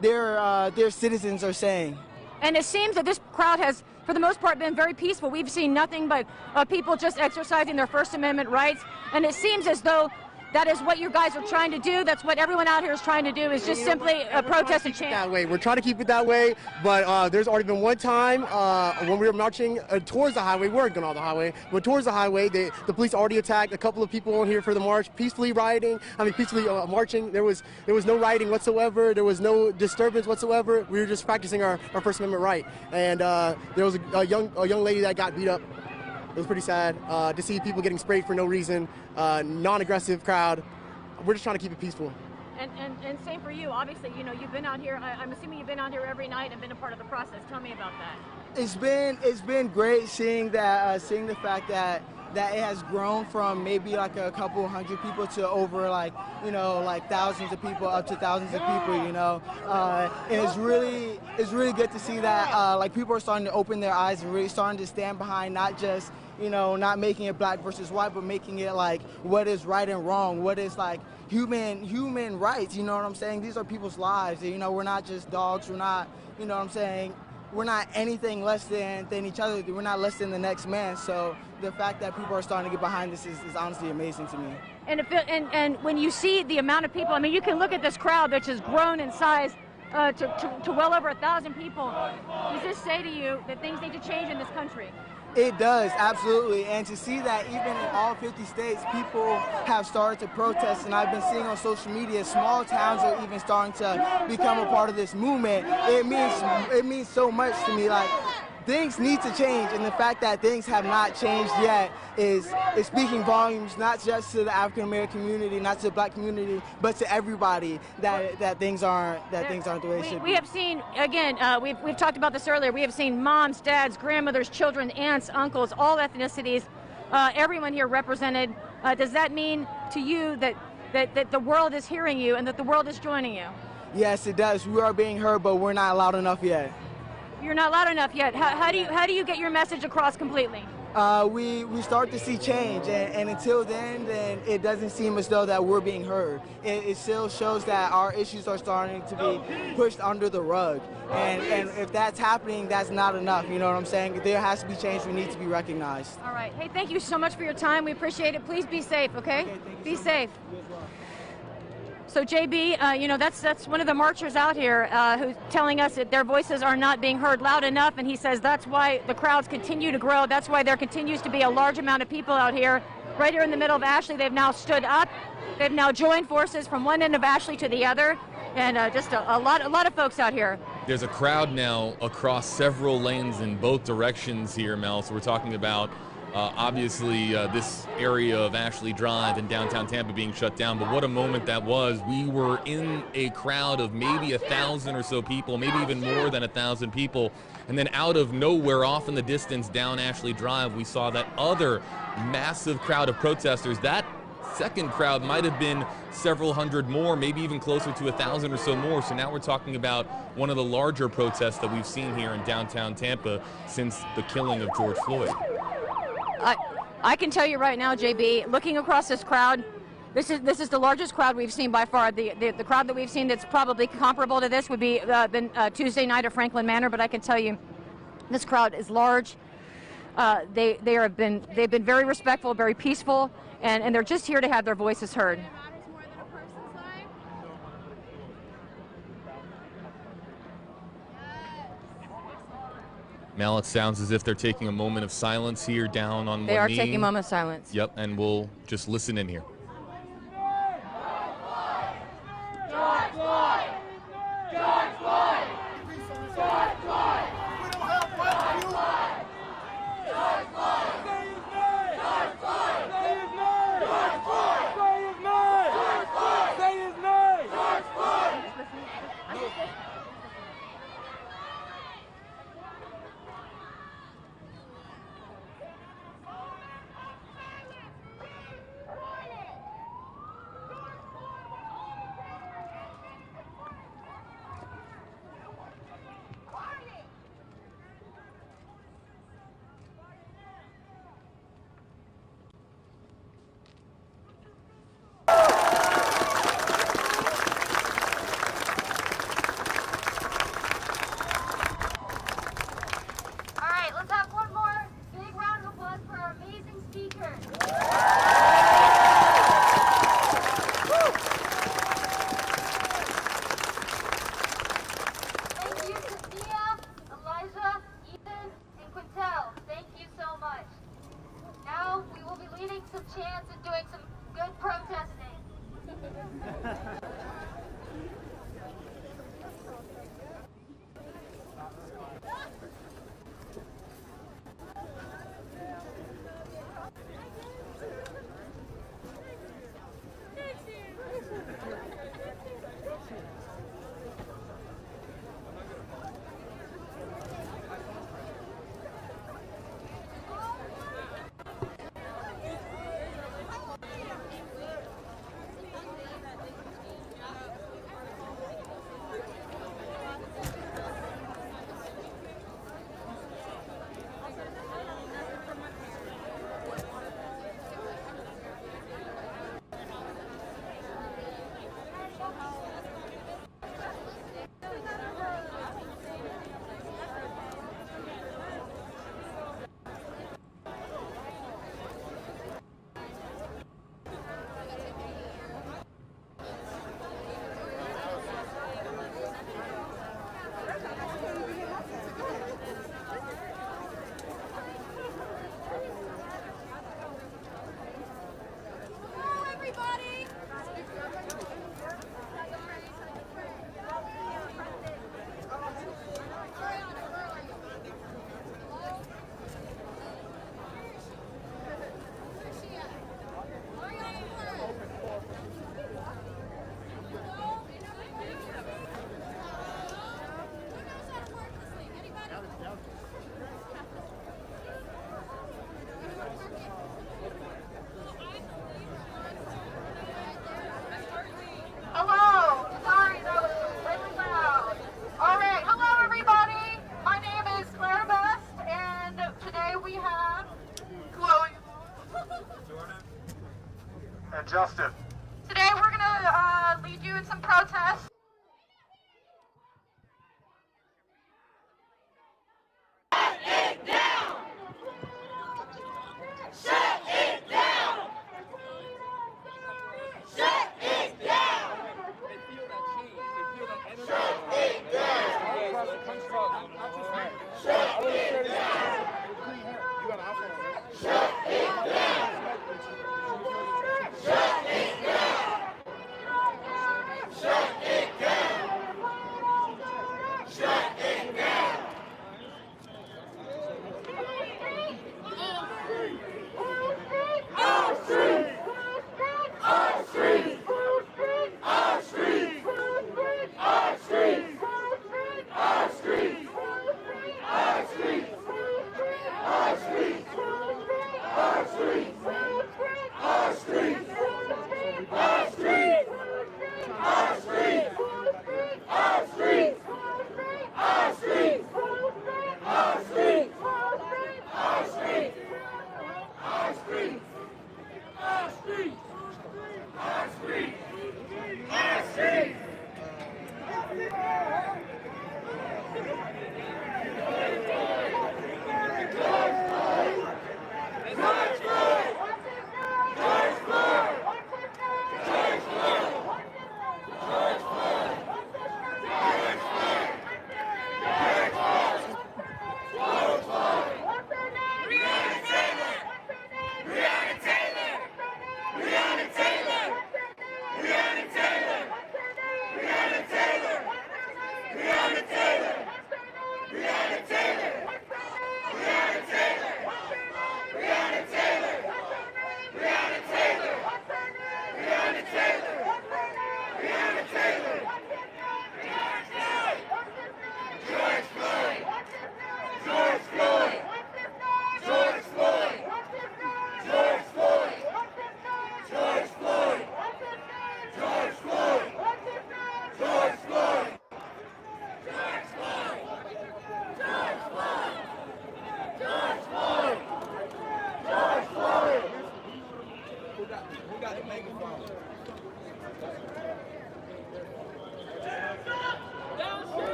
their citizens are saying. And it seems that this crowd has, for the most part, been very peaceful. We've seen nothing but people just exercising their First Amendment rights. And it seems as though that is what you guys are trying to do. That's what everyone out here is trying to do, is just simply protest and chant. That way. We're trying to keep it that way, but there's already been one time when we were marching towards the highway. We weren't going on the highway, but towards the highway, the police already attacked a couple of people on here for the march, peacefully rioting. Peacefully marching. There was no rioting whatsoever. There was no disturbance whatsoever. We were just practicing our First Amendment right. And there was a young lady that got beat up. It was pretty sad to see people getting sprayed for no reason, non-aggressive crowd. We're just trying to keep it peaceful. And same for you. Obviously, you know, you've been out here. I'm assuming you've been out here every night and been a part of the process. Tell me about that. It's been great seeing that, seeing the fact that it has grown from maybe like a couple hundred people to over like thousands of people, up to thousands of people, and it's really good to see that like people are starting to open their eyes and really starting to stand behind not just not making it black versus white, but making it like what is right and wrong, what is like human rights. You know what I'm saying? These are people's lives. We're not just dogs. We're not, what I'm saying? We're not anything less than each other. We're not less than the next man. So the fact that people are starting to get behind this is honestly amazing to me. And when you see the amount of people, you can look at this crowd which has grown in size to well over 1,000 people. Does this say to you that things need to change in this country? It does, absolutely. And to see that even in all 50 states, people have started to protest, and I've been seeing on social media, small towns are even starting to become a part of this movement. It means so much to me. Like, things need to change, and the fact that things have not changed yet is speaking volumes, not just to the African American community, not to the black community, but to everybody, that things aren't the way it should be. We have seen, again, we've talked about this earlier, we have seen moms, dads, grandmothers, children, aunts, uncles, all ethnicities, everyone here represented. Does that mean to you that the world is hearing you and that the world is joining you? Yes, it does. We are being heard, but we're not loud enough yet. You're not loud enough yet. How do you get your message across completely? We start to see change, and until then it doesn't seem as though that we're being heard. It still shows that our issues are starting to be pushed under the rug, and if that's happening, that's not enough. You know what I'm saying? There has to be change. We need to be recognized. All right. Hey, thank you so much for your time. We appreciate it. Please be safe. Okay be so safe. You as well. So JB, that's one of the marchers out here who's telling us that their voices are not being heard loud enough, and he says that's why the crowds continue to grow. That's why there continues to be a large amount of people out here. Right here in the middle of Ashley, they've now stood up. They've now joined forces from one end of Ashley to the other, and just a lot of folks out here. There's a crowd now across several lanes in both directions here, Mel. So we're talking about obviously this area of Ashley Drive and downtown Tampa being shut down, but what a moment that was. We were in a crowd of maybe 1,000 or so people, maybe even more than 1,000 people, and then out of nowhere, off in the distance down Ashley Drive, we saw that other massive crowd of protesters. That second crowd might have been several hundred more, maybe even closer to 1,000 or so more. So now we're talking about one of the larger protests that we've seen here in downtown Tampa since the killing of George Floyd. I can tell you right now, JB, looking across this crowd, this is the largest crowd we've seen by far. The crowd that we've seen that's probably comparable to this would be Tuesday night at Franklin Manor, but I can tell you this crowd is large. They've been very respectful, very peaceful, and they're just here to have their voices heard. Mel, it sounds as if they're taking a moment of silence here down on one knee. They are taking a moment of silence. Yep, and we'll just listen in here. George Floyd! George Floyd! George Floyd! We don't have one view! George Floyd! Say his name! George Floyd! Say his name! George Floyd! Say his name! George Floyd! Say his name! George Floyd!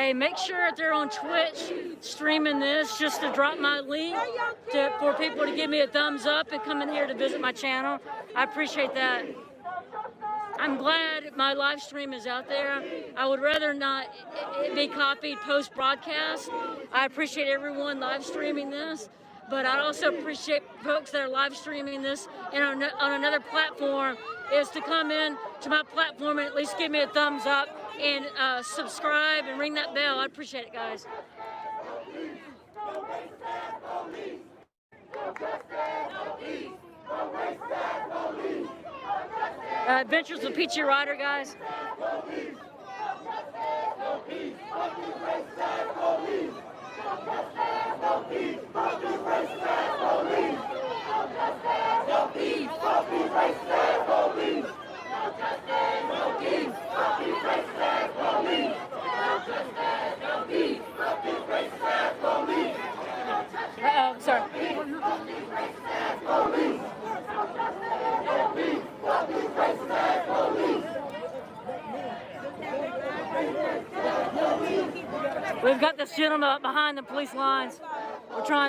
Hey, make sure if they're on Twitch streaming this, just to drop my link for people to give me a thumbs up and come in here to visit my channel. I appreciate that. I'm glad my live stream is out there. I would rather not it be copied post-broadcast. I appreciate everyone live streaming this, but I also appreciate folks that are live streaming this and on another platform is to come in to my platform and at least give me a thumbs up and subscribe and ring that bell. I appreciate it, guys. Adventures with Peachy Rider, guys. Sorry. We've got this gentleman up behind the police lines.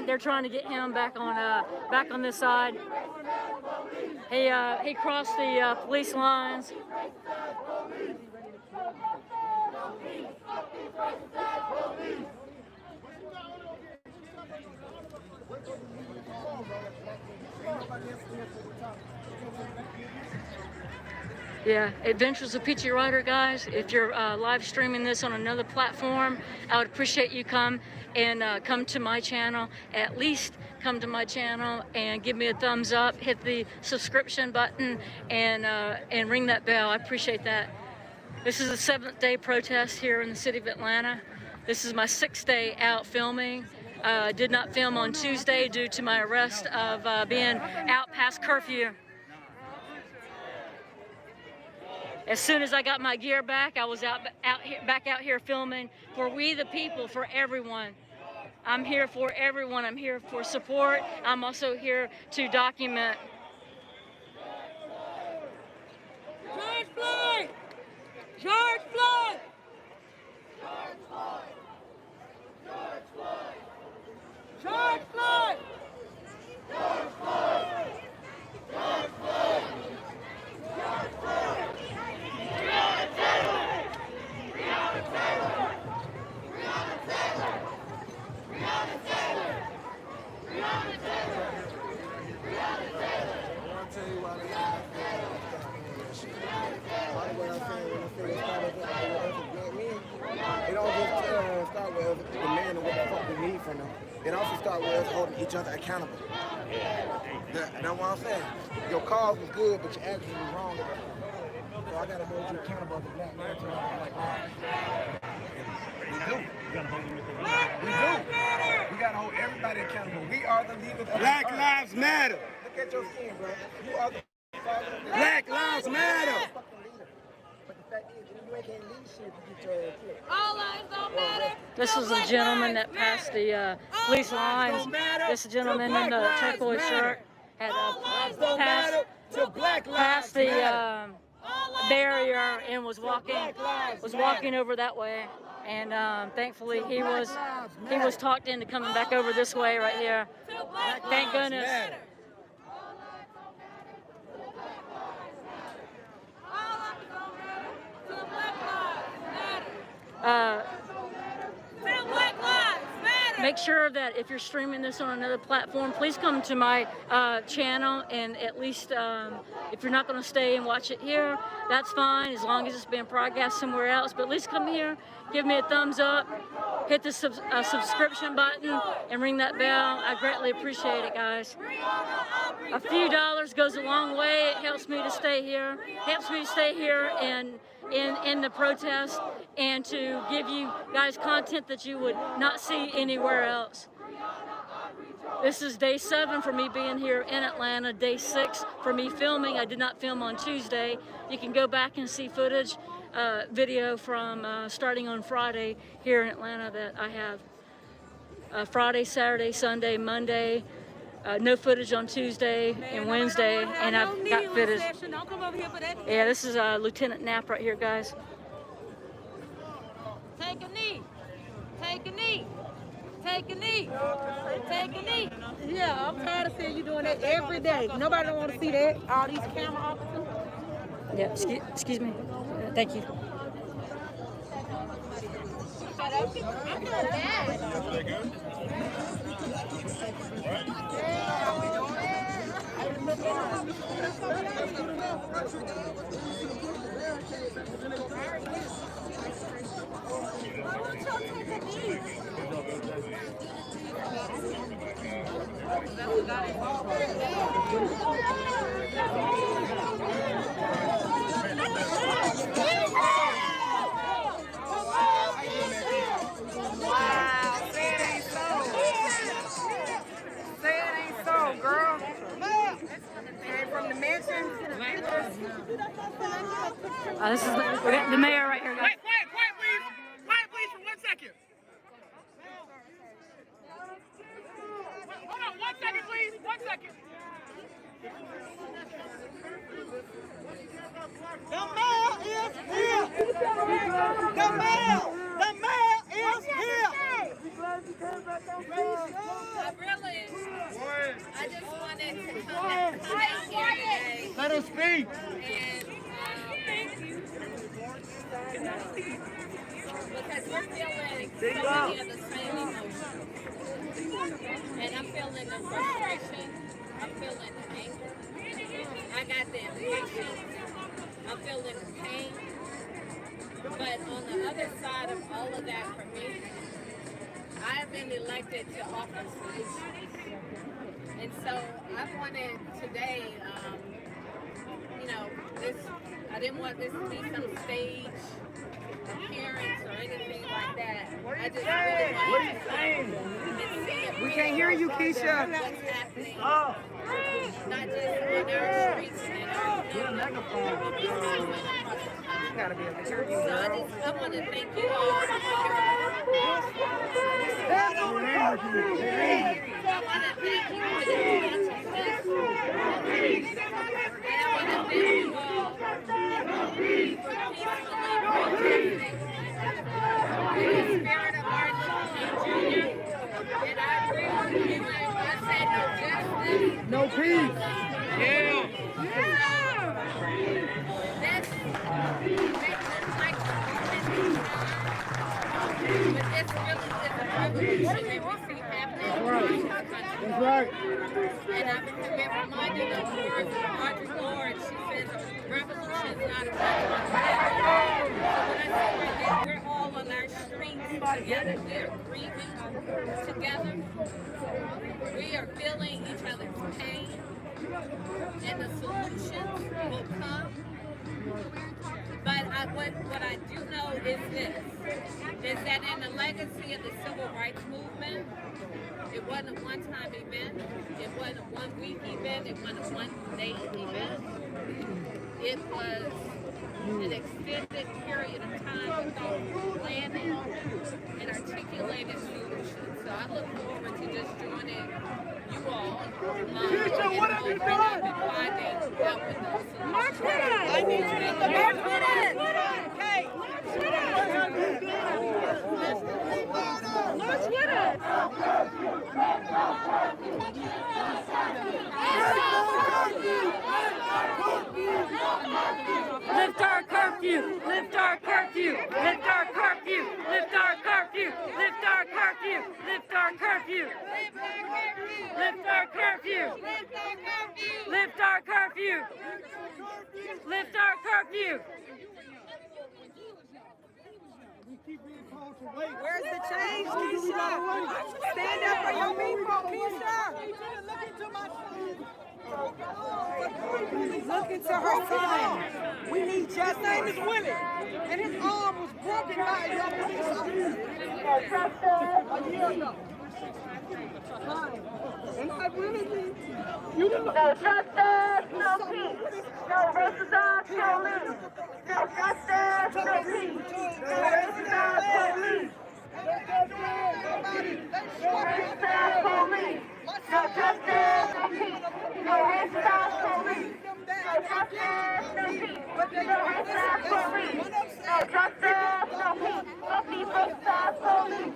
They're trying to get him back on this side. He crossed the police lines. Yeah, Adventures of Peachy Rider, guys. If you're live streaming this on another platform, I would appreciate you come to my channel. At least come to my channel and give me a thumbs up. Hit the subscription button and ring that bell. I appreciate that. This is the 7th day protest here in the city of Atlanta. This is my 6th day out filming. Did not film on Tuesday due to my arrest of being out past curfew. As soon as I got my gear back, I was back out here filming for we the people, for everyone. I'm here for everyone. I'm here for support. I'm also here to document. George Floyd! George Floyd! George Floyd! George Floyd! George Floyd! George Floyd! George Floyd! George Floyd! Breonna Taylor! Breonna Taylor! Breonna Taylor! Breonna Taylor! Breonna Taylor! Breonna Taylor! I'll tell you why they have that shit. Why what I'm saying when I say they start with black men, it don't just start with demanding what the fuck we need from them. It also starts with us holding each other accountable. That's what I'm saying. Your cause was good, but your actions was wrong. So I gotta hold you accountable as a black man to another black man. We do. We do. We gotta hold everybody accountable. We are the leaders of Black Lives Matter. Look at your skin, bro. You are the Black Lives Matter. But the fact is, you ain't can't lead shit to get your kid. All lives don't matter. This was a gentleman that passed the police lines. This gentleman in the turquoise shirt had passed the barrier and was walking over that way. And thankfully he was talked into coming back over this way right here. Thank goodness. Make sure that if you're streaming this on another platform, please come to my channel, and at least if you're not going to stay and watch it here, that's fine, as long as it's being broadcast somewhere else. But at least come here, give me a thumbs up, hit the subscription button, and ring that bell. I greatly appreciate it, guys. A few dollars goes a long way. It helps me to stay here. Helps me to stay here and in the protest, and to give you guys content that you would not see anywhere else. This is day 7 for me being here in Atlanta, day 6 for me filming. I did not film on Tuesday. You can go back and see footage, video from starting on Friday here in Atlanta that I have. Friday, Saturday, Sunday, Monday. No footage on Tuesday and Wednesday, and I've got footage. Yeah, this is Lieutenant Knapp right here, guys. Take a knee. Take a knee. Take a knee. Take a knee. Yeah, I'm tired of seeing you doing that every day. Nobody don't want to see that. All these camera officers. Yeah, excuse me. Thank you. Wow, say it ain't so. Say it ain't so, girl. Came from the mansion. This is the mayor right here, guys. Quiet, please. Quiet, please, for 1 second. Hold on, 1 second, please. 1 second. The mayor is here. The mayor is here. I just wanted to come here today. Let us speak. And thank you. Because we're feeling so many of the same emotions. And I'm feeling the frustration. I'm feeling the anger. I got the impatience. I'm feeling the pain. But on the other side of all of that for me, I have been elected to offer solutions. And so I wanted today, I didn't want this to be some stage appearance or anything like that. I just really wanted to come and see if We can't hear you, Keisha. what's happening, not just on our streets and in our community, but what's happening across the country. Gotta be able to hear you, So girl. I want to thank you all for your I want to thank you for your consciousness. And I want to thank you all for peacefully protesting in the spirit of Martin Luther King Jr. And I agree with you when I said no justice. No peace. This may look like a moment in time, but this really is a revolution that we see happening across this country. That's right. And I've been reminded of the words of Audre Lorde. She says, a revolution is not a revolution. So when I say right now, we're all on our streets together. We are grieving together. We are feeling each other's pain. And the solutions will come. But what I do know is this, is that in the legacy of the civil rights movement, it wasn't a one-time event, it wasn't a one-week event, it wasn't a one-day event. It was an extended period of time with thoughtful planning and articulated solutions. So I look forward to just joining you all in opening up and finding out what those solutions are. I need to make the march with us. March with us. Lift our curfew! Lift our curfew! Lift our curfew! Lift our curfew! Lift our curfew! Lift our curfew! Lift our curfew! Lift our curfew! Lift our curfew! Where's the change, Keisha? Stand up for your people, Keisha. Look into her son. We need justice. His name is Willie, and his arm was broken by a young police officer a year ago. And I really think you know. No justice, no peace. No racism, police. No justice, no peace. No racism, police. No racism, police. No justice, no peace. No racism, police. No justice, no peace. No racism, police. No justice, no peace. No people, stop police.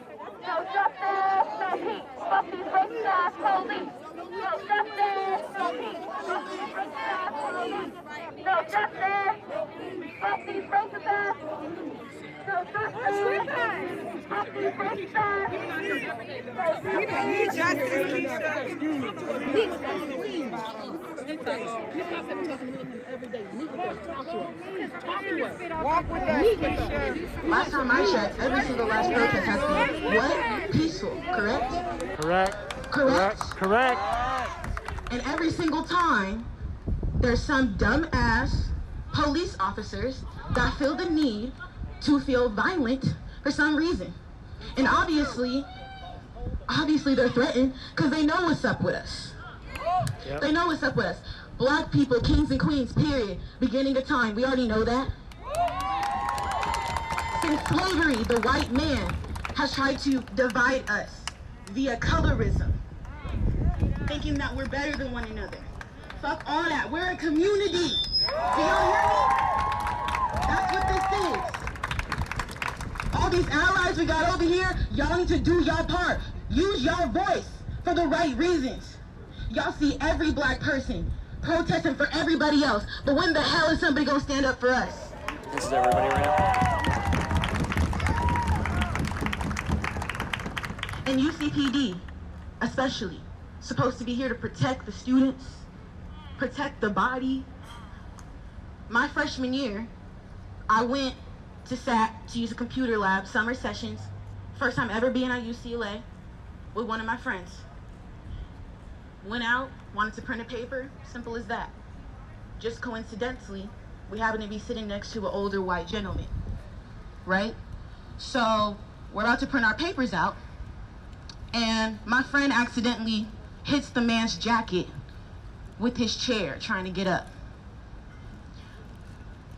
Last time I checked, every single last protest has been what? Peaceful, correct? Correct. And every single time, there's some dumb-ass police officers that feel the need to feel violent for some reason. And obviously they're threatened because they know what's up with us. Yep. They know what's up with us. Black people, kings and queens, period. Beginning of time, we already know that. Since slavery, the white man has tried to divide us via colorism, thinking that we're better than one another. Fuck all that. We're a community. Do y'all hear me? That's what this is. All these allies we got over here, y'all need to do y'all part. Use your voice for the right reasons. Y'all see every black person protesting for everybody else, but when the hell is somebody gonna stand up for us? This is everybody right now. And UCPD, especially, supposed to be here to protect the students, protect the body. My freshman year, I went to SAT to use a computer lab, summer sessions, first time ever being at UCLA with one of my friends. Went out, wanted to print a paper, simple as that. Just coincidentally, we happened to be sitting next to an older white gentleman, right? So we're about to print our papers out, and my friend accidentally hits the man's jacket with his chair trying to get up.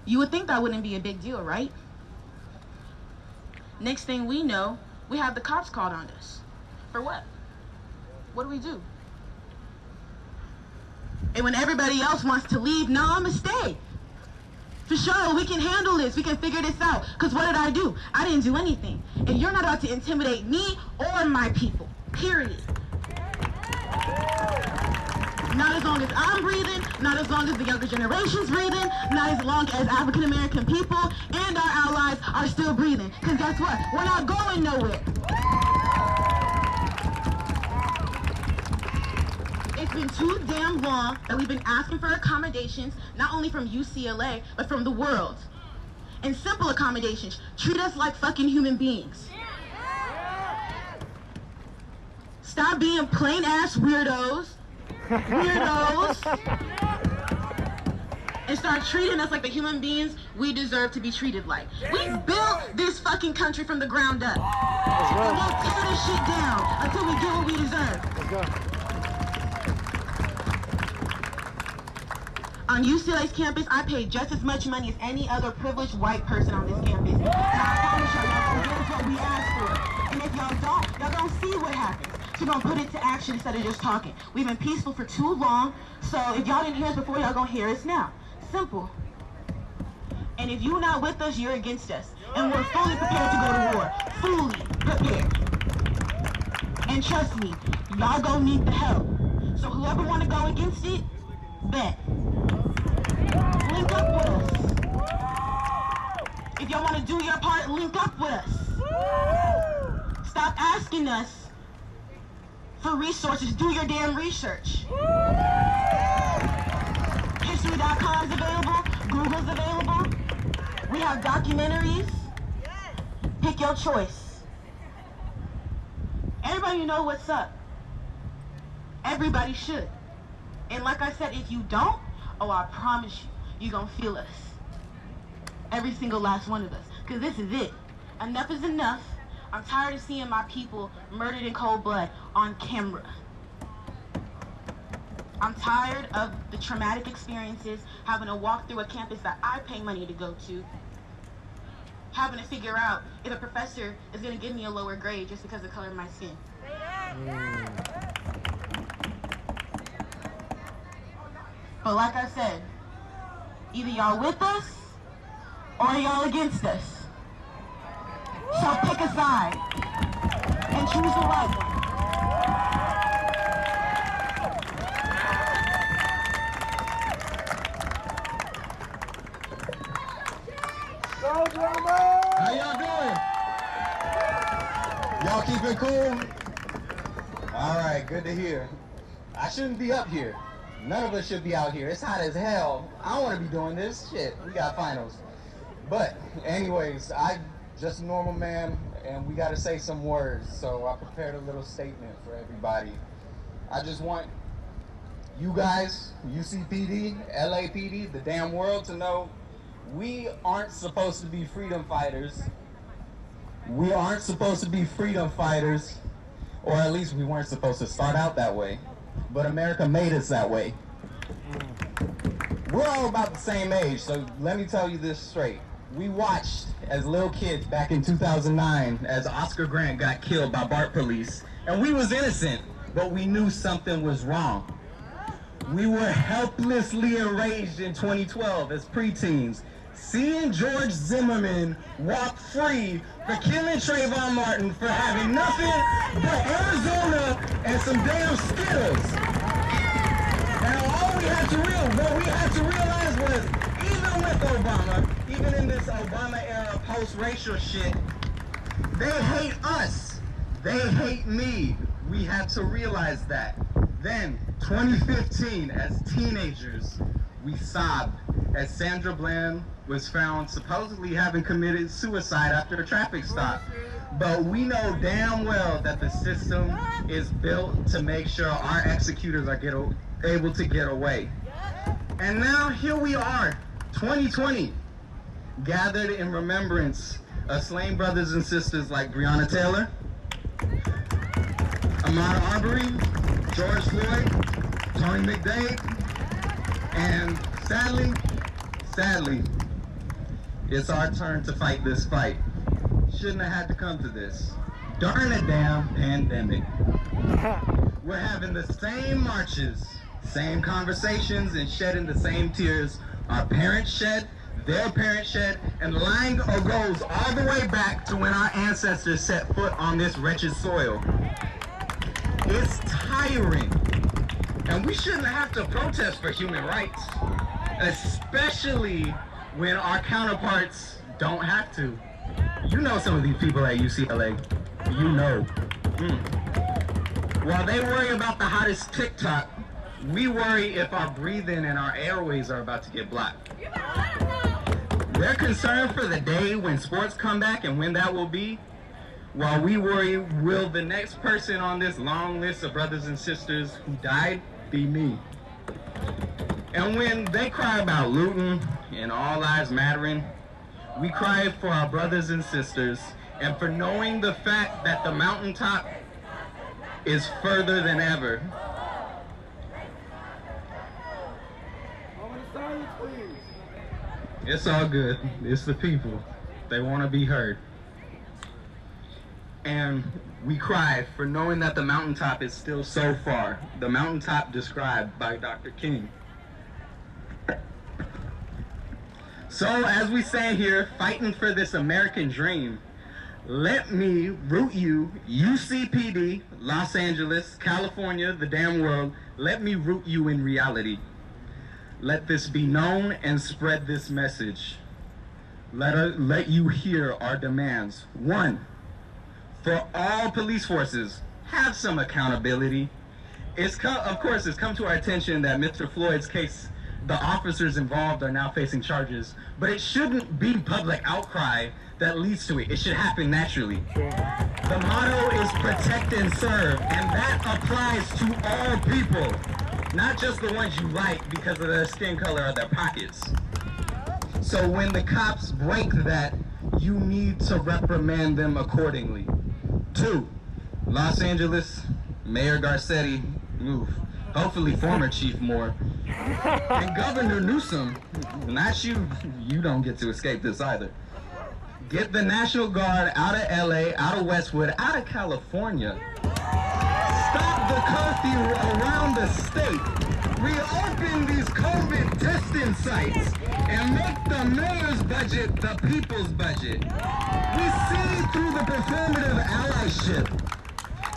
You would think that wouldn't be a big deal, right? Next thing we know, we have the cops called on us. For what? What do? And when everybody else wants to leave, no, I'ma stay. For sure, we can handle this. We can figure this out. Because what did I do? I didn't do anything. And you're not out to intimidate me or my people. Period. Not as long as I'm breathing, not as long as the younger generation's breathing, not as long as African American people and our allies are still breathing. Because guess what? We're not going nowhere. It's been too damn long that we've been asking for accommodations, not only from UCLA, but from the world. And simple accommodations. Treat us like fucking human beings. Stop being plain-ass weirdos, and start treating us like the human beings we deserve to be treated like. We built this fucking country from the ground up. And we'll tear this shit down until we get what we deserve. Let's go. On UCLA's campus, I pay just as much money as any other privileged white person on this campus. And I promise y'all can give us what we asked for. And if y'all don't see what happens. So don't put it to action instead of just talking. We've been peaceful for too long, so if y'all didn't hear us before, y'all gonna hear us now. Simple. And if you're not with us, you're against us. And we're fully prepared to go to war. Fully prepared. And trust me, y'all gonna need the help. So whoever wanna go against it, bet. Link up with us. If y'all wanna do your part, link up with us. Stop asking us for resources. Do your damn research. History.com is available. Google's available. We have documentaries. Pick your choice. Everybody know what's up. Everybody should. And like I said, if you don't, oh, I promise you, you're gonna feel us. Every single last one of us. Because this is it. Enough is enough. I'm tired of seeing my people murdered in cold blood on camera. I'm tired of the traumatic experiences, having to walk through a campus that I pay money to go to, having to figure out if a professor is going to give me a lower grade just because of the color of my skin. But like I said, either y'all with us or y'all against us. So pick a side and choose the right one. Go, drummer! How y'all doing? Y'all keep it cool? All right, good to hear. I shouldn't be up here. None of us should be out here. It's hot as hell. I don't want to be doing this. Shit, we got finals. But anyways, I just a normal man, and we got to say some words. So I prepared a little statement for everybody. I just want you guys, UCPD, LAPD, the damn world to know we aren't supposed to be freedom fighters. We aren't supposed to be freedom fighters, or at least we weren't supposed to start out that way. But America made us that way. We're all about the same age, so let me tell you this straight. We watched as little kids back in 2009 as Oscar Grant got killed by BART police, and we was innocent, but we knew something was wrong. We were helplessly enraged in 2012 as preteens, seeing George Zimmerman walk free for killing Trayvon Martin for having nothing but Arizona and some damn Skittles. And what we had to realize was, even with Obama, even in this Obama era post-racial shit, they hate us. They hate me. We had to realize that. Then, 2015, as teenagers, we sobbed as Sandra Bland was found supposedly having committed suicide after a traffic stop. But we know damn well that the system is built to make sure our executors are able to get away. And now here we are, 2020, gathered in remembrance of slain brothers and sisters like Breonna Taylor, Ahmaud Arbery, George Floyd, Tony McDade, and sadly, it's our turn to fight this fight. Shouldn't have had to come to this. During a damn pandemic. We're having the same marches, same conversations, and shedding the same tears our parents shed, their parents shed, and the line goes all the way back to when our ancestors set foot on this wretched soil. It's tiring. And we shouldn't have to protest for human rights, especially when our counterparts don't have to. You know some of these people at UCLA. You know. While they worry about the hottest TikTok, we worry if our breathing and our airways are about to get blocked. They're concerned for the day when sports come back and when that will be, while we worry, will the next person on this long list of brothers and sisters who died be me? And when they cry about looting and all lives mattering, we cry for our brothers and sisters and for knowing the fact that the mountaintop is further than ever. It's all good. It's the people. They want to be heard. And we cry for knowing that the mountaintop is still so far. The mountaintop described by Dr. King. So as we stand here fighting for this American dream, let me root you, UCPD, Los Angeles, California, the damn world, let me root you in reality. Let this be known and spread this message. Let you hear our demands. 1, for all police forces, have some accountability. Of course, it's come to our attention that Mr. Floyd's case, the officers involved are now facing charges, but it shouldn't be public outcry that leads to it. It should happen naturally. The motto is protect and serve, and that applies to all people, not just the ones you like because of their skin color or their pockets. So when the cops break that, you need to reprimand them accordingly. 2, Los Angeles, Mayor Garcetti, hopefully former Chief Moore, and Governor Newsom, not you, you don't get to escape this either. Get the National Guard out of LA, out of Westwood, out of California. Stop the curfew around the state. Reopen these COVID testing sites and make the mayor's budget the people's budget. We see through the performative allyship.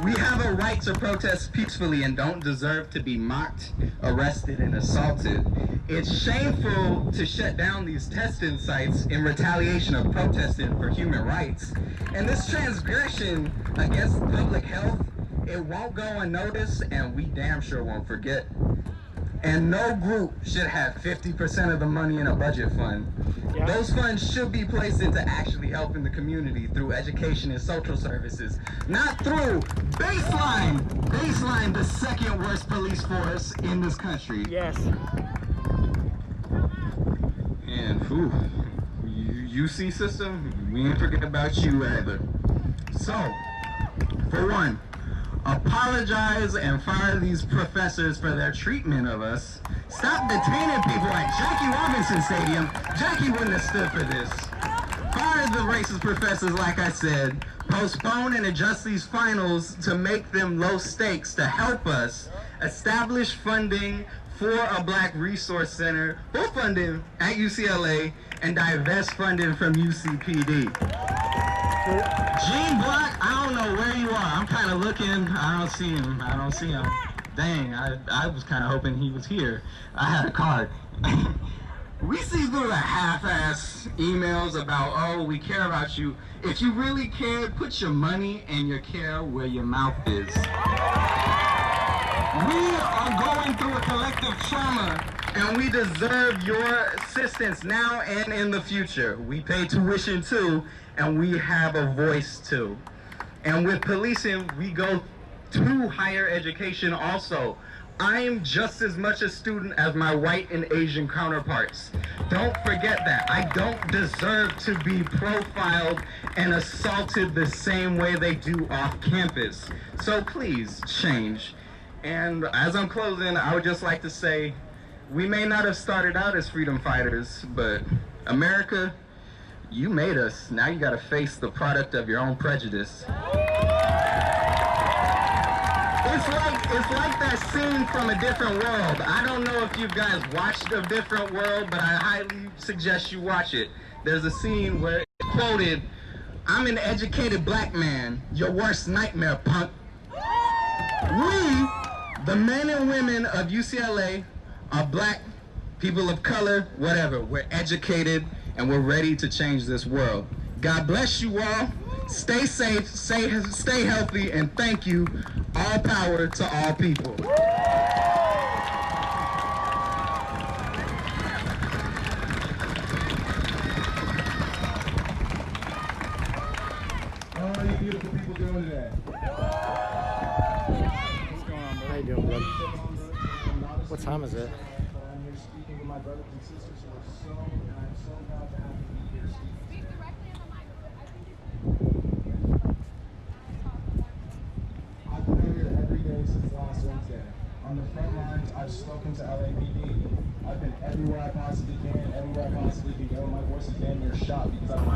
We have a right to protest peacefully and don't deserve to be mocked, arrested, and assaulted. It's shameful to shut down these testing sites in retaliation of protesting for human rights. And this transgression against public health, it won't go unnoticed, and we damn sure won't forget. And no group should have 50% of the money in a budget fund. Yeah. Those funds should be placed into actually helping the community through education and social services, not through baseline, the second worst police force in this country. Yes. And UC system, we ain't forget about you either. So, for one, apologize and fire these professors for their treatment of us. Stop detaining people at Jackie Robinson Stadium. Jackie wouldn't have stood for this. Fire the racist professors, like I said. Postpone and adjust these finals to make them low stakes to help us establish funding for a Black Resource Center, full funding at UCLA, and divest funding from UCPD. Gene Block, I don't know where you are. I'm kind of looking. I don't see him. Dang, I was kind of hoping he was here. I had a card. We see through the half-ass emails about, oh, we care about you. If you really care, put your money and your care where your mouth is. We are going through a collective trauma, and we deserve your assistance now and in the future. We pay tuition too, and we have a voice too. And with policing, we go to higher education also. I'm just as much a student as my white and Asian counterparts. Don't forget that. I don't deserve to be profiled and assaulted the same way they do off campus. So please change. And as I'm closing, I would just like to say, we may not have started out as freedom fighters, but America, you made us. Now you gotta face the product of your own prejudice. It's like that scene from A Different World. I don't know if you guys watched A Different World, but I highly suggest you watch it. There's a scene where it's quoted, "I'm an educated black man, your worst nightmare, punk." We, the men and women of UCLA, are black, people of color, whatever. We're educated and we're ready to change this world. God bless you all. Stay safe, stay healthy, and thank you. All power to all people. How are you beautiful people doing today? What's going on, bro? How you doing, brother? What time is it? I'm here speaking with my brothers and sisters who are so, and I'm so proud to have you here speaking. Speak directly in the microphone. I've been here every day since last Wednesday. On the front lines, I've spoken to LAPD. I've been everywhere I possibly can, everywhere I possibly can go. My voice is damn near shot because I've been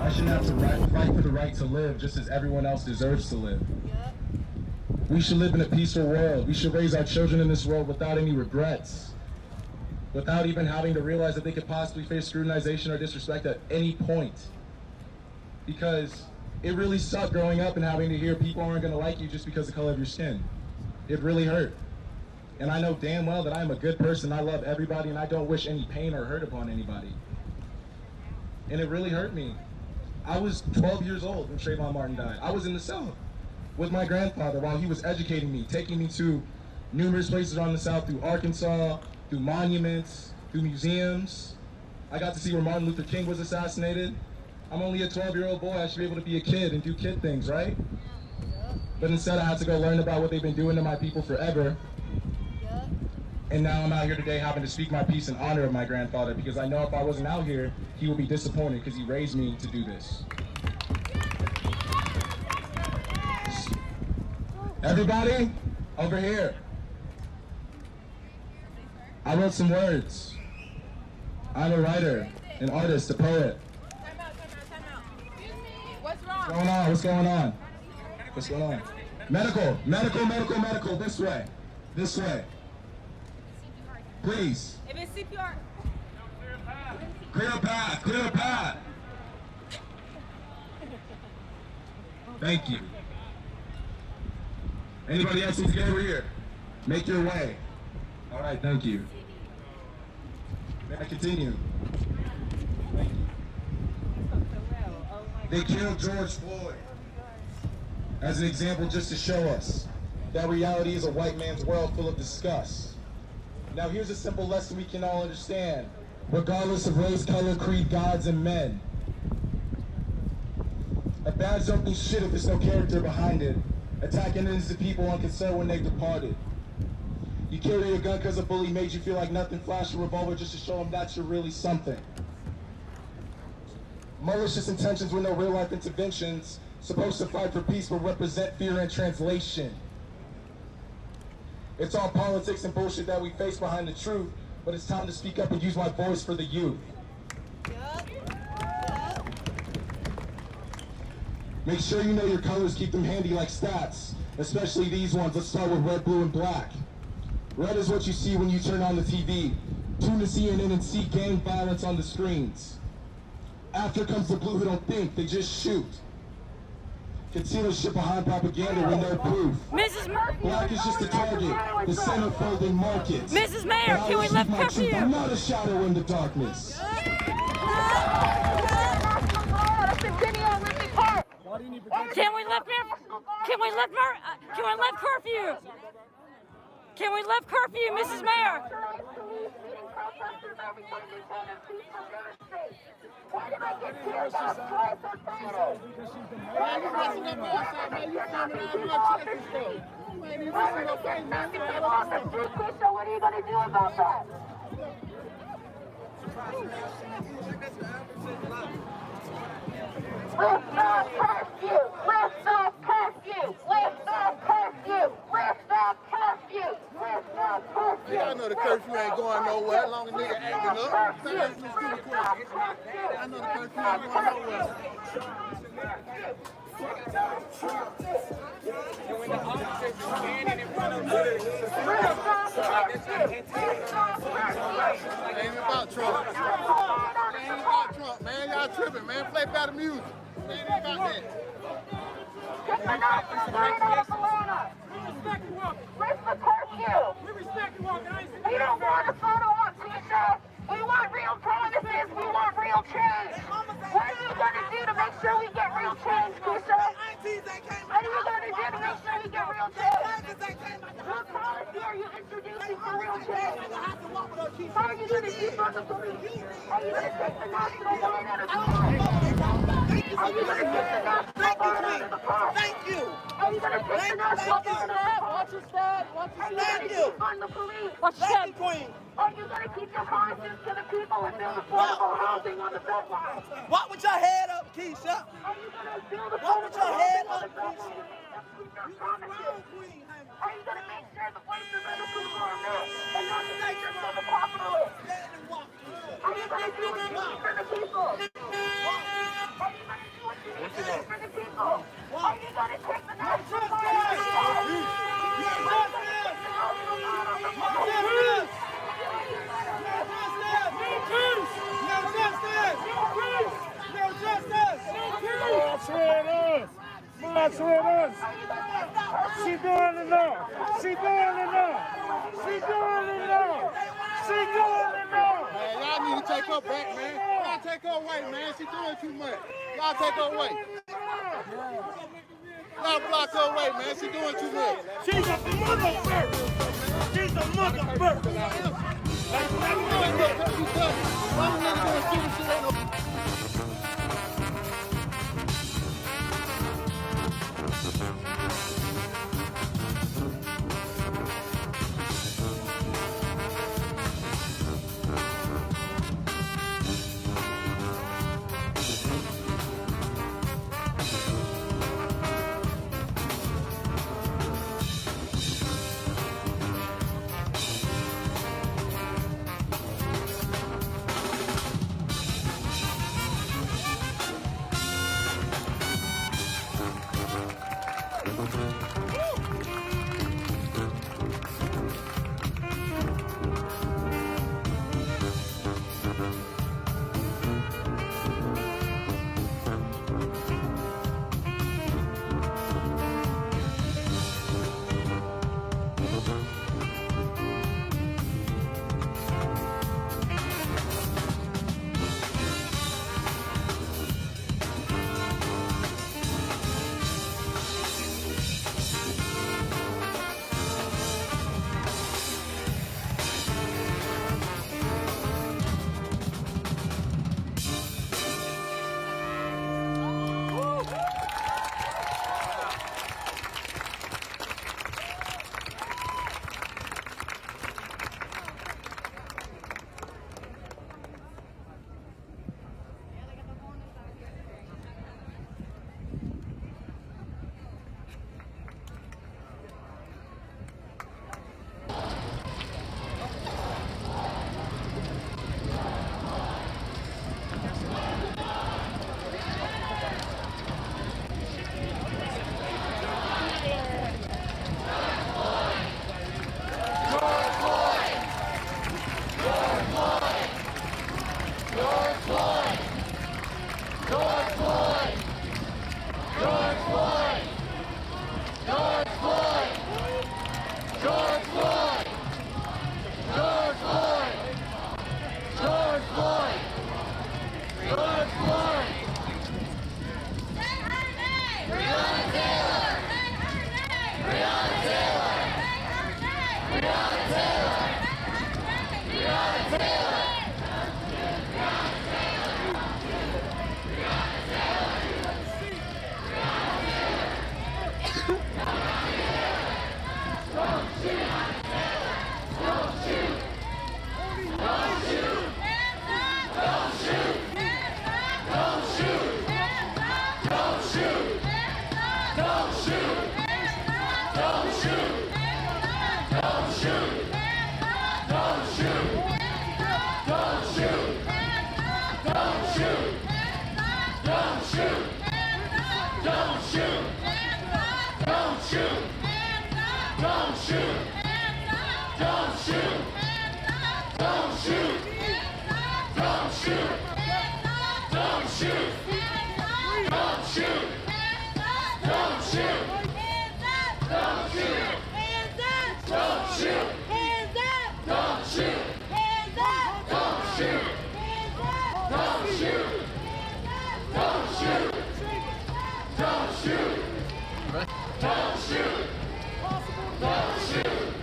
I shouldn't have to fight for the right to live just as everyone else deserves to live. We should live in a peaceful world. We should raise our children in this world without any regrets, without even having to realize that they could possibly face scrutinization or disrespect at any point. Because it really sucked growing up and having to hear people aren't going to like you just because of the color of your skin. It really hurt. And I know damn well that I'm a good person. I love everybody and I don't wish any pain or hurt upon anybody. And it really hurt me. I was 12 years old when Trayvon Martin died. I was in the cell with my grandfather while he was educating me, taking me to numerous places around the South, through Arkansas, through monuments, through museums. I got to see where Martin Luther King was assassinated. I'm only a 12-year-old boy. I should be able to be a kid and do kid things, right? But instead I had to go learn about what they've been doing to my people forever. And now I'm out here today having to speak my piece in honor of my grandfather, because I know if I wasn't out here, he would be disappointed because he raised me to do this. Everybody, over here. I wrote some words. I'm a writer, an artist, a poet. What's wrong? What's going on? What's going on? What's going on? Medical, medical, medical, medical, this way. This way. Please. If it's CPR. Clear a path, clear a path. Thank you. Anybody else who's get over here? Make your way. All right, thank you. May I continue? Thank you. They killed George Floyd as an example just to show us that reality is a white man's world full of disgust. Now here's a simple lesson we can all understand, regardless of race, color, creed, gods, and men. A badge don't mean shit if there's no character behind it. Attacking innocent people unconcerned when they've departed. You carry a gun because a bully made you feel like nothing, flash a revolver just to show them that you're really something. Malicious intentions with no real life interventions, supposed to fight for peace but represent fear and translation. It's all politics and bullshit that we face behind the truth, but it's time to speak up and use my voice for the youth. Make sure you know your colors, keep them handy like stats, especially these ones. Let's start with red, blue, and black. Red is what you see when you turn on the TV. Tune to CNN and see gang violence on the screens. After comes the blue who don't think, they just shoot. Conceal shit behind propaganda with no proof. Mrs. Black is just a target, the centerfolding markets. Mrs. Mayor, can we lift curfew? I'm not a shadow in the darkness. Can we lift curfew? Can we lift curfew, Mrs. Mayor? What are you going to do about that? Lift off curfew! Lift off curfew! Lift off curfew! Lift off curfew! Lift off curfew! I know the curfew ain't going nowhere as long as nigga acting up. I know the curfew ain't going nowhere. And when the officers are standing in front of us, it ain't about Trump. It ain't about Trump, man. Y'all tripping, man. Play better music. It ain't about that. Lift the curfew! We respect you all, guys. We don't want a photo op, Keisha. We want real promises. We want real change. What are you going to do to make sure we get real change, Keisha? What are you going to do to make sure we get real change? What policy are you introducing for real change? How are you going to defund the police? Are you going to take the national guard out of the park? Are you going to take the national guard out of the park? Thank you. Are you going to take the national guard out of the park? Watch your step. Are you going to defund the police? Watch your step. Are you going to keep your promises to the people and build affordable housing on the bedline? Walk with your head up, Keisha. Are you going to build Walk with your affordable head housing on the up, bedline? Keisha. Keep your promises. Are you going to make sure the voices of the people are met and not the voices of the capitalists? Are you going to do what you need for the people? Are you going to do what you need for the people? Are you going to take the national guard out of the park? Are you going to take the national guard out of the park? March with us. She doing enough. She doing enough. She doing enough. She doing enough. Man, y'all need to take her back, man. Y'all take her away, man. She doing too much. Y'all take her away. Y'all block her away, man. She doing too much. She's a mother first. She's a mother first.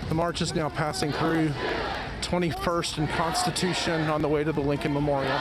The march is now passing through 21st and Constitution on the way to the Lincoln Memorial.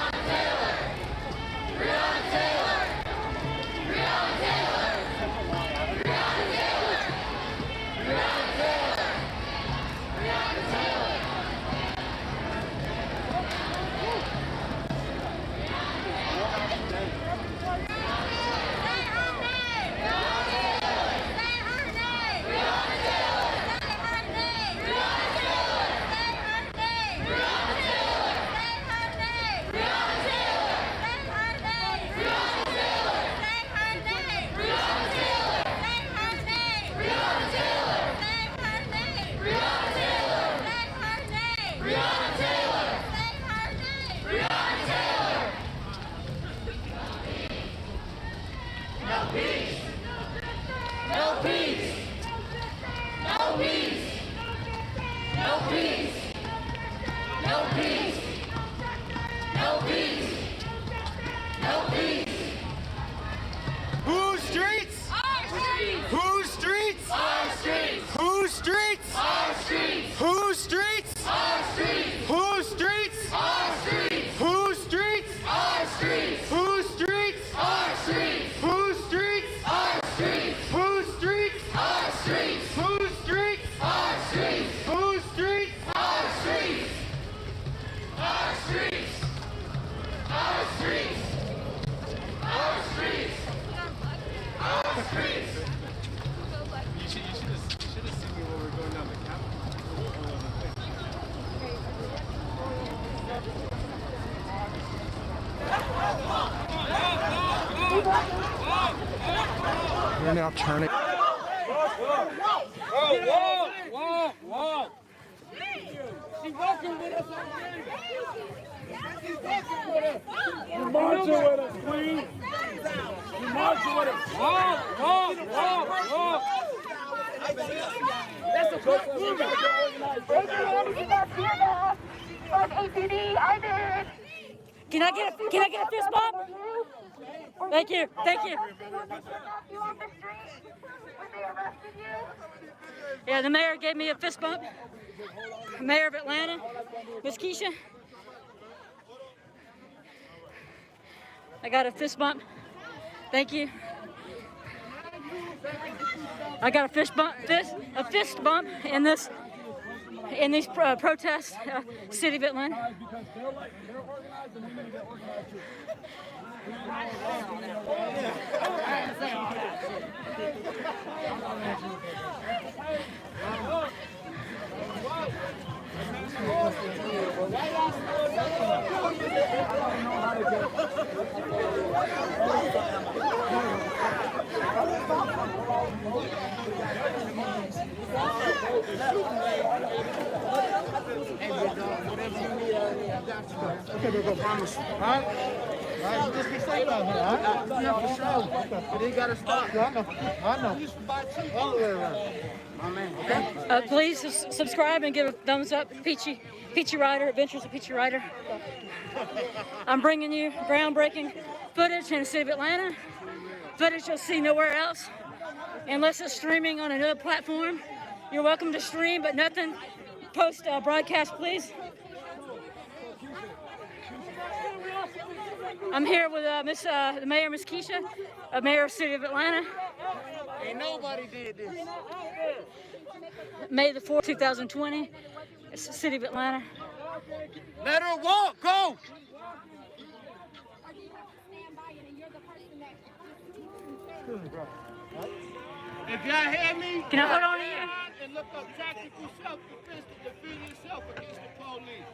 Whose streets? Our streets. Whose streets? Our streets. Whose streets? Our streets. Whose streets? Our streets. Whose streets? Our streets. Whose streets? Our streets. Whose streets? Our streets. Whose streets? Our streets. Whose streets? Our streets. Whose streets? Our streets. Whose streets? Our streets. Our streets. Our streets. Our streets. Our streets. You should have seen me when we were going down the We're now turning. Whoa. She's walking with us already. She's walking with us. You're marching with us, Queen. You're marching with us. Whoa. That's a good movement. Can I get a fist bump? Thank you. Yeah, the mayor gave me a fist bump. Mayor of Atlanta, Miss Keisha. I got a fist bump. Thank you. I got a fist bump in these protests, city of Atlanta. Okay, we'll go, promise. All right? You just be safe out here, all right? Yeah, for sure. But you gotta stop. I know. All the way around. My man, okay? Please subscribe and give a thumbs up. Peachy Rider, Adventures of Peachy Rider. I'm bringing you groundbreaking footage in the city of Atlanta. Footage you'll see nowhere else unless it's streaming on another platform. You're welcome to stream, but nothing post broadcast, please. I'm here with the Mayor, Miss Keisha, Mayor of the City of Atlanta. Ain't nobody did this. May the 4th, 2020. It's the City of Atlanta. Let her walk. Go. If y'all hear me, can I hold on to you? And look up tactical self-defense to defend yourself against the police.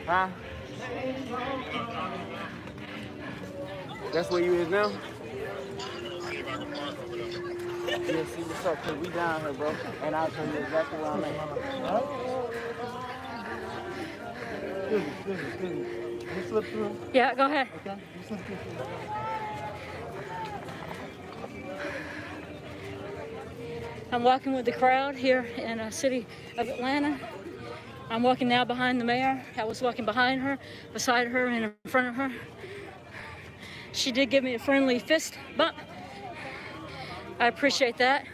Huh? That's where you is now? Yeah, see what's up, cause we down here, bro. And I'll tell you exactly where I'm at. Alright? Excuse me. You slip through? Yeah, go ahead. Okay, you slip through. I'm walking with the crowd here in the city of Atlanta. I'm walking now behind the mayor. I was walking behind her, beside her, and in front of her. She did give me a friendly fist bump. I appreciate that.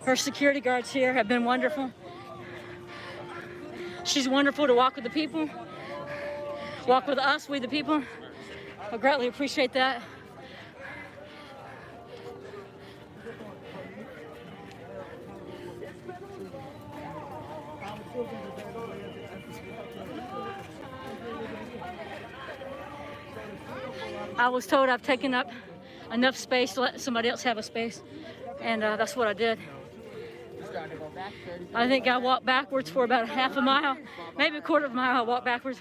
Her security guards here have been wonderful. She's wonderful to walk with the people, walk with us, we the people. I greatly appreciate that. I was told I've taken up enough space to let somebody else have a space, and that's what I did. I think I walked backwards for about half a mile, maybe a quarter of a mile. I walked backwards.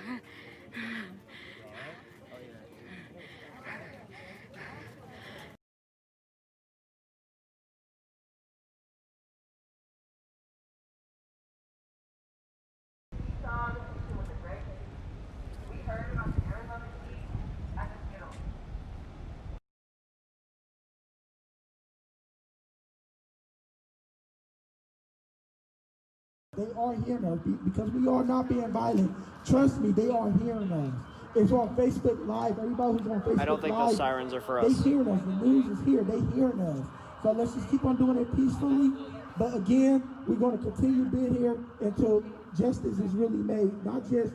They are hearing us because we are not being violent. Trust me, they are hearing us. It's on Facebook Live. Everybody who's on Facebook Live. I don't think those sirens are for us. They hearing us. The news is here. They hearing us. So let's just keep on doing it peacefully. But again, we're going to continue being here until justice is really made. Not just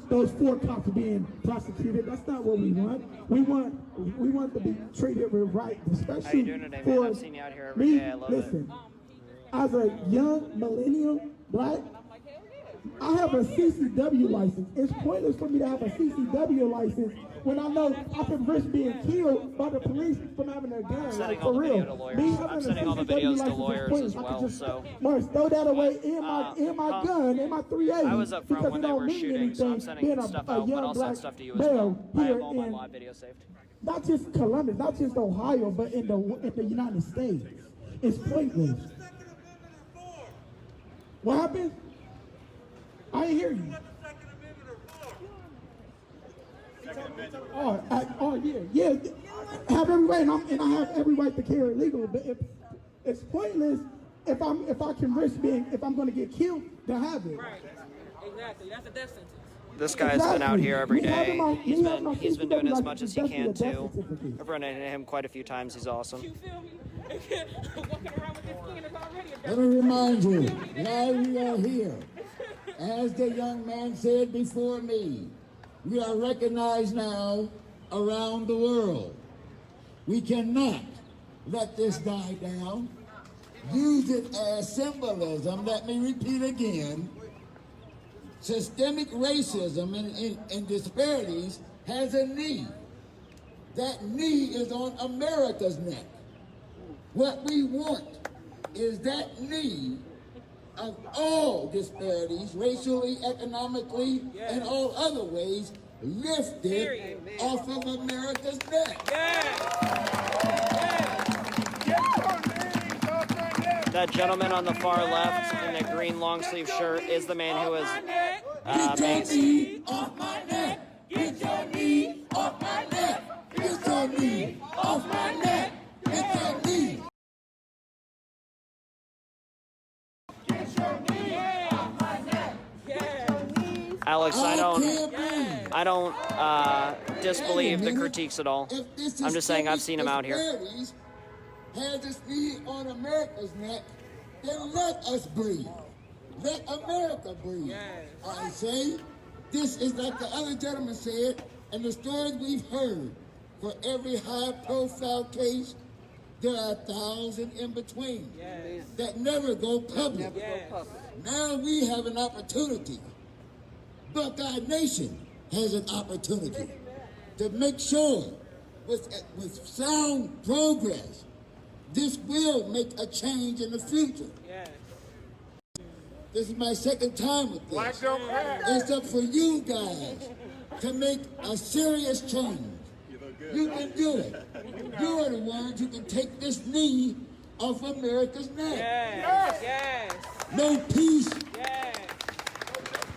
those 4 cops being prosecuted. That's not what we want. We want to be treated with right, especially How you doing today, man? I've seen you out here every day. I love it. As a young millennial black, I have a CCW license. It's pointless for me to have a CCW license when I know I can risk being killed by the police from having a gun. I'm sending like, all for the real. video to lawyers. I'm sending all the videos to lawyers as well. So Mars, throw that away in my gun, in my 380. I was up front when they were shooting, so I'm sending stuff out, but I'll send stuff to you as well. I have all my live videos saved. Not just Columbus, not just Ohio, but in the United States. It's pointless. What happened? I didn't hear you. Yeah. Have every right, and I have every right to carry it legally. But it's pointless if I can risk if I'm going to get killed to have it. Right. Exactly. That's a death sentence. This guy's been out here every day. He's been doing as much as he can too. I've run into him quite a few times. He's awesome. Let me remind you why we are here. As the young man said before me, we are recognized now around the world. We cannot let this die down. Use it as symbolism. Let me repeat again. Systemic racism and disparities has a knee. That knee is on America's neck. What we want is that knee of all disparities, racially, economically, and all other ways, lifted off of America's neck. That gentleman on the far left in the green long sleeve shirt is the man who was Get your knee off my neck. Get your knee off my neck. Get your knee off my neck. Get your knee. Alex, I don't disbelieve the critiques at all. I'm just saying I've seen him out here. Has this knee on America's neck, then let us breathe. Let America breathe. I say, this is like the other gentleman said, and the stories we've heard. For every high-profile case, there are 1,000 in between that never go public. Now we have an opportunity. Buckeye Nation has an opportunity to make sure with sound progress, this will make a change in the future. This is my second time with this. It's up for you guys to make a serious change. You can do it. You are the ones who can take this knee off America's neck. Yes. Yes. No peace Yes.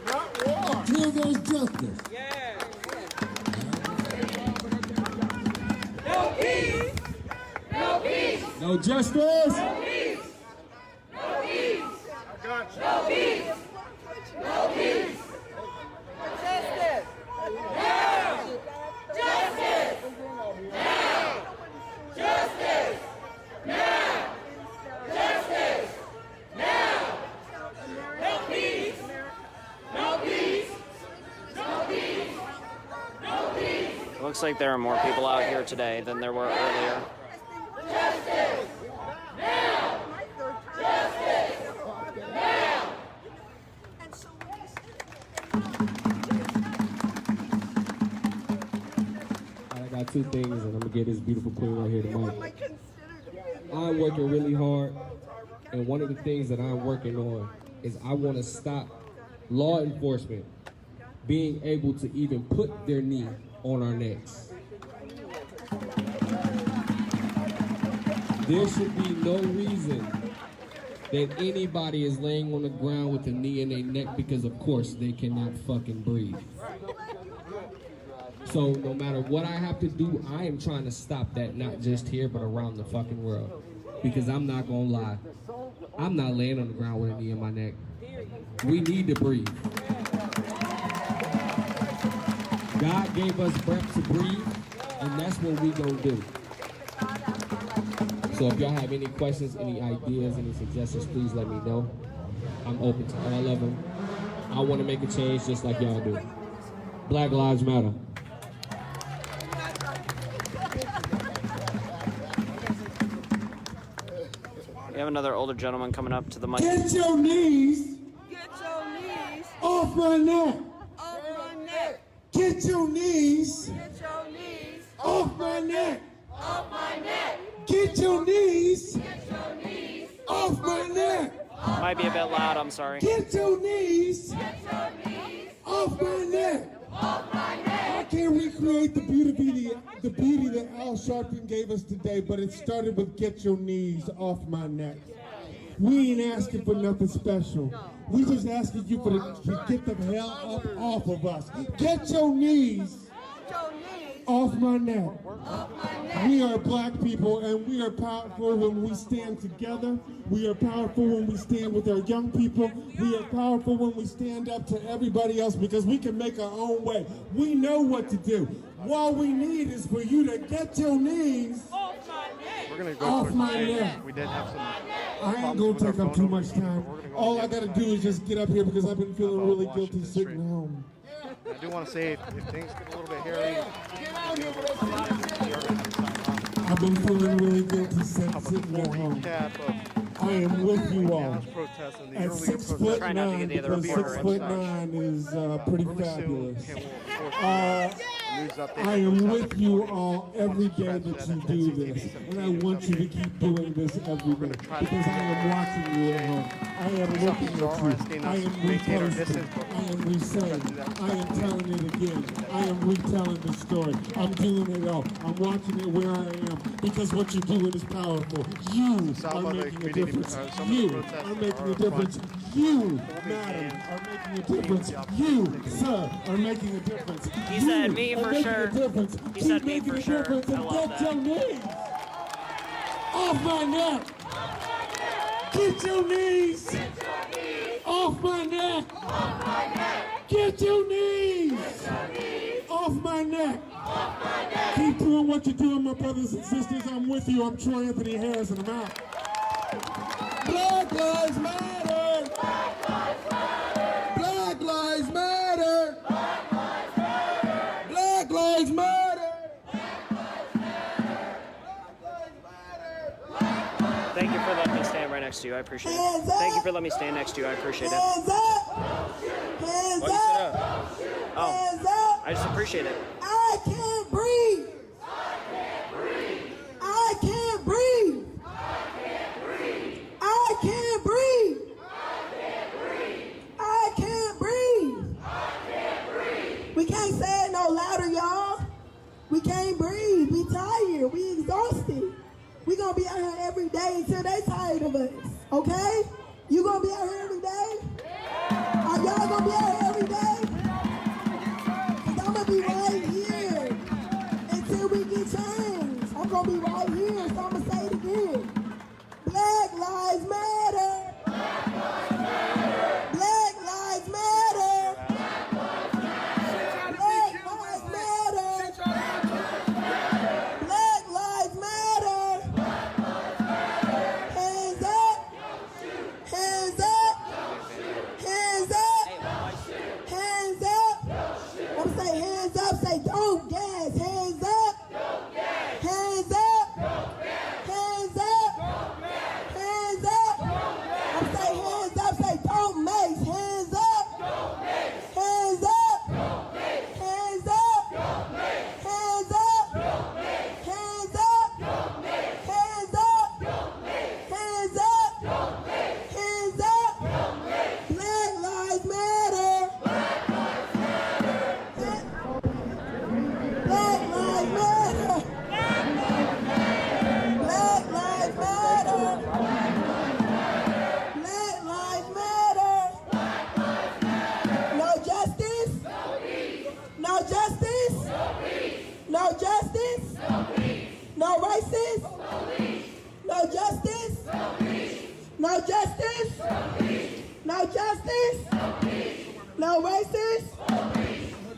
until there's justice. Yes. No peace. No peace. No justice. No peace. No peace. No peace. No peace. Justice. Now. Justice. Now. Justice. Now. Justice. Now. No peace. No peace. No peace. No peace. Looks like there are more people out here today than there were earlier. Justice. Now. Justice. Now. I got two things, and I'm gonna get this beautiful queen right here tonight. I'm working really hard, and one of the things that I'm working on is I want to stop law enforcement being able to even put their knee on our necks. There should be no reason that anybody is laying on the ground with a knee in their neck because, of course, they cannot fucking breathe. So no matter what I have to do, I am trying to stop that, not just here, but around the fucking world. Because I'm not gonna lie, I'm not laying on the ground with a knee in my neck. We need to breathe. God gave us breath to breathe, and that's what we gonna do. So if y'all have any questions, any ideas, any suggestions, please let me know. I'm open to all of them. I want to make a change just like y'all do. Black Lives Matter. We have another older gentleman coming up to the mic. Get your knees off my neck. Get your knees off my neck. Get your knees off my neck. Might be a bit loud, I'm sorry. Get your knees off my neck. I can't recreate the beauty that Al Sharpton gave us today, but it started with get your knees off my neck. We ain't asking for nothing special. We just asking you to get the hell up off of us. Get your knees off my neck. We are black people, and we are powerful when we stand together. We are powerful when we stand with our young people. We are powerful when we stand up to everybody else because we can make our own way. We know what to do. What we need is for you to get your knees We're gonna go off towards my the neck. stage. We did have some I ain't problems gonna with our take up phone too over much here. time. We're gonna go All ahead I gotta do is just get up here because I've been feeling really guilty sitting at home. I do want to say if things get a little bit hairy, I've been feeling really guilty sitting at home. I am with you all. At 6'9", because 6'9" is pretty fabulous. I am with you all every day that you do this, and I want you to keep doing this every day because I am watching you at home. I am looking at you. I am reposting. I am re-saying. I am telling it again. I am retelling the story. I'm doing it all. I'm watching it where I am because what you're doing is powerful. You are making a difference. You are making a difference. You, madam, are making a difference. You, sir, are making a difference. He said me for sure. He said me for sure. I love Get your that. knees off my neck. Get your knees off my neck. Get your knees off my neck. Keep doing what you're doing, my brothers and sisters. I'm with you. I'm Troy Anthony Harris, and I'm out. Black Lives Matter. Black Lives Matter. Black Lives Matter. Thank you for letting me stand right next to you. I appreciate it. Thank you for letting me stand next to you. I appreciate it. Hands up. Hands up. Oh, I just appreciate it. I can't breathe. I can't breathe. I can't breathe. until they tired of us, okay? You gonna be out here every day? Are y'all gonna be out here every day? Cause I'm gonna be right here until we get changed. I'm gonna be right here, so I'm gonna say it again. Black Lives Matter. Black Lives Matter. Black Lives Matter. Black Lives Matter. Hands up. Hands up. Hands up. Hands up. I'm saying hands up. Say don't gas. Hands up. Hands up. Hands up. Hands up. I'm saying hands up. Say don't mace. Hands up. Hands up. Hands up. Hands up. Hands up. Hands up. Hands up. Hands up. Black Lives Matter. Black Lives Matter. Black Lives Matter. Black Lives Matter. No justice. No justice. No justice. No racist. No justice. No justice. No justice. No racist.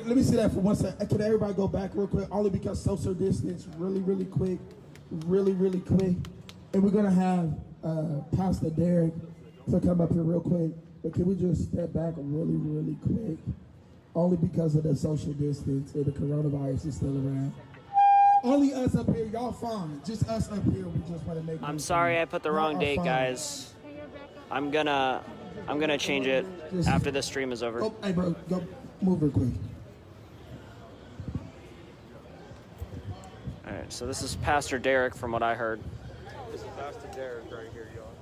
Let me see that for 1 second. Can everybody go back real quick? Only because social distance, really quick. Really quick. And we're gonna have Pastor Derek to come up here real quick. But can we just step back really quick? Only because of the social distance and the coronavirus is still around. Only us up here, y'all fine. Just us up here, we just want to make I'm sorry I put the wrong date, fine. guys. I'm gonna change it after the stream is over. Oh, hey, bro, go move real quick. All right, so this is Pastor Derek from what I heard. This is Pastor Derek right here, y'all.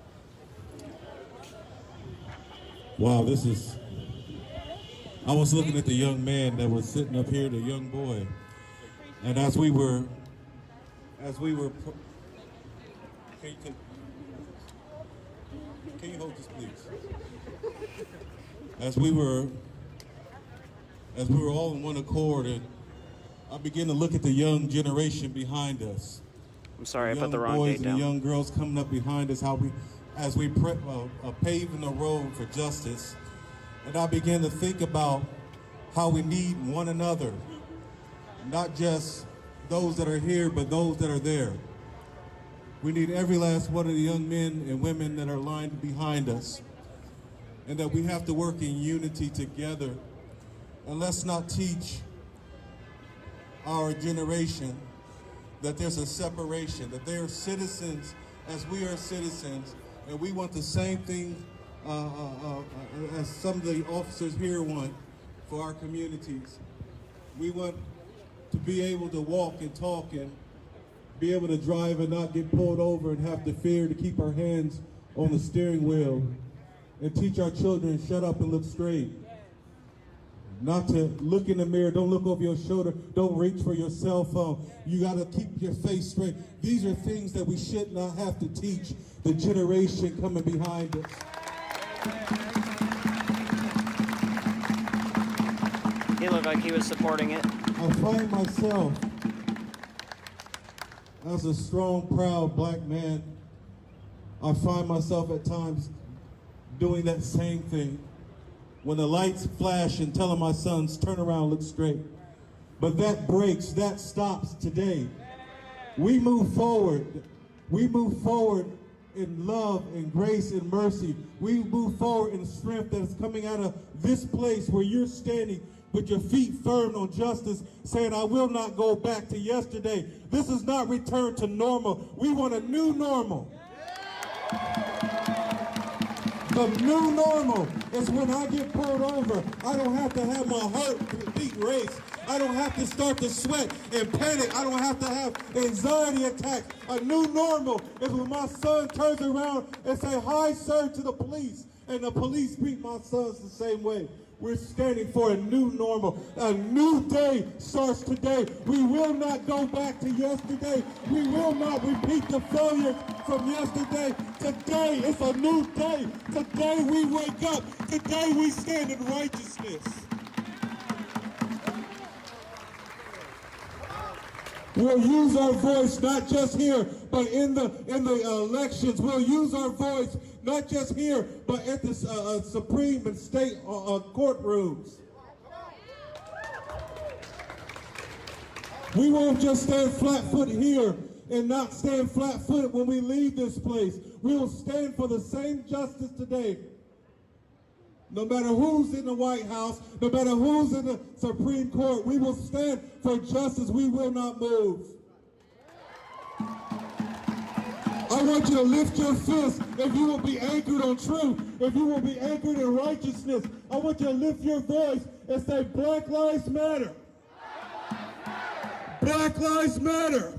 Wow, this is... I was looking at the young man that was sitting up here, the young boy. And as we were... Can you hold this, please? As we were all in one accord, and I began to look at the young generation behind us. I'm sorry, I put the Young wrong boys date and down. the young girls coming up behind us, as we paving the road for justice. And I began to think about how we need one another, not just those that are here, but those that are there. We need every last one of the young men and women that are lined behind us, and that we have to work in unity together. And let's not teach our generation that there's a separation, that they are citizens as we are citizens, and we want the same thing as some of the officers here want for our communities. We want to be able to walk and talk and be able to drive and not get pulled over and have to fear to keep our hands on the steering wheel, and teach our children shut up and look straight. Not to look in the mirror, don't look over your shoulder, don't reach for your cell phone. You gotta keep your face straight. These are things that we should not have to teach the generation coming behind us. He looked like he was supporting it. I find myself as a strong, proud black man, I find myself at times doing that same thing. When the lights flash and telling my sons, turn around, look straight. But that breaks, that stops today. We move forward. We move forward in love and grace and mercy. We move forward in strength that is coming out of this place where you're standing with your feet firm on justice, saying, I will not go back to yesterday. This is not return to normal. We want a new normal. The new normal is when I get pulled over, I don't have to have my heartbeat race. I don't have to start to sweat and panic. I don't have to have anxiety attacks. A new normal is when my son turns around and say, hi, sir, to the police. And the police treat my sons the same way. We're standing for a new normal. A new day starts today. We will not go back to yesterday. We will not repeat the failure from yesterday. Today is a new day. Today we wake up. Today we stand in righteousness. We'll use our voice not just here, but in the elections. We'll use our voice not just here, but at the Supreme and state courtrooms. We won't just stand flat-footed here and not stand flat-footed when we leave this place. We will stand for the same justice today. No matter who's in the White House, no matter who's in the Supreme Court, we will stand for justice. We will not move. I want you to lift your fist if you will be anchored on truth, if you will be anchored in righteousness. I want you to lift your voice and say, Black Lives Matter. Black Lives Matter.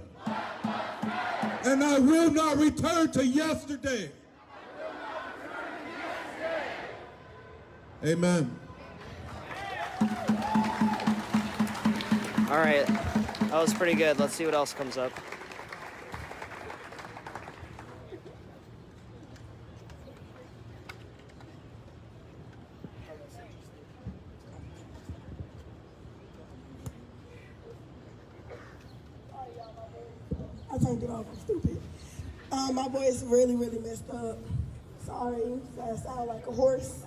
And I will not return to yesterday. Amen. All right, that was pretty good. Let's see what else comes up. I turned it off. I'm stupid. My voice really messed up. Sorry, I sound like a horse.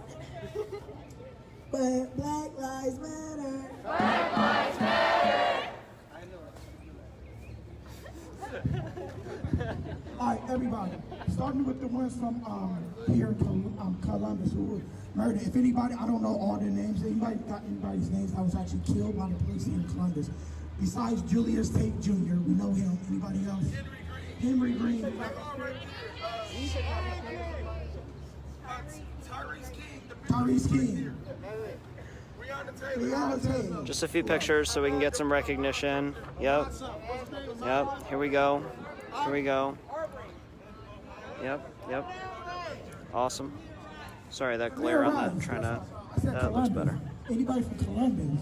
But Black Lives Matter. Black Lives Matter. All right, everybody. Starting with the ones from here in Columbus who were murdered. If anybody, I don't know all their names. Anybody got anybody's names that was actually killed by the police in Columbus? Besides Julius Tate Jr., we know him. Anybody else? Henry Green. Tyrese King. Just a few pictures so we can get some recognition. Yep. Yep. Here we go. Here we go. Yep. Awesome. Sorry, that glare on that. Trying to. That looks better. Anybody from Columbus?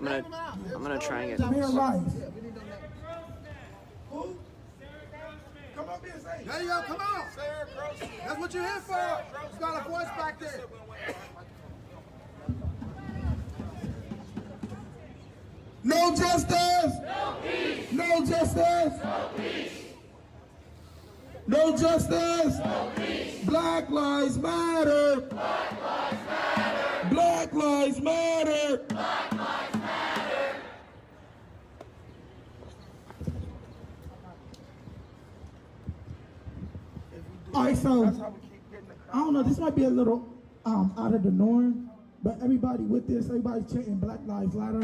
I'm gonna try and get. Mayor Rice. Come up here and say, there you go, come on. That's what you're here for. You got a voice back there. No justice. No peace. No justice. No peace. No justice. No peace. Black Lives Matter. Black Lives Matter. Black Lives Matter. Black Lives Matter. All right, so I don't know. This might be a little out of the norm, but everybody with this, everybody's chanting Black Lives Matter.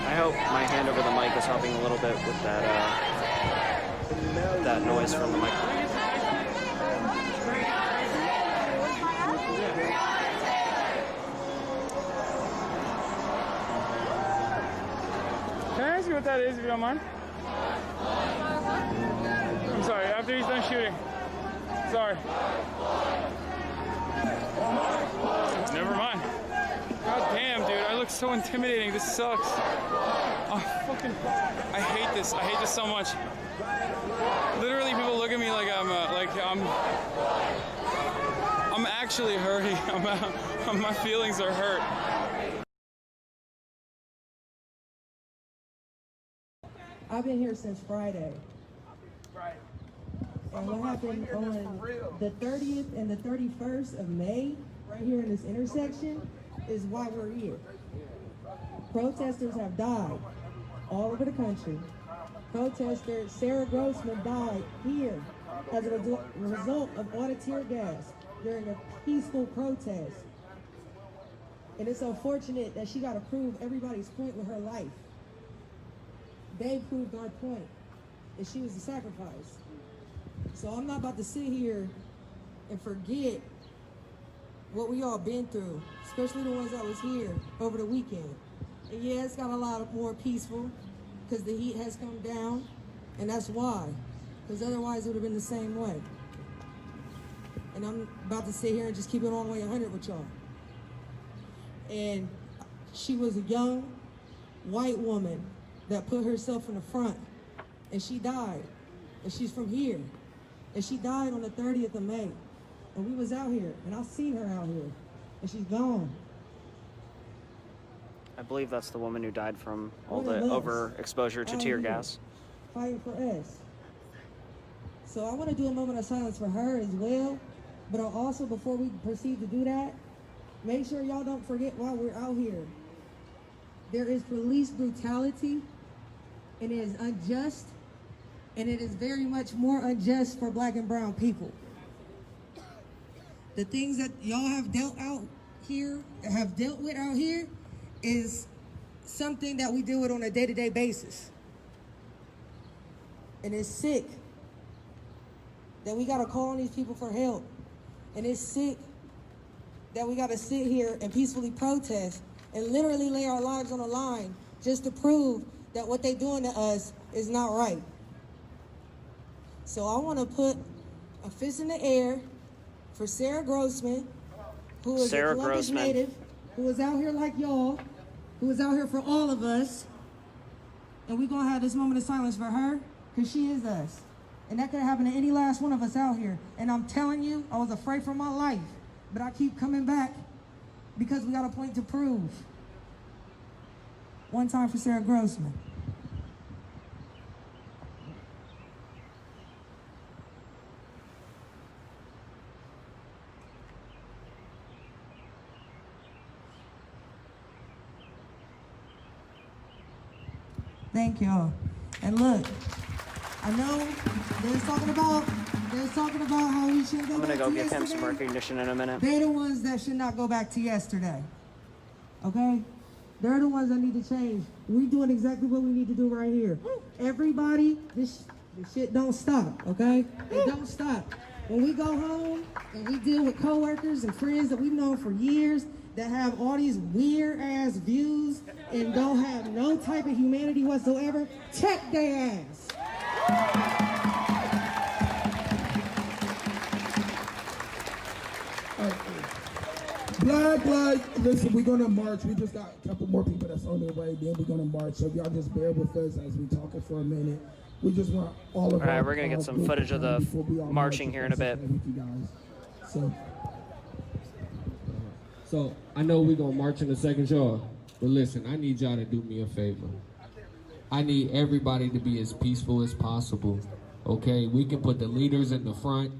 I hope my hand over the mic is helping a little bit with that noise from the mic. Can I ask you what that is, if you don't mind? I'm sorry, after he's done shooting. Sorry. Never mind. God damn, dude, I look so intimidating. This sucks. Oh, fucking, I hate this. I hate this so much. Literally, people look at me like I'm actually hurting. My feelings are hurt. I've been here since Friday. And what happened on the 30th and the 31st of May, right here in this intersection, is why we're here. Protesters have died all over the country. Protester Sarah Grossman died here as a result of water tear gas during a peaceful protest. And it's unfortunate that she got to prove everybody's point with her life. They proved our point, that she was a sacrifice. So I'm not about to sit here and forget what we all been through, especially the ones that was here over the weekend. And yeah, it's got a lot more peaceful because the heat has come down, and that's why, because otherwise it would have been the same way. and I'm about to sit here and just keep it all the way 100 with y'all. And she was a young white woman that put herself in the front, and she died. And she's from here. And she died on the 30th of May. And we was out here, and I seen her out here, and she's gone. I believe that's the woman who died from all One the of us overexposure to out tear here gas. Fighting for us. So I want to do a moment of silence for her as well. But also, before we proceed to do that, make sure y'all don't forget why we're out here. There is police brutality, and it is unjust, and it is very much more unjust for black and brown people. The things that y'all have dealt with out here is something that we deal with on a day-to-day basis. And it's sick that we gotta call on these people for help. And it's sick that we gotta sit here and peacefully protest and literally lay our lives on the line just to prove that what they doing to us is not right. So I wanna put a fist in the air for Sarah Grossman, who is a Columbus native, who is out here like y'all, who is out here for all of us. And we're gonna have this moment of silence for her, because she is us. And that could happen to any last one of us out here. And I'm telling you, I was afraid for my life, but I keep coming back because we got a point to prove. One time for Sarah Grossman. Thank y'all. And look, I know they're talking about how we shouldn't go I'm back gonna go to give him yesterday. some recognition in a minute. They're the ones that should not go back to yesterday. Okay? They're the ones that need to change. We're doing exactly what we need to do right here. Everybody, this shit don't stop, okay? It don't stop. When we go home and we deal with coworkers and friends that we've known for years that have all these weird ass views and don't have no type of humanity whatsoever, check their ass. Black lives, listen, we're gonna march. We just got a couple more people that's on their way, then we're gonna march. So if y'all just bear with us as we talking for a minute. We just want all of All right, we're gonna get some footage of the marching here in a bit. So I know we're gonna march in a second, y'all. But listen, I need y'all to do me a favor. I need everybody to be as peaceful as possible. Okay, we can put the leaders in the front.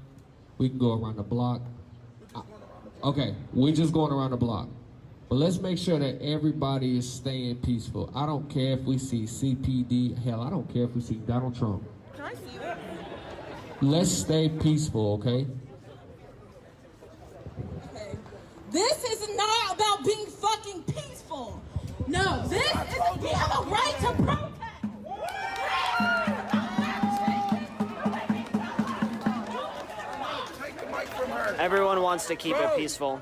We can go around the block. Okay, we're just going around the block. But let's make sure that everybody is staying peaceful. I don't care if we see CPD. Hell, I don't care if we see Donald Trump. Can I see that? Let's stay peaceful, okay? This is not about being fucking peaceful. No, we have a right to protest. Everyone wants to keep it peaceful.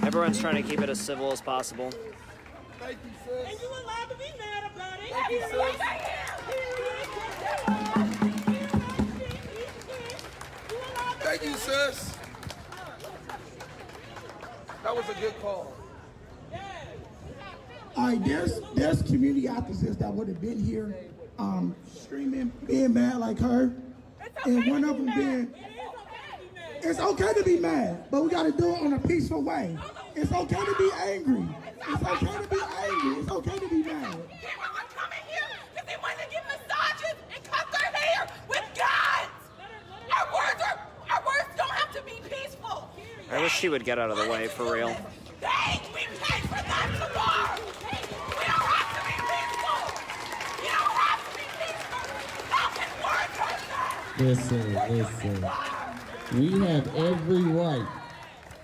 Everyone's trying to keep it as civil as possible. Thank you, sis. And you allowed to be mad about it. Thank you, sis. Thank you, sis. That was a good call. All right, there's community activists that would have been here screaming, being mad like her. And one of them being, it's okay to be mad, but we got to do it in a peaceful way. It's okay to be angry. It's okay to be angry. It's okay to be mad. People were coming here because they wanted to get massages and cut their hair with guns. Our words don't have to be peaceful. I wish she would get out of the way, for real. We paid for that tomorrow. We don't have to be peaceful. You don't have to be peaceful. How can words hurt that? Listen. We have every right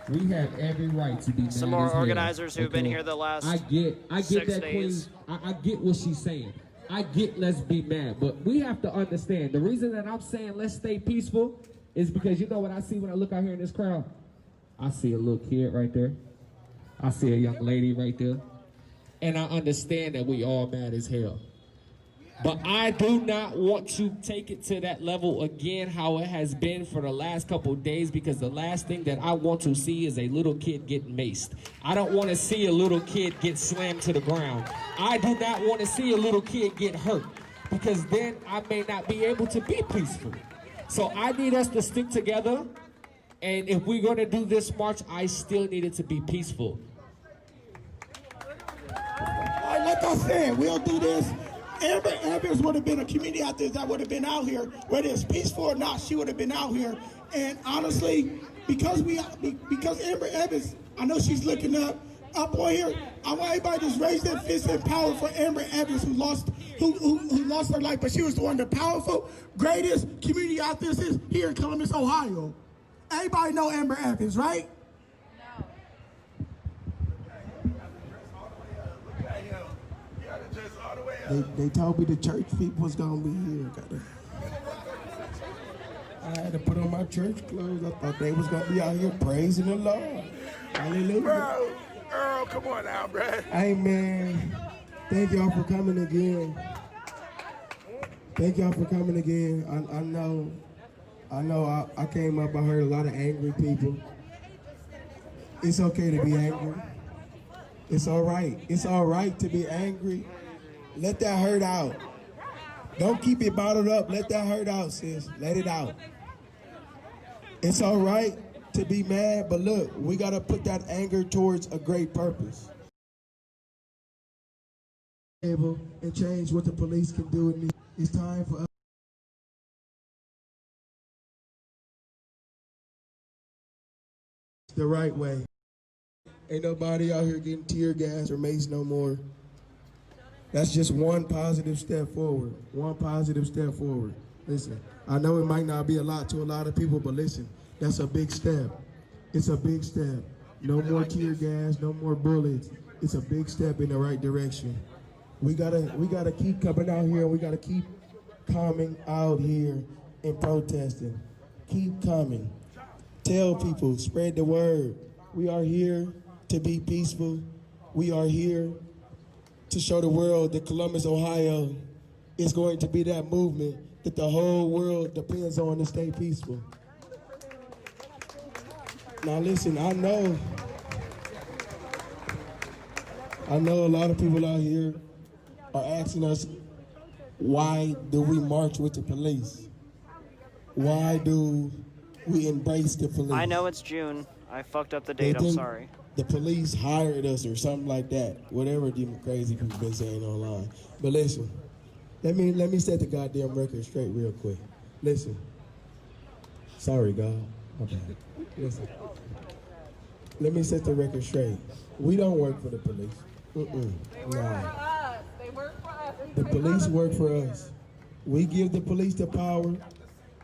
We have every right to be Some mad more as hell, organizers who've been okay? here the last I get 6 that, days. Queen. I get what she's saying. I get let's be mad, but we have to understand the reason that I'm saying let's stay peaceful is because you know what I see when I look out here in this crowd? I see a little kid right there. I see a young lady right there. And I understand that we all mad as hell. But I do not want to take it to that level again how it has been for the last couple of days, because the last thing that I want to see is a little kid getting maced. I don't want to see a little kid get slammed to the ground. I do not want to see a little kid get hurt, because then I may not be able to be peaceful. So I need us to stick together, and if we're going to do this march, I still need it to be peaceful. All right, like I said, we'll do this. Amber Evans would have been a community out there that would have been out here, whether it's peaceful or not, she would have been out here. And honestly, because Amber Evans, I know she's looking up on here, I want everybody to just raise their fist in power for Amber Evans, who lost her life, but she was one of the powerful, greatest community out there is here in Columbus, Ohio. Everybody know Amber Evans, right? They told me the church people was gonna be here. I had to put on my church clothes. I thought they was gonna be out here praising the Lord. Hallelujah. Bro, Earl, come on now, bro. Amen. Thank y'all for coming again. Thank y'all for coming again. I know I came up, I heard a lot of angry people. It's okay to be angry. It's all right. It's all right to be angry. Let that hurt out. Don't keep it bottled up. Let that hurt out, sis. Let it out. It's all right to be mad, but look, we got to put that anger towards a great purpose. And change what the police can do. It's time for us the right way. Ain't nobody out here getting tear gas or mace no more. That's just one positive step forward. One positive step forward. Listen, I know it might not be a lot to a lot of people, but listen, that's a big step. It's a big step. No more tear gas, no more bullets. It's a big step in the right direction. We gotta keep coming out here. We gotta keep coming out here and protesting. Keep coming. Tell people, spread the word. We are here to be peaceful. We are here to show the world that Columbus, Ohio is going to be that movement that the whole world depends on to stay peaceful. Now listen, I know a lot of people out here are asking us, why do we march with the police? Why do we embrace the police? I know it's June. I fucked up the date, I'm sorry. The police hired us or something like that. Whatever the crazy people been saying online. But listen, let me set the goddamn record straight real quick. Listen. Sorry, God. My bad. Listen. Let me set the record straight. We don't work for the police. Nah. They work for us. The police work for us. We give the police the power.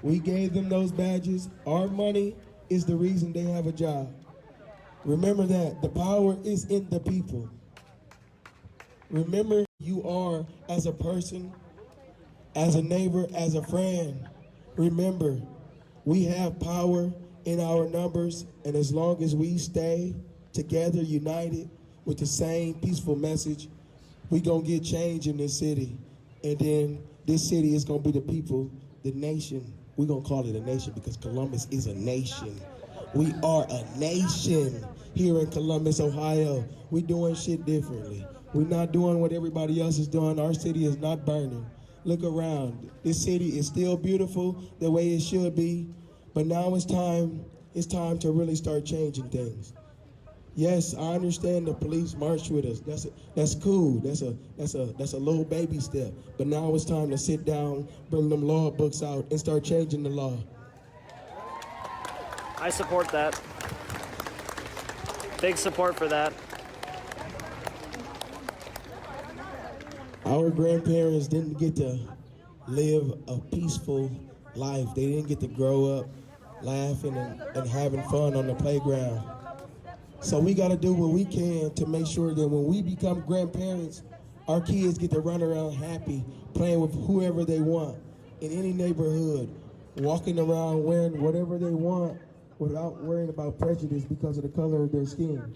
We gave them those badges. Our money is the reason they have a job. Remember that. The power is in the people. Remember you are as a person, as a neighbor, as a friend. Remember, we have power in our numbers, and as long as we stay together, united, with the same peaceful message, we gonna get change in this city. And then this city is gonna be the people, the nation. We're gonna call it a nation because Columbus is a nation. We are a nation here in Columbus, Ohio. We're doing shit differently. We're not doing what everybody else is doing. Our city is not burning. Look around. This city is still beautiful the way it should be, but now it's time to really start changing things. Yes, I understand the police marched with us. That's cool. That's a little baby step. But now it's time to sit down, bring them law books out, and start changing the law. I support that. Big support for that. Our grandparents didn't get to live a peaceful life. They didn't get to grow up laughing and having fun on the playground. So we got to do what we can to make sure that when we become grandparents, our kids get to run around happy, playing with whoever they want in any neighborhood, walking around wearing whatever they want without worrying about prejudice because of the color of their skin.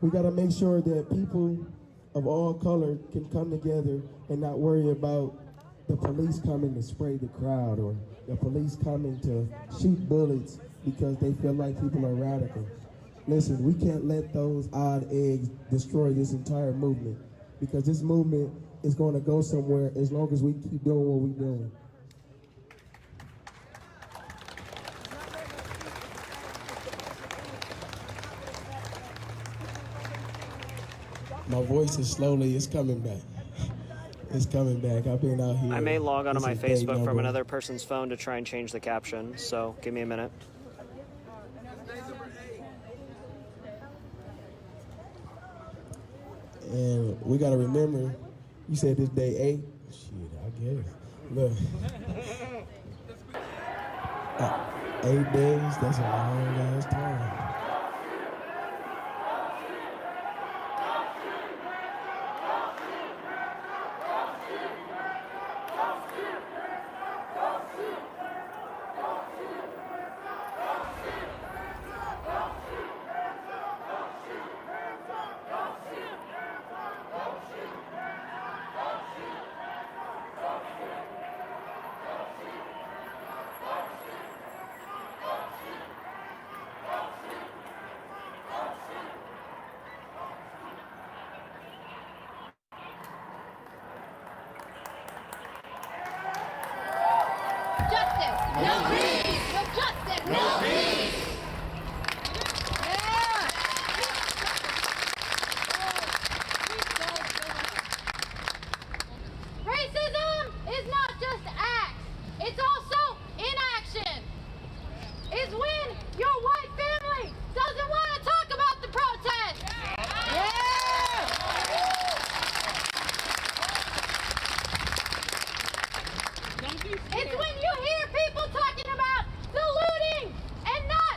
We got to make sure that people of all color can come together and not worry about the police coming to spray the crowd or the police coming to shoot bullets because they feel like people are radical. Listen, we can't let those odd eggs destroy this entire movement because this movement is going to go somewhere as long as we keep doing what we're doing. My voice is slowly, it's coming back. It's coming back. I've been out here. I may log onto my Facebook from another person's phone to try and change the caption, so give me a minute. And we got to remember, you said this day 8? Shit, I guess. Look. 8 days, that's a long ass time. It's when you hear people talking about the looting and not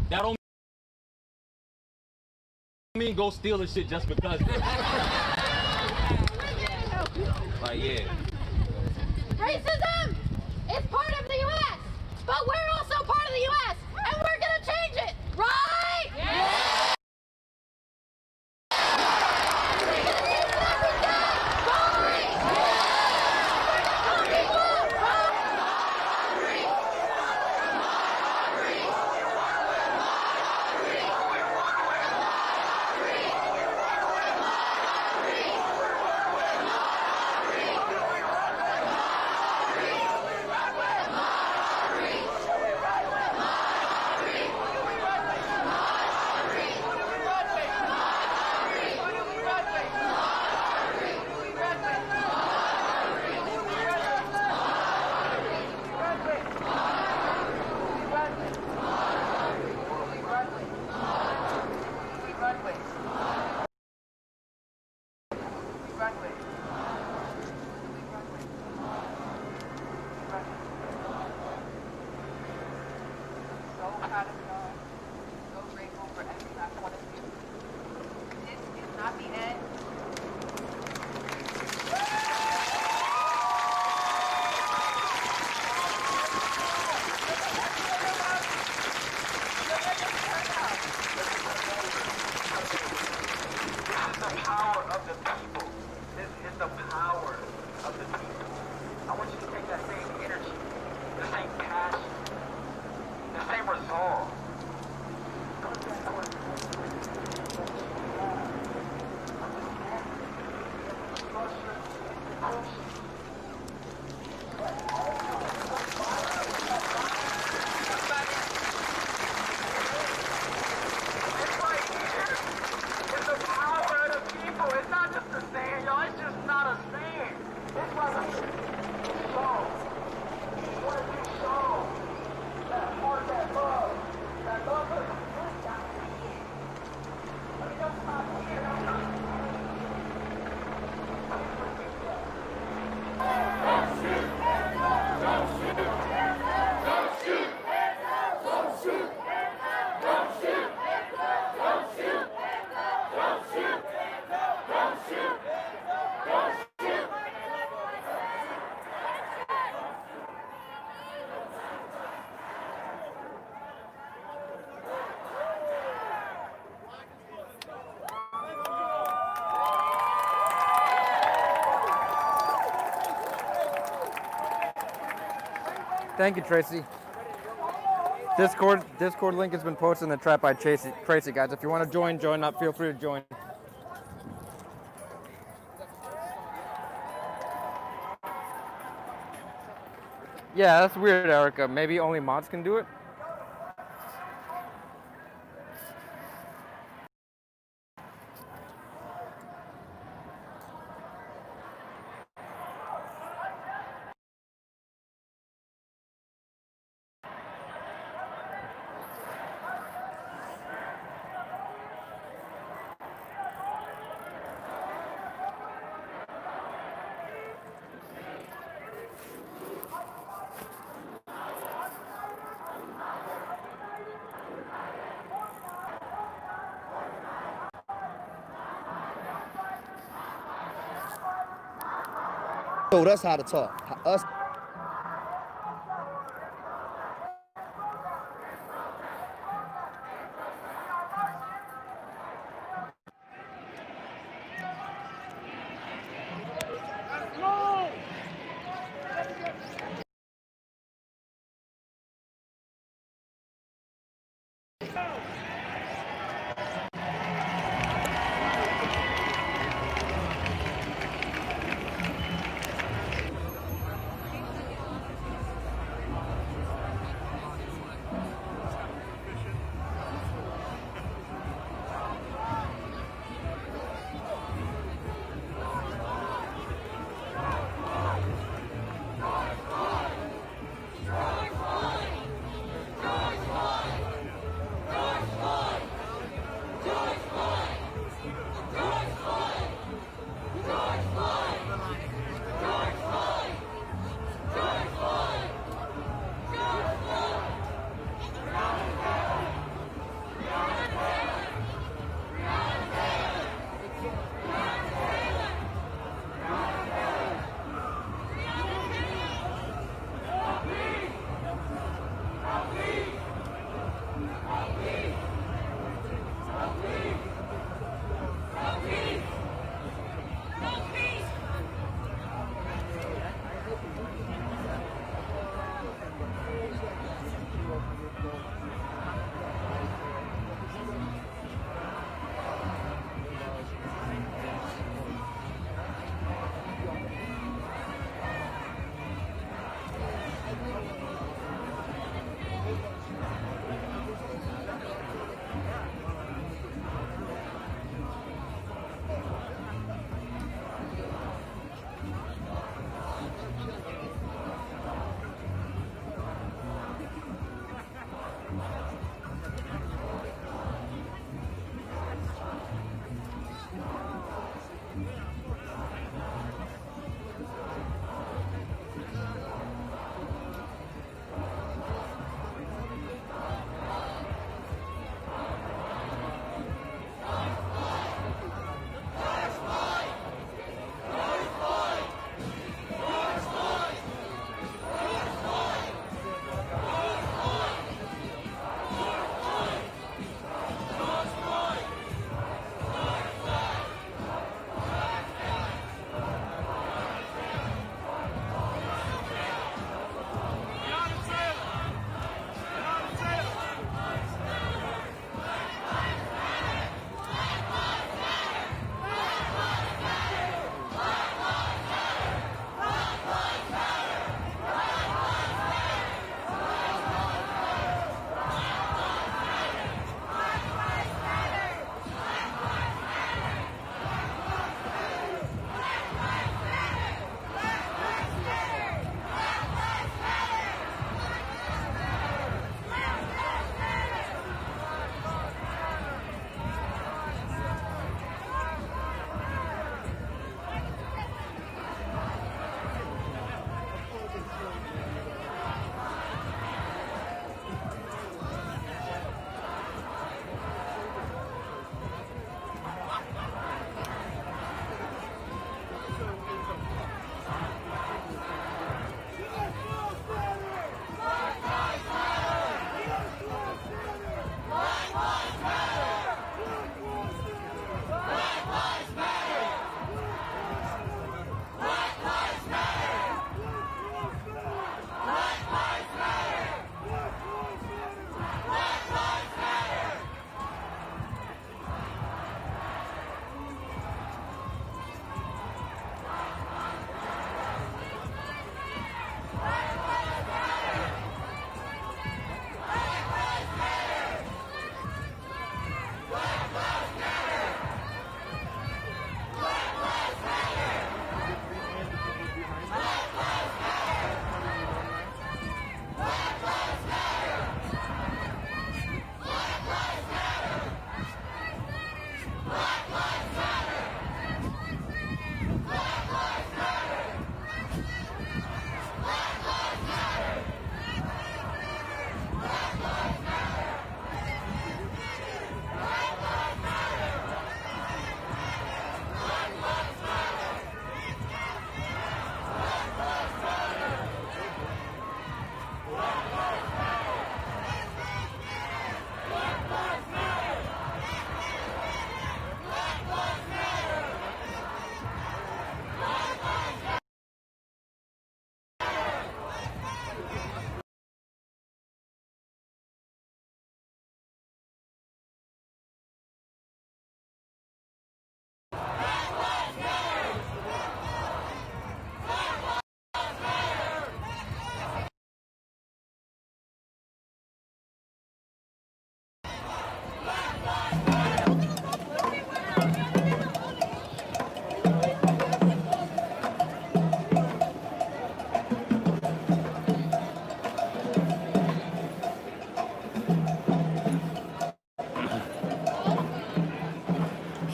That don't mean go steal the shit just because. Like, yeah. Racism is part of the U.S., but we're also part of the U.S., and we're gonna change it, right? Yeah! Thank you, Tracy. Discord link has been posted in the chat by Tracy, guys. If you want to join up. Feel free to join. Yeah, that's weird, Erica. Maybe only mods can do it? Told us how to talk. Us.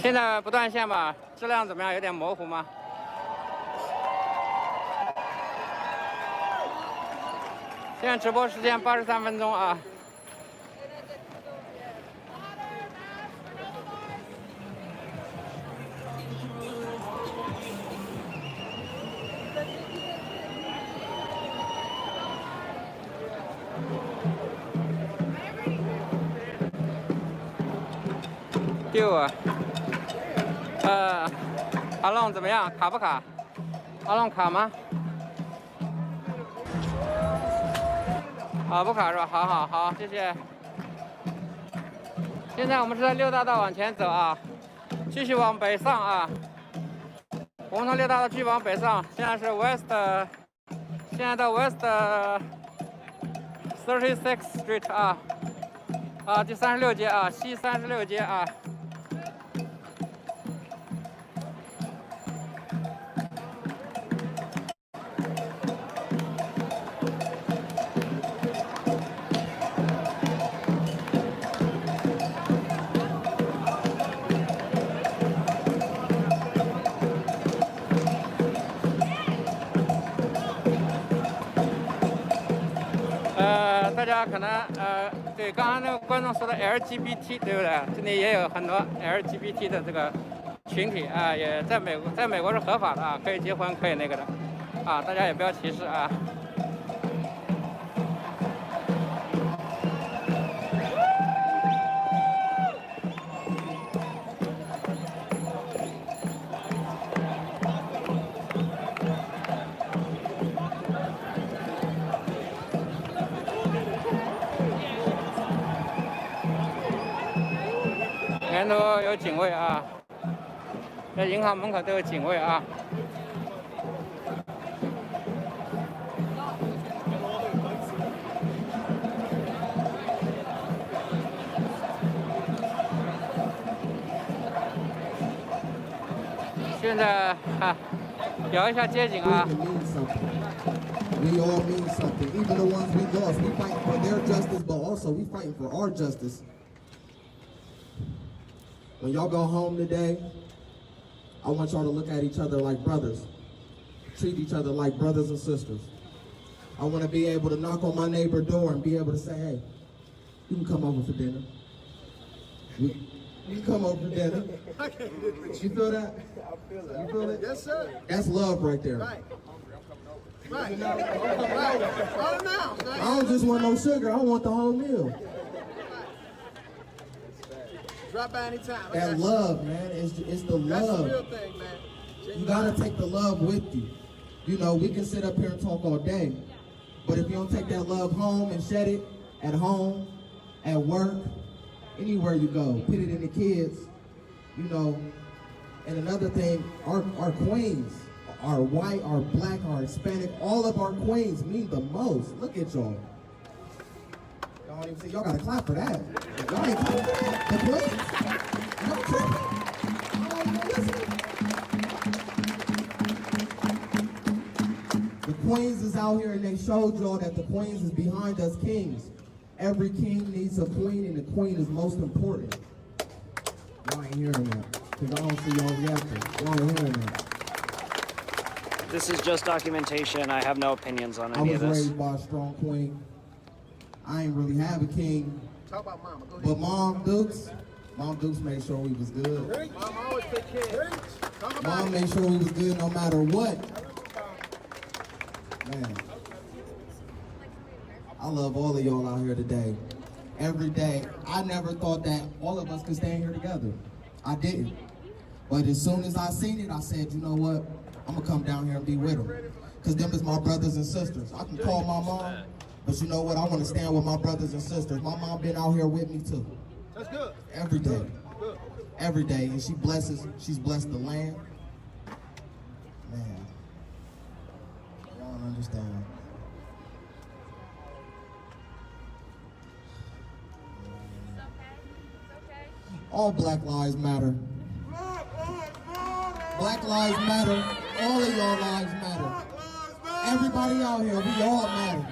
现在不断线吧，质量怎么样？有点模糊吗？现在直播时间83分钟啊。阿龙怎么样？卡不卡？阿龙卡吗？不卡是吧？好，谢谢。现在我们是在6大道往前走啊，继续往北上啊。我们从6大道继续往北上，现在是 West， 现在到 West 36th Street 啊，第36街啊，西36街啊。大家可能对刚刚那个观众说的 LGBT 对不对？这里也有很多 LGBT 的这个群体啊，也在美国是合法的啊，可以结婚，可以那个的啊，大家也不要歧视啊。前头有警卫啊，在银行门口都有警卫啊。现在摇一下街景啊。We all mean something. Even the ones we lost, we fight for their justice, but also we fighting for our justice. When y'all go home today, I want y'all to look at each other like brothers. Treat each other like brothers and sisters. I want to be able to knock on my neighbor's door and be able to say, hey, you can come over for dinner. You can come over for dinner. You feel that? I feel it. You feel it? Yes, sir. That's love right there. Right. Right. Oh, no. I don't just want no sugar. I want the whole meal. Drop by anytime. That love, man, it's the love. That's the real thing, man. You gotta take the love with you. You know, we can sit up here and talk all day, but if you don't take that love home and shed it at home, at work, anywhere you go, put it in the kids, you know. And another thing, our queens, our white, our black, our Hispanic, all of our queens mean the most. Look at y'all. Y'all don't even see, y'all gotta clap for that. Y'all ain't clapping for that. The queens? Y'all tripping? Y'all don't even listen. The queens is out here and they showed y'all that the queens is behind us kings. Every king needs a queen and the queen is most important. Y'all ain't hearing that. Because I don't see y'all reacting. Y'all ain't hearing that. This is just documentation. I have no opinions on any of I was this. raised by a strong queen. I ain't really have a king. Talk about mama. Go ahead. But Mom Dukes made sure we was good. Mama always take care. Talk about Mom made sure we was good no matter what. Man. I love all of y'all out here today. Every day. I never thought that all of us could stand here together. I didn't. But as soon as I seen it, I said, you know what? I'm gonna come down here and be with them. Because them is my brothers and sisters. I can call my mom, but you know what? I want to stand with my brothers and sisters. My mom been out here with me too. That's good. Every day. Good. Every day. And she's blessed the land. Man. Y'all don't understand. All Black Lives Matter. Black Lives Matter. All of y'all lives matter. Everybody out here, we all matter.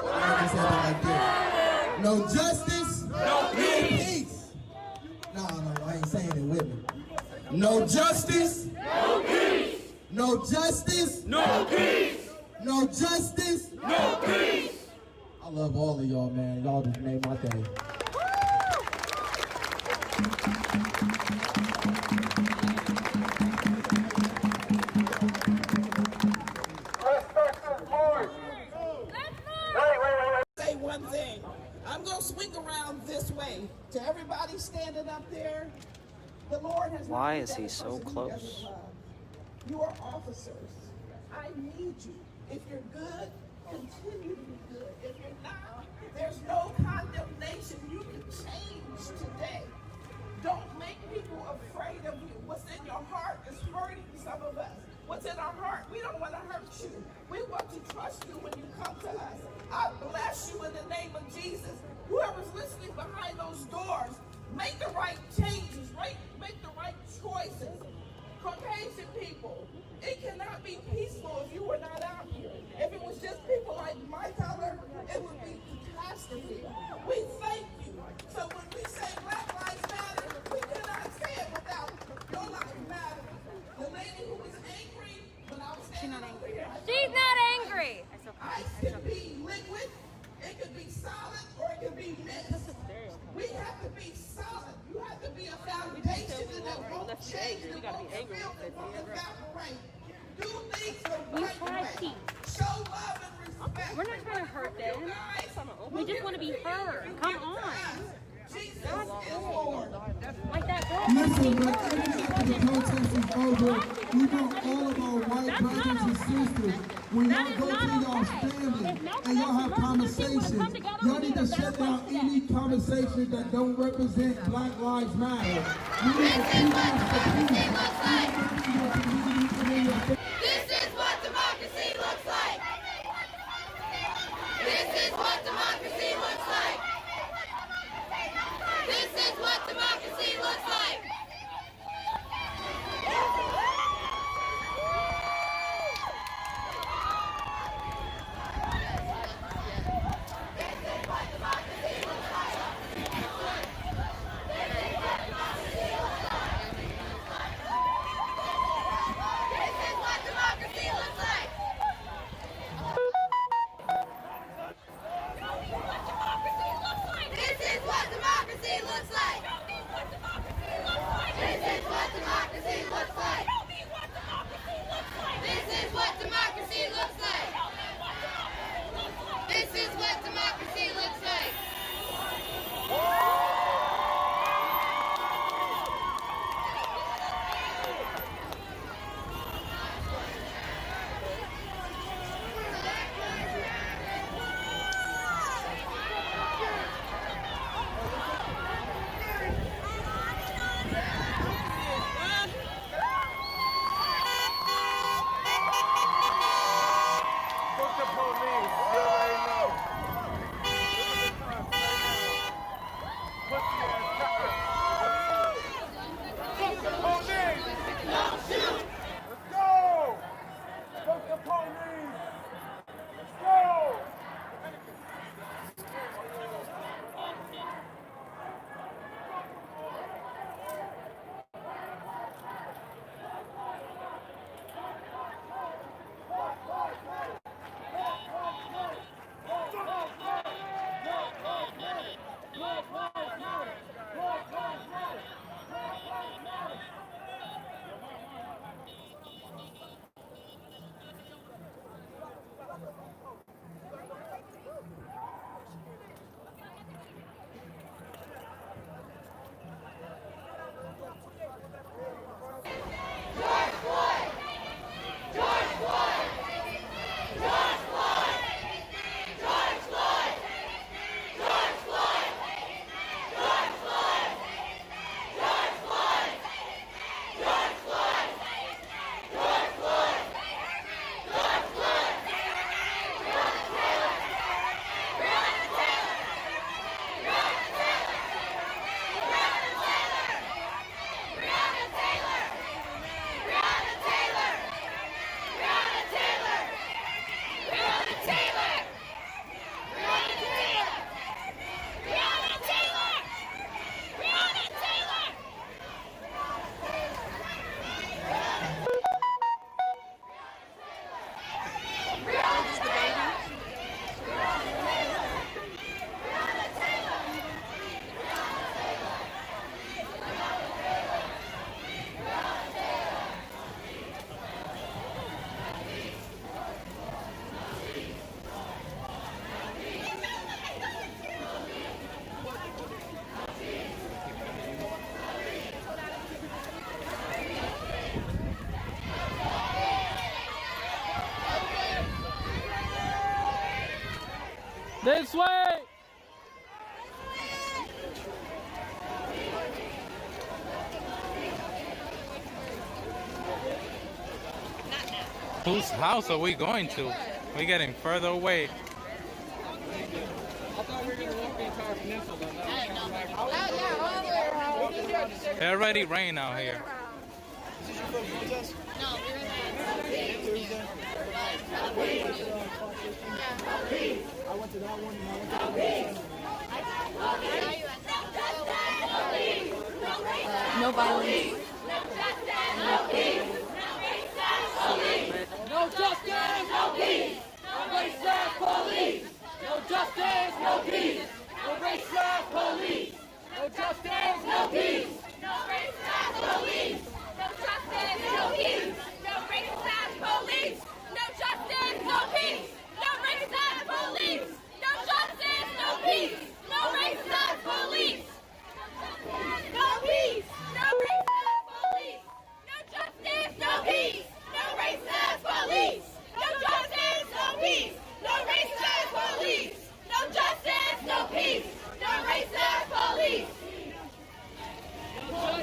I can say that like this. No justice, no peace. No justice. No peace. No justice. No peace. No justice. No peace. I love all of y'all, man. Y'all just made my day. Say one thing. I'm going to swing around this way. To everybody standing up there, the Lord has... Why is he so close? You are officers. I need you. If you're good, continue to be good. If you're not, there's no condemnation. You can change today. Don't make people afraid of you. What's in your heart is hurting some of us. What's in our heart, we don't want to hurt you. We want to trust you when you come to us. I bless you in the name of Jesus. Whoever's listening behind those doors, make the right changes, right? Make the right choices. Caucasian people, it cannot be peaceful if you were not out here. If it was just people like my color, it would be catastrophe. We thank you. So when we say Black Lives Matter, we cannot say it without your life matter. The lady who was angry when I was standing over here. She's not angry. Ice can be liquid, it could be solid, or it could be mixed. We have to be solid. You have to be a foundation that won't change, that won't feel, that won't evaporate. Do things the right way. Show love and respect. We're not trying to hurt them. We just want to be heard. Come on. Jesus is Lord. Like that girl. Listen, but after the protest is over, we want all of our white brothers and sisters, when y'all go to y'all's family and y'all have conversations, y'all need to shut down any conversation that don't represent Black Lives Matter. We need to keep us the peace. This is what democracy looks like. This is what democracy looks like. This is what democracy looks like. This is what This way! Whose house are we going to? We're getting further away. I thought we were going to walk the entire peninsula. It already rained out here. I went to that one and I went to No violence. No justice, no peace. No racist police. No justice, no peace. No racist police. No justice, no peace. No racist police. No justice, no peace. No racist police. No justice, no peace. No racist police. No justice, no peace. No racist police. No peace. No racist police. No justice, no peace. No racist police. No justice, no peace. No racist police. No justice, no peace. No racist police. No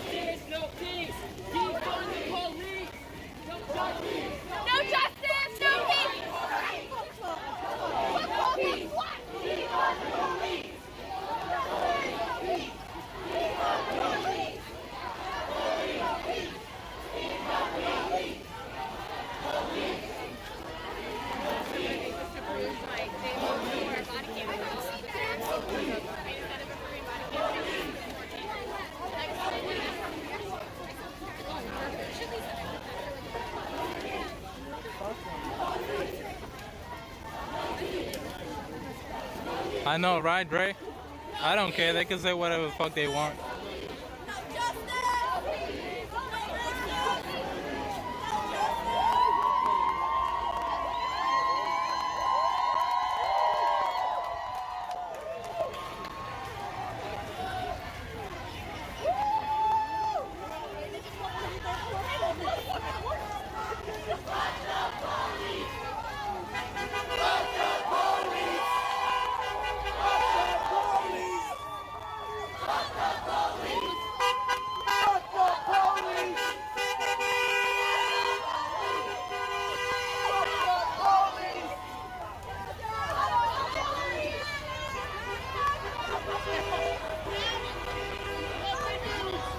justice, no peace. Defund the police. No justice. No justice, no peace. Defund the police. I know, right, Dre? I don't care. They can say whatever the fuck they want.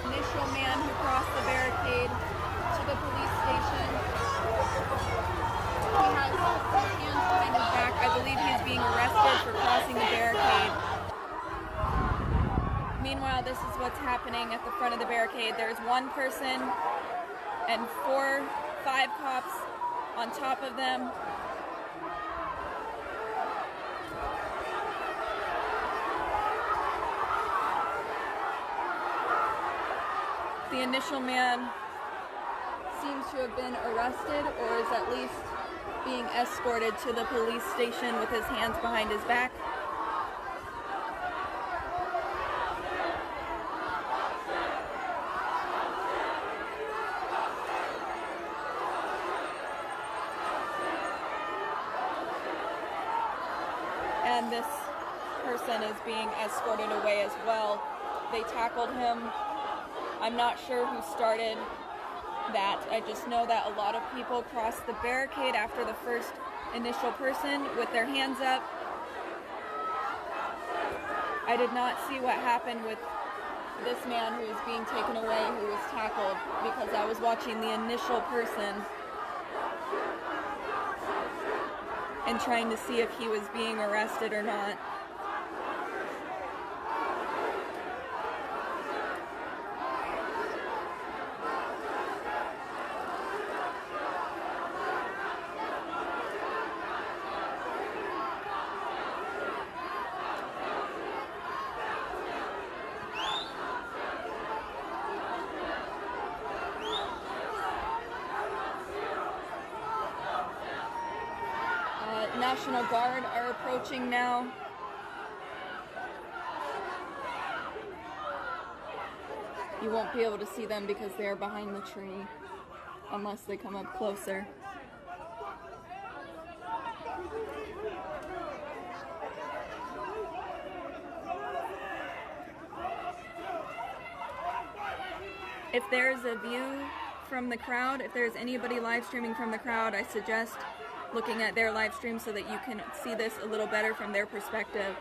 Initial man who crossed the barricade to the police station. He has his hands behind his back. I believe he's being arrested for crossing the barricade. Meanwhile, this is what's happening at the front of the barricade. There's one person and 5 cops on top of them. The initial man seems to have been arrested or is at least being escorted to the police station with his hands behind his back. And this person is being escorted away as well. They tackled him. I'm not sure who started that. I just know that a lot of people crossed the barricade after the first initial person with their hands up. I did not see what happened with this man who was being taken away, who was tackled, because I was watching the initial person and trying to see if he was being arrested or not. National Guard are approaching now. You won't be able to see them because they are behind the tree unless they come up closer. If there's a view from the crowd, if there's anybody live streaming from the crowd, I suggest looking at their live stream so that you can see this a little better from their perspective.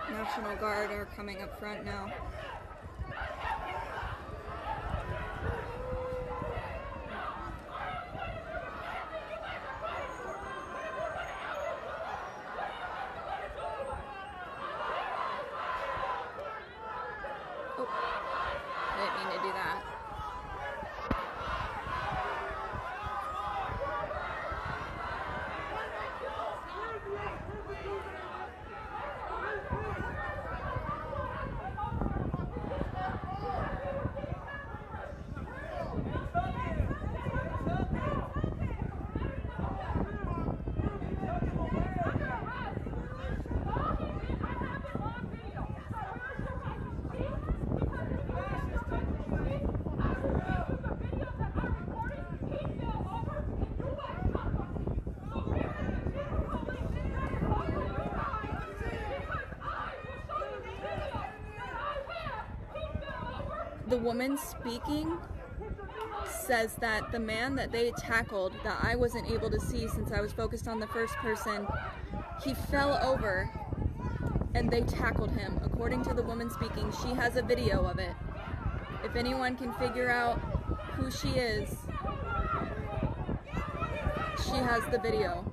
National Guard are coming up front now. Oh, I didn't mean to do that. The woman speaking says that the man that they tackled, that I wasn't able to see since I was focused on the first person, he fell over and they tackled him. According to the woman speaking, she has a video of it. If anyone can figure out who she is, she has the video.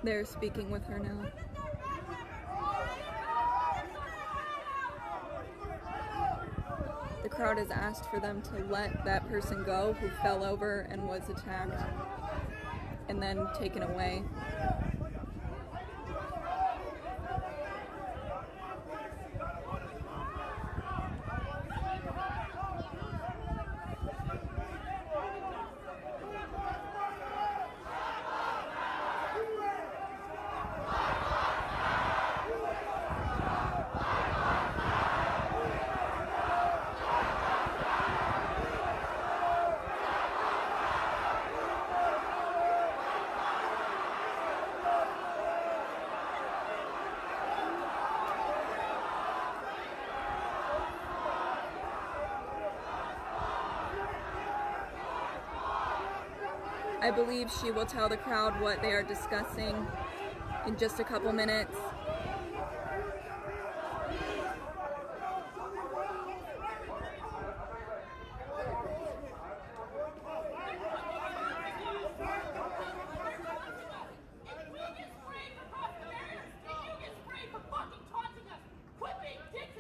They're speaking with her now. The crowd has asked for them to let that person go who fell over and was attacked and then taken away. I believe she will tell the crowd what they are discussing in just a couple minutes.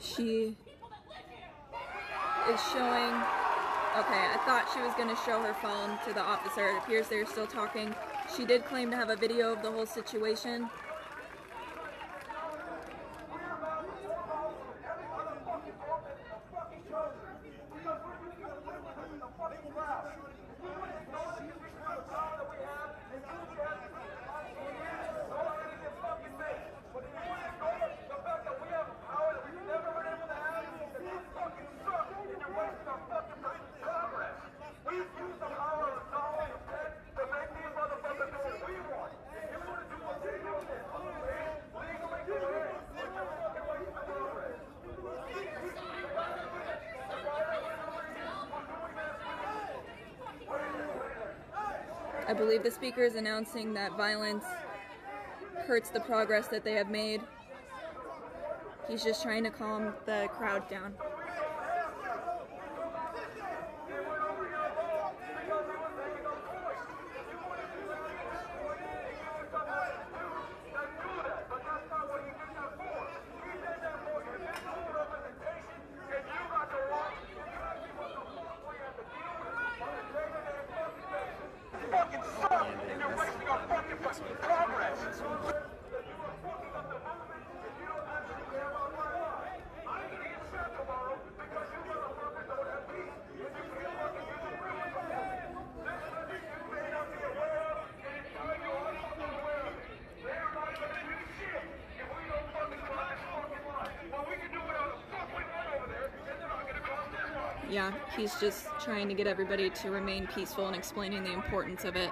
She is showing, okay, I thought she was going to show her phone to the officer. It appears they're still talking. She did claim to have a video of the whole situation. I believe the speaker is announcing that violence hurts the progress that they have made. He's just trying to calm the crowd down. Yeah, he's just trying to get everybody to remain peaceful and explaining the importance of it.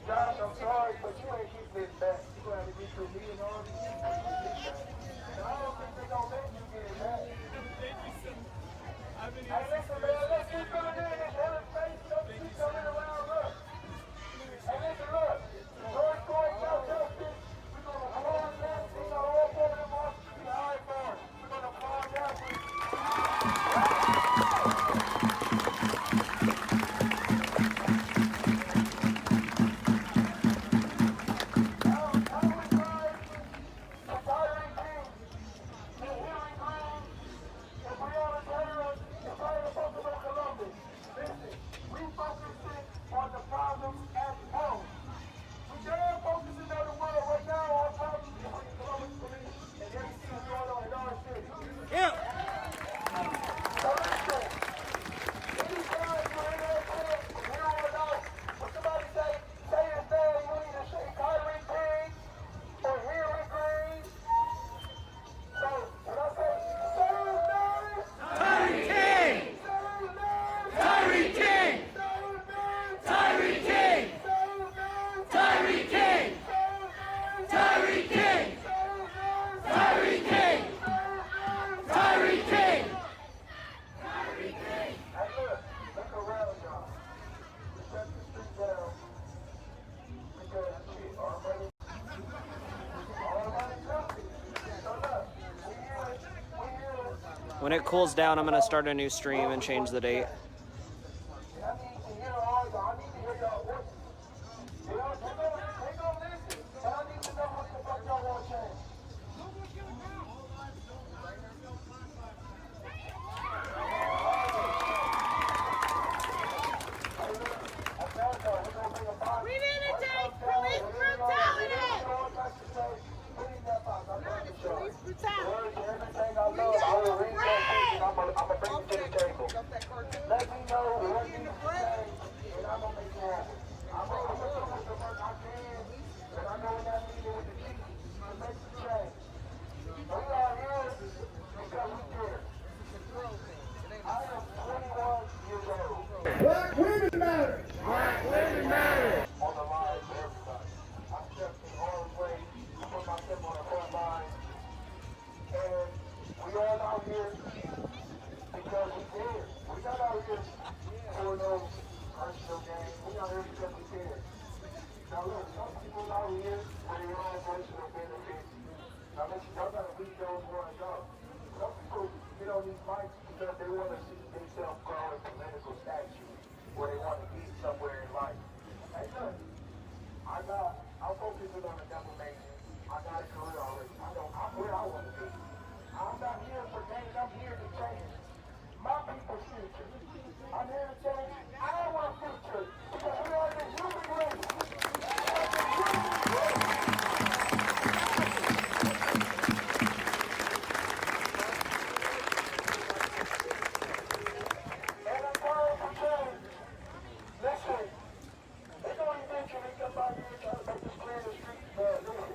Josh, I'm sorry, but you ain't keep this back. You gonna have to get through me and all these people to get this back. And I don't think they gonna let you get it back. Hey, listen, man, let's keep coming in this hella space. Don't keep coming around us. Hey, listen, look. George Floyd, no justice. We're gonna applaud that. We're gonna all over them off to the high bar. We're gonna applaud that. When it cools down, I'm going to start a new stream and change the date. Black women matter! Black women matter! On the line for everybody. I stepped in harm's way, put myself on the front line, and we all out here because we care. We're not out here for no personal gain. We're out here because we care. Now look, some people out here for their own personal benefit. Now listen, y'all gotta leave those ones out. Some people get on these mics because they want to see themselves grow in political stature. where they want to be somewhere in life. Hey, look, I'm focusing on a double major. I got a career already. I'm where I want to be. I'm not here for gain. I'm here to change my people's future. I'm here to change our future because we are the human race. And I'm calling for change. Listen, they don't eventually come by here and try to make us clear the streets, but listen,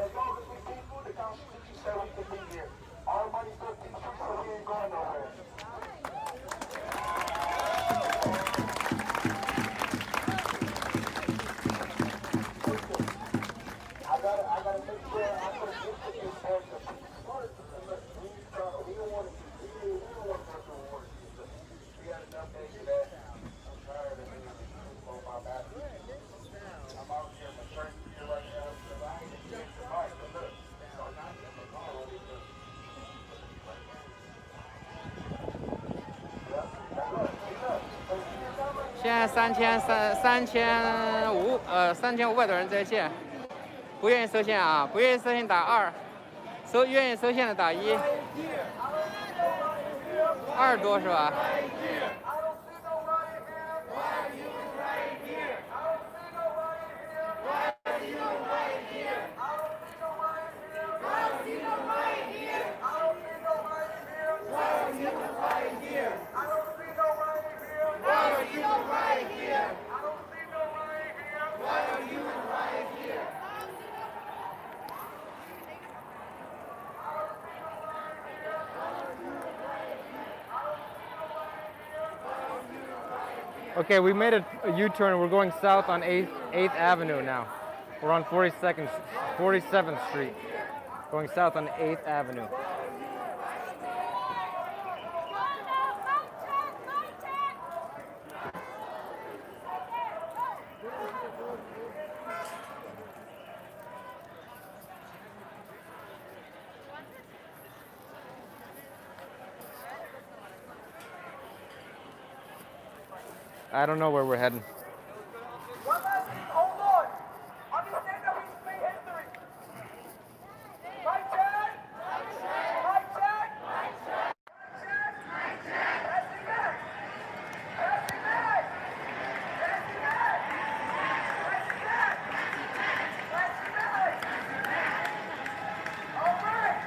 as long as we peaceful, the Constitution said we can be here. Our money's for peaceful, so we ain't going nowhere. I gotta make sure I put a discipline for the people. We don't want to go through war. We got enough days of that. I'm tired of being on my back. I'm out here in maternity right now because I ain't getting the fight. But look, I'm not getting the call over here. 现在3500多人在线，不愿意收线啊，不愿意收线打2，愿意收线的打1，2多是吧？Okay, we made a U-turn. We're going south on 8th Avenue now. We're on 47th Street, going south on 8th Avenue. I don't know where we're heading. One last thing, hold on. Understand that we made history. Right, Chad? Right, Chad? Right, Chad? Right, Chad? Right, Chad? Passing back. Passing back. Passing back. Passing back. Passing back. All right.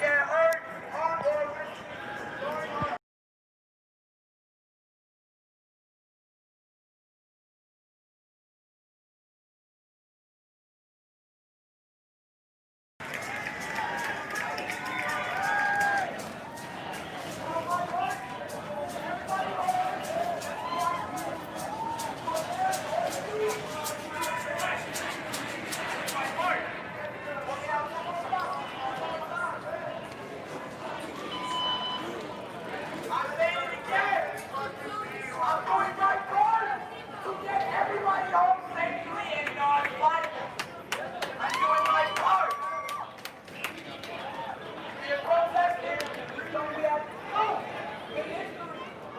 Yeah, hurt, or going on. I'm doing my part to get everybody home safely and non-violent. I'm doing my part. We are protesting, so we have to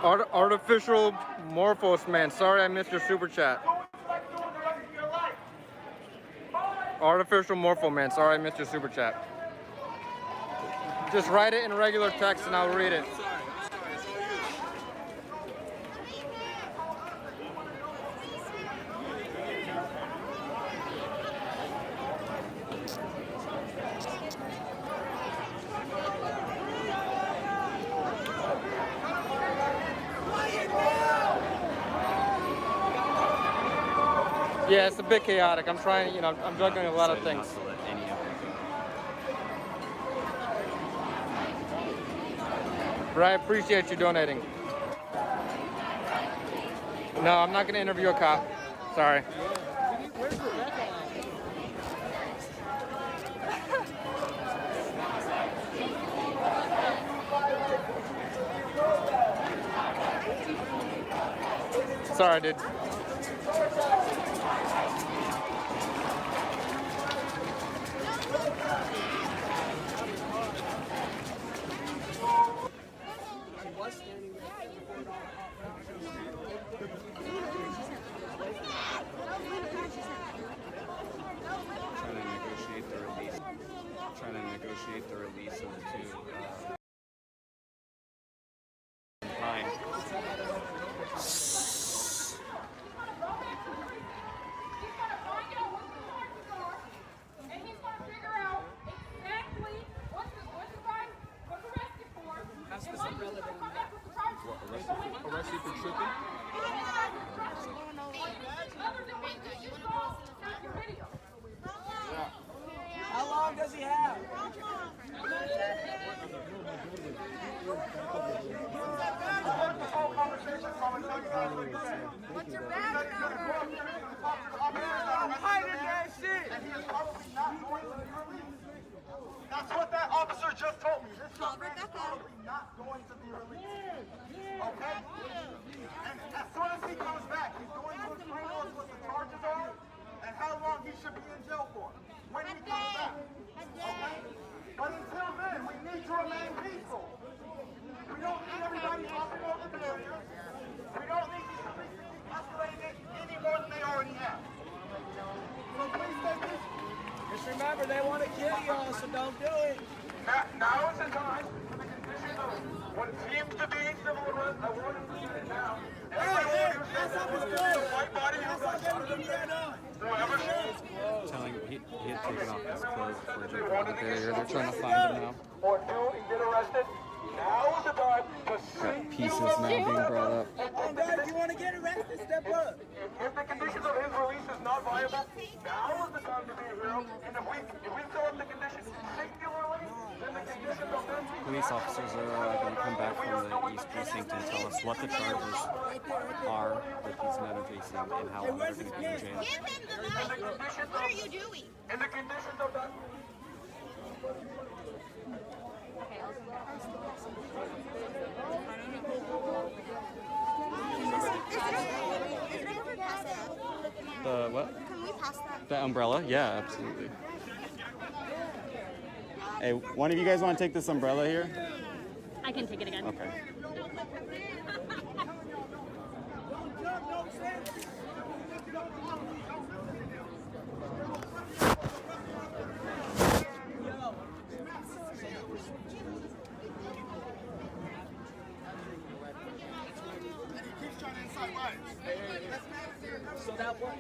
go. Artificial Morphos man, sorry I missed your super chat. Artificial Morpho man, sorry I missed your super chat. Just write it in regular text and I'll read it. Yeah, it's a bit chaotic. I'm trying, I'm juggling a lot of things. But I appreciate you donating. No, I'm not going to interview a cop. Sorry. Sorry, dude. to mine. Arrested for tripping? How long does he have? What's your badge number? I'm hiding that shit. And he is probably not going to be released. That's what that officer just told me. This young man is probably not going to be released. Okay? And as soon as he comes back, he's going to explain to us what the charges are and how long he should be in jail for. When he comes back. Okay? But until then, we need to remain peaceful. We don't need everybody hopping over barriers. We don't need these police to keep escalating it any more than they already have. So please stay peaceful. Just remember, they want to kill y'all, so don't do it. Now is the time for the conditions of what seems to be civil unrest. I want to see it now. White body Telling he had taken off his clothes before he jumped over the barrier. They're trying to find him now. Or do and get arrested. Now is the time to Got pieces now being brought up. if you want to get arrested, step up. If the conditions of his release is not viable, now is the time to be a hero. And if we fill up the conditions singularly, then the conditions of them. Police officers are going to come back from the East Precinct and tell us what the charges are that these men are facing and how long they're going to be in jail. Give him the mic. What are you doing? In the conditions of that. The what? Can we pass that? The umbrella? Yeah, absolutely. Hey, one of you guys want to take this umbrella here? I can take it again. Okay. So that one.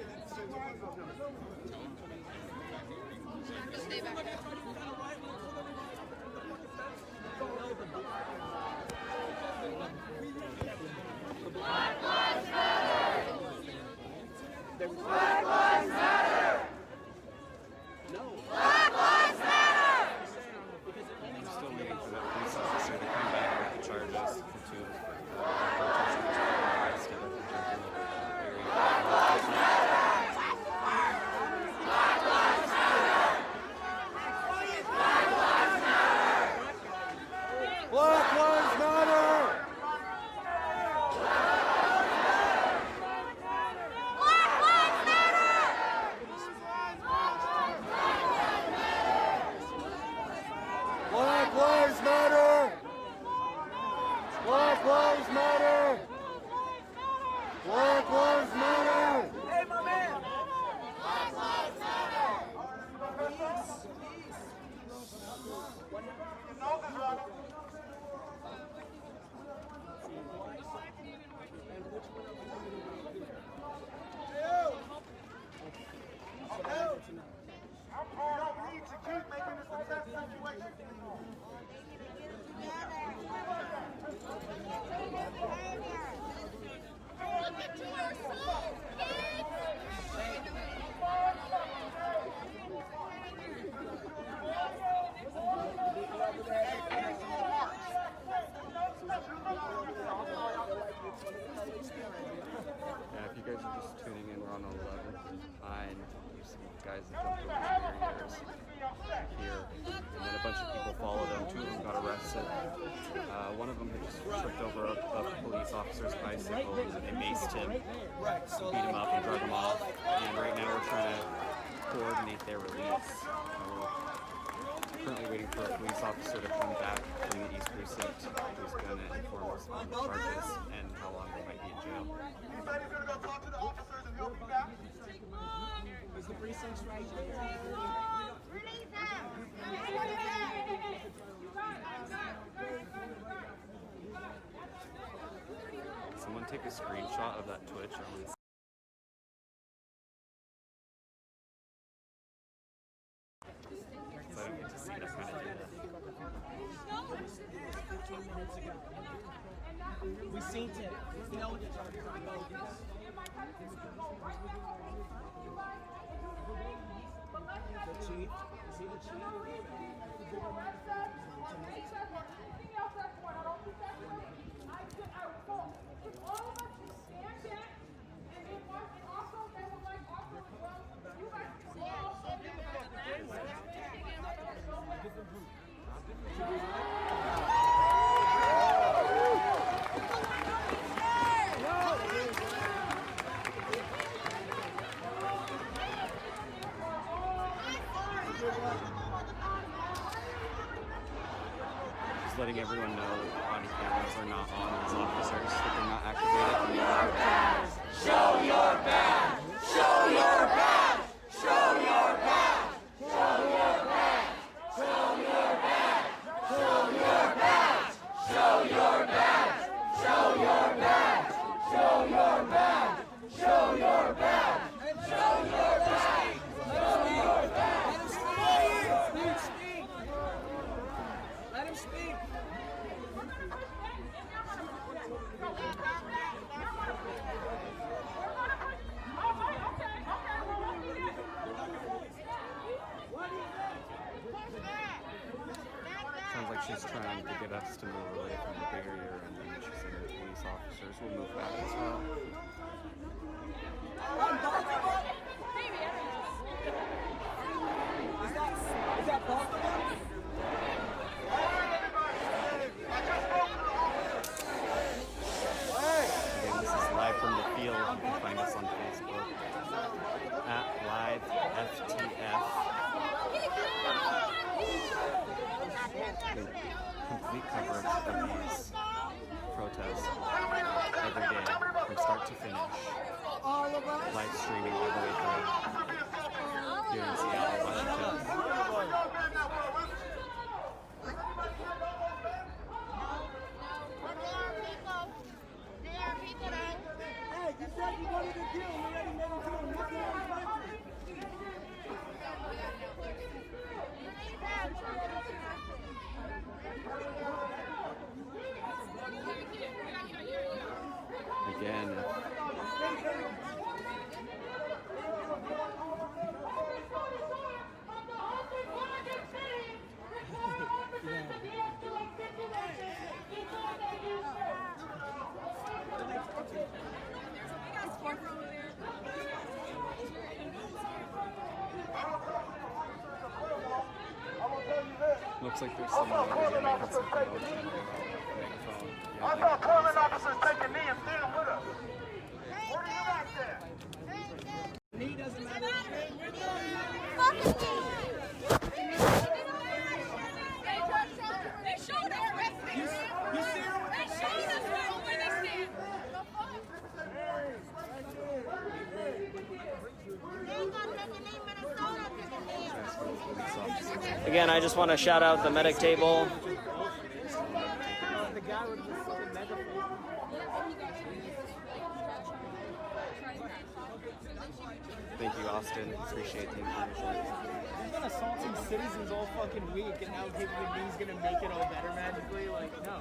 Black Lives Matter! Black Lives Matter! No. Black Lives Matter! I'm still waiting for the police officer to come back with the charges for two of the protesters who were arrested for jumping over the barrier. Black Lives Matter! Black Lives Matter! Black Lives Matter! Black Lives Matter! Hey, my man! Black Lives Matter! don't need to keep making this a test situation anymore. Yeah, if you guys are just tuning in, we're on 11th and Pine. There's some guys that jumped over the barriers here, and then a bunch of people followed them. Two of them got arrested. One of them had just tripped over a police officer's bicycle, and they maced him, beat him up, and drug him off. And right now we're trying to coordinate their release. We're currently waiting for a police officer to come back from the East Precinct who's going to inform us on the charges and how long they might be in jail. Anybody's gonna go talk to the officers and he'll be back? Is the precincts right here? Release them! take a screenshot of that Twitch? I want to I don't get to see that kind of data. We seen it. We know the charges are bogus. The chief. Is he the chief? Just letting everyone know that body cameras are not on these officers, that they're not activated. Show your badge! Show your badge! Show your badge! Show your badge! Show your badge! Show your badge! Show your badge! Show your badge! Show your badge! Show your badge! Show your badge! Show your badge! Let him speak! Let him speak! Sounds like she's trying to get us to move away from the barrier, and then she said the police officers will move back as well. Is that both of them? Again, this is live from the field. You can find us on Facebook at LiveFTF. Complete coverage of these protests every day from start to finish. Live streaming all the way through here in Seattle, Washington. Again, looks like there's someone over here making some commotion with a megaphone. Yeah, I saw police officers take a knee and stand with us. What are you back there? Knee doesn't matter. They showed us right there. You see them? They showed us right where they stand. Again, I just want to shout out the medic table. The guy with the fucking megaphone. Thank you, Austin. Appreciate the information. He's been assaulting citizens all fucking week, and now giving a knee's gonna make it all better magically? Like, no.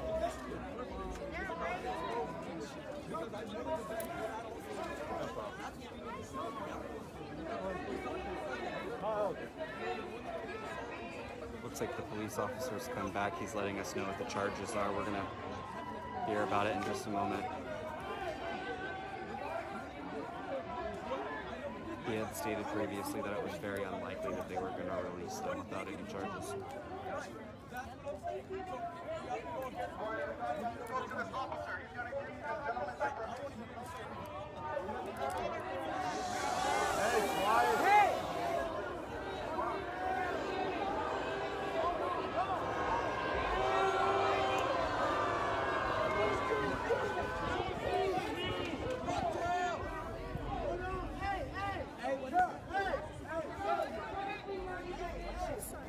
Looks like the police officers come back. He's letting us know what the charges are. We're gonna hear about it in just a moment. He had stated previously that it was very unlikely that they were going to release them without any charges.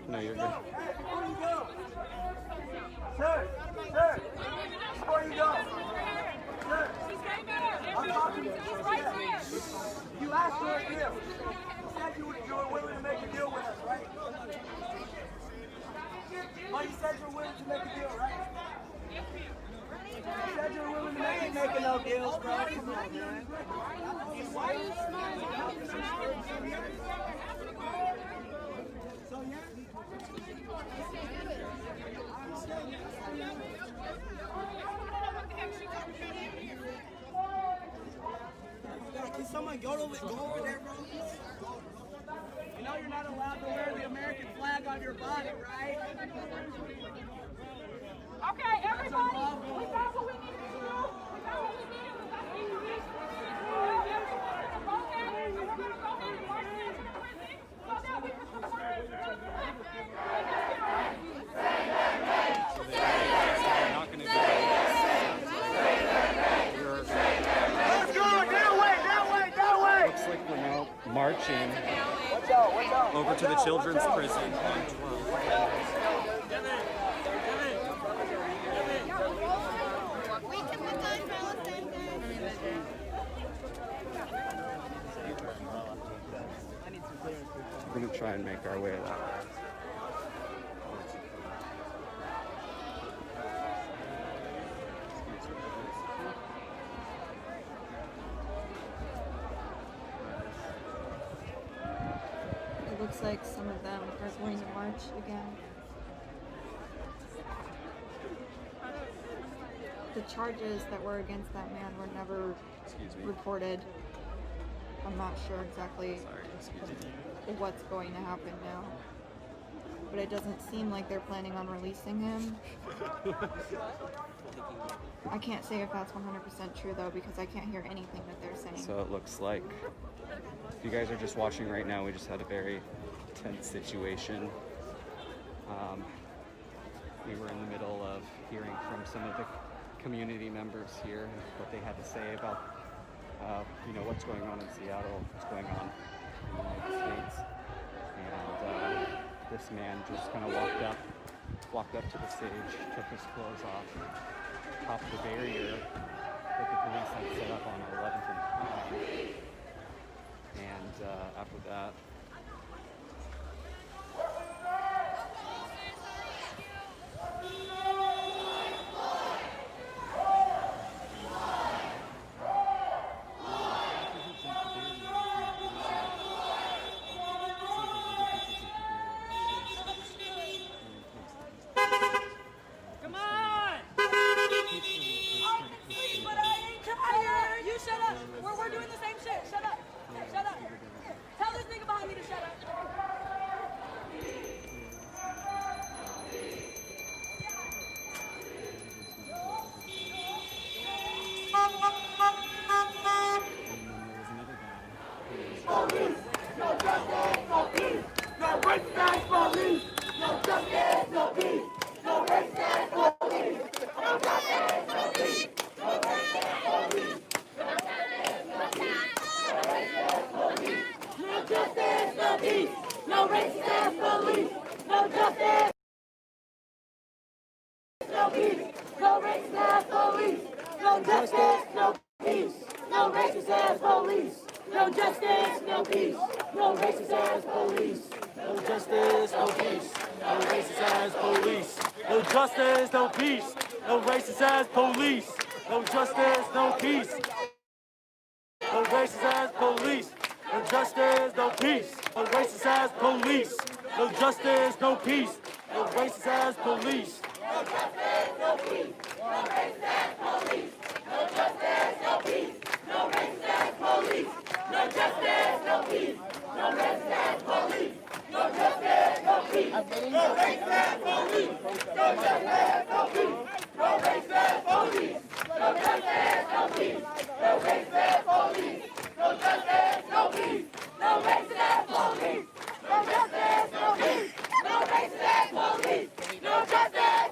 No, you're good. said you're willing to make a deal, right? You said you're willing to make no deals, bro. Come on, man. Why are you smiling? So, yeah. Can someone go over there, bro? You know you're not allowed to wear the American flag on your body, right? Okay, everybody, we got what we need to do. We got what we need. We got EVs. We're going to go ahead and march them to the prison so that we can support it. They're not going to do that. Let's go! That way! Looks like we're now marching over to the children's prison on 12. We're going to try and make our way that way. It looks like some of them are going to march again. The charges that were against that man were never reported. I'm not sure exactly what's going to happen now. But it doesn't seem like they're planning on releasing him. I can't say if that's 100% true though, because I can't hear anything that they're saying. So it looks like, if you guys are just watching right now, we just had a very tense situation. We were in the middle of hearing from some of the community members here and what they had to say about what's going on in Seattle, what's going on in the United States. And this man just kind of walked up to the stage, took his clothes off, topped the barrier that the police had set up on 11th and Pine. And after that, Come on! But I ain't tired! You shut up! We're doing the same shit! Shut up! Shut up! Tell this nigga behind me to shut up! Police! No justice, no peace! No racist police! No justice, no peace! No racist police! No justice, no peace! No racist police! No justice, no peace! No racist police! No justice, no peace! No racist police! No justice, no peace! No racist police! No justice, no peace! No racist ass police! No justice, no peace! No racist ass police! No justice, no peace! No racist ass police! No justice, no peace! No racist ass police! No justice, no peace! No racist ass police! No justice, no peace! No racist ass police! No justice, no peace! No racist ass police! No justice, no peace! No racist ass police! No justice, no peace! No racist ass police! No justice, no peace! No racist ass police! No justice, no peace! No racist ass police! No justice, no peace! No racist ass police! No justice, no peace! No racist ass police! No justice, no peace! No racist ass police! No justice,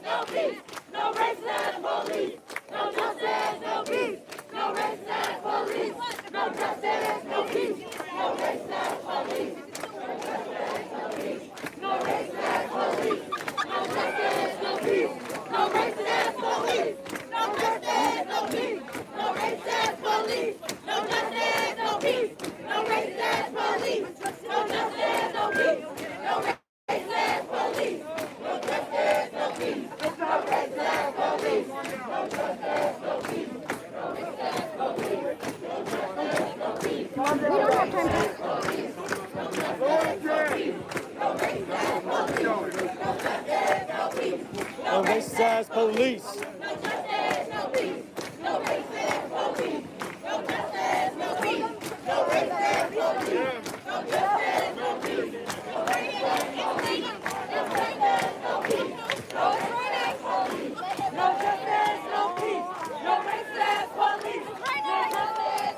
no peace! No racist ass police! No justice, no peace! No racist ass police! No justice, no peace! No racist ass police! No justice, no peace! No racist ass police! No justice, no peace! No racist ass police.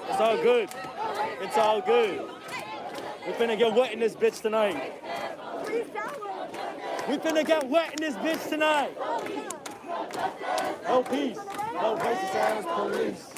It's all good. It's all good. We finna get wet in this bitch tonight. We finna get wet in this bitch tonight. No peace. No racist ass police.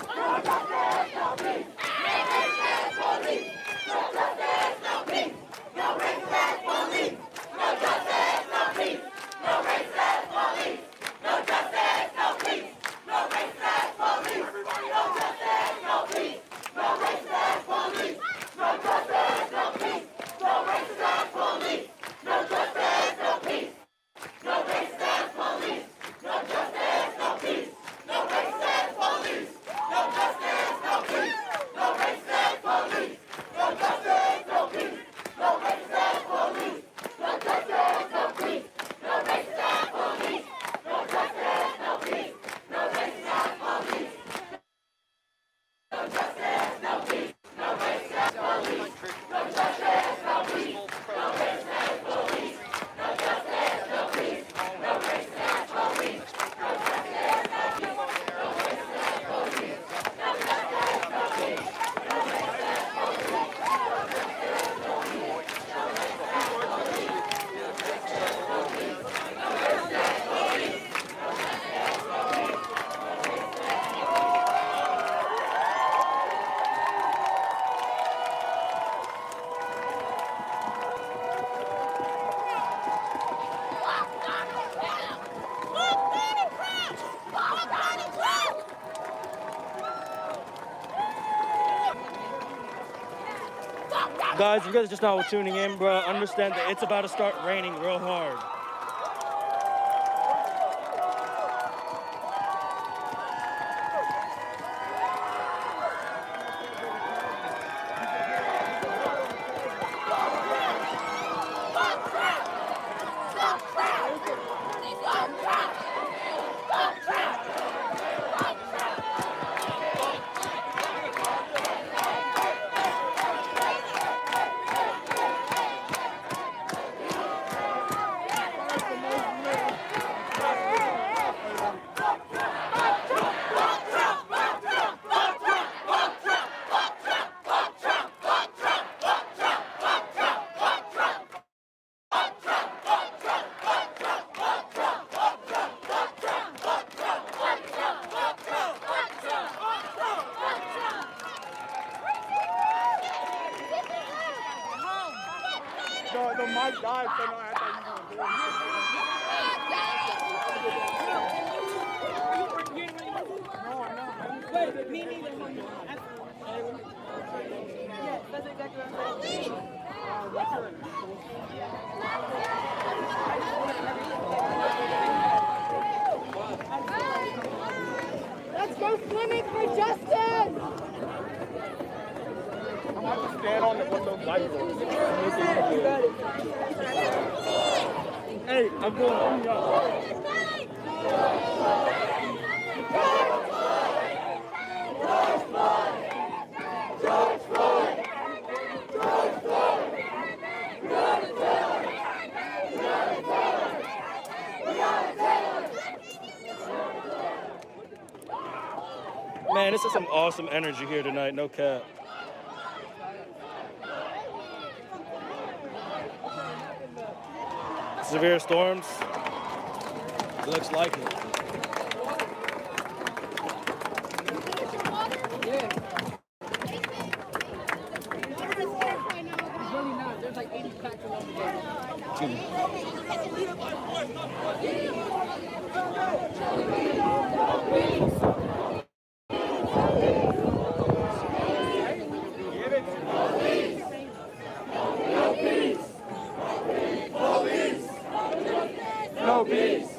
Guys, if you guys are just now tuning in, bro, understand that it's about to start raining real hard. The mic died, so no, I thought you were going to do it. Wait, me neither. Yes, that's exactly what I'm saying. Let's go swimming for justice! I'm about to stand on one of those lights. Hey, I'm going to y'all. Man, this is some awesome energy here tonight, no cap. Severe storms. It looks like it. No peace.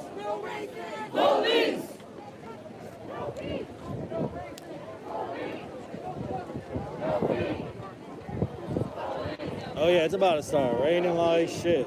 No peace. Oh yeah, it's about to start raining like shit.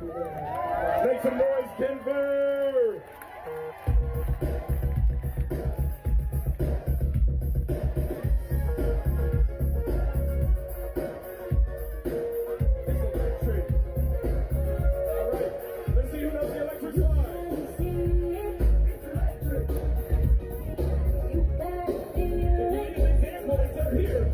Make some noise, Denver! Let's see who knows the electric slide. It's up here.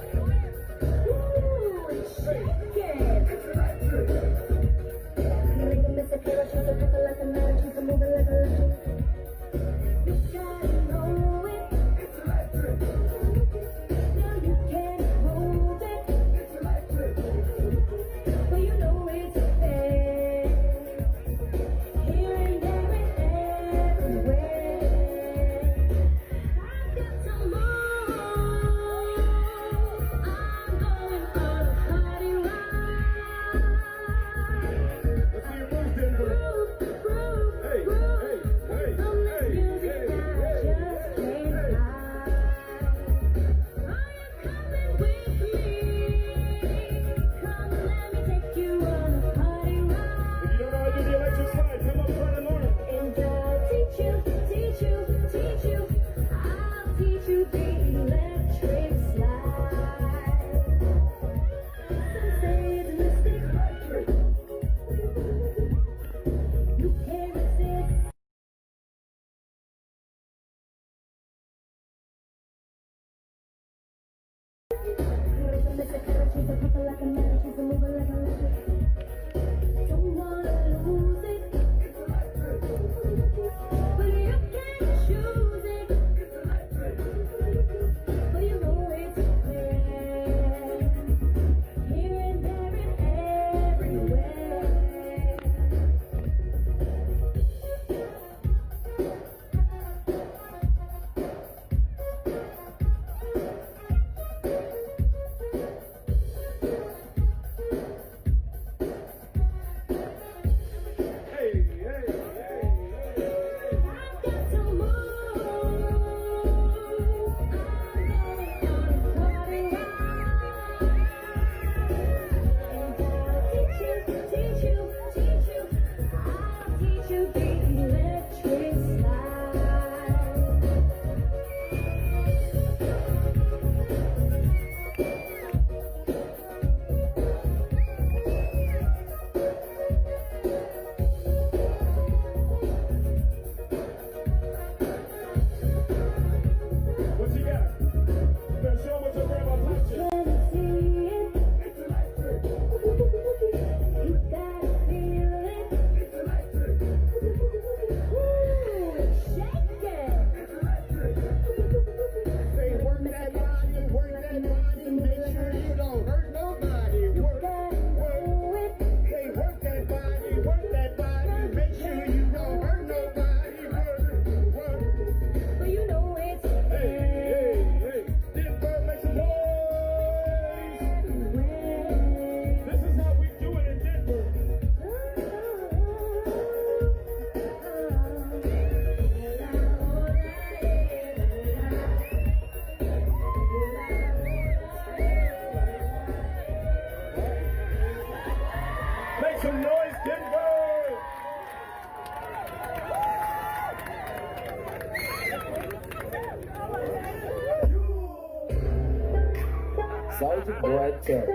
Soldier Boy Tech.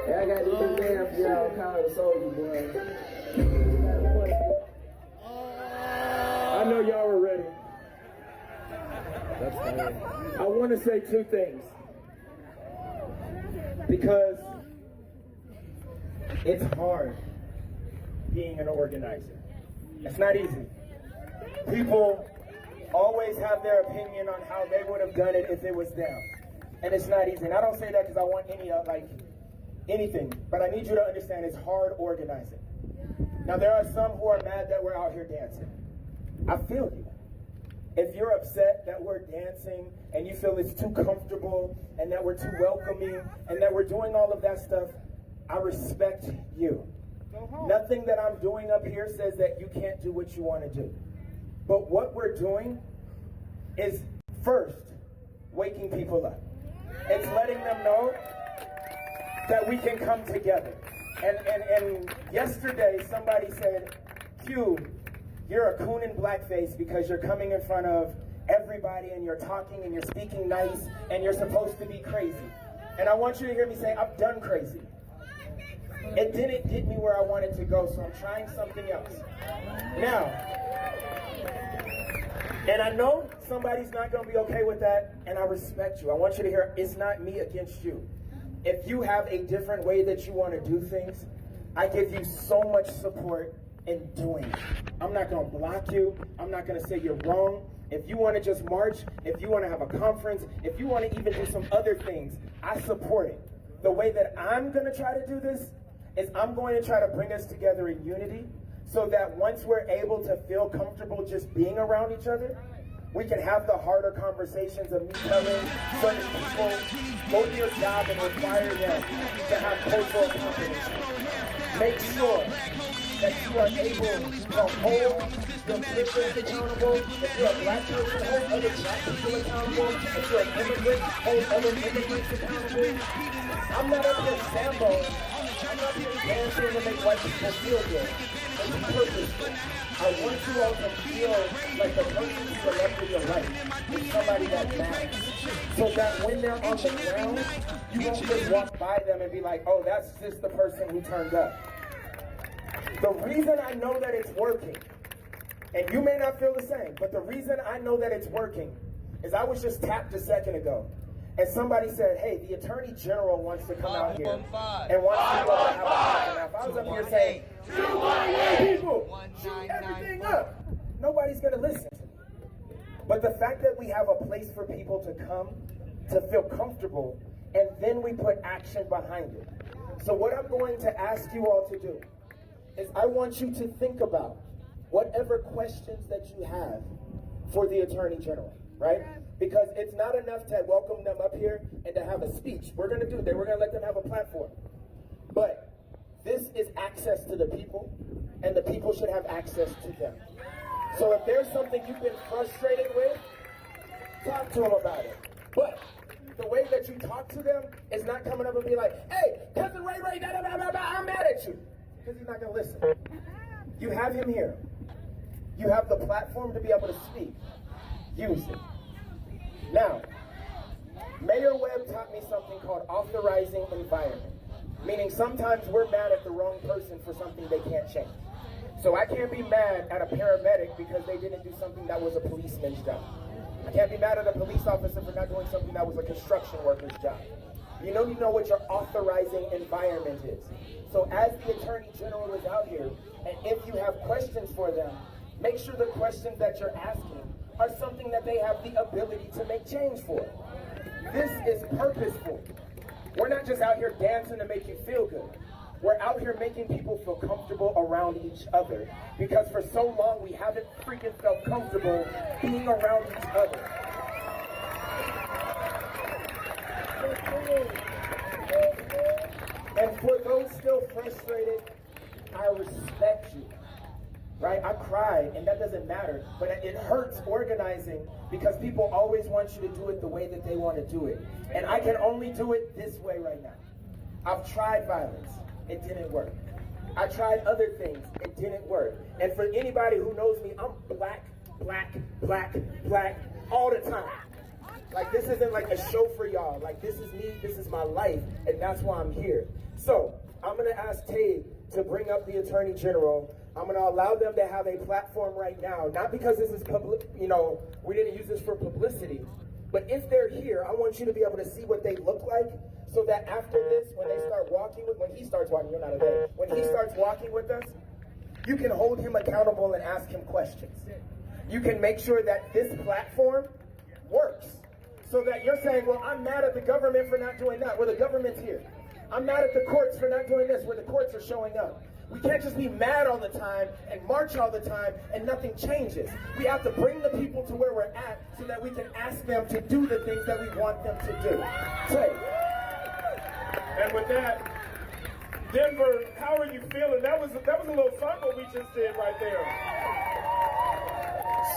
Hey, I got this big man for y'all calling the Soldier Boy. I know y'all are ready. That's fine. I want to say two things. Because it's hard being an organizer. It's not easy. People always have their opinion on how they would have done it if it was them. And it's not easy. And I don't say that because I want anything, but I need you to understand it's hard organizing. Now there are some who are mad that we're out here dancing. I feel you. If you're upset that we're dancing and you feel it's too comfortable and that we're too welcoming and that we're doing all of that stuff, I respect you. Nothing that I'm doing up here says that you can't do what you want to do. But what we're doing is first waking people up. It's letting them know that we can come together. And yesterday somebody said, Q, you're a coon in blackface because you're coming in front of everybody and you're talking and you're speaking nice and you're supposed to be crazy. And I want you to hear me say, I've done crazy. It didn't get me where I wanted to go, so I'm trying something else. Now, and I know somebody's not going to be okay with that, and I respect you. I want you to hear, it's not me against you. If you have a different way that you want to do things, I give you so much support in doing it. I'm not going to block you. I'm not going to say you're wrong. If you want to just march, if you want to have a conference, if you want to even do some other things, I support it. The way that I'm going to try to do this is I'm going to try to bring us together in unity so that once we're able to feel comfortable just being around each other, we can have the harder conversations of me telling certain people, go to your job and require them to have cultural competence. Make sure that you are able to hold your Christians accountable. If you're a black person, hold other black people accountable. If you're an immigrant, hold other immigrants accountable. I'm not up here Sambo. I'm not here dancing to make white people feel good. It's purposeful. I want you all to feel like the person you selected your life is somebody that matters. So that when they're on the ground, you won't just walk by them and be like, oh, that's just the person who turned up. The reason I know that it's working, and you may not feel the same, but the reason I know that it's working is I was just tapped a second ago. And somebody said, hey, the Attorney General wants to come out here and wants to go have a conference. Now, if I was up here saying, shoot white people, shoot everything up, nobody's going to listen to me. But the fact that we have a place for people to come, to feel comfortable, and then we put action behind it. So what I'm going to ask you all to do is I want you to think about whatever questions that you have for the Attorney General, right? Because it's not enough to welcome them up here and to have a speech. We're going to do that. We're going to let them have a platform. But this is access to the people, and the people should have access to them. So if there's something you've been frustrated with, talk to them about it. But the way that you talk to them is not coming up and be like, hey, Cousin Ray, I'm mad at you. Because he's not going to listen. You have him here. You have the platform to be able to speak. Use it. Now, Mayor Webb taught me something called authorizing environment. Meaning sometimes we're mad at the wrong person for something they can't change. So I can't be mad at a paramedic because they didn't do something that was a policeman's job. I can't be mad at a police officer for not doing something that was a construction worker's job. You know what your authorizing environment is. So as the Attorney General is out here, and if you have questions for them, make sure the questions that you're asking are something that they have the ability to make change for. This is purposeful. We're not just out here dancing to make you feel good. We're out here making people feel comfortable around each other. Because for so long, we haven't freaking felt comfortable being around each other. And for those still frustrated, I respect you. Right? I cried, and that doesn't matter. But it hurts organizing because people always want you to do it the way that they want to do it. And I can only do it this way right now. I've tried violence. It didn't work. I tried other things. It didn't work. And for anybody who knows me, I'm black, black, black, black all the time. Like, this isn't like a show for y'all. Like, this is me. This is my life. And that's why I'm here. So I'm going to ask Tate to bring up the Attorney General. I'm going to allow them to have a platform right now, not because this is public, we didn't use this for publicity, but if they're here, I want you to be able to see what they look like so that after this, when they start walking when he starts walking, you're not a day, when he starts walking with us, you can hold him accountable and ask him questions. You can make sure that this platform works so that you're saying, well, I'm mad at the government for not doing that. Well, the government's here. I'm mad at the courts for not doing this, where the courts are showing up. We can't just be mad all the time and march all the time and nothing changes. We have to bring the people to where we're at so that we can ask them to do the things that we want them to do. And with that, Denver, how are you feeling? That was a little fun what we just did right there.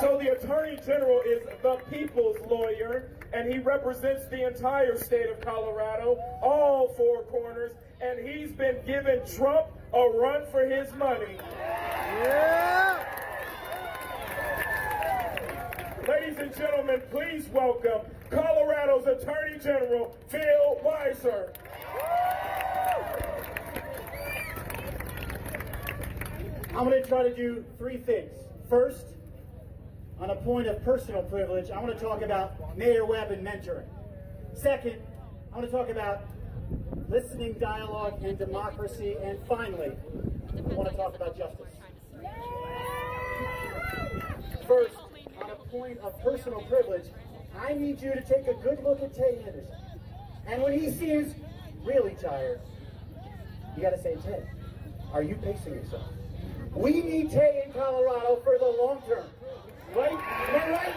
So the Attorney General is the people's lawyer. and he represents the entire state of Colorado, all four corners, and he's been giving Trump a run for his money. Yeah! Ladies and gentlemen, please welcome Colorado's Attorney General, Phil Weiser. I'm going to try to do three things. First, on a point of personal privilege, I want to talk about Mayor Webb and mentoring. Second, I want to talk about listening, dialogue, and democracy. And finally, I want to talk about justice. First, on a point of personal privilege, I need you to take a good look at Tay Anderson. And when he seems really tired, you got to say, Tay, are you pacing yourself? We need Tay in Colorado for the long term. Right? Am I right?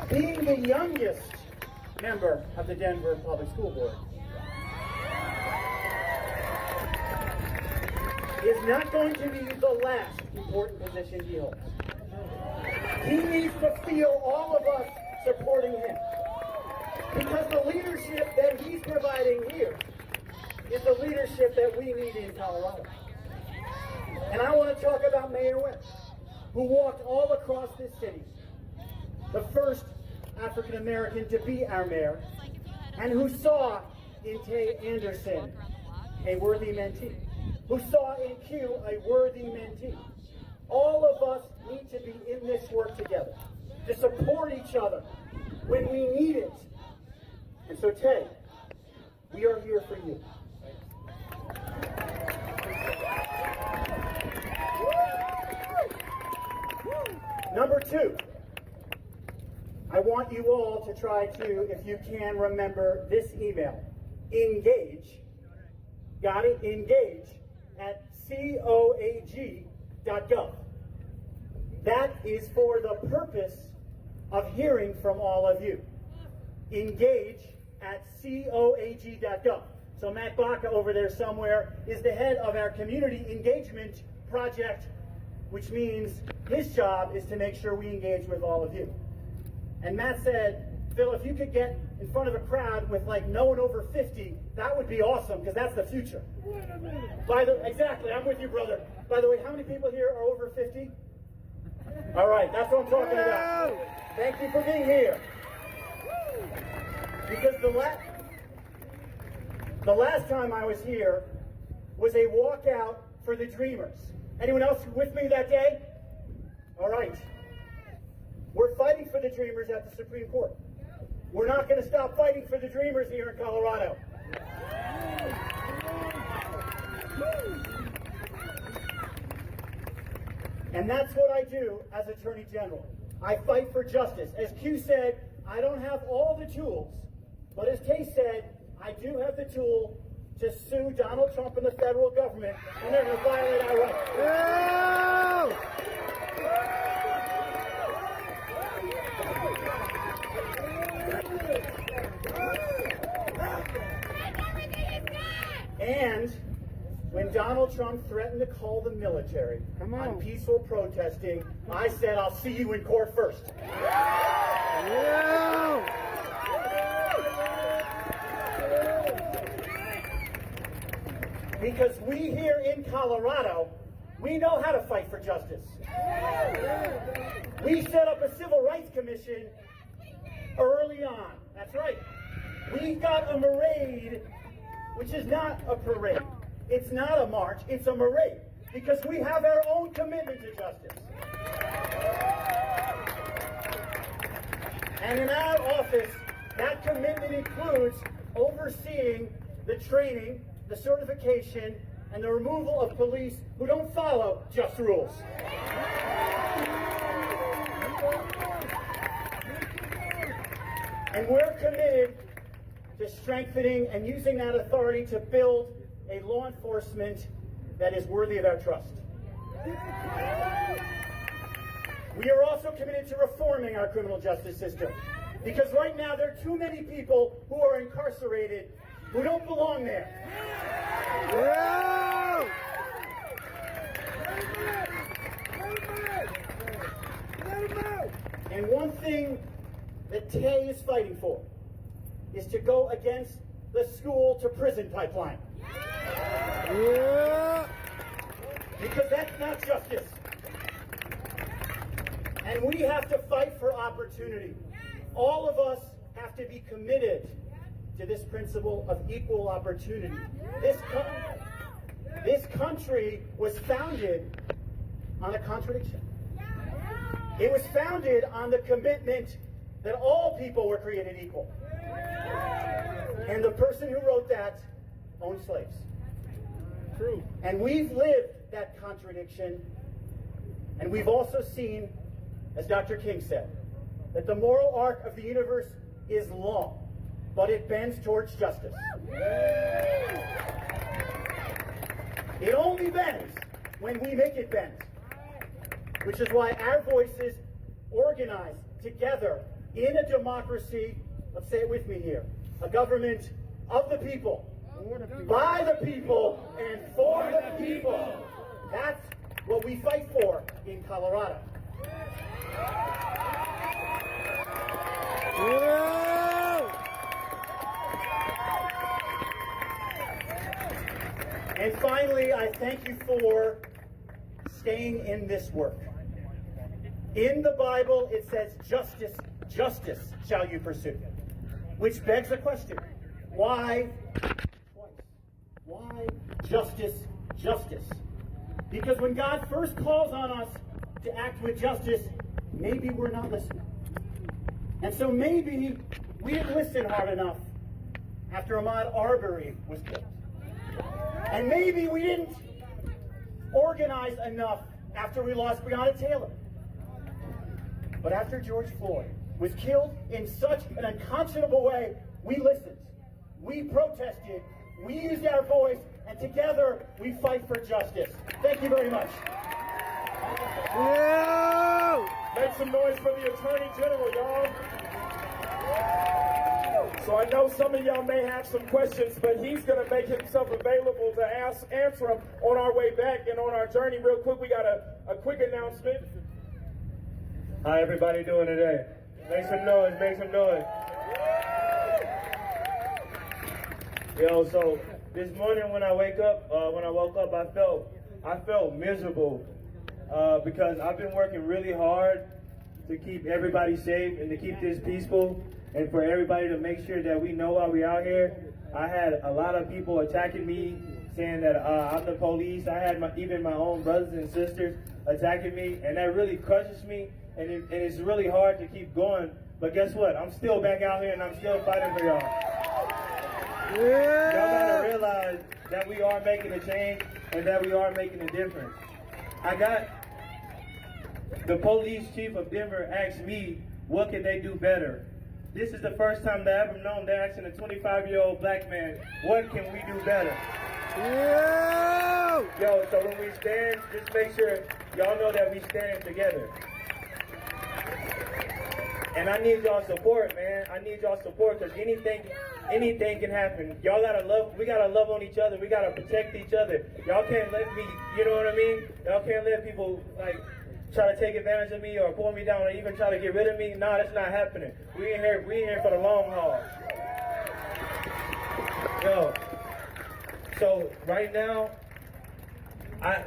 Being the youngest member of the Denver Public School Board is not going to be the last important position he holds. He needs to feel all of us supporting him. Because the leadership that he's providing here is the leadership that we need in Colorado. And I want to talk about Mayor Webb, who walked all across this city, the first African American to be our mayor, and who saw in Tay Anderson a worthy mentee, who saw in Q a worthy mentee. All of us need to be in this work together, to support each other when we need it. And so, Tay, we are here for you. Number two, I want you all to try to, if you can, remember this email. Engage, got it? Engage at coag.gov. That is for the purpose of hearing from all of you. Engage at coag.gov. So Matt Baca over there somewhere is the head of our community engagement project, which means his job is to make sure we engage with all of you. And Matt said, Phil, if you could get in front of a crowd with like no one over 50, that would be awesome, because that's the future. Exactly, I'm with you, brother. By the way, how many people here are over 50? All right, that's what I'm talking about. Thank you for being here. Because the last time I was here was a walkout for the Dreamers. Anyone else with me that day? All right. We're fighting for the Dreamers at the Supreme Court. We're not going to stop fighting for the Dreamers here in Colorado. And that's what I do as Attorney General. I fight for justice. As Q said, I don't have all the tools, but as Tay said, I do have the tool to sue Donald Trump and the federal government when they're going to violate our rights. And when Donald Trump threatened to call the military on peaceful protesting, I said, I'll see you in court first. Because we here in Colorado, we know how to fight for justice. We set up a civil rights commission early on. That's right. We got a parade, which is not a parade. It's not a march, it's a parade. Because we have our own commitment to justice. And in our office, that commitment includes overseeing the training, the certification, and the removal of police who don't follow just rules. And we're committed to strengthening and using that authority to build a law enforcement that is worthy of our trust. We are also committed to reforming our criminal justice system, because right now there are too many people who are incarcerated who don't belong there. And one that Tay is fighting for is to go against the school to prison pipeline. Yeah. Because that's not justice. And we have to fight for opportunity. All of us have to be committed to this principle of equal opportunity. This country was founded on a contradiction. It was founded on the commitment that all people were created equal. And the person who wrote that owned slaves. True. And we've lived that contradiction, and we've also seen, as Dr. King said, that the moral arc of the universe is long, but it bends towards justice. It only bends when we make it bend, which is why our voices organize together in a democracy. Let's say it with me here. A government of the people, by the people, and for the people. That's what we fight for in Colorado. And finally, I thank you for staying in this work. In the Bible, it says, justice, justice shall you pursue. Which begs a question. Why twice? Why justice, justice? Because when God first calls on us to act with justice, maybe we're not listening. And so maybe we didn't listen hard enough after Ahmaud Arbery was killed. And maybe we didn't organize enough after we lost Breonna Taylor. But after George Floyd was killed in such an unconscionable way, we listened, we protested, we used our voice, and together we fight for justice. Thank you very much. Make some noise for the Attorney General, y'all. So I know some of y'all may have some questions, but he's going to make himself available to answer them on our way back and on our journey. Real quick, we got a quick announcement. How everybody doing today? Make some noise, make some noise. Yo, so this morning when I woke up, I felt miserable because I've been working really hard to keep everybody safe and to keep this peaceful and for everybody to make sure that we know why we out here. I had a lot of people attacking me, saying that I'm the police. I had even my own brothers and sisters attacking me, and that really crushes me, and it's really hard to keep going. But guess what? I'm still back out here, and I'm still fighting for y'all. Y'all gotta realize that we are making a change and that we are making a difference. I got the police chief of Denver asked me, what can they do better? This is the first time that I've ever known they're asking a 25-year-old black man, what can we do better? Yo, so when we stand, just make sure y'all know that we stand together. And I need y'all support, man. I need y'all support because anything can happen. Y'all gotta love, we gotta love on each other. We gotta protect each other. Y'all can't let me, you know what I mean? Y'all can't let people like try to take advantage of me or pull me down or even try to get rid of me. No, that's not happening. We in here for the long haul. Yo, so right now,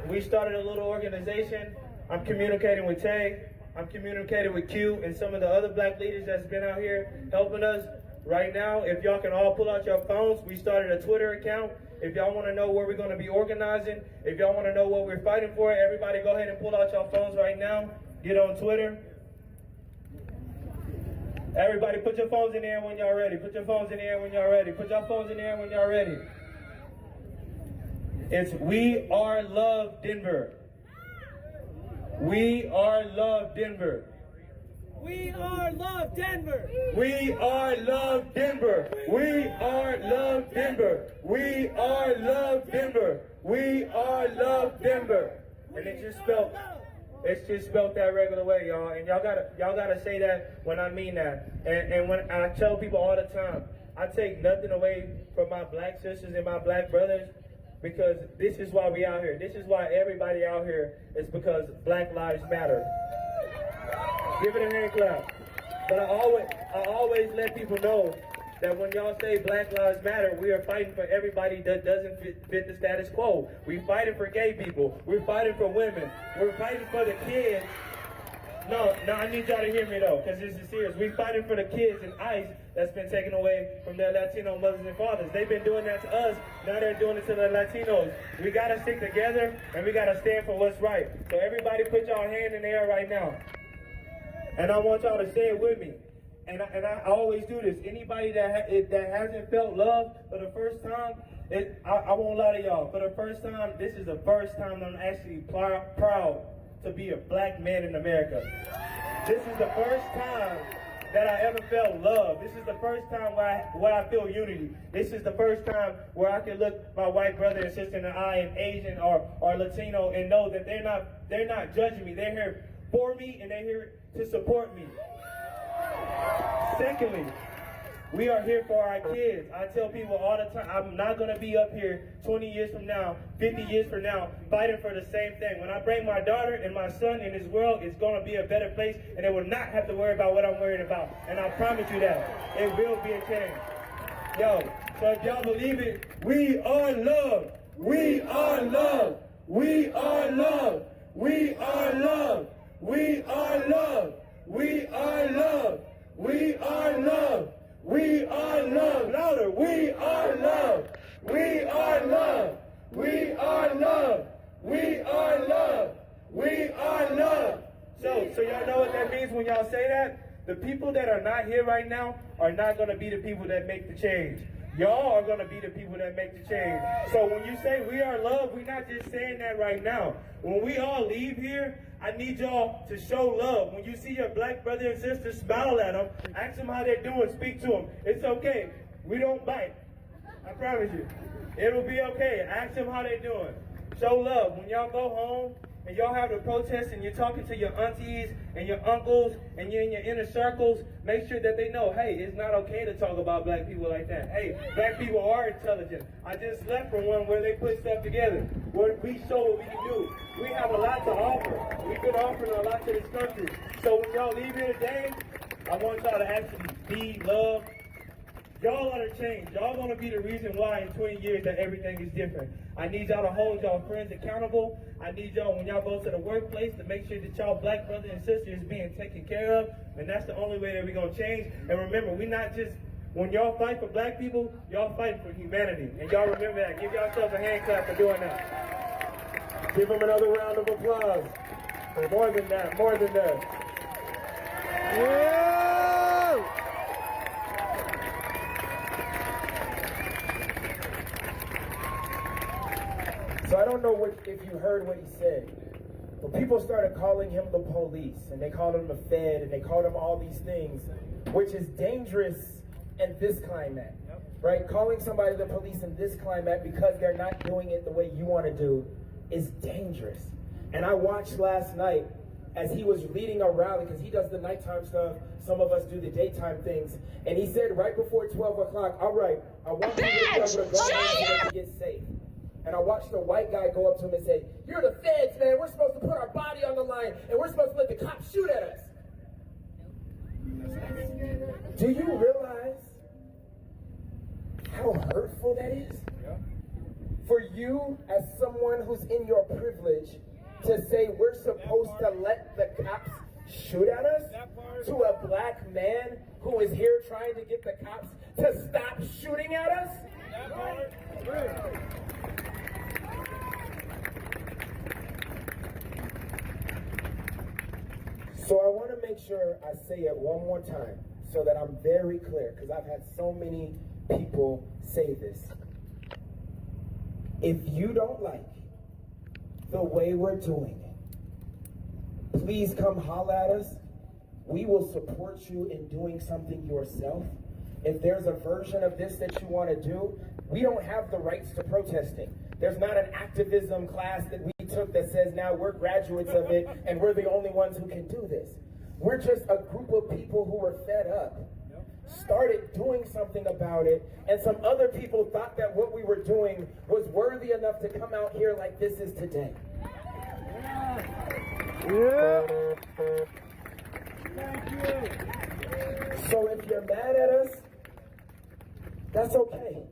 we started a little organization. I'm communicating with Tay. I'm communicating with Q and some of the other black leaders that's been out here helping us. Right now, if y'all can all pull out your phones, we started a Twitter account. If y'all want to know where we're going to be organizing, if y'all want to know what we're fighting for, everybody go ahead and pull out your phones right now. Get on Twitter. Everybody put your phones in the air when y'all ready. Put your phones in the air when y'all ready. Put your phones in the air when y'all ready. It's We Are Love Denver. We are Love Denver. We are Love Denver. We are Love Denver. We are Love Denver. We are Love Denver. We are Love Denver. And it's just spelled that regular way, y'all. And y'all gotta say that when I mean that. And when I tell people all the time, I take nothing away from my black sisters and my black brothers. Because this is why we out here. This is why everybody out here is because Black Lives Matter. Give it a hand clap. But I always let people know that when y'all say Black Lives Matter, we are fighting for everybody that doesn't fit the status quo. We're fighting for gay people. We're fighting for women. We're fighting for the kids. No, I need y'all to hear me though, because this is serious. We're fighting for the kids in ICE that's been taken away from their Latino mothers and fathers. They've been doing that to us. Now they're doing it to the Latinos. We got to stick together and we got to stand for what's right. So everybody put y'all hand in the air right now. And I want y'all to say it with me. And I always do this. Anybody that hasn't felt love for the first time, I won't lie to y'all. For the first time, this is the first time that I'm actually proud to be a black man in America. This is the first time that I ever felt love. This is the first time where I feel unity. This is the first time where I can look my white brother and sister in the eye, and Asian or Latino, and know that they're not judging me. They're here for me and they're here to support me. Secondly, we are here for our kids. I tell people all the time, I'm not going to be up here 20 years from now, 50 years from now, fighting for the same thing. When I bring my daughter and my son in this world, it's going to be a better place, and they will not have to worry about what I'm worried about. And I promise you that. It will be a change. Yo, so if y'all believe it, we are love. We are love. We are love. We are love. We are love. We are love. We are love. We are love. Louder. We are love. We are love. We are love. We are love. We are love. So y'all know what that means when y'all say that? The people that are not here right now are not going to be the people that make the change. Y'all are going to be the people that make the change. So when you say we are love, we're not just saying that right now. When we all leave here, I need y'all to show love. When you see your black brother and sister, smile at them, ask them how they're doing, speak to them. It's okay. We don't bite. I promise you. It'll be okay. Ask them how they're doing. Show love. When y'all go home and y'all have the protest and you're talking to your aunties and your uncles and you're in your inner circles, make sure that they know, hey, it's not okay to talk about black people like that. Hey, black people are intelligent. I just left from one where they put stuff together, where we show what we can do. We have a lot to offer. We've been offering a lot to this country. So when y'all leave here today, I want y'all to actually be love. Y'all are to change. Y'all gonna be the reason why in 20 years that everything is different. I need y'all to hold y'all friends accountable. I need y'all, when y'all go to the workplace, to make sure that y'all black brothers and sisters is being taken care of. And that's the only way that we're gonna change. And remember, we not just, when y'all fight for black people, y'all fight for humanity. And y'all remember that. Give yourselves a hand clap for doing that. Give them another round of applause. For more than that, more than that. Yeah! So I don't know if you heard what he said, but people started calling him the police, and they called him the Fed, and they called him all these things, which is dangerous in this climate, right? Calling somebody the police in this climate because they're not doing it the way you want to do is dangerous. And I watched last night as he was leading a rally, because he does the nighttime stuff, some of us do the daytime things, and he said right before 12 o'clock, all right, I want you to be able to go home to get safe. And I watched a white guy go up to him and say, you're the feds, man. We're supposed to put our body on the line, and we're supposed to let the cops shoot at us. Do you realize how hurtful that is? For you, as someone who's in your privilege, to say we're supposed to let the cops shoot at us? To a black man who is here trying to get the cops to stop shooting at us? So I want to make sure I say it one more time so that I'm very clear, because I've had so many people say this. If you don't like the way we're doing it, please come holler at us. We will support you in doing something yourself. If there's a version of this that you want to do, we don't have the rights to protesting. There's not an activism class that we took that says now we're graduates of it and we're the only ones who can do this. We're just a group of people who were fed up, started doing something about it, and some other people thought that what we were doing was worthy enough to come out here like this is today. So if you're mad at us, that's okay.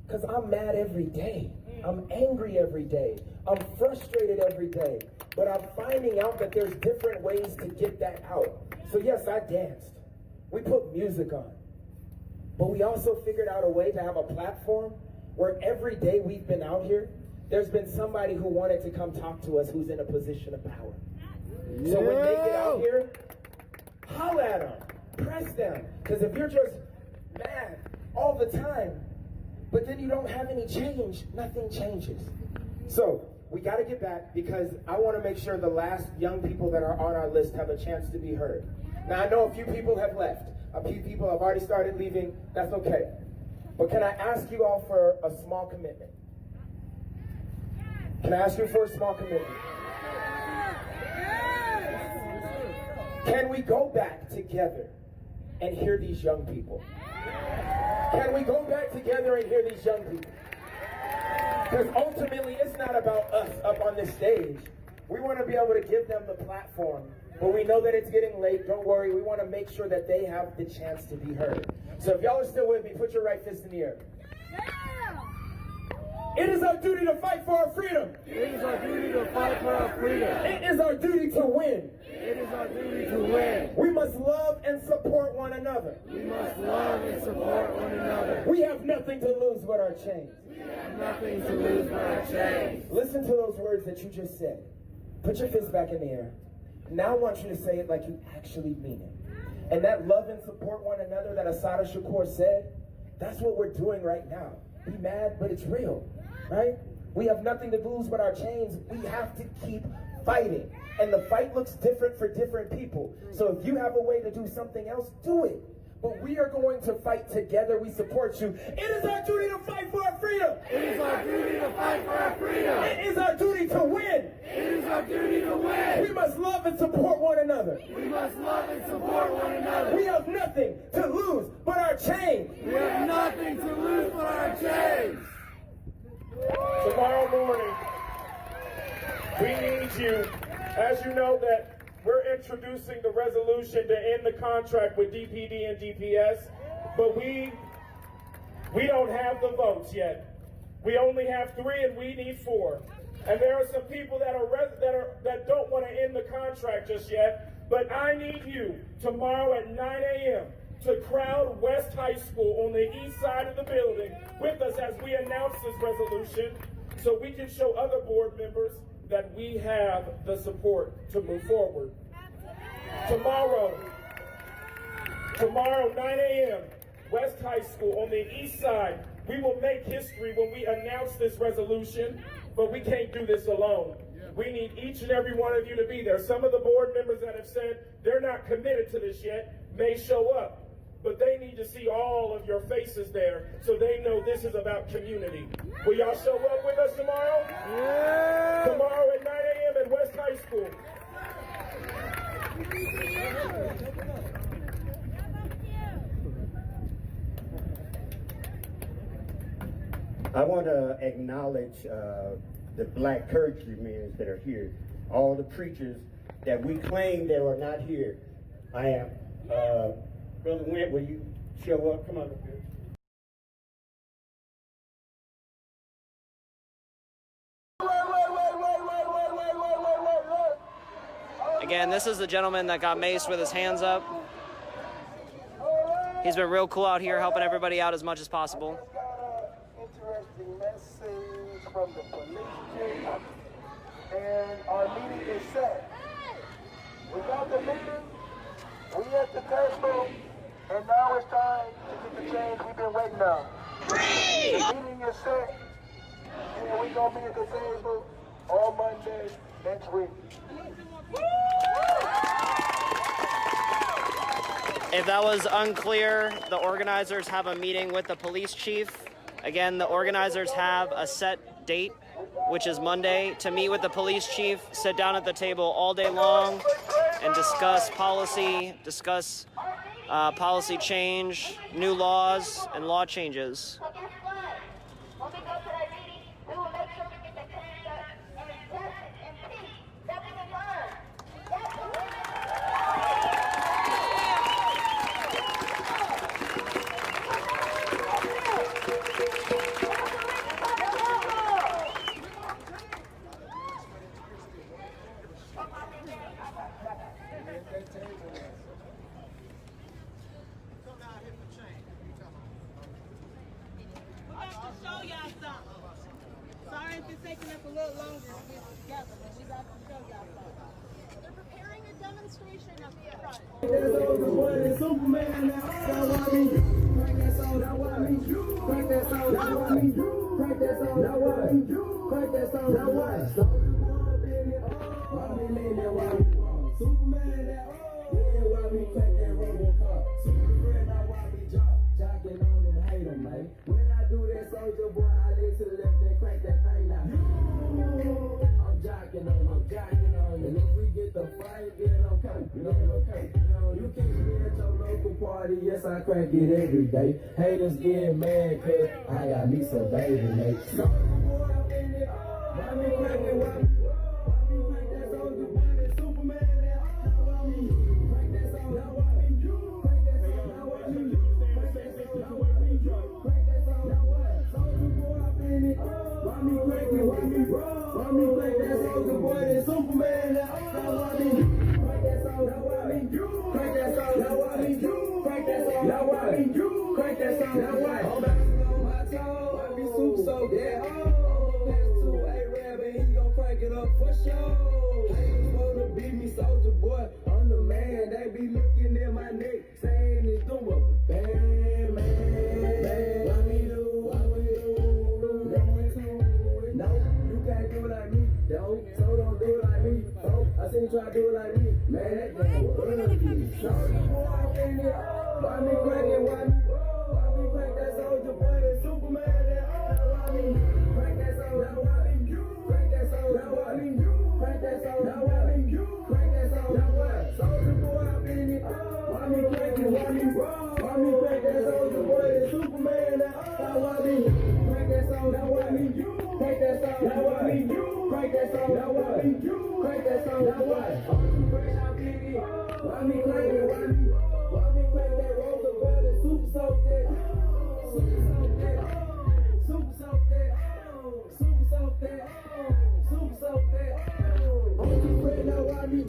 Because I'm mad every day. I'm angry every day. I'm frustrated every day. But I'm finding out that there's different ways to get that out. So yes, I danced. We put music on. But we also figured out a way to have a platform where every day we've been out here, there's been somebody who wanted to come talk to us who's in a position of power. So when they get out here, holler at them, press them. Because if you're just mad all the time, but then you don't have any change, nothing changes. So we got to get back because I want to make sure the last young people that are on our list have a chance to be heard. Now I know a few people have left. A few people have already started leaving. That's okay. But can I ask you all for a small commitment? Can I ask you for a small commitment? Can we go back together and hear these young people? Can we go back together and hear these young people? Because ultimately, it's not about us up on this stage. We want to be able to give them the platform. But we know that it's getting late. Don't worry. We want to make sure that they have the chance to be heard. So if y'all are still with me, put your right fist in the air. It is our duty to fight for our freedom. It is our duty to fight for our freedom. It is our duty to win. It is our duty to win. We must love and support one another. We must love and support one another. We have nothing to lose but our chains. We have nothing to lose but our chains. Listen to those words that you just said. Put your fist back in the air. Now I want you to say it like you actually mean it. And that love and support one another that Assata Shakur said, that's what we're doing right now. Be mad, but it's real, right? We have nothing to lose but our chains. We have to keep fighting. And the fight looks different for different people. So if you have a way to do something else, do it. But we are going to fight together. We support you. It is our duty to fight for our freedom. It is our duty to fight for our freedom. It is our duty to win. It is our duty to win. We must love and support one another. We must love and support one another. We have nothing to lose but our chains. We have nothing to lose but our chains. Tomorrow morning, we need you. As you know that we're introducing the resolution to end the contract with DPD and DPS, but we don't have the votes yet. We only have 3 and we need 4. And there are some people that don't want to end the contract just yet, but I need you tomorrow at 9 a.m. to crowd West High School on the east side of the building with us as we announce this resolution so we can show other board members that we have the support to move forward. Tomorrow, 9 a.m., West High School on the east side, we will make history when we announce this resolution, but we can't do this alone. We need each and every one of you to be there. Some of the board members that have said they're not committed to this yet may show up, but they need to see all of your faces there so they know this is about community. Will y'all show up with us tomorrow? Yeah. Tomorrow at 9 a.m. at West High School. I want to acknowledge the black clergymen that are here, all the preachers that we claim that are not here. I am. Brother Went, will you show up? Come on up here. Again, this is the gentleman that got maced with his hands up. He's been real cool out here, helping everybody out as much as possible. Interesting message from the police chief, and our meeting is set. We got the meeting, we at the table, and now it's time to get the change we've been waiting on. The meeting is set, and we're going to be at the table on Monday next week. If that was unclear, the organizers have a meeting with the police chief. Again, the organizers have a set date, which is Monday, to meet with the police chief, sit down at the table all day long, and discuss policy, policy change, new laws, and law changes. demonstration up front. When I do that soldier boy, I let to the left and crank that thing now. I'm jocking on, and if we get the fight, then I'm coming, okay. You catch me at your local party, yes I crank it every day. Haters getting mad 'cause I got me some baby mates. Soldier boy up in it, why me crank it, why me crank that soldier boy, that Superman that why me crank that soldier, why me crank that soldier, why me crank that soldier, why me crank that soldier, soldier boy up in it, why me crank it, why me crank that soldier boy, that Superman that why me crank that soldier, why me crank that soldier, why me crank that soldier, why me crank that soldier, why I'm bouncing on my toe, I be super so dead. Next to A-Rab and he gon' crank it up for sure. Haters wanna beat me, soldier boy, I'm the man. They be looking at my neck, saying it's doing bad, man. Why me do? No, you can't do it like me, so don't do it like me. Oh, I seen you try to do it like me, man. That damn ugly. Soldier boy, I'm in it. Why me crank it? Why me crank that soldier boy? That Superman? That why me crank that soldier? Why me crank that soldier? Why me crank that soldier? Why me crank that soldier? Soldier boy, I'm in it. Why me crank it? Why me crank that soldier boy? That Superman? That why me crank that soldier? Why me crank that soldier? Why me crank that soldier? Why me crank that soldier? Why? Why me crank it? Why me crank that roller boy? That super soak that. Super soak that. Super soak that. Super soak that. Super soak that. I'm just praying now. Why me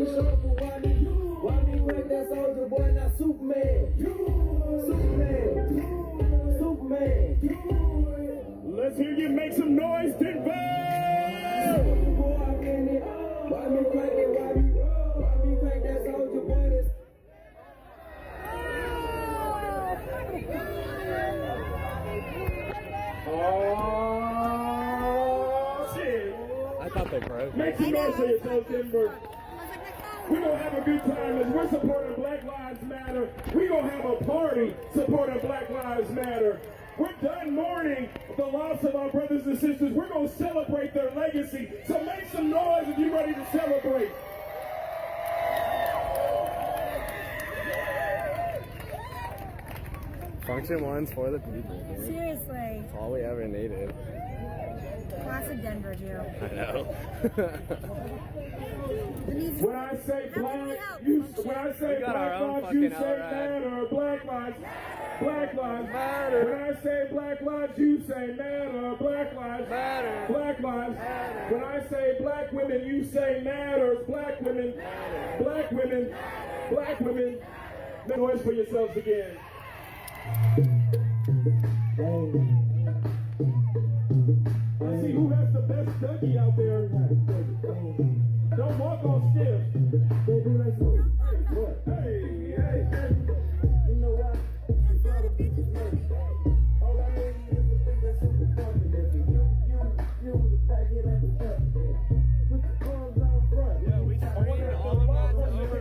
shuffle? Why me crank that soldier boy? Not Superman. Superman. Let's hear you make some noise, Denver! Why me crank it? Why me crank that soldier boy? Oh, shit. I thought they broke. Make some noise for yourself, Denver. We're going to have a good time as we're supporting Black Lives Matter. We're going to have a party supporting Black Lives Matter. We're done mourning the loss of our brothers and sisters. We're going to celebrate their legacy. So make some noise if you're ready to celebrate. Function one's for the people, dude. Seriously. That's all we ever needed. Classic Denver, Joe. I know. When I say black, you say black lives, you say matter. Black lives matter. When I say black lives, you say matter. Black lives matter. Black lives matter. When I say black women, you say matters. Black women, black women, black women. Make noise for yourselves again. Let's see who has the best Dougie out there. Don't walk on stiff. Hey, hey, hey. You know what? It's all the bitches money. All I need is to think that's super funky. You to back it up and up. Put the arms out front. Yeah, we trained all of us over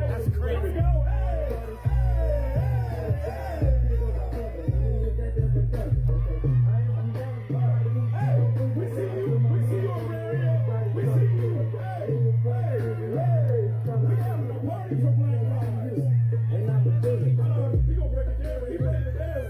That's crazy. Here we go. We see you over there. We see you. Hey, we having a party for Black Lives. And I'm a bully. We gonna break it down. He ready to dance.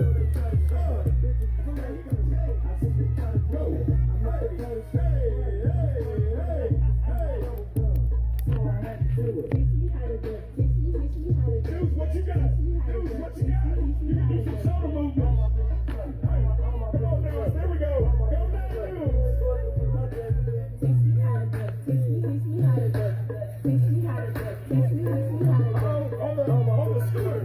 Use what you got. Use what you got. You can do some shoulder movement. Come on now. There we go. Go down, dude. On the scooter.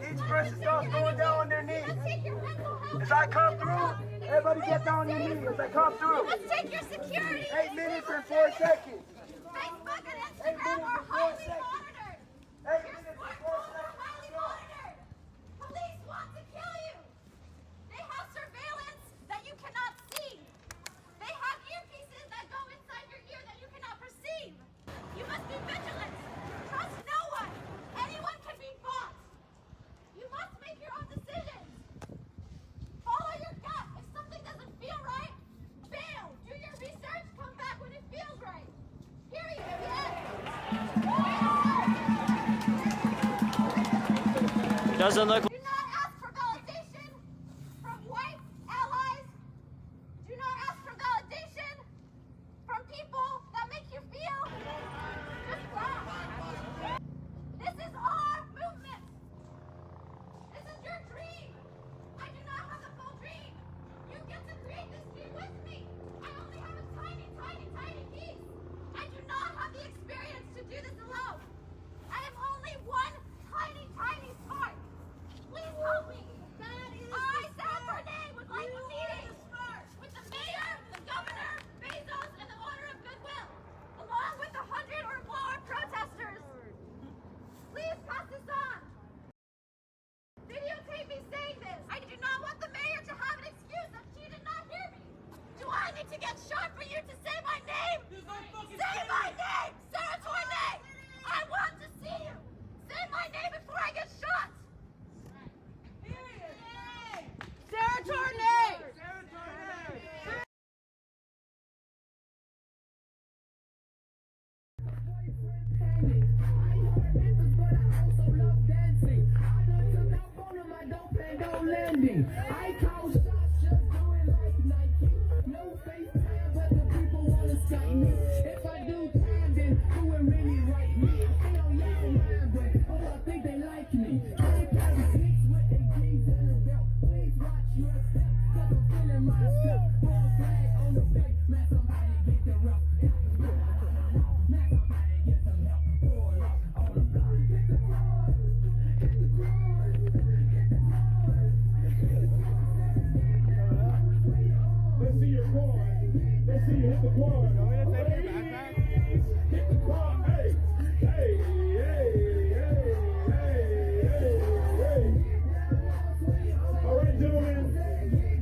Each person starts going down on their knees. As I come through, everybody get down on your knees as I come through. Let's take your security. 8 minutes and 4 seconds. Facebook and Instagram are highly monitored. 8 minutes and 4 seconds. Highly monitored. Police want to kill you. They have surveillance that you cannot see. They have earpieces that go inside your ear that you cannot perceive. You must be vigilant. Trust no one. Anyone can be bought. You must make your own decisions. Follow your gut. If something doesn't feel right, bail. Do your research. Come back when it feels right. Period. It doesn't look. Do not ask for validation from white allies. Do not ask for validation from people that make you feel just wrong. This is our movement. This is your dream. I do not have the full dream. You get to create this dream with me. I only have a tiny, tiny, tiny piece. I do not have the experience to do this alone. I am only one tiny, tiny part. Please help me. I, Sarah Bernay, would like a meeting with the mayor, the governor, Bezos, and the owner of Goodwill, along with 100 or more protesters. Please pass this on. Videotape me saying this. I do not want the mayor to have an excuse that she did not hear me. Do I need to get shot for you to say my name? Say my name, Sarah Tournay. I want to see you. Say my name before I get shot. Sarah Tournay. I call shots, just do it like Nike. No FaceTime, but the people wanna Skype me. If I do time, then do it really right me. I feel y'all mind, but oh, I think they like me. I carry sneaks with a jeans and a belt. Please watch your step, cause I'm feeling myself. Ball flag on the face, man, somebody get the rough. Man, somebody get some help. Pull up on the block. Hit the cross, hit the cross, hit the cross. Let's see your quad. Let's see you hit the quad. Hit the quad. Hey, hey, hey, hey, hey, hey, hey. All right, gentlemen.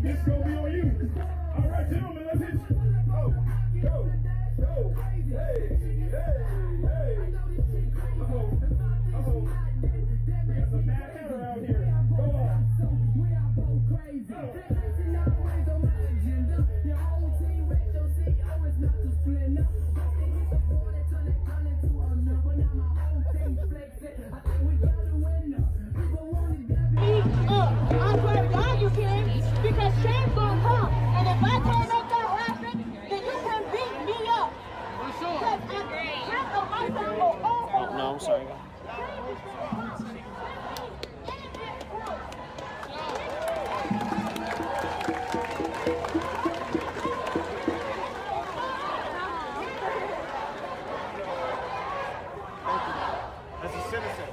This gonna be on you. All right, gentlemen, let's hit you. Go, go, go. Hey, hey, hey. Uh-oh, uh-oh. We got some mad hatter out here. Go on. I'm very glad you came because shame's gonna come. And if I can't make that happen, then you can beat me up. For sure. Because of myself or No, I'm sorry. As a citizen.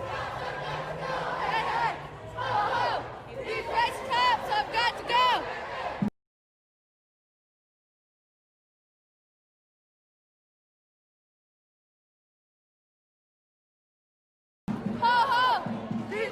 These race cops have got to go. Ho ho! These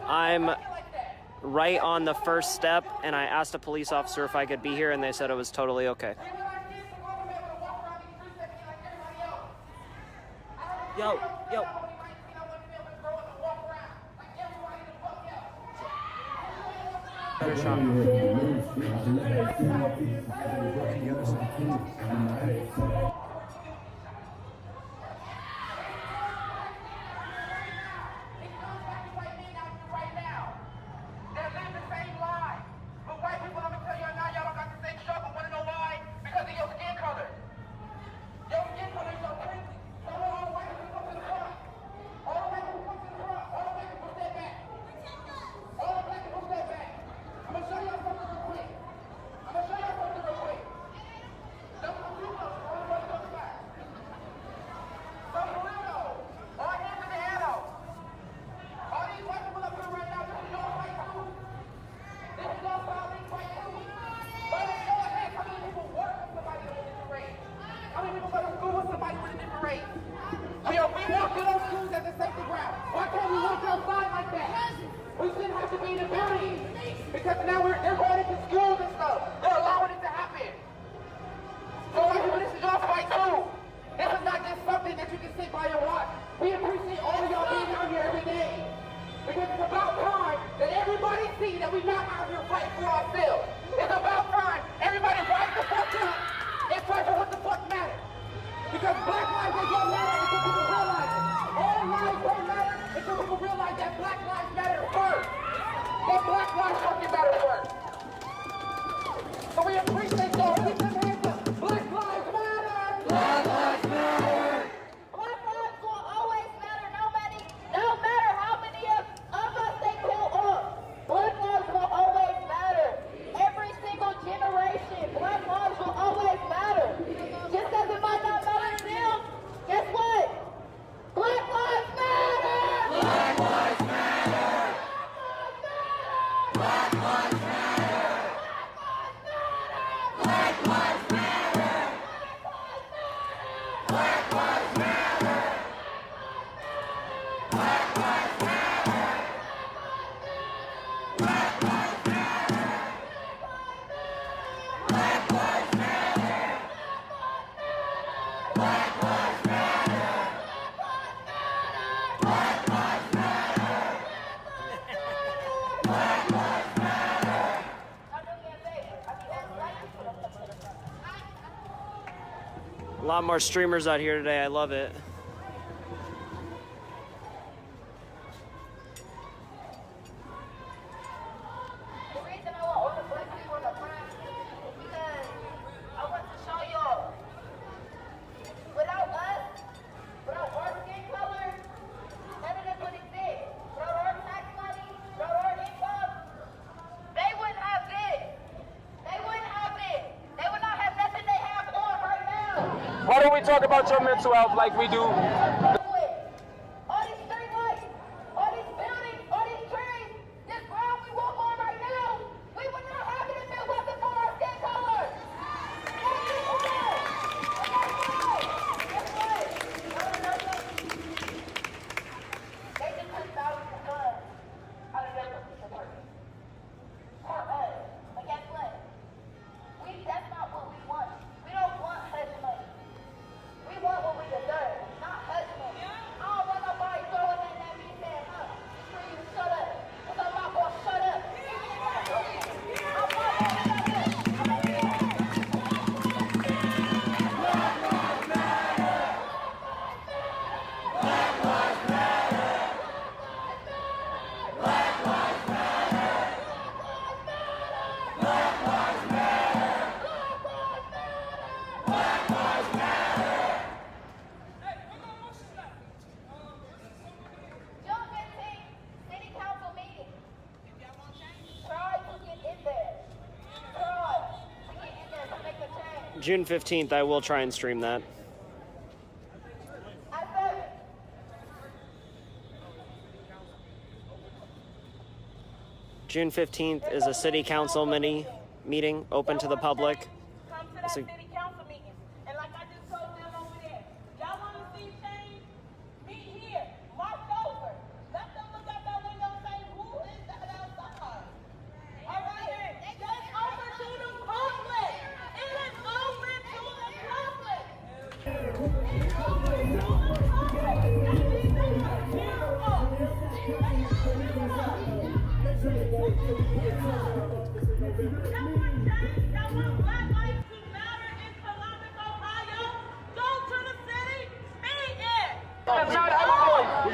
I'm right on the first step, and I asked a police officer if I could be here, and they said it was totally okay. Yo. Better shot. Because now they're going into schools and stuff. They're allowing it to happen. So this is your fight too. This is not just something that you can sit by and watch. We appreciate all of y'all being out here every day. Because it's about time that everybody see that we're not out here fighting for ourselves. It's about time everybody rise the fuck up and fight for what the fuck matters. Because black lives ain't gonna matter until people realize it. All lives don't matter until people realize that black lives matter first. That black lives fucking matter first. So we appreciate y'all. Keep them hands up. Black lives matter. Black lives matter. Black lives will always matter. No matter how many of us they kill off. Black lives will always matter. Every single generation, black lives will always matter. Just as it might not matter to them, guess what? Black lives matter. Black lives matter. Black lives matter. Black lives matter. Black lives matter. Black lives matter. Black lives matter. Black lives matter. Black lives matter. Black lives matter. Black lives matter. A lot more streamers out here today. I love it. The reason I want all the black people in the front is because I want to show y'all, without us, without our skin color, none of this would exist. Without our tax money, without our income, they wouldn't have this. They wouldn't have this. They would not have nothing they have on right now. Why don't we talk about your mental health like we do? All these street lights, all these buildings, all these trees, this ground we walk on right now, we would not have it if it wasn't for our skin color. They just took thousands of guns out of their police department. For us. But guess what? That's not what we want. We don't want hush money. We want what we deserve, not hush money. I don't want nobody throwing that at me and saying, please shut up. Because I'm not going to shut up. June 15th, city council meeting. Try to get in there. Try to get in there to make a change. June 15th, I will try and stream that. I said it. June 15th is a city council meeting open to the public. Come to that It's a- city council meeting. And like I just told them over there, y'all want to see change? Meet here. March over. Let them look out that window and say, who We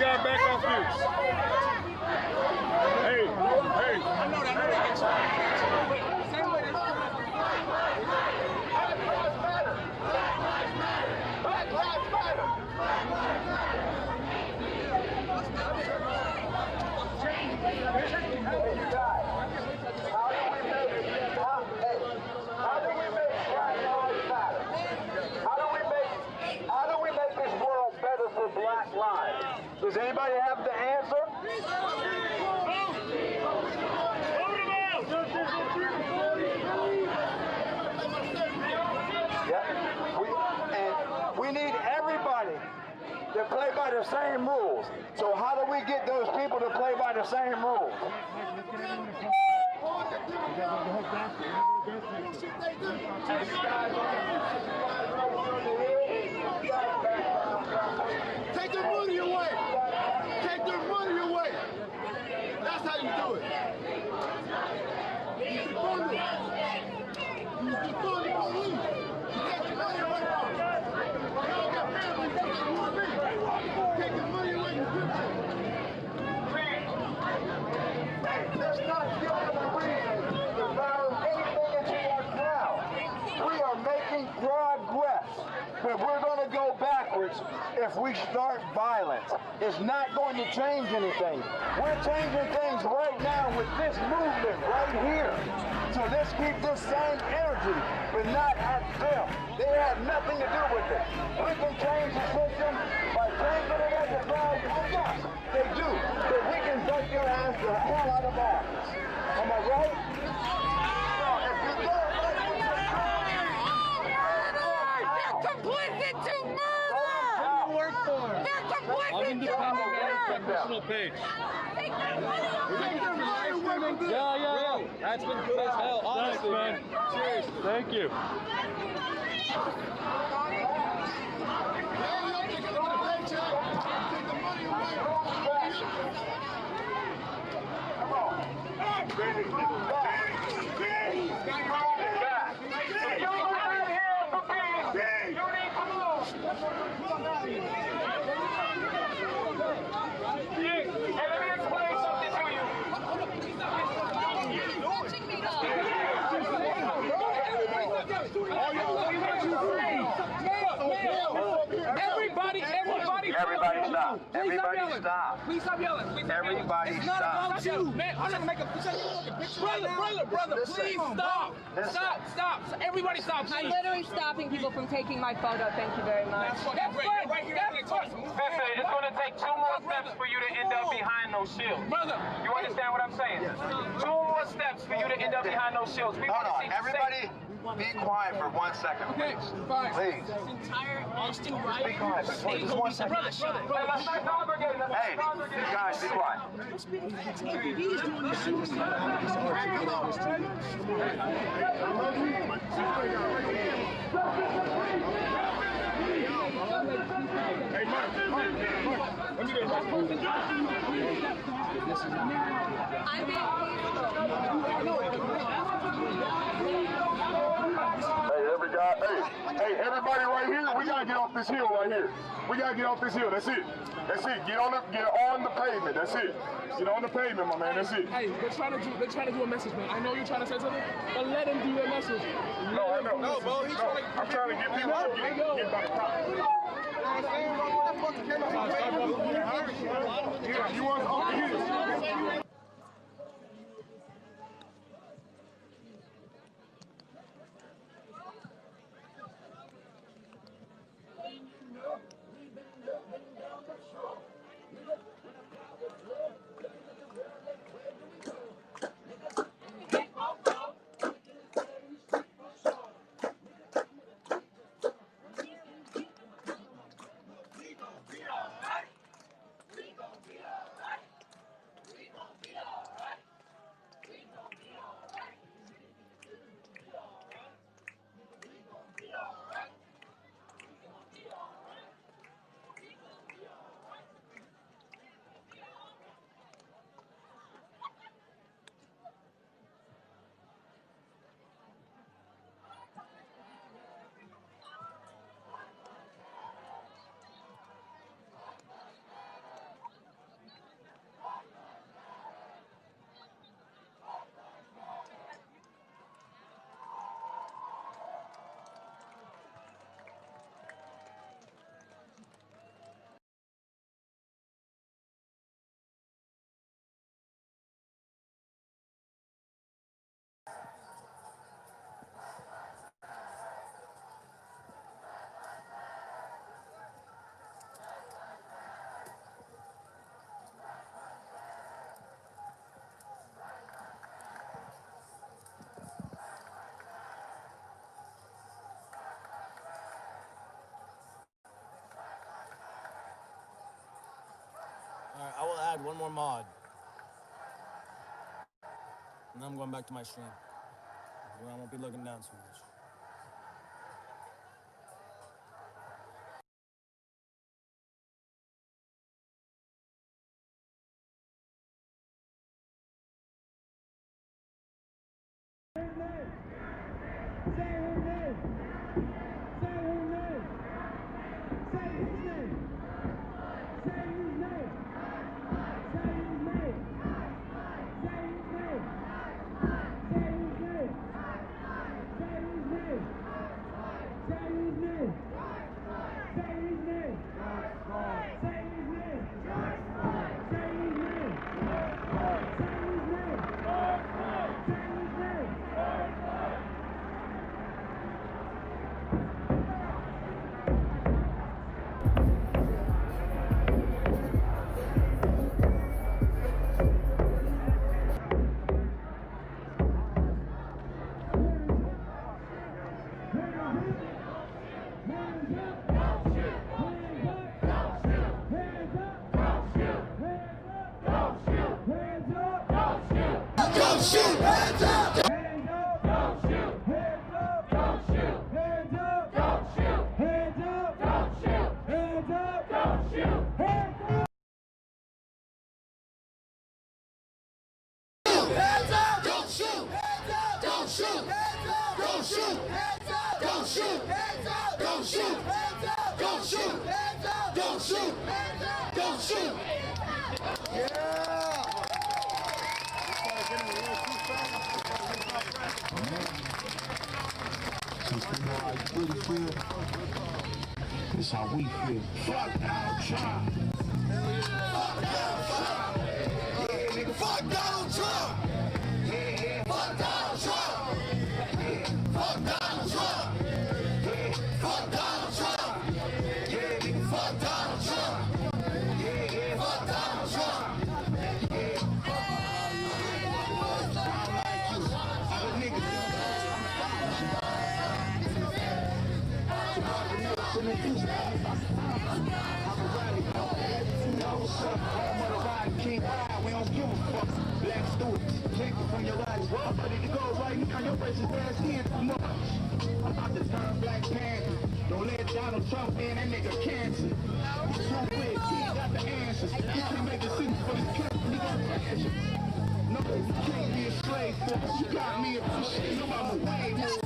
got back off you. Hey, hey. I know that. Same way Black Lives Matter. How do we make Black Lives Matter? How do we make this world better for Black lives? Does anybody have the answer? And we need everybody to play by the same rules. So how do we get those people to play by the same rules? Take their money away. Take their money away. That's how you do it. You defund it. You defund the police. You take the money away from them. Y'all got families that you want me. Take the money away from them. Hey, let's not give them a reason to fire anything into our crowd. We are making progress, but we're going to go backwards if we start violence. It's not going to change anything. We're changing things right now with this movement right here. So let's keep this same energy, but not at them. They have nothing to do with it. We can change the system by changing it at the crowd. Yes, they do. But we can vote your ass the hell out of office. Am I right? If you don't, they're complicit to murder! Work for it. They're complicit to murder! Personal page. Take their money! Yeah. That's been good as hell, honestly, man. Cheers. Thank you. Everybody stop. Everybody stop. Please stop yelling. Everybody stop. Man, I'm gonna make a picture. Brother, please stop. Stop. Everybody stop, please. I'm literally stopping people from taking my photo. Thank you very much. That's right here. Listen, it's going to take 2 more steps for you to end up behind those shields. Brother. You understand what I'm saying? 2 more steps for you to end up behind those shields. We Hold on, everybody be quiet for 1 second. Okay, fine. Please. This entire Austin riot. Be quiet. Just 1 second. Let's not congregate. Hey, guys, be quiet. Hey, Mark. Let me get I'm being Hey, everybody right here, we gotta get off this hill right here. We gotta get off this hill. That's it. Get on the pavement. That's it. Get on the pavement, my man. That's it. Hey, they're trying to do a message, man. I know you're trying to say something, but let them do their message. No, I know. No, bro, I'm trying to get people to get by the cop. You want to add one more mod. And then I'm going back to my stream. Where I won't be looking down too much. This how we feel. Fuck Donald Trump. Fuck Donald Trump. Yeah, nigga, fuck Donald Trump. Yeah, fuck Donald Trump. Yeah, fuck Donald Trump. Yeah, fuck Donald Trump. Yeah, nigga, fuck Donald Trump. Yeah, fuck Donald Trump. We don't give a fuck. Black students, take it from your body. Well, ready to go right now. Your racist ass here too much. I'm about to turn Black Panther. Don't let Donald Trump in, that nigga cancer. He's too big, he ain't got the answers. He can't make decisions for this country. He got pressure. No, you can't be a slave for us. You got me a shit. Your mama way more.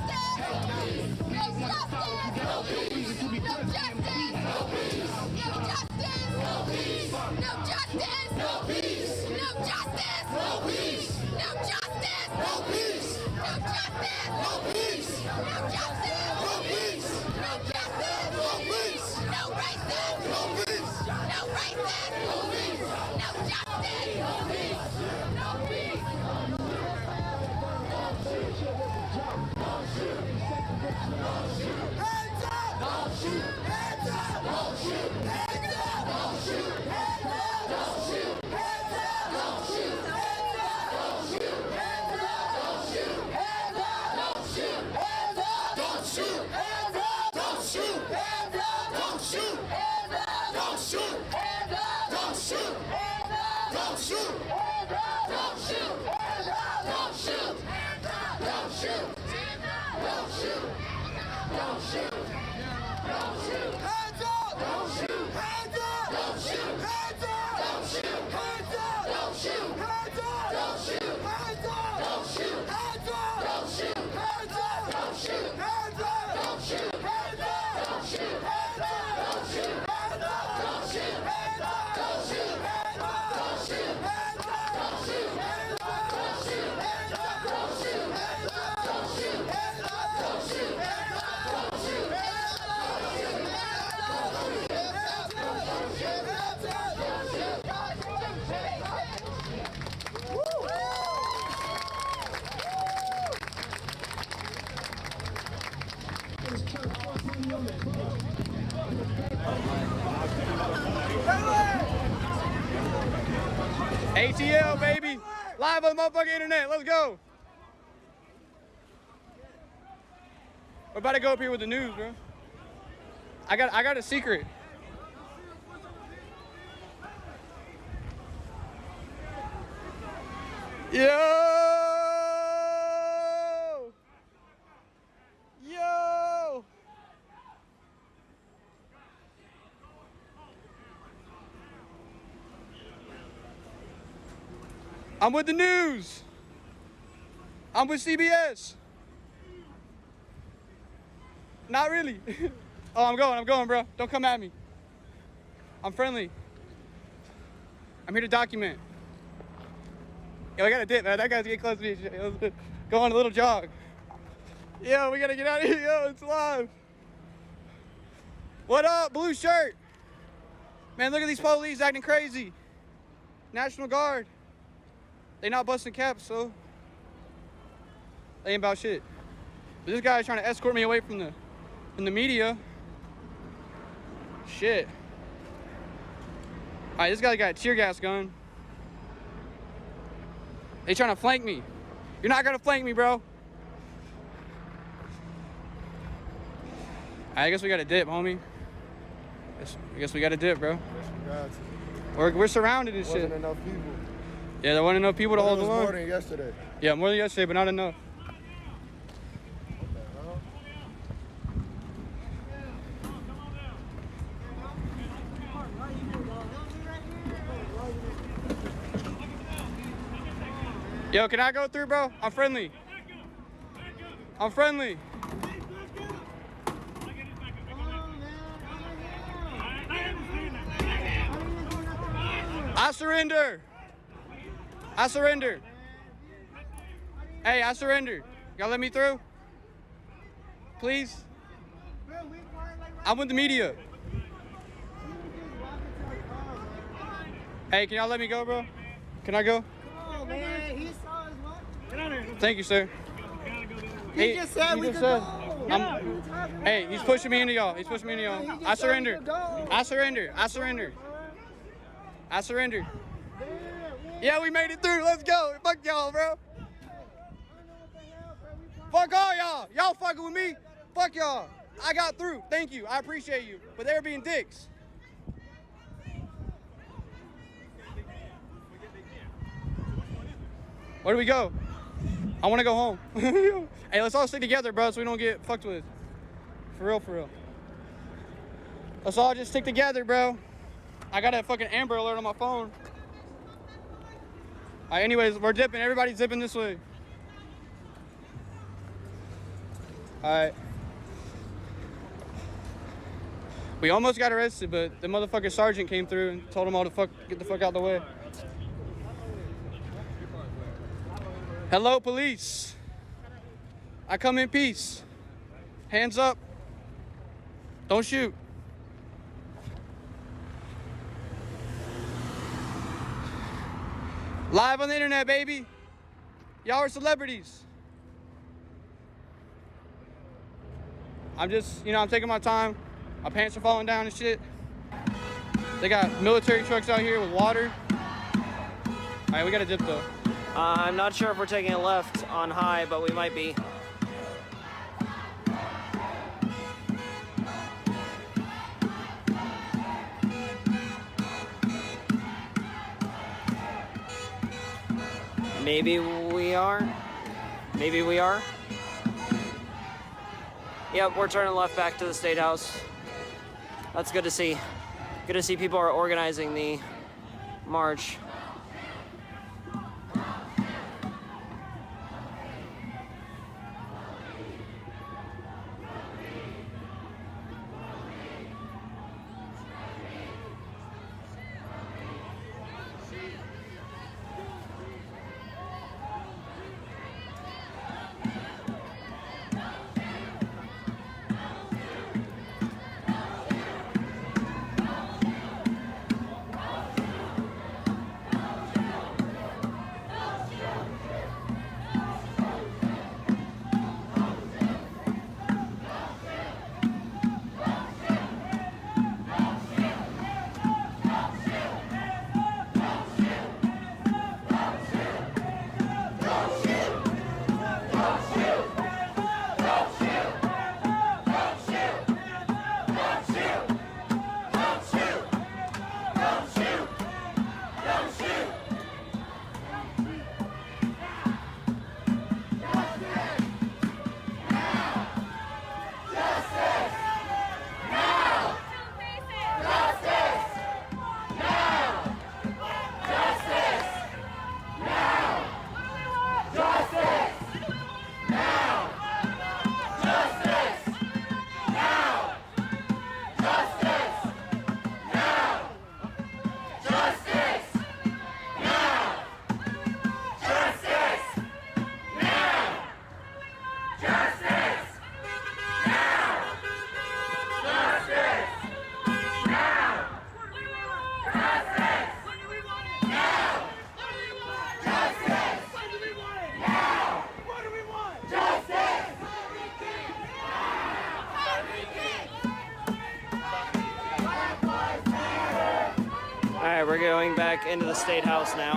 ATL, baby. Live on the motherfucking internet. Let's go. We're about to go up here with the news, bro. I got a secret. Yo! Yo! I'm with the news. I'm with CBS. Not really. Oh, I'm going, bro. Don't come at me. I'm friendly. I'm here to document. Yo, I got a dip, man. That guy's getting close to me. Go on a little jog. Yo, we gotta get out of here. Yo, it's live. What up, blue shirt? Man, look at these police acting crazy. National Guard. They not busting caps, so they ain't about shit. But this guy's trying to escort me away from the media. Shit. All right, this guy got a tear gas gun. They trying to flank me. You're not gonna flank me, bro. I guess we got a dip, homie. I guess we got a dip, bro. We're surrounded and shit. Wasn't enough people. Yeah, there weren't enough people to hold the line. More than yesterday. Yeah, more than yesterday, but not enough. Yo, can I go through, bro? I'm friendly. I'm friendly. I surrender. I surrender. Hey, I surrender. Y'all let me through? Please? I'm with the media. Hey, can y'all let me go, bro? Can I go? Oh, man, he saw his what? Get out of here. Thank you, sir. He just said we could go. Hey, he's pushing me into y'all. He's pushing me into y'all. I surrender. I surrender. I surrender. I surrender. Yeah, we made it through. Let's go. Fuck y'all, bro. Fuck all y'all. Y'all fucking with me. Fuck y'all. I got through. Thank you. I appreciate you. But they were being dicks. Where do we go? I want to go home. Hey, let's all stick together, bro, so we don't get fucked with. For real, for real. Let's all just stick together, bro. I got a fucking Amber Alert on my phone. All right, anyways, we're dipping. Everybody's dipping this way. All right. We almost got arrested, but the motherfucking sergeant came through and told them all to get the fuck out the way. Hello, police. I come in peace. Hands up. Don't shoot. Live on the internet, baby. Y'all are celebrities. I'm just, I'm taking my time. My pants are falling down and shit. They got military trucks out here with water. All right, we got a dip though. I'm not sure if we're taking a left on High, but we might be. Maybe we are. Maybe we are. Yep, we're turning left back to the State House. That's good to see. Good to see people are organizing the march. back into the State House now.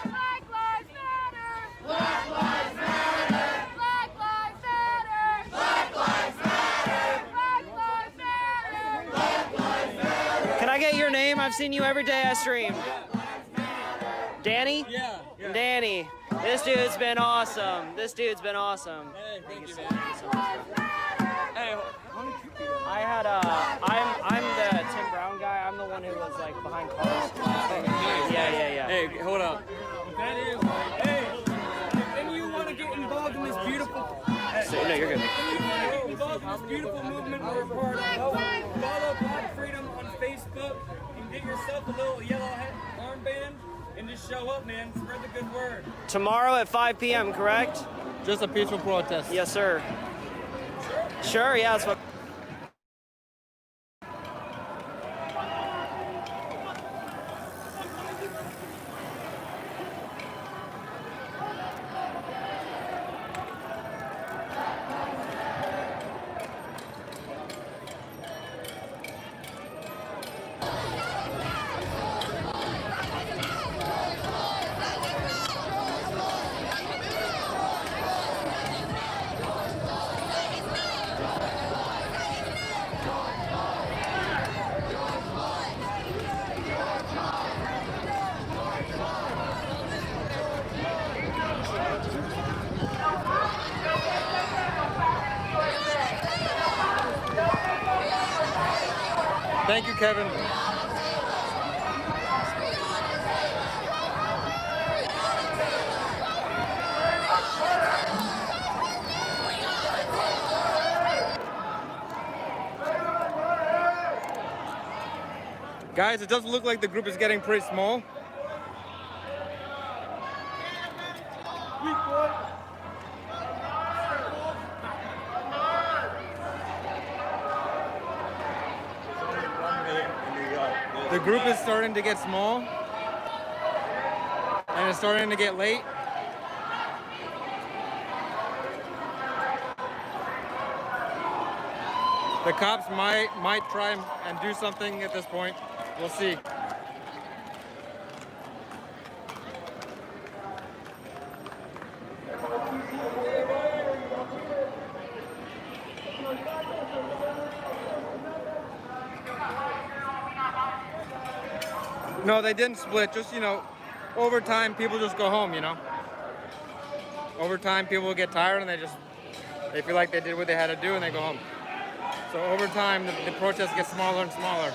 Black lives matter! Black lives matter! Black lives matter! Black lives matter! Black lives matter! Black lives matter! Can I get your name? I've seen you every day I stream. Danny? Yeah. Danny. This dude's been awesome. This dude's been awesome. Hey, thank you, man. Hey, I had I'm the Tim Brown guy. I'm the one who was like behind cars. Yeah. Hey, hold up. That is, hey, then you want to get involved in this beautiful... No, you're good. Then you want to get involved in this beautiful movement we're a part of. Follow Black Freedom on Facebook and get yourself a little yellow armband and just show up, man. Spread the good word. Tomorrow at 5 p.m., correct? Just a peaceful protest. Yes, sir. Sure, yeah, that's what... Thank you, Kevin. Guys, it does look like the group is getting pretty small. The group is starting to get small, and it's starting to get late. The cops might try and do something at this point. We'll see. No, they didn't split. Just, you know, over time, people just go home, you know. Over time, people get tired and they feel like they did what they had to do and they go home. So over time, the protests get smaller and smaller.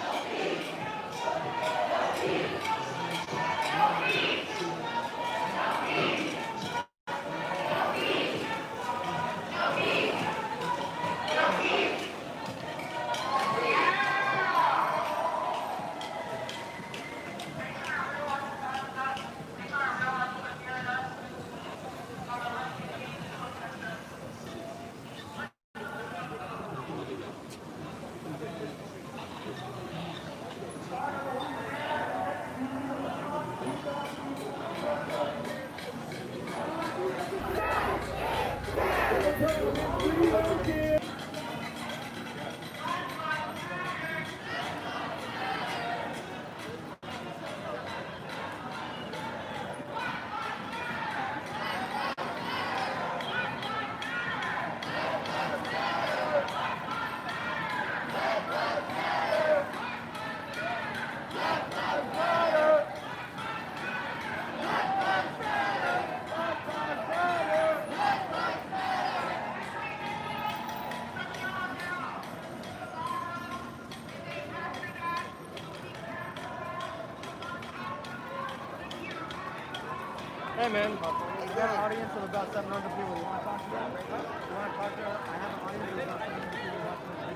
Hey man, we got an audience of about 700 people. You want to talk to them right now? You want to talk to them? I have an audience of about 700 people watching this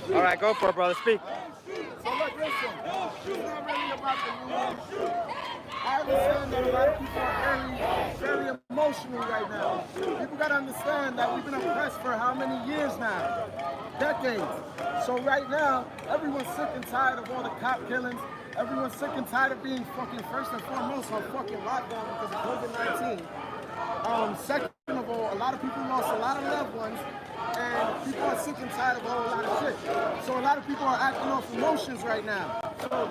video. All right, go for it, brother. Speak. So look, listen, it's not really about the news. I understand that a lot of people are very emotional right now. People got to understand that we've been oppressed for how many years now? Decades. So right now, everyone's sick and tired of all the cop killings. Everyone's sick and tired of being fucking first and foremost on fucking lockdown because of COVID-19. Second of all, a lot of people lost a lot of loved ones. And people are sick and tired of a whole lot of shit. So a lot of people are acting off emotions right now. So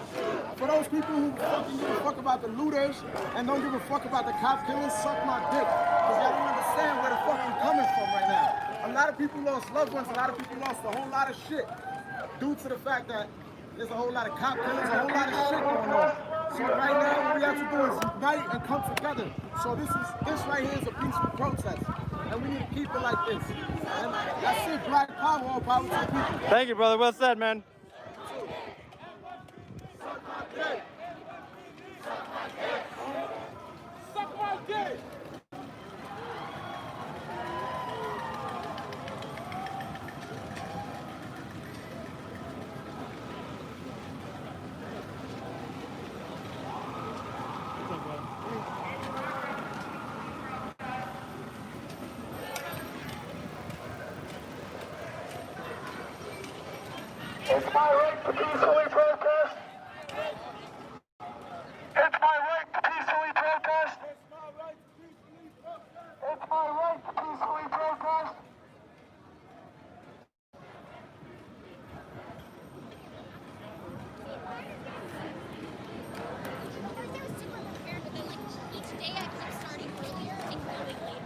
for those people who fucking give a fuck about the looters and don't give a fuck about the cop killers, suck my dick. Because y'all don't understand where the fuck I'm coming from right now. A lot of people lost loved ones, a lot of people lost a whole lot of shit due to the fact that there's a whole lot of cop killers, a whole lot of shit going on. So right now, what we have to do is unite and come together. So this right here is a peaceful protest, and we need to keep it like this. And that's it, Black Power, all power to the people. Thank you, brother. Well said, man. Suck my dick! It's my right to peacefully protest. It's my right to peacefully protest. It's my right to peacefully protest. Each day I keep starting earlier and going later.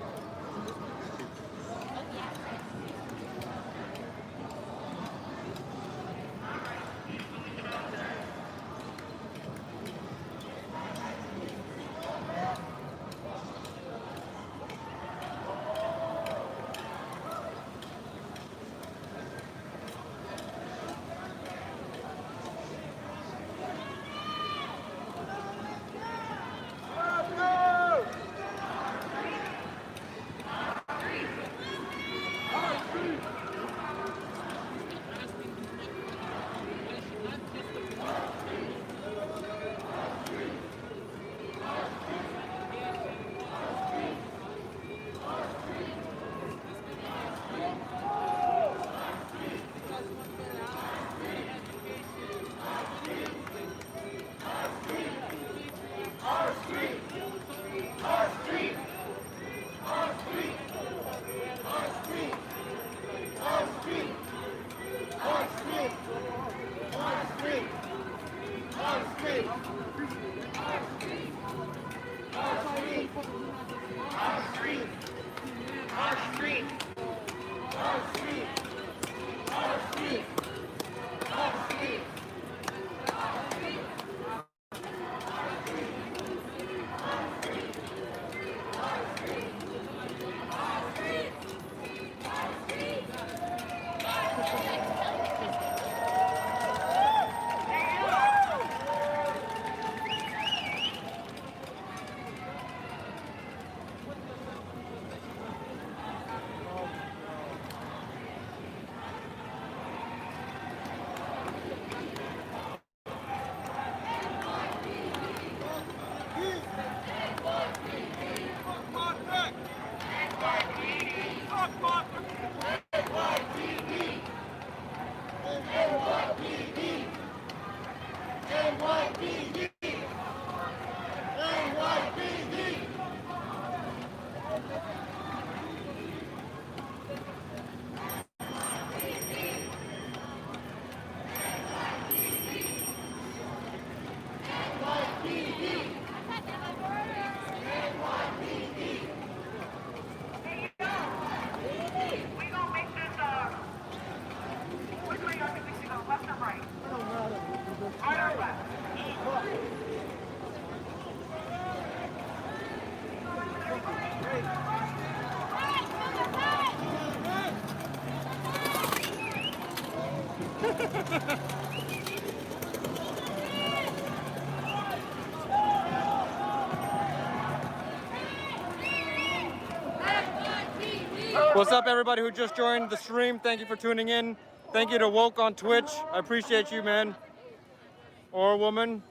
What's up, everybody who just joined the stream? Thank you for tuning in. Thank you to Woke on Twitch. I appreciate you, man or woman.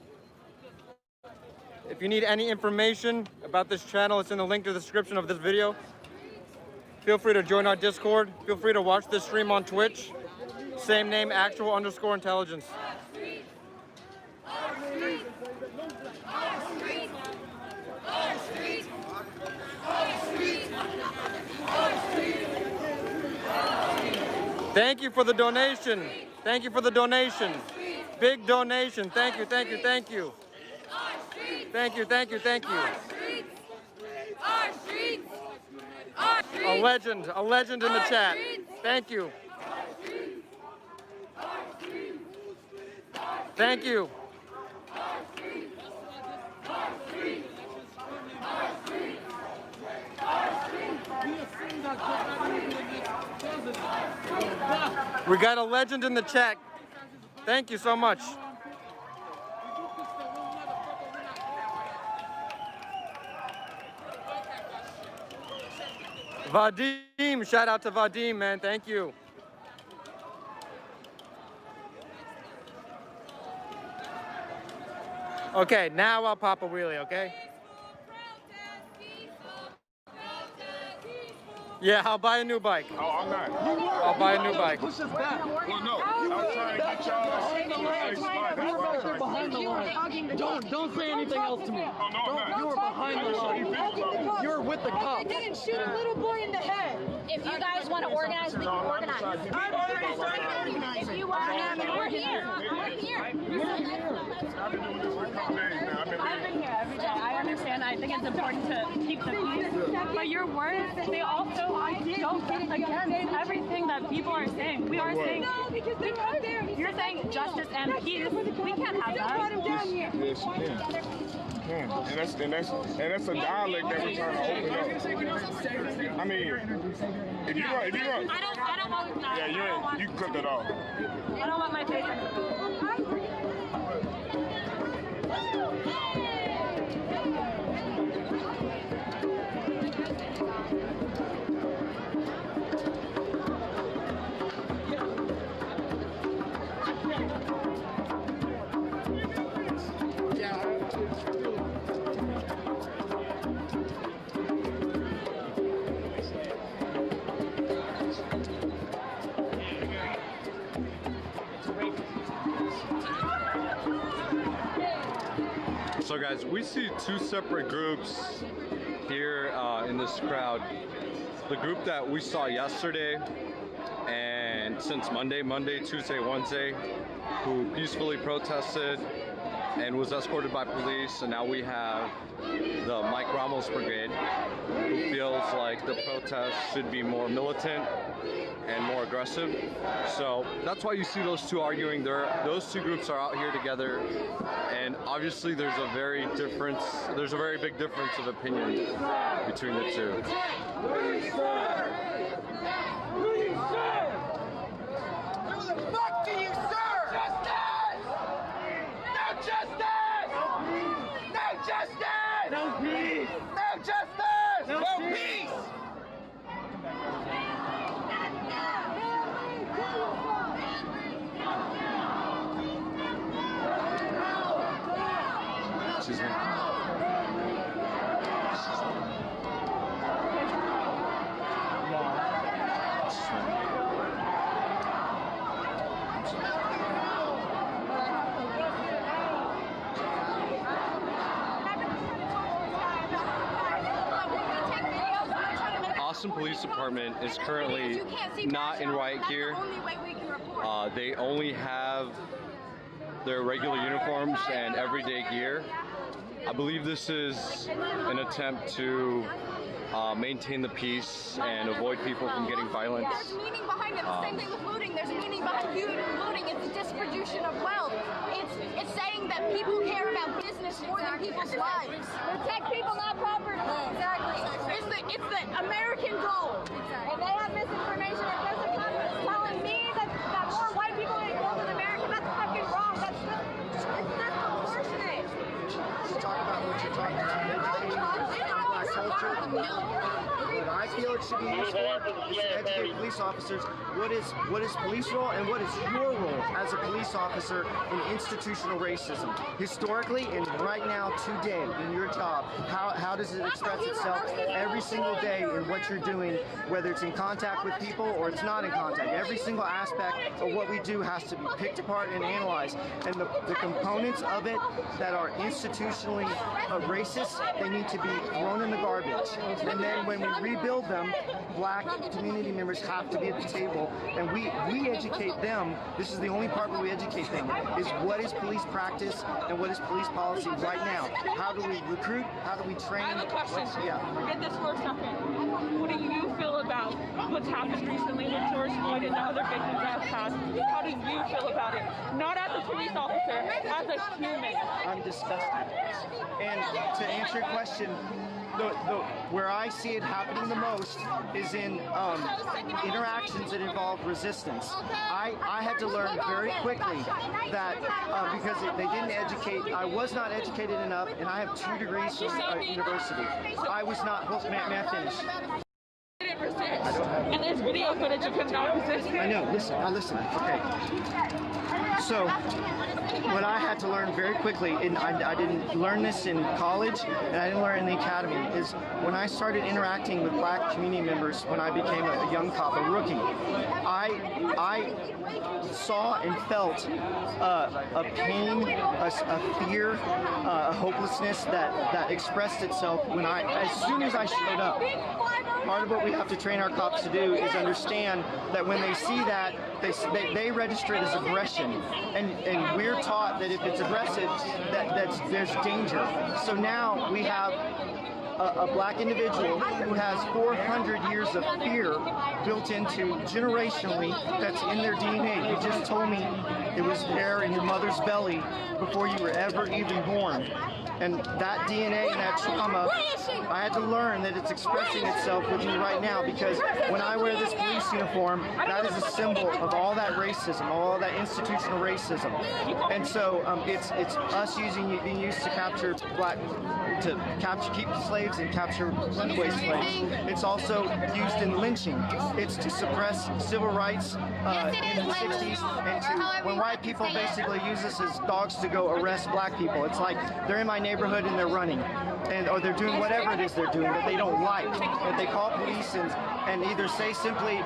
If you need any information about this channel, it's in the link to the description of this video. Feel free to join our Discord. Feel free to watch this stream on Twitch. Same name, actual_intelligence. Thank you for the donation. Thank you for the donation. Big donation. Thank you, thank you, thank you. Thank you, thank you, thank you. A legend in the chat. Thank you. Thank you. We got a legend in the chat. Thank you so much. Vadim, shout out to Vadim, man. Thank you. Okay, now I'll pop a wheelie, okay? Yeah, I'll buy a new bike. Oh, I'm not. I'll buy a new bike. Push us back. Well, no. I was trying to get y'all. Behind the line. Don't say anything else to me. Oh, no, I'm not. You were behind the line. You're with the cops. They didn't shoot a little boy in the head. If you guys want to organize, we can organize. If you want to, we're here. We're here. I've been doing this for a couple days now. I've been here every day. I understand. I think it's important to keep the peace. But your words, they also go against everything that people are saying. We are saying, you're saying justice and peace. We can't have that. Yes, you can. And that's a dialect that we're trying to open up. I mean, if you want, I don't want that. yeah, you can cut that off. I don't want my face. So guys, we see two separate groups here in this crowd. The group that we saw yesterday and since Monday, Tuesday, Wednesday, who peacefully protested and was escorted by police, and now we have the Mike Ramos Brigade, who feels like the protest should be more militant and more aggressive. So that's why you see those two arguing. Those two groups are out here together, and obviously there's a very big difference of opinion between the two. Who the fuck do you serve? Justice! No justice! No justice! No peace! No justice! No peace! Excuse me. Austin Police Department is currently not in riot gear. They only have their regular uniforms and everyday gear. I believe this is an attempt to maintain the peace and avoid people from getting violent. There's meaning behind it. The same thing with looting. There's meaning behind looting. It's a distribution of wealth. It's saying that people care about business more than people's lives. Protect people, not property. Exactly. It's the American goal. Exactly. If they have misinformation, if there's a company telling me that more white people are involved in America, that's fucking wrong. That's proportionate. You talk about what you're talking about. What I feel it should be used for is to educate police officers what is police role and what is your role as a police officer in institutional racism. Historically and right now today in your job, how does it express itself every single day in what you're doing, whether it's in contact with people or it's not in contact. Every single aspect of what we do has to be picked apart and analyzed. And the components of it that are institutionally racist, they need to be thrown in the garbage. And then when we rebuild them, black community members have to be at the table, and we educate them. This is the only part where we educate them, is what is police practice and what is police policy right now. How do we recruit? How do we train? I have a question. Yeah. Forget this for a second. What do you feel about what's happened recently with George Floyd and the other victims that have passed? How do you feel about it? Not as a police officer, as a human. I'm disgusted. And to answer your question, where I see it happening the most is in interactions that involve resistance. I had to learn very quickly that because they didn't educate, I was not educated enough, and I have 2 degrees from university. I was not, may I finish? And there's video footage of him not resisting. I know, listen, okay. So, what I had to learn very quickly, and I didn't learn this in college, and I didn't learn in the academy, is when I started interacting with black community members when I became a young cop, a rookie, I saw and felt a pain, a fear, a hopelessness that expressed itself when as soon as I showed up. Part of what we have to train our cops to do is understand that when they see that, they register it as aggression, and we're taught that if it's aggressive, there's danger. So now we have a black individual who has 400 years of fear built into generationally, that's in their DNA. You just told me it was there in your mother's belly before you were ever even born. And that DNA and that trauma, I had to learn that it's expressing itself with me right now, because when I wear this police uniform, that is a symbol of all that racism, all that institutional racism. And so it's us being used to capture keep slaves and capture runaway slaves. It's also used in lynching. It's to suppress civil rights in the 60s, and when white people basically use us as dogs to go arrest black people. It's like they're in my neighborhood and they're running, or they're doing whatever it is they're doing that they don't like. But they call police and either say simply,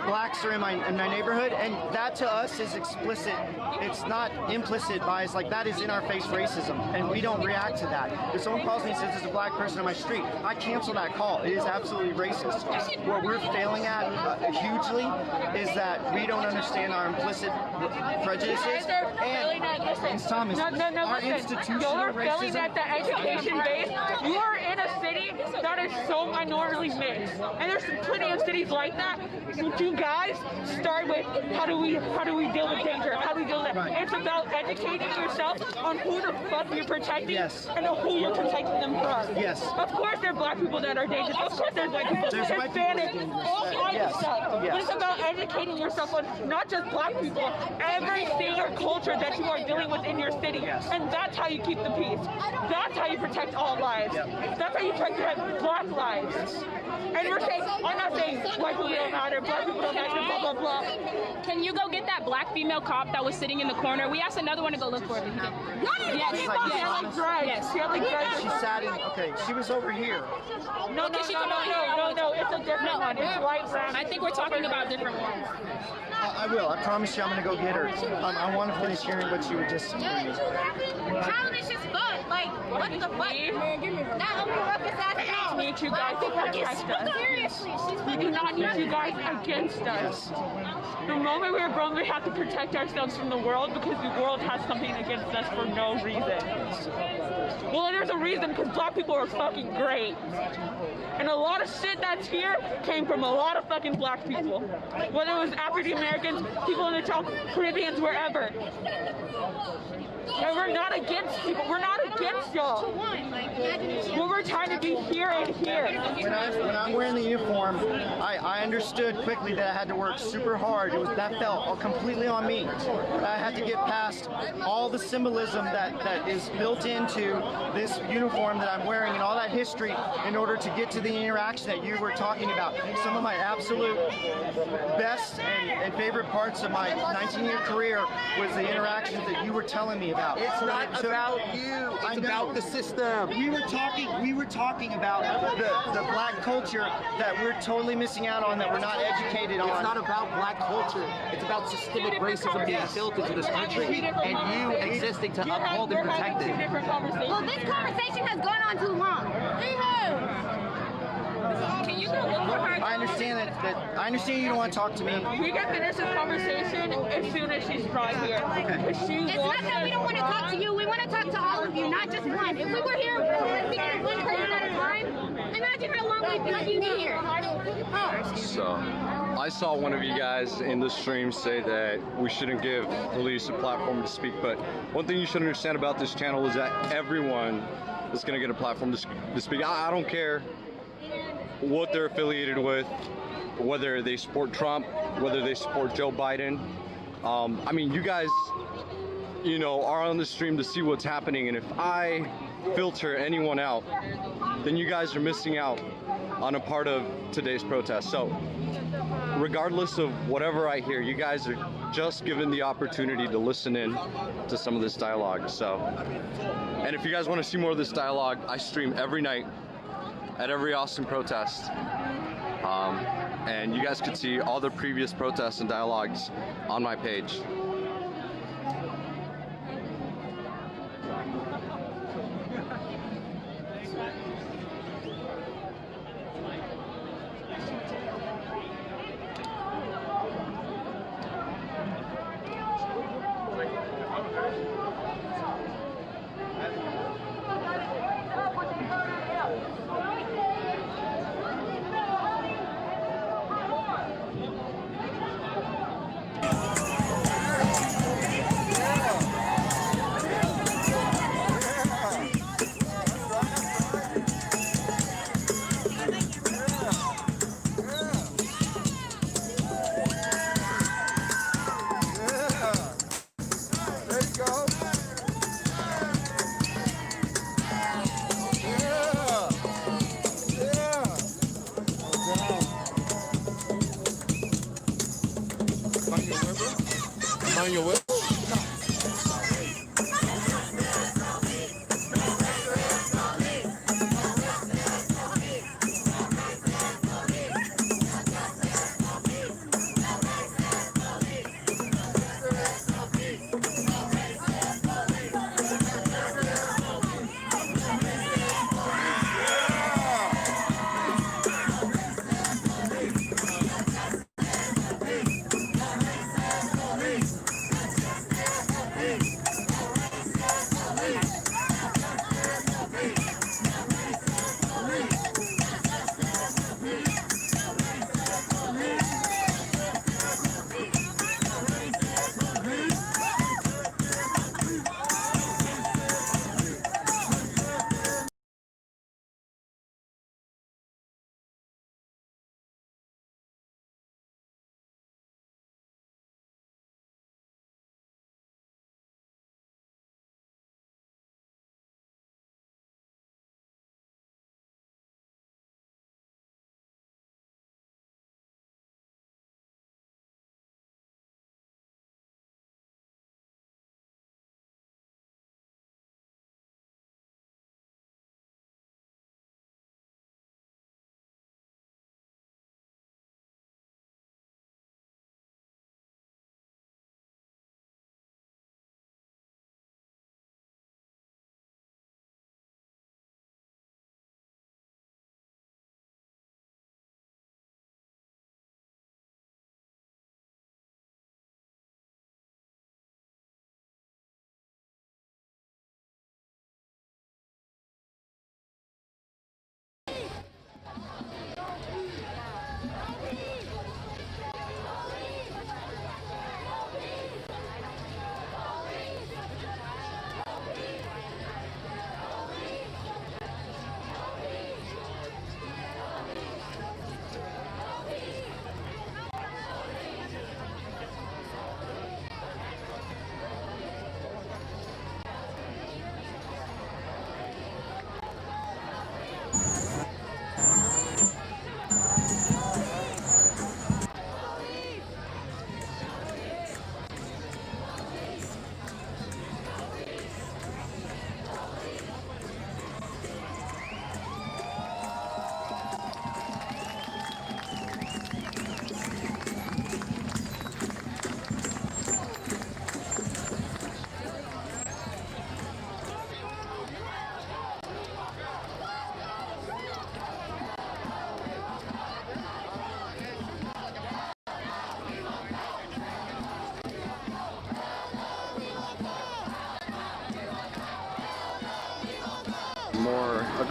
blacks are in my neighborhood, and that to us is explicit. It's not implicit bias, like that is in our face racism, and we don't react to that. If someone calls me and says there's a black person on my street, I cancel that call. It is absolutely racist. What we're failing at hugely is that we don't understand our implicit prejudices. And Thomas, our institutional You're racism. failing at the education base. You are in a city that is so minority mixed, and there's plenty of cities like that. You guys start with how do we deal with danger? How do we deal with it? It's about educating yourself on who the fuck you're protecting and who you're protecting them from. Yes. Of course there are black people that are dangerous. Of course there's white people, There's white people Hispanic, all kinds of stuff. Yes. But it's about educating yourself on not just black people, every single culture that you are dealing with in your city. And that's how you keep the peace. That's how you protect all lives. That's how you protect black lives. And we're saying, I'm not saying white people don't matter, black people don't matter, blah, blah, blah. Can you go get that black female cop that was sitting in the corner? We asked another one to go look for it, but he didn't. Yes. She had like dreads. She sat in, okay, she was over here. No, it's a different one. It's light brown. I think we're talking about different ones. I will. I promise you I'm going to go get her. I want to finish hearing what you were just saying. Childish as fuck. Like, what the fuck? Not only ruckus ass I don't need you guys to protect us. Seriously, We do not need you guys against us. The moment we're grown, we have to protect ourselves from the world because the world has something against us for no reason. Well, there's a reason, because black people are fucking great. And a lot of shit that's here came from a lot of fucking black people. Whether it was African Americans, people in the South, Caribbeans, wherever. And we're not against people. We're not against y'all. What we're trying to do here and here. When I'm wearing the uniform, I understood quickly that I had to work super hard. That fell completely on me. I had to get past all the symbolism that is built into this uniform that I'm wearing and all that history in order to get to the interaction that you were talking about. Some of my absolute best and favorite parts of my 19-year career was the interactions that you were telling me about. It's not about you. It's about the system. We were talking about the black culture that we're totally missing out on, that we're not educated on. It's not about black culture. It's about systemic racism being built into this country and you existing to uphold and protect it. Well, this conversation has gone on too long. that I understand you don't want to talk to me. We can finish this conversation as soon as she's brought here. Okay. It's not that we don't want to talk to you. We want to talk to all of you, not just one. If we were here speaking to one person at a time, imagine how long we'd be here. So, I saw one of you guys in the stream say that we shouldn't give police a platform to speak, but one thing you should understand about this channel is that everyone is going to get a platform to speak. I don't care what they're affiliated with, whether they support Trump, whether they support Joe Biden. I mean, you guys, you know, are on the stream to see what's happening, and if I filter anyone out, then you guys are missing out on a part of today's protest. So regardless of whatever I hear, you guys are just given the opportunity to listen in to some of this dialogue. So, and if you guys want to see more of this dialogue, I stream every night at every Austin protest. And you guys can see all the previous protests and dialogues on my page. Mind your will.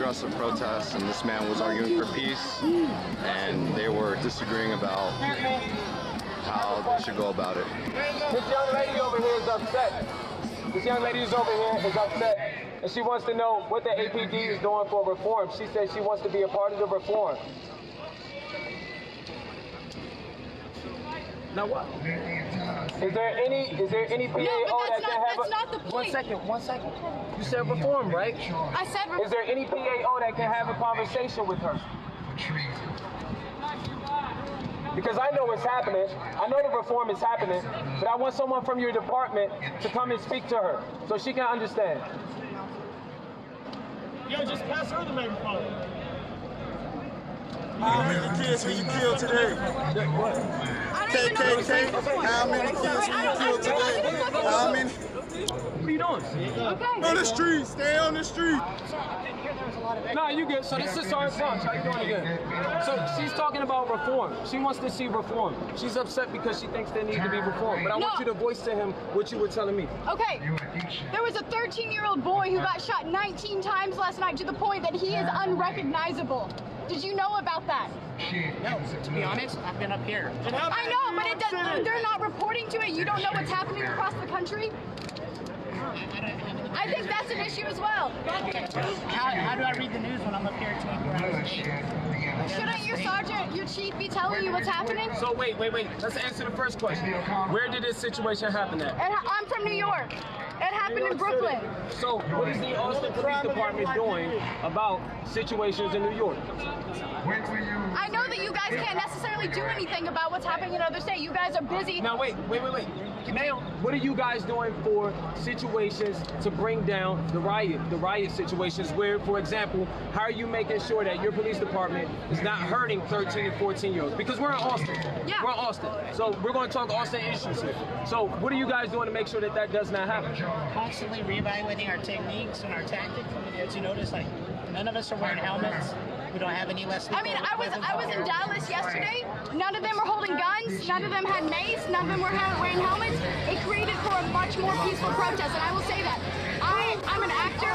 aggressive protests, and this man was arguing for peace, and they were disagreeing about how they should go about it. This young lady over here is upset. This young lady who's over here is upset, and she wants to know what the APD is doing for reform. She says she wants to be a part of the reform. Now what? Is there any PAO that can have that's not the point. One second. You said reform, right? I said reform. Is there any PAO that can have a conversation with her? Because I know what's happening. I know the reform is happening, but I want someone from your department to come and speak to her so she can understand. Yo, just pass her the microphone. How many kids have you killed today? What? KKK, how many kids have you killed today? How many? What are you doing? Okay. On the street, stay on the street. Nah, you good. So this is Sergeant Brunch. How you doing again? So she's talking about reform. She wants to see reform. She's upset because she thinks there needs to be reform. But I want you to voice to him what you were telling me. Okay, there was a 13-year-old boy who got shot 19 times last night to the point that he is unrecognizable. Did you know about that? No, to be honest, I've been up here. I know, but they're not reporting to it. You don't know what's happening across the country? I think that's an issue as well. How do I read the news when I'm up here 24 hours? Shouldn't your sergeant, your chief, be telling you what's happening? So wait. Let's answer the first question. Where did this situation happen at? I'm from New York. It happened in Brooklyn. So what is the Austin Police Department doing about situations in New York? I know that you guys can't necessarily do anything about what's happening in other states. You guys are busy. Now wait. Now, what are you guys doing for situations to bring down the riot situations where, for example, how are you making sure that your police department is not hurting 13 and 14-year-olds? Because we're in Austin. Yeah. We're in Austin. So we're going to talk Austin issues here. So what are you guys doing to make sure that that does not happen? Constantly reevaluating our techniques and our tactics. As you notice, like, none of us are wearing helmets. We don't have any less. I mean, I was in Dallas yesterday. None of them were holding guns. None of them had mace. None of them were wearing helmets. It created for a much more peaceful protest, and I will say that. I'm an actor.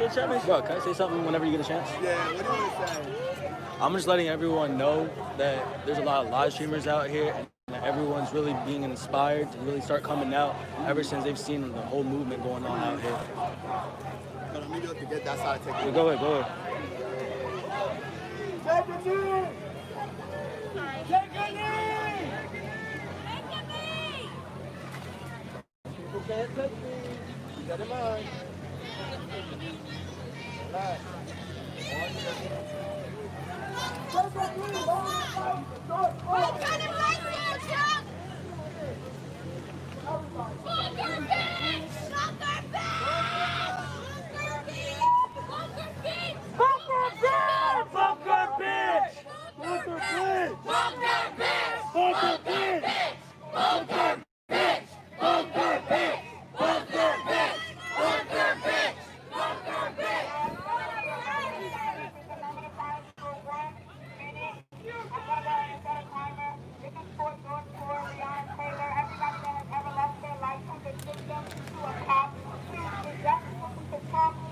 Bro, can I say something whenever you get a chance? Yeah, what do you want to say? I'm just letting everyone know that there's a lot of live streamers out here and that everyone's really being inspired to really start coming out ever since they've seen the whole movement going on out here. Hold on, let me go to get that side of take it. Go ahead, go ahead. Take a knee! Take a knee! People can't touch me. Keep that in mind. Relax.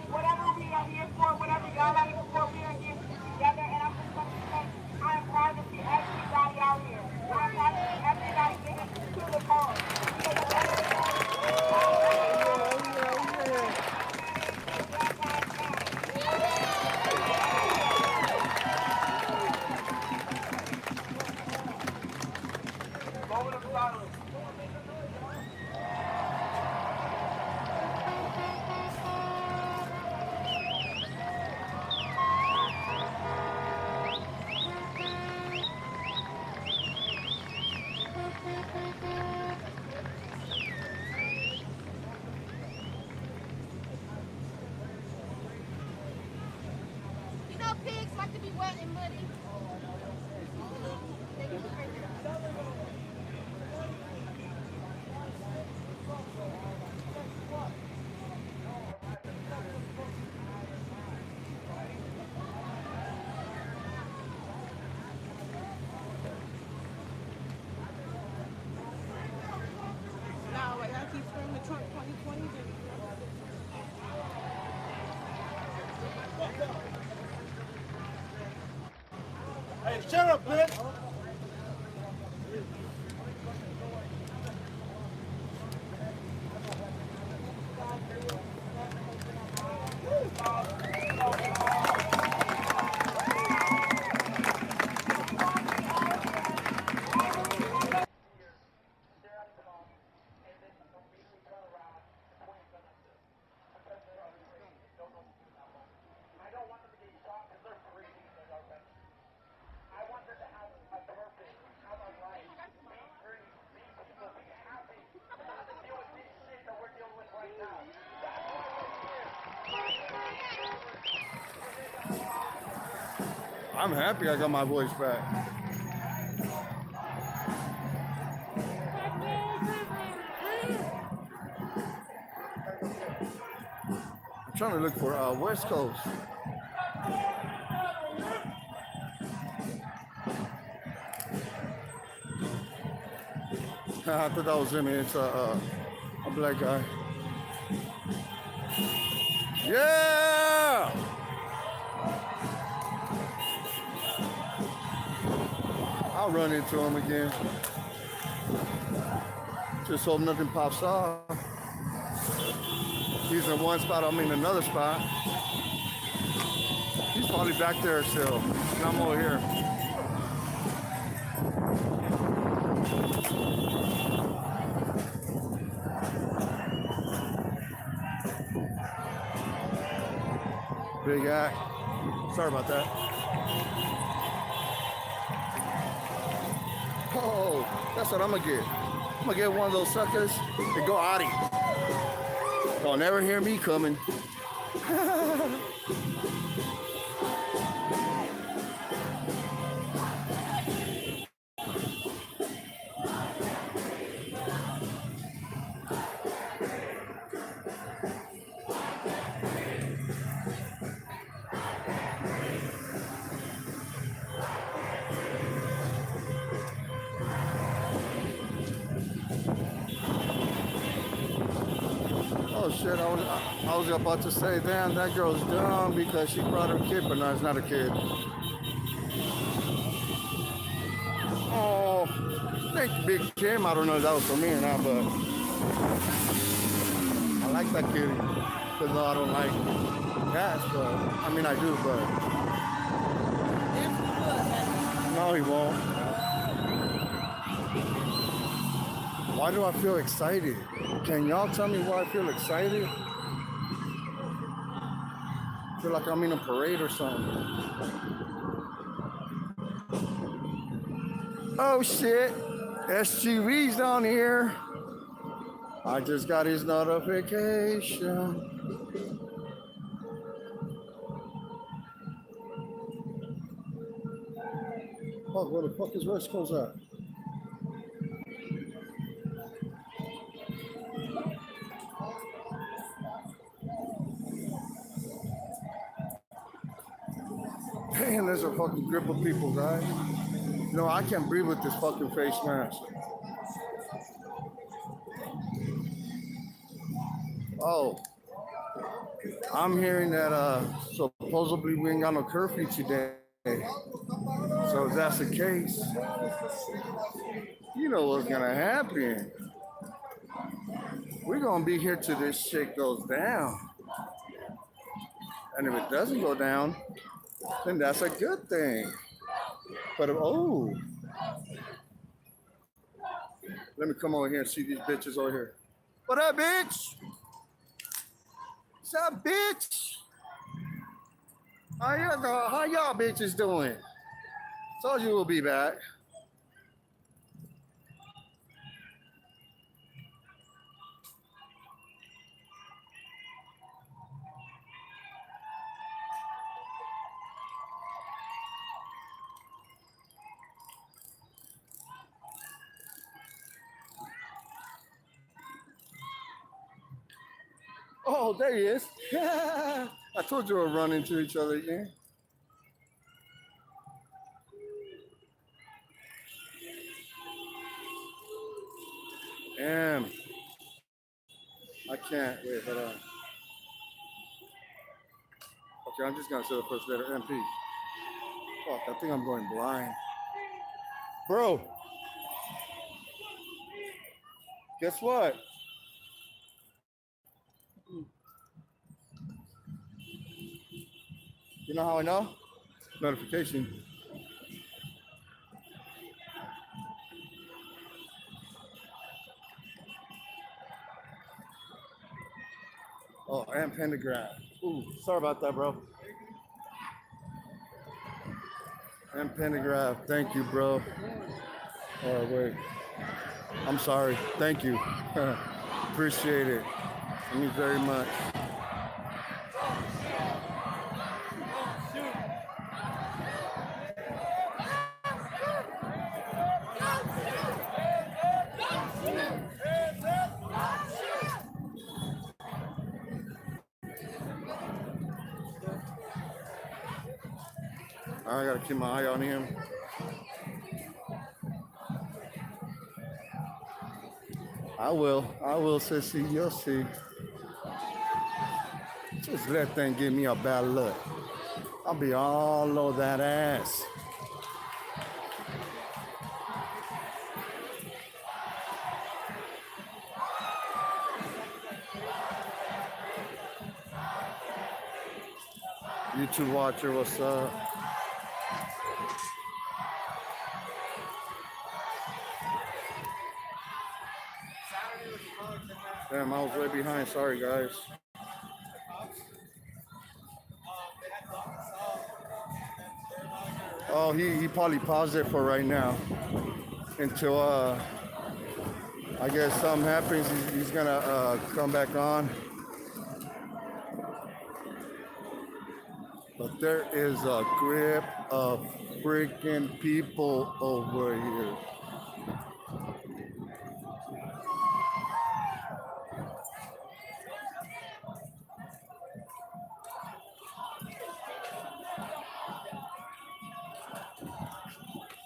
Whatever we are here for, whatever y'all are here for, we are here together. And I'm just going to say, I am proud to see everybody out here. I'm proud to see everybody getting to the cause. Moment of silence. You know pigs like to be wet and muddy. No, y'all keep screaming the Trump 2020. Hey, shut up, bitch! I'm happy I got my voice back. I'm trying to look for West Coast. I thought that was him. It's a black guy. Yeah! I'll run into him again. Just hope nothing pops off. He's in one spot, I'm in another spot. He's probably back there still, and I'm over here. Big guy. Sorry about that. Oh, that's what I'm gonna get. I'm gonna get one of those suckers and go Audi. Don't never hear me coming. Oh Oh shit, I was about to say, damn, that girl's dumb because she brought her kid, but no, it's not a kid. Oh, thank you, Big Kim. I don't know if that was for me or not, but I like that kitty. Even though I don't like cats, but I mean I do, but no, he won't. Why do I feel excited? Can y'all tell me why I feel excited? I feel like I'm in a parade or something. Oh shit, SGV's down here. I just got his notification. Oh, where the fuck is West Coast at? Damn, there's a fucking grip of people, guys. No, I can't breathe with this fucking face mask. Oh, I'm hearing that supposedly we ain't got no curfew today. So if that's the case, you know what's gonna happen. We're gonna be here till this shit goes down. And if it doesn't go down, then that's a good thing. But oh, let me come over here and see these bitches over here. What up, bitch? What's up, bitch? How y'all bitches doing? Told you we'll be back. Oh, there he is. I told you we'll run into each other again. Damn. I can't. Wait, hold on. Okay, I'm just gonna say the first letter, MP. Fuck, I think I'm going blind. Bro. Guess what? You know how I know? Notification. Oh, and pentagram. Ooh, sorry about that, bro. And pentagram. Thank you, bro. Oh, wait. I'm sorry. Thank you. Appreciate it. Thank you very much. I gotta keep my eye on him. I will, sissy. You'll see. Just let them give me a bad look. I'll be all over that ass. YouTube watcher, what's up? Damn, I was way behind. Sorry, guys. Oh, he probably paused it for right now until I guess something happens. He's gonna come back on. But there is a grip of freaking people over here.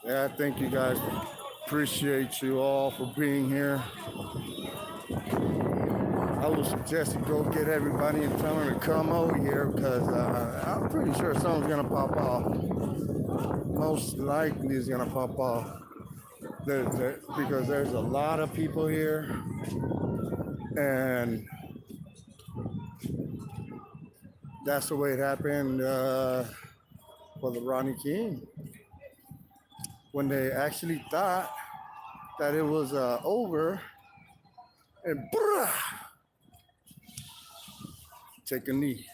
Yeah, thank you guys. Appreciate you all for being here. I would suggest you go get everybody and tell them to come over here because I'm pretty sure something's gonna pop off. Most likely it's gonna pop off. Because there's a lot of people here, and that's the way it happened for the Ronnie King. When they actually thought that it was over, and take a knee.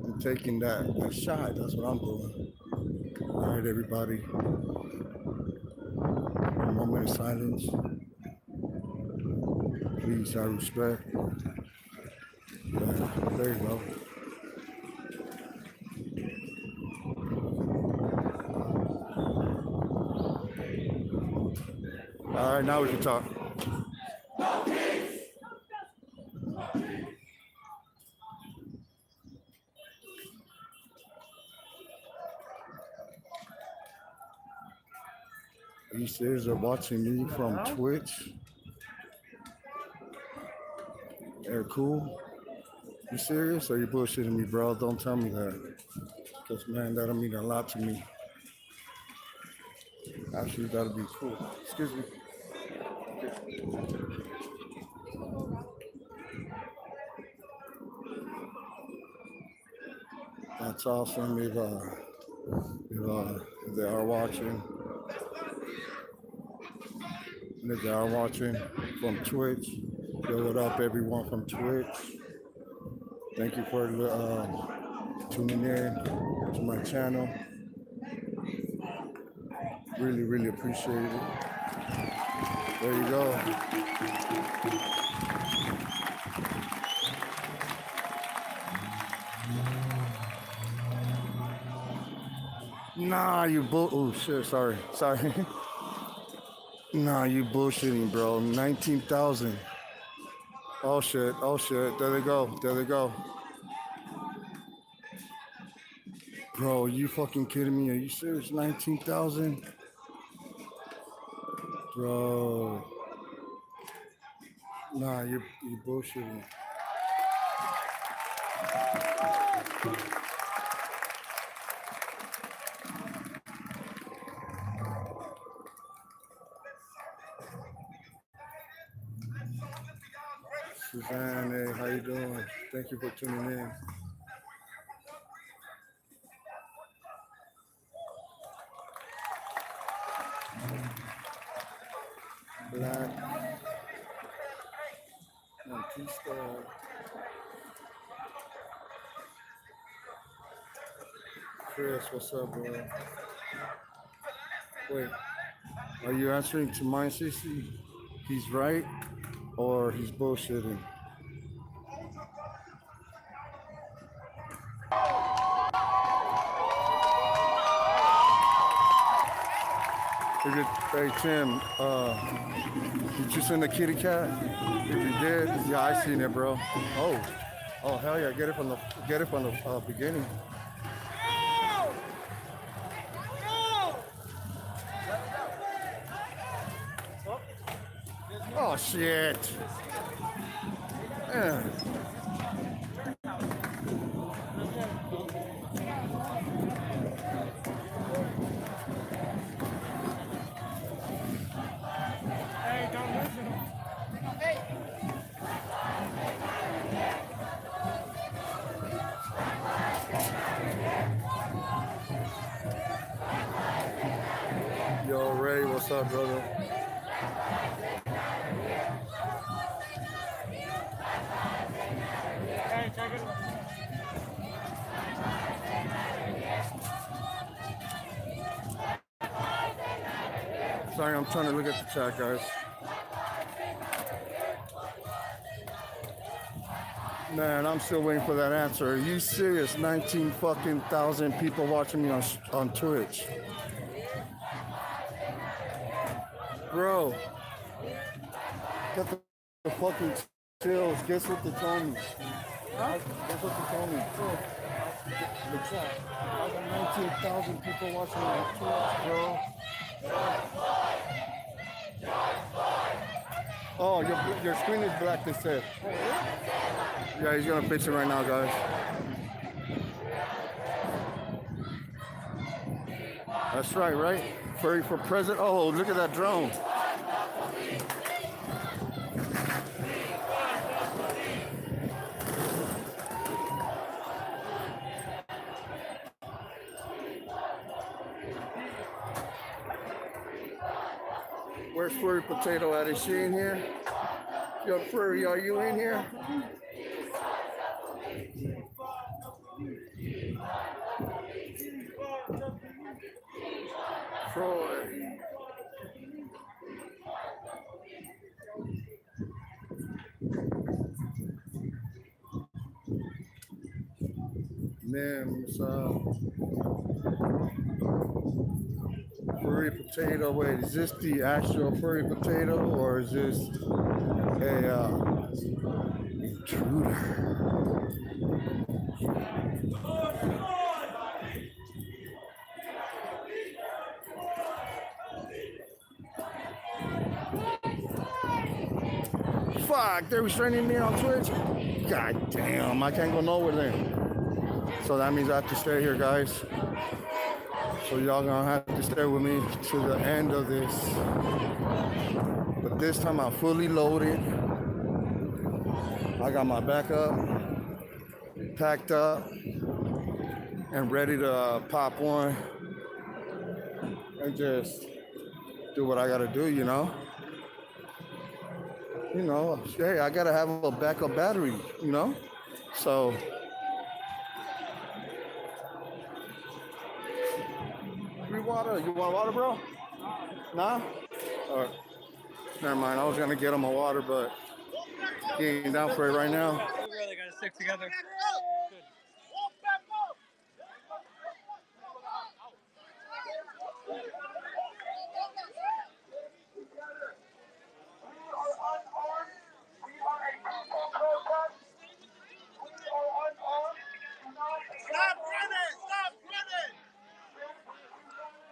I'm taking that shot. That's what I'm doing. All right, everybody. A moment of silence. Please, I respect. There you go. All right, now we can talk. These kids are watching me from Twitch. They're cool. You serious or you bullshitting me, bro? Don't tell me that. Because, man, that'll mean a lot to me. Actually, that'll be cool. Excuse me. That's awesome if they are watching. And if they are watching from Twitch, yo, what up, everyone from Twitch? Thank you for tuning in to my channel. Really, really appreciate it. There you go. Nah, you oh shit, sorry. Nah, you bullshitting, bro. 19,000. Oh shit, there they go. Bro, you fucking kidding me? Are you serious? 19,000? Bro. Nah, you bullshitting. Suzanne, hey, how you doing? Thank you for tuning in. Black. Antista. Chris, what's up, bro? Wait, are you answering to mine, Sissy? He's right or he's bullshitting? Hey, Tim, did you send the kitty cat? If you did, yeah, I seen it, bro. Oh, hell yeah, get it from the beginning. Oh, shit. Yeah. Yo, Ray, what's up, brother? Sorry, I'm trying to look at the chat, guys. Man, I'm still waiting for that answer. Are you serious? 19 fucking thousand people watching me on Twitch. Bro, get the fucking chills. Guess what they told me? Huh? Guess what they told me? The chat. I got 19,000 people watching me on Twitch, bro. Oh, your screen is black instead. Yeah, he's gonna fix it right now, guys. That's right, right? Furry for president. Oh, look at that drone. Where's Furry Potato at? Is she in here? Yo, Furry, are you in here? Troy. Man, furry potato. Wait, is this the actual furry potato or is this a intruder? Fuck, they're restraining me on Twitch? God damn, I can't go nowhere then. So that means I have to stay here, guys. So y'all gonna have to stay with me to the end of this. But this time I'm fully loaded. I got my backup packed up and ready to pop one and just do what I gotta do, you know? You know, hey, I gotta have a backup battery, you know? So, free water. You want water, bro? Nah? All right. Never mind. I was gonna get him a water, but he ain't down for it right now. We really gotta stick together. Stop running! Stop running!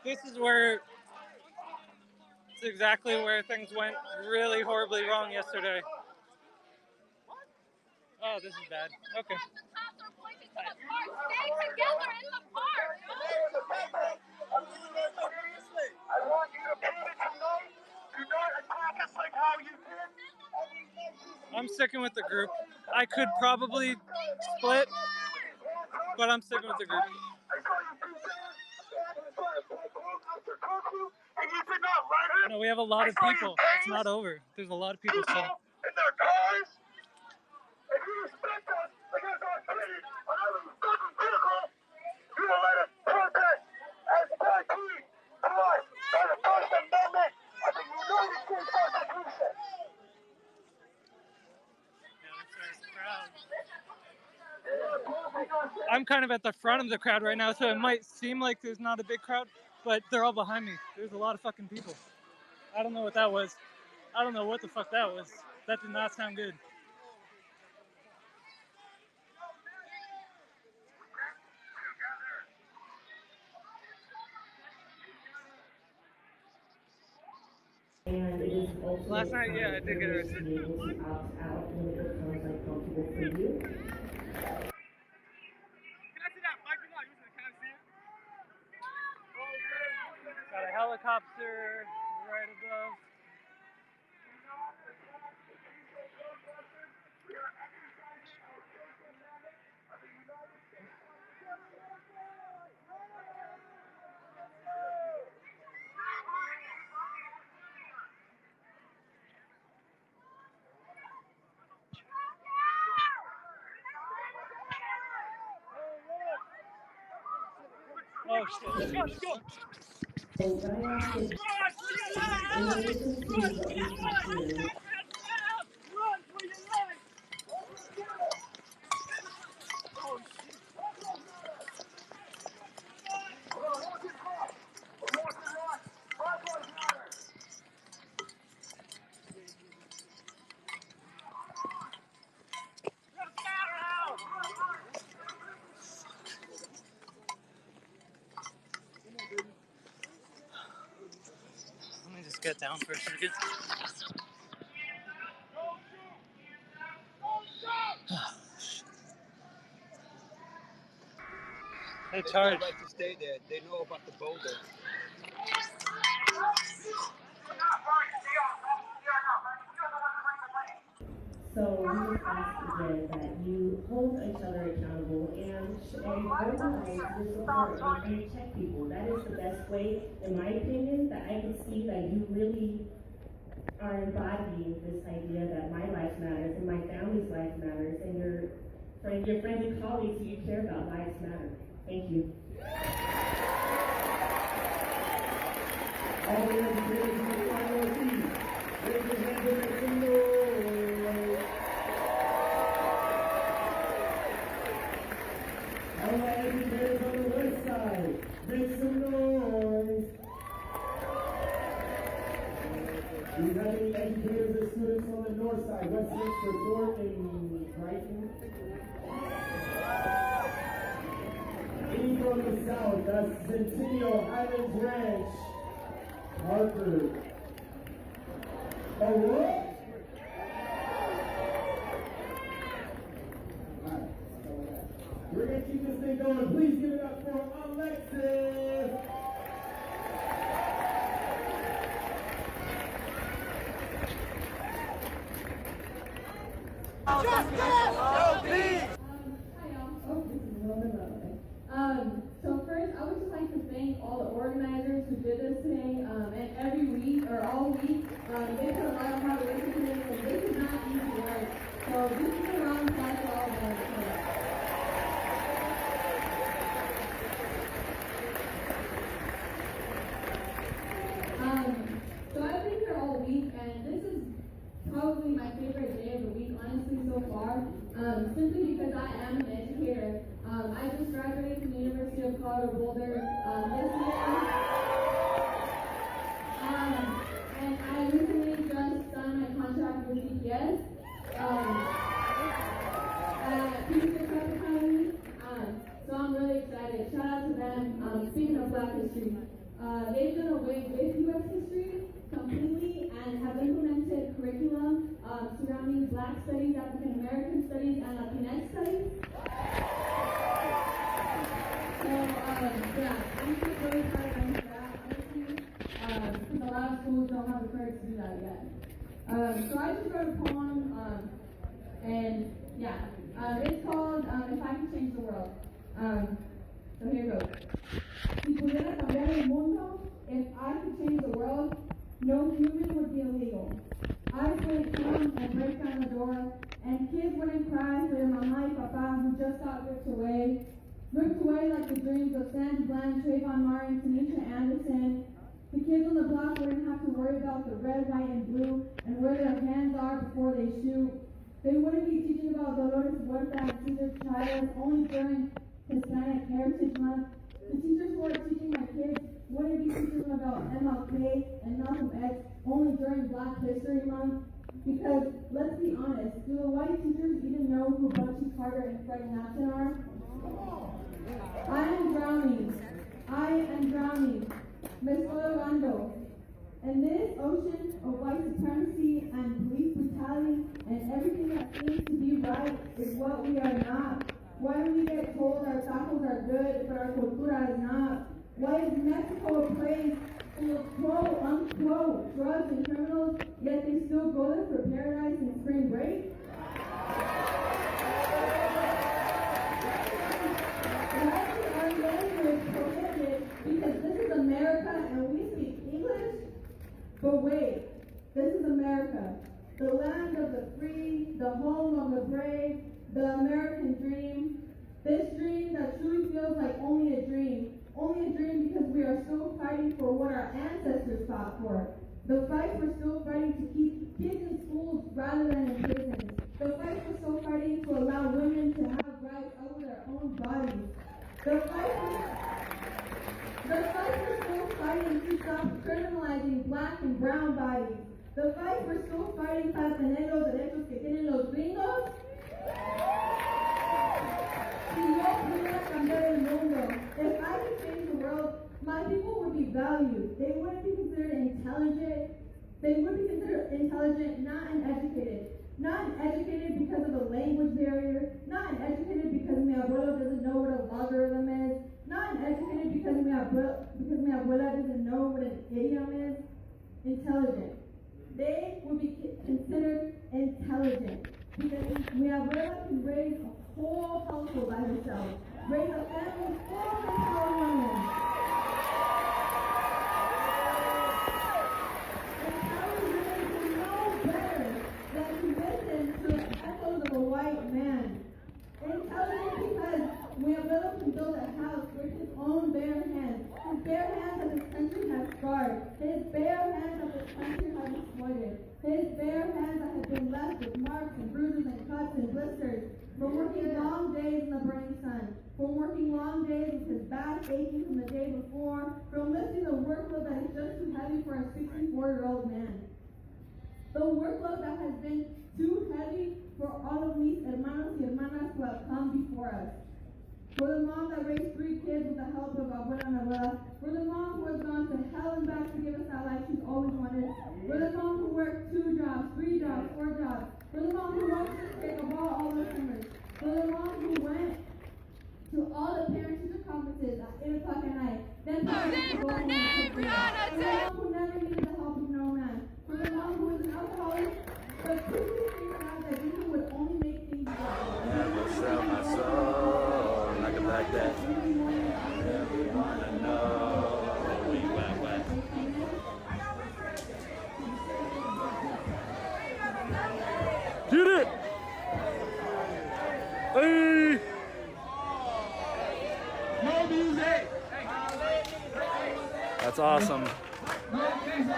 This is where it's exactly where things went really horribly wrong yesterday. Oh, this is bad. Okay. Stay together in the park. I want you to prove it tonight. Do not attack us like how you did. I'm sticking with the group. I could probably split, but I'm sticking with the group. No, we have a lot of people. It's not over. There's a lot of people still. In their cars. If you respect us against our cities, another fucking vehicle, you will let us protest as guaranteed to us by the First Amendment of the United States Constitution. I'm kind of at the front of the crowd right now, so it might seem like there's not a big crowd, but they're all behind me. There's a lot of fucking people. I don't know what that was. I don't know what the fuck that was. That did not sound good. Last night, yeah, I did get arrested. Got a helicopter right above. Oh shit. Let's go, let's go. Let me just get down for a second. Hey, charge. Right to stay there. They know about the boulder. So we just ask again that you hold each other accountable and verbalize your support and check people. That is the best way, in my opinion, that I can see that you really are embodying this idea that my life matters and my family's life matters and your friends and colleagues who you care about lives matter. Thank you. All the educators in the YOT, raise your hand and make some noise. All the educators on the west side, make some noise. Do you have any educators or students on the north side, Westminster, Thornton, Brighton? Any from the south, that's Centennial, Highlands Ranch, Harvard. Oh, what? Alright, we're gonna keep this thing going. Please give it up for Alexis. So first, I would just like to thank all the organizers who did this today, and every week, or all week, they put a lot of hard work into this, and this is not easy work. So this is a round of applause for all of them. So I've been here all week, and this is probably my favorite day of the week, honestly, so far, simply because I am an educator. I just graduated from the University of Colorado Boulder this year. And I recently just signed my contract with CPS at Peace Academy. So I'm really excited. Shout out to them. Speaking of Black history, they've done away with U.S. history completely and have implemented curriculum surrounding Black studies, African American studies, and Latinx studies. So, yeah, I'm just really proud of them for that, honestly, because a lot of schools don't have the courage to do that yet. So I just wrote a poem, and yeah, it's called If I Could Change the World. So here it goes. Si pudiera cambiar el mundo, if I could change the world, no human would be illegal. Eyes wouldn't come and break down the door, and kids wouldn't cry for their mama and papa who just got ripped away like the dreams of Sandy Bland, Trayvon Martin, Tanisha Anderson. The kids on the block wouldn't have to worry about the red, white, and blue and where their hands are before they shoot. They wouldn't be teaching about Dolores Huerta and Cesar Chavez only during Hispanic Heritage Month. The teachers who are teaching my kids wouldn't be teaching them about MLK and Malcolm X only during Black History Month. Because, let's be honest, do the white teachers even know who Bunchy Carter and Fred Hampton are? I am drowning. Me estoy ahogando. In this ocean of white supremacy and police brutality and everything that seems to be right is what we are not. Why do we get told our tacos are good, but our cultura is not? Why is Mexico a place full of quote unquote drugs and criminals, yet they still go there for paradise and spring break? Our language prohibited because this is America and we speak English? But wait, this is America, the land of the free, the home of the brave, the American dream. This dream that truly feels like only a dream because we are still fighting for what our ancestors fought for. The fight we're still fighting to keep kids in schools rather than in prisons. The fight we're still fighting to allow women to have rights over their own bodies. The fight we're still fighting to stop criminalizing Black and brown bodies. The fight we're still fighting para tener los derechos que tienen los gringos. Si yo pudiera cambiar el mundo, if I could change the world, my people would be valued. They wouldn't be considered intelligent. They would be considered intelligent, not uneducated. Not uneducated because of the language barrier intelligent. They would be considered intelligent because we have realized to raise a whole household by herself, raise a family full of empowered women. Empowered women who know better than to listen to the echoes of a white man. Intelligent because we have realized to build a house with his own bare hands. His bare hands that this country has scarred. His bare hands that this country has exploited. His bare hands that have been left with marks and bruises and cuts and blisters. From working long days in the burning sun. From working long days with his back aching from the day before. From lifting the workload that is just too heavy for a 64-year-old man. The workload that has been too heavy for all of these hermanos y hermanas who have come before us. For the mom that raised 3 kids with the help of abuela and abuela. For the mom who has gone to hell and back to give us that life she's always wanted. For the mom who worked 2 jobs, 3 jobs, 4 jobs. For the mom who wrote to take a ball all the summers. For the mom who went to all the parent-teacher conferences at 8 o'clock at night. Then for the mom who never needed the help of no man. For the mom who was an alcoholic, but quickly figured out that drinking would only make things worse. Never sell my soul, like a black that. Never wanna know. We whack whack. Get it! Hey! No music. That's awesome.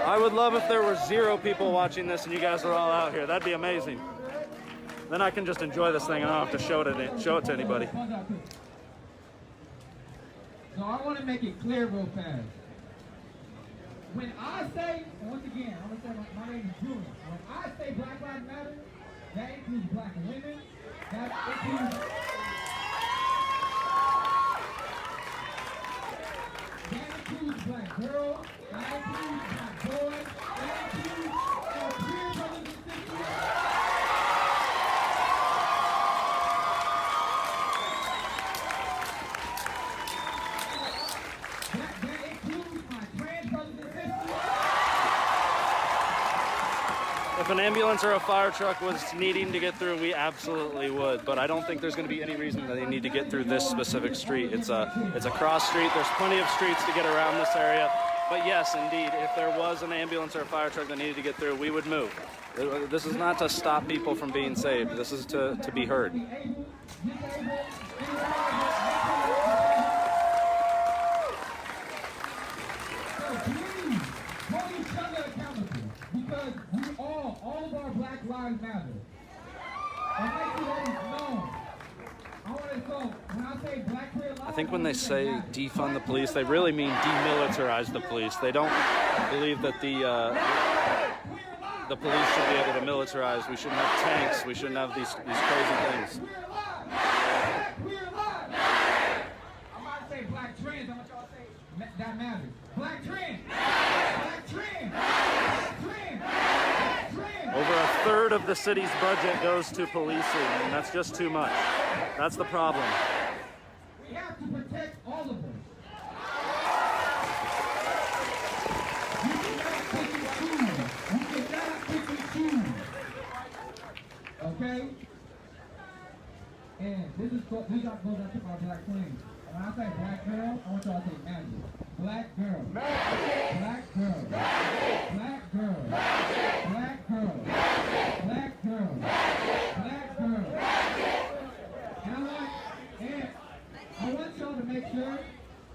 I would love if there were 0 people watching this and you guys are all out here. That'd be amazing. Then I can just enjoy this thing and I don't have to show it to anybody. So I want to make it clear real fast. When I say, and once again, I'm going to say my name is Julian. When I say Black Lives Matter, that includes black women, that includes black girls, that includes black boys, that includes our queer brothers and sisters. That includes my trans brothers and sisters. If an ambulance or a fire truck was needing to get through, we absolutely would. But I don't think there's going to be any reason that they need to get through this specific street. It's a cross street. There's plenty of streets to get around this area. But yes, indeed, if there was an ambulance or a fire truck that needed to get through, we would move. This is not to stop people from being saved. This is to be heard. Because we all of our Black Lives Matter. And make sure that is known. I want to so when I say Black Queer Lives, I think when they say defund the police, they really mean demilitarize the police. They don't believe that the police should be able to militarize. We shouldn't have tanks. We shouldn't have these crazy things. I'm about to say Black trans. I want y'all to say that matters. Black trans. Black trans. Black trans. Black trans. Over a third of the city's budget goes to policing, and that's just too much. That's the problem. We have to protect all of us. You cannot pick and choose. You cannot pick and choose. Okay? And this goes out to my black queens. When I say black girl, I want y'all to say magic. Black girl. Black girl. Black girl. Black girl. Black girl. Black girl. And I want y'all to make sure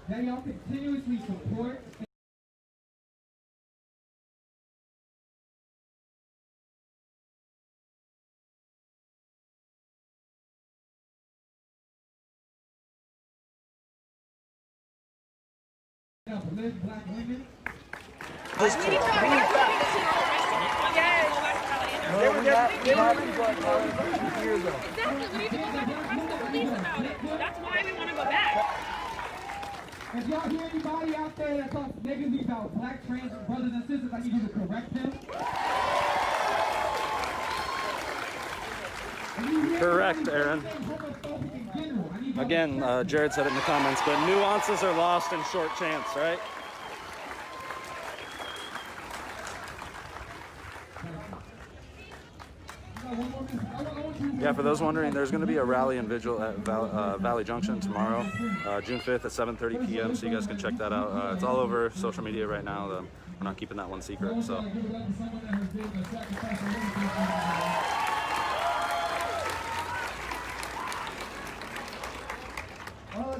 that y'all continuously support uplift black women. That's why we want to go back. If y'all hear anybody out there that talks negatively about black trans brothers and sisters, I need you to correct them. Correct, Aaron. Again, Jared said it in the comments, but nuances are lost in short chance, right? Yeah, for those wondering, there's going to be a rally and vigil at Valley Junction tomorrow, June 5th at 7:30 p.m. So you guys can check that out. It's all over social media right now. We're not keeping that one secret. So.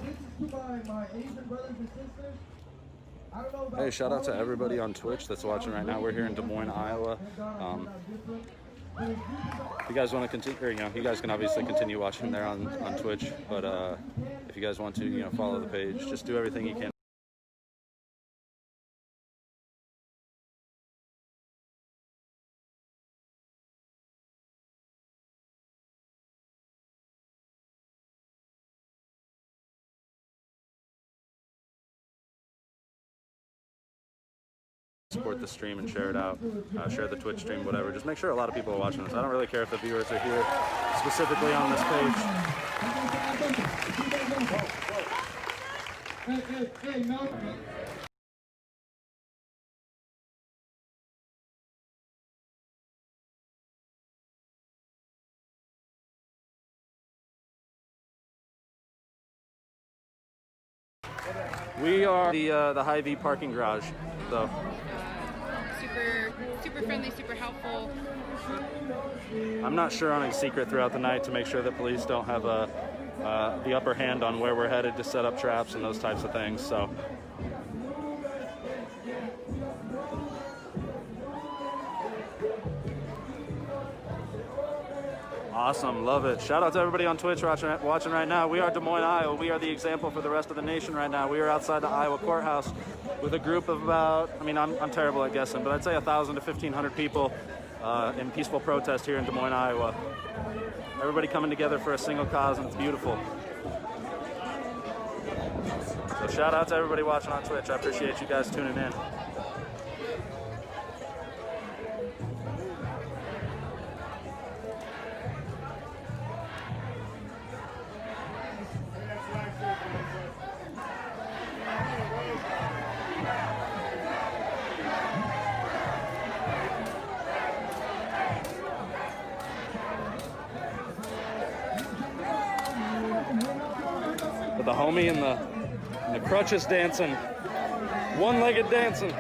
This is to my Asian brothers and sisters. I don't know about Hey, shout out to everybody on Twitch that's watching right now. We're here in Des Moines, Iowa. If you guys want to continue, or, you guys can obviously continue watching there on Twitch. But if you guys want to, follow the page, just do everything you can. Support the stream and share it out, share the Twitch stream, whatever. Just make sure a lot of people are watching this. I don't really care if the viewers are here specifically on this page. Hey, no. We are the Hy-Vee parking garage, so. Super friendly, super helpful. I'm not sure on a secret throughout the night to make sure that police don't have the upper hand on where we're headed to set up traps and those types of things. So. Awesome, love it. Shout out to everybody on Twitch watching right now. We are Des Moines, Iowa. We are the example for the rest of the nation right now. We are outside the Iowa courthouse with a group of about, I'm terrible at guessing, but I'd say 1,000 to 1,500 people in peaceful protest here in Des Moines, Iowa. Everybody coming together for a single cause, and it's beautiful. So shout out to everybody watching on Twitch. I appreciate you guys tuning in. The homie and the crutches dancing, one-legged dancing.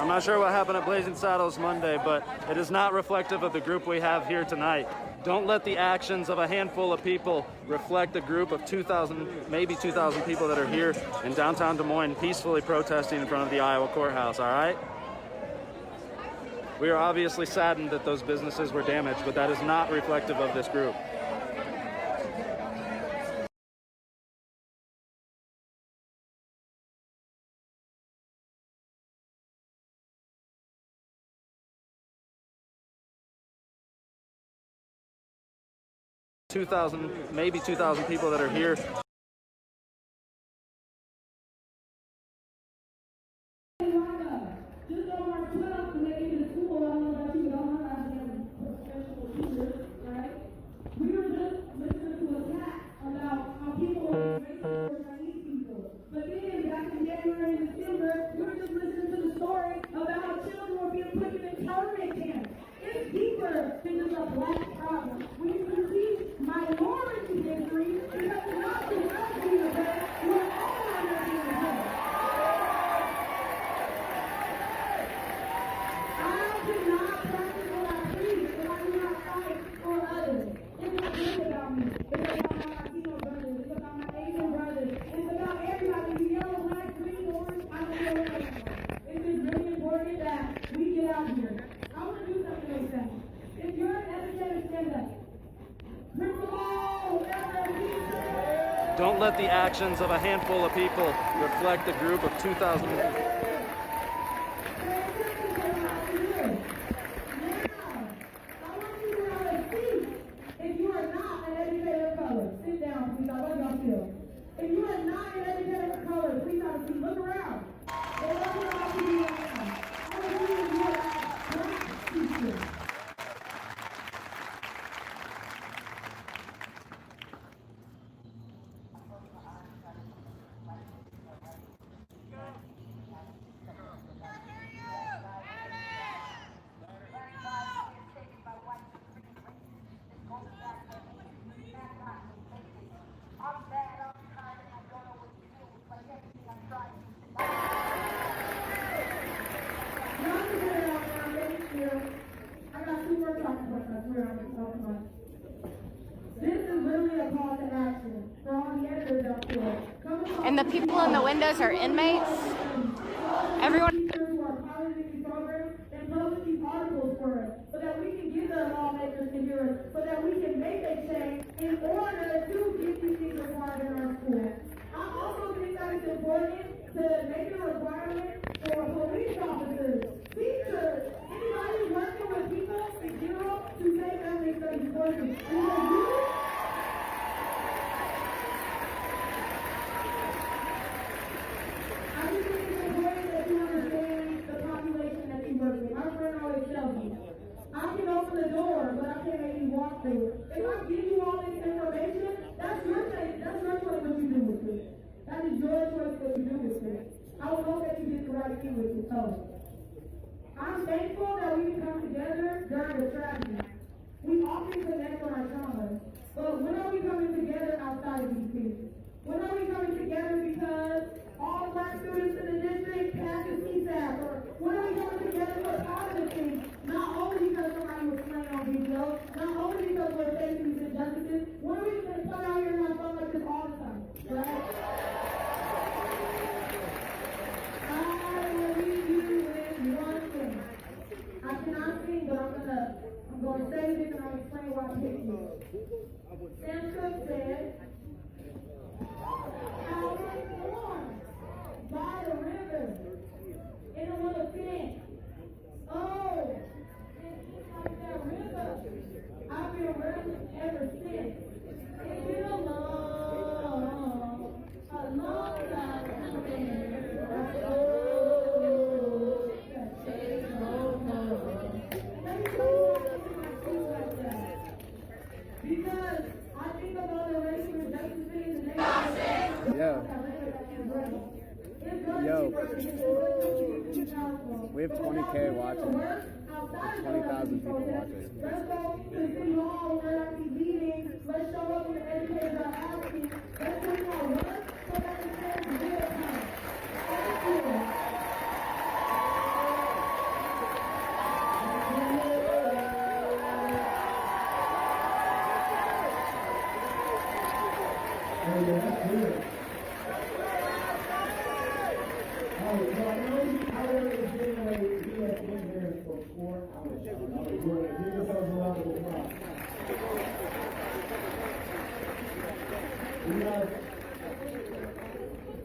I'm not sure what happened at Blazing Saddles Monday, but it is not reflective of the group we have here tonight. Don't let the actions of a handful of people reflect a group of 2,000, maybe 2,000 people that are here in downtown Des Moines peacefully protesting in front of the Iowa courthouse, all right? We are obviously saddened that those businesses were damaged, but that is not reflective of this group. Maybe 2,000 people that are here. Don't let the actions of a handful of people reflect a group of 2,000. swear I'm talking about. This is literally a call to action for all the editors out there. And the people in the windows are inmates. Everyone. Who are piloting these programs and publish these articles for us, so that we can get the lawmakers to hear us, so that we can make a change in order to get these things required in our schools. I also think that it's important to make a requirement for police officers, teachers, anybody working with people in general to say family studies courses. I just think it's important that you understand the population that you work with. My friend always tells me, I can open the door, but I can't make you walk through it. If I give you all this information, that's your choice. That's your choice what you do with it. That is your choice what you do with it. I would hope that you did the right thing with it. So, I'm thankful that we can come together during the tragedy. We often connect on our traumas, but when are we coming together outside of these things? When are we coming together because all black students in the district passed the CSAP? Or when are we coming together for positive things? Not only because somebody was playing on video, not only because we're facing these injustices. When are we going to come out here and have fun like this all the time? Right? I will leave you with one thing. I cannot sing, but I'm going to say this and I'll explain why I picked you. Sam Cooke said, I was born by the river in a little tent. Oh, and that river, I've been running ever since. It's been a long time coming. Oh, take no more. Let me tell you why I feel like that. Because I think about the racial injustice in the nation. Yo, we have 20K watching. 20,000 people watching. Let's go to the city hall where I see meetings. Let's show up when educators are asking. Let's put in our work so that the kids can get it done. Thank you.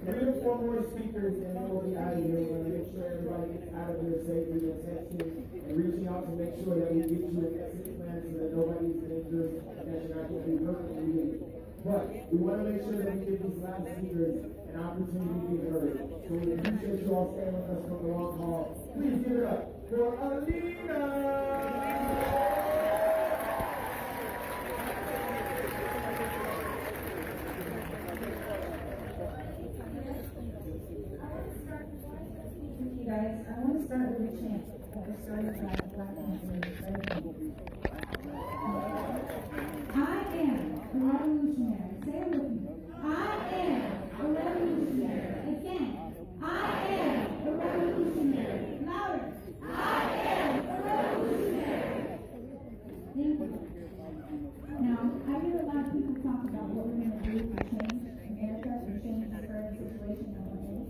We have 4 more speakers and then we'll be out of here. We're going to make sure everybody gets out of here safely and texting and reaching out to make sure that we get you an exit plan so that nobody's dangerous and that you're not going to be hurt when you leave. But we want to make sure that we give these last speakers an opportunity to be heard. So we appreciate you all staying with us for the long haul. Please give it up for Alina! Guys, I want to start with a chant that was started by the Black Panthers. I am a revolutionary. Say it with me. I am a revolutionary. Again, I am a revolutionary. Louder. I am a revolutionary. Thank you. Now, I hear a lot of people talk about what we're going to do to change America and change the current situation that we're in.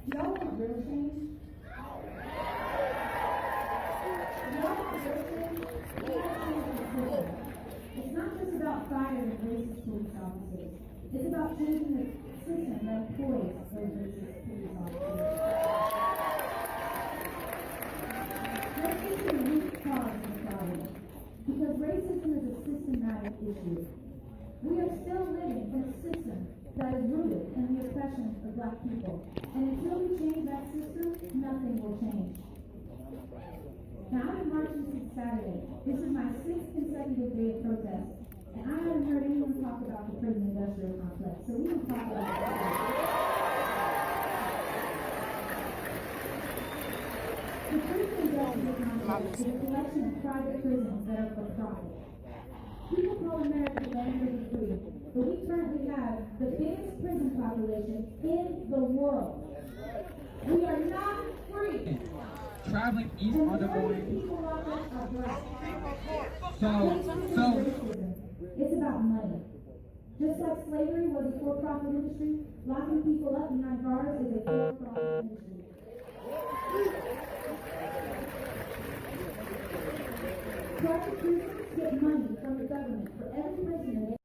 Do y'all want real change? It's not just about firing racist police officers. It's about changing the system that employs those racist police officers. Let's get to the root cause of the problem. Because racism is a systematic issue. We are still living in a system that is rooted in the oppression of black people. And until we change that system, nothing will change. Now, I've been marching since Saturday. This is my 6th consecutive day of protest. And I haven't heard anyone talk about the prison industrial complex. So we can talk about that. The prison industrial complex is a collection of private prisons that are for profit. People call America land of the free, but we currently have the biggest prison population in the world. We are not free. Traveling east on the morning. People locked up are black. racism. It's about money. Just like slavery was a for-profit industry, locking people up behind bars is a for-profit industry. Private prisons get money from the government for every prisoner they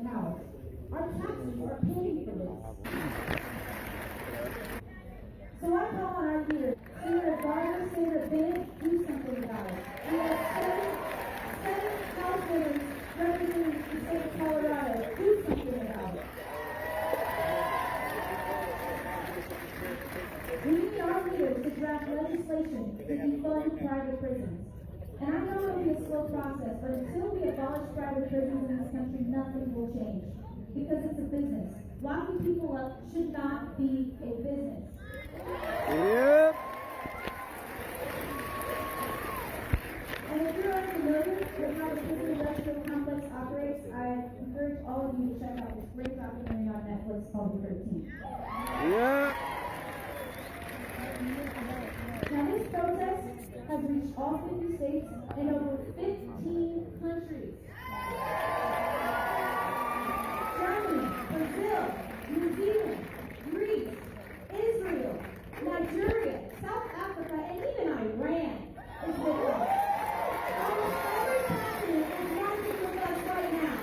house. Our taxes are paying for this. So I call on our leaders, Senator Gardner, Senator Bennett, do something about it. We have seven House members representing the state of Colorado. Do something about it. We need our leaders to draft legislation to defund private prisons. And I know it'll be a slow process, but until we abolish private prisons in this country, nothing will change. Because it's a business. Locking people up should not be a business. Yep. And if you're unfamiliar with how the prison industrial complex operates, I encourage all of you to check out this great documentary on Netflix called The 13th. Yeah. Now this protest has reached all 50 states and over 15 countries. Germany, Brazil, New Zealand, Greece, Israel, Nigeria, South Africa, and even Iran is with us. Almost every continent is marching with us right now.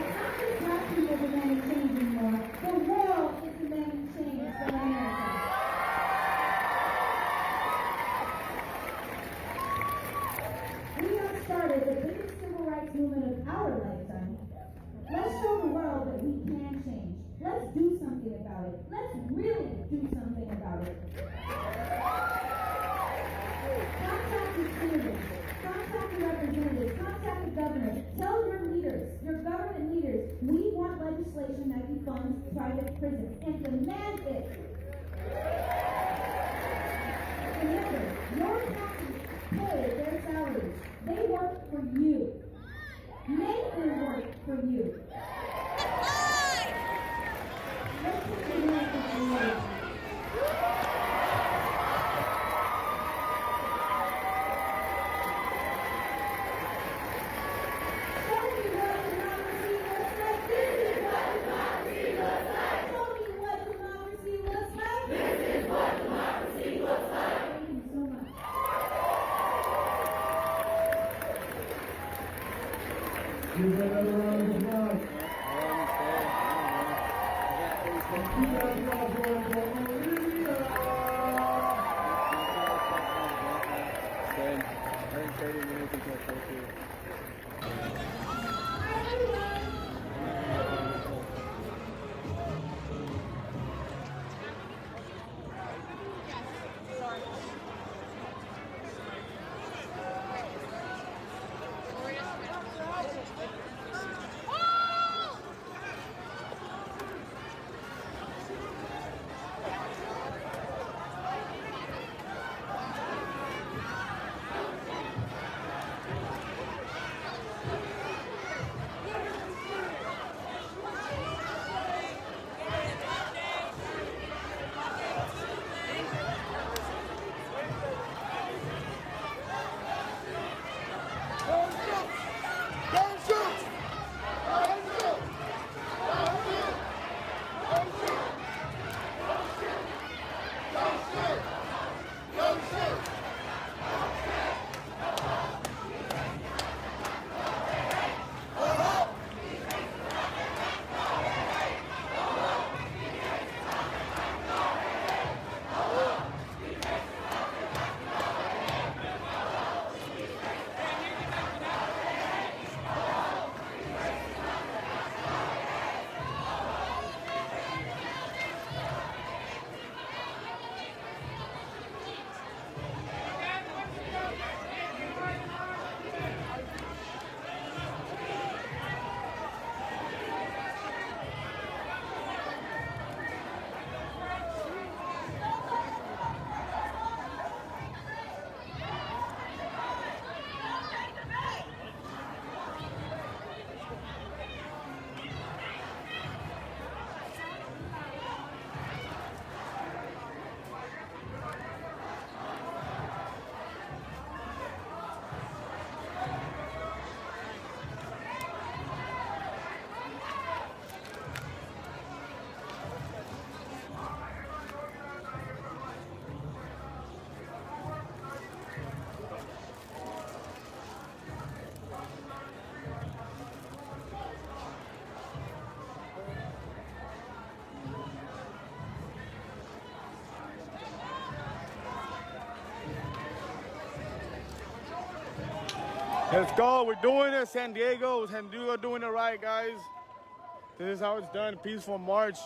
It's not just black people demanding change anymore. The world is demanding change from America. We have started the biggest civil rights movement of our lifetime. Let's show the world that we can change. Let's do something about it. Let's really do something about it. Contact your senators. Contact your representatives. Contact the governor. Tell your leaders, your government leaders, we want legislation that defunds private prisons and demand it. Remember, your taxes pay their salaries. They work for you. Make them work for you. Let's put the man in the way. Give another round of applause. Let's go. We're doing it. San Diego doing it right, guys. This is how it's done. Peaceful march.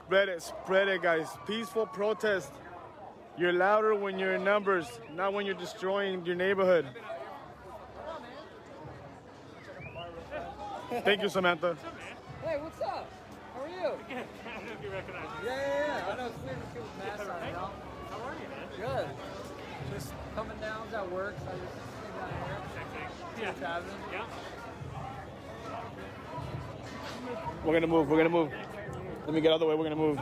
Spread it, guys. Peaceful protest. You're louder when you're in numbers, not when you're destroying your neighborhood. Thank you, Samantha. Hey, what's up? How are you? I don't know if you recognize me. Yeah. I know it's weird to see with masks on, you know? How are you, man? Good. Just coming down. I was at work, so I just came down here. Yeah. What's happening? Yeah. We're gonna move. Let me get out of the way. We're gonna move.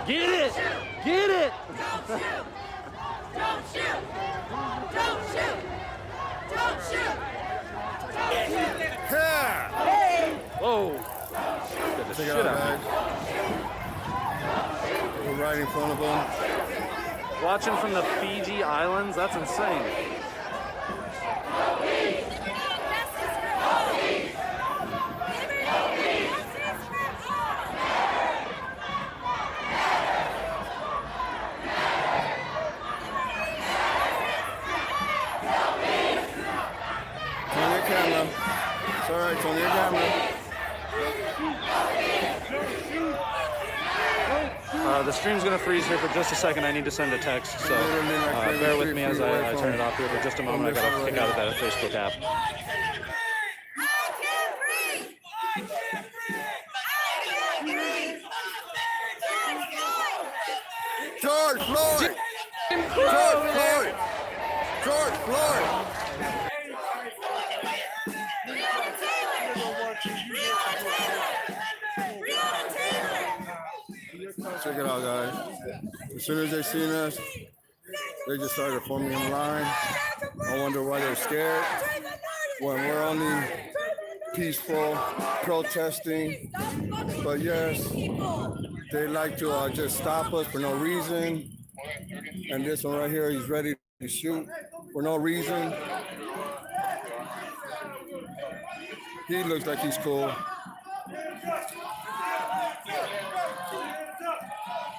Get it! Get it! Don't shoot! Don't shoot! Don't shoot! Don't shoot! Whoa! Get the shit out. We're right in front of them. Watching from the Fiji Islands, that's insane. It's all right, it's on your camera. The stream's gonna freeze here for just a second. I need to send a text, so bear with me as I turn it off here for just a moment. I gotta kick out of that Facebook app. George Floyd! George Floyd! George Floyd! Check it out, guys. As soon as they seen us, they just started forming in line. I wonder why they're scared when we're only peaceful protesting. But yes, they like to just stop us for no reason. And this one right here, he's ready to shoot for no reason. He looks like he's cool.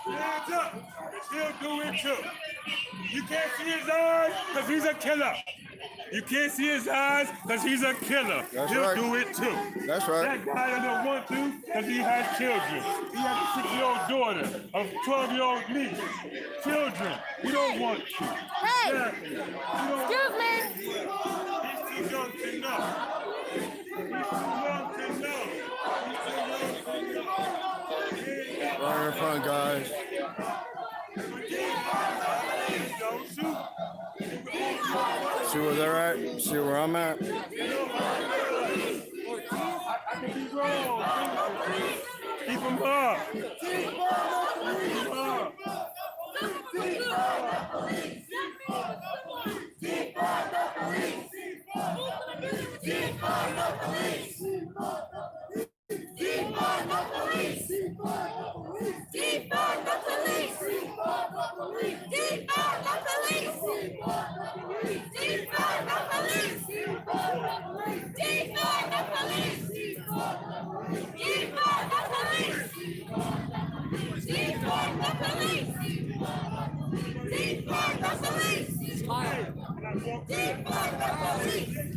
Hands up. They still do it too. You can't see his eyes because he's a killer. You can't see his eyes because he's a killer. That's He'll right. do it too. That's right. That guy doesn't want to because he has children. He has a 6-year-old daughter, a 12-year-old niece. Children. He don't want to. Hey! Exactly. Excuse me! He's too young to know. He's too young to know. Right in front, guys. See where they're at? See where I'm at? I can be wrong. Keep him up. Keep him up.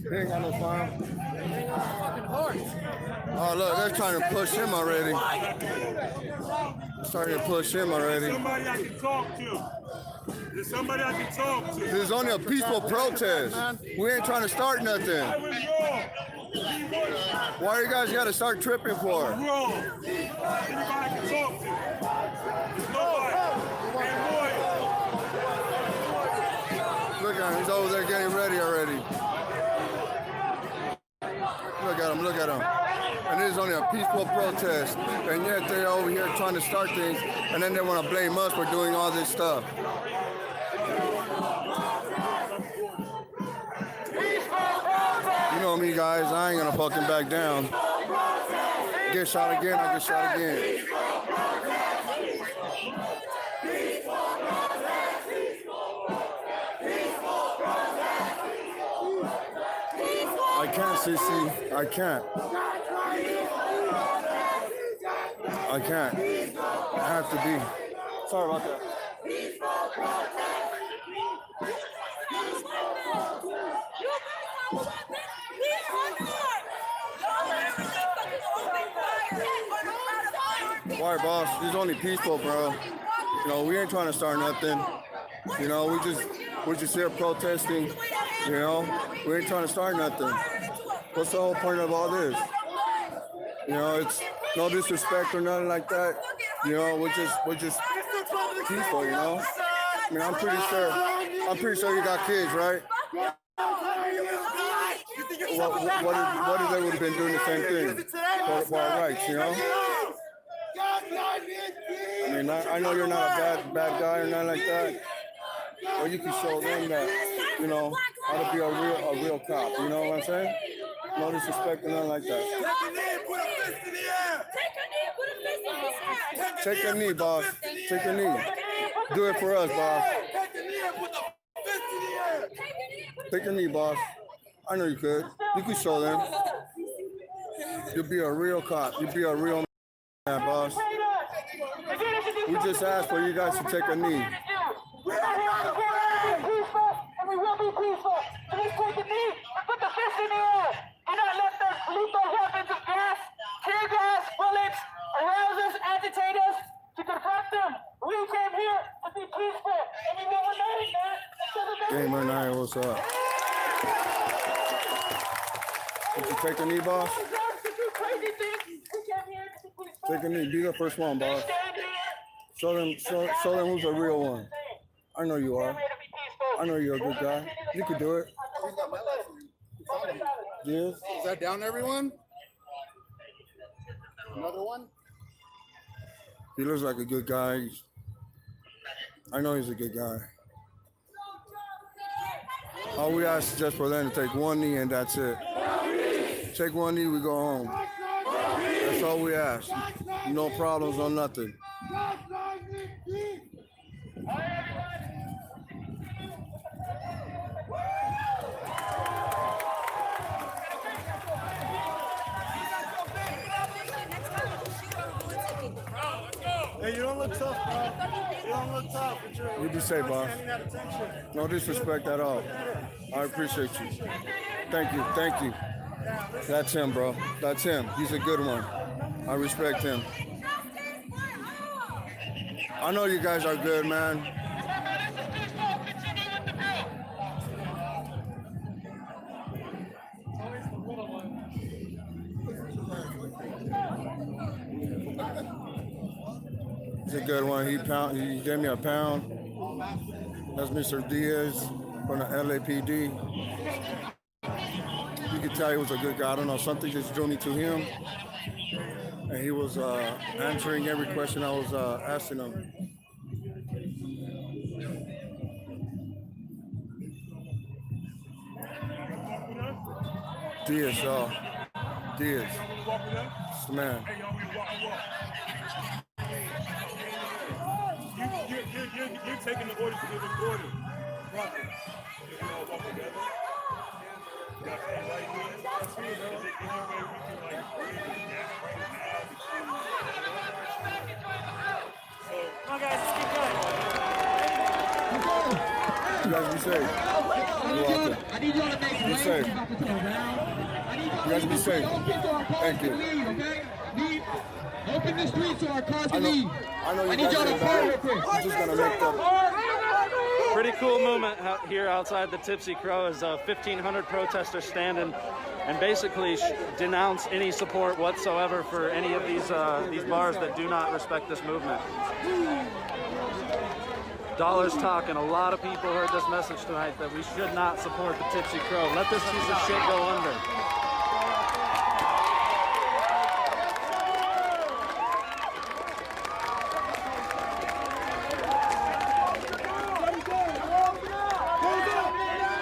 He ain't got no fire. Fucking horse. Oh, look, they're trying to push him already. Starting to push him already. Somebody I can talk to. There's somebody I can talk to. This is only a peaceful protest. We ain't trying to start nothing. I was wrong. Why you guys got to start tripping for? Wrong. Anybody I can talk to. Nobody. Look at him. He's over there getting ready already. Look at him. Look at him. And this is only a peaceful protest. And yet they're over here trying to start things. And then they want to blame us for doing all this stuff. You know me, guys. I ain't gonna fucking back down. Get shot again, I get shot again. I can't, Sissy. I can't. I can't. I have to be. Sorry about that. Why, boss? This is only peaceful, bro. You know, we ain't trying to start nothing. You know, we're just here protesting. You know, we ain't trying to start nothing. What's the whole point of all this? You know, it's no disrespect or nothing like that. You know, we're just peaceful. You know, I mean, I'm pretty sure you got kids, right? What if they would have been doing the same thing for our rights? You know. I mean, I know you're not a bad guy or nothing like that. Or you can show them that, you know, how to be a real cop. You know what I'm saying? No disrespect or nothing like that. Take a knee, boss. Take a knee. Do it for us, boss. Take a knee, boss. I know you could. You could show them. You'll be a real cop. You'll be a real man, boss. We just asked for you guys to take a knee. We're not here to get peaceful, and we will be peaceful. Please take a knee and put the fist in the air. Do not let the lethal weapons of gas, tear gas, bullets, arouse us, agitate us to confront them. We came here to be peaceful, and we will remain there. Gamer 9, what's up? Did you take a knee, boss? Take a knee. Be the first one, boss. Show them who's a real one. I know you are. I know you're a good guy. You could do it. Yes. Is that down, everyone? Another one? He looks like a good guy. I know he's a good guy. All we ask is just for them to take one knee and that's it. Take one knee, we go home. That's all we ask. No problems, no nothing. Hey, you don't look tough, bro. You don't look tough. You be safe, boss. No disrespect at all. I appreciate you. Thank you, thank you. That's him, bro. That's him. He's a good one. I respect him. I know you guys are good, man. He's a good one. He gave me a pound. That's Mr. Diaz from the LAPD. You could tell he was a good guy. I don't know, something just drew me to him. And he was answering every question I was asking him. Diaz, y'all. Diaz. It's the man. You're taking the orders to be recorded. Brother. If we all walk together. You got to stay right here. That's here, bro. Is there any way we can, like, bridge the gap right now? So, come on, guys, let's keep going. You guys be safe. You're welcome. I need y'all to make be safe. You guys be safe. Thank you. up in the streets so our cars can leave. I need y'all to part real quick. I'm just gonna make the Pretty cool movement out here outside the Tipsy Crow as 1,500 protesters stand and basically denounce any support whatsoever for any of these bars that do not respect this movement. Dollars talking. A lot of people heard this message tonight that we should not support the Tipsy Crow. Let this piece of shit go under.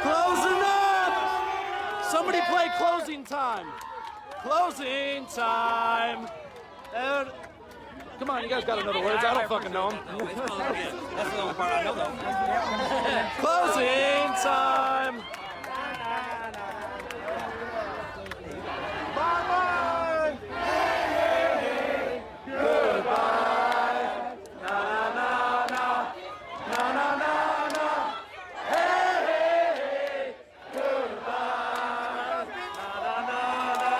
Closing up! Somebody play Closing Time. Closing Time. Come on, you guys gotta know the words. I don't fucking know them. That's the only part I know though. Closing time. Bye-bye. Hey, goodbye. Na-na-na-na. Na-na-na-na. Hey, goodbye. Na-na-na-na.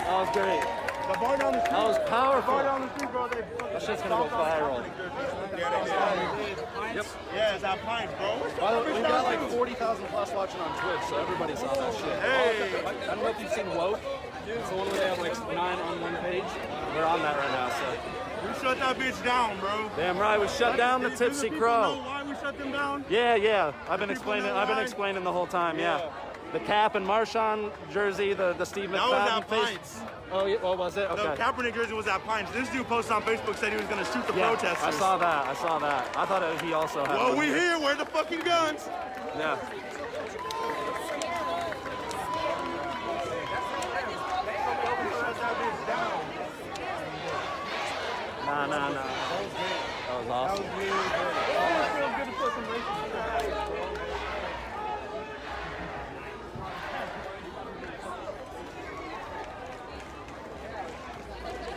That was great. That was powerful. That shit's gonna go viral. Yep. Yeah, it's our pints, bro. By the way, we got like 40,000 plus watching on Twitch, so everybody saw that shit. Hey! I don't know if you've seen Woke. It's the one where they have like 9 on one page. We're on that right now, so. We shut that bitch down, bro. Damn right, we shut down the Tipsy Crow. Why we shut them down? Yeah. I've been explaining the whole time, yeah. The Cap and Marshawn jersey, the Steve That was McFadden at face. Pints. Oh, yeah, what was it? Okay. The Kaepernick jersey was at Pines. This dude posted on Facebook said he was going to shoot the protesters. I saw that. I thought he also had Well, one. we here. Where the fucking guns? Yeah. Nah. That was awesome.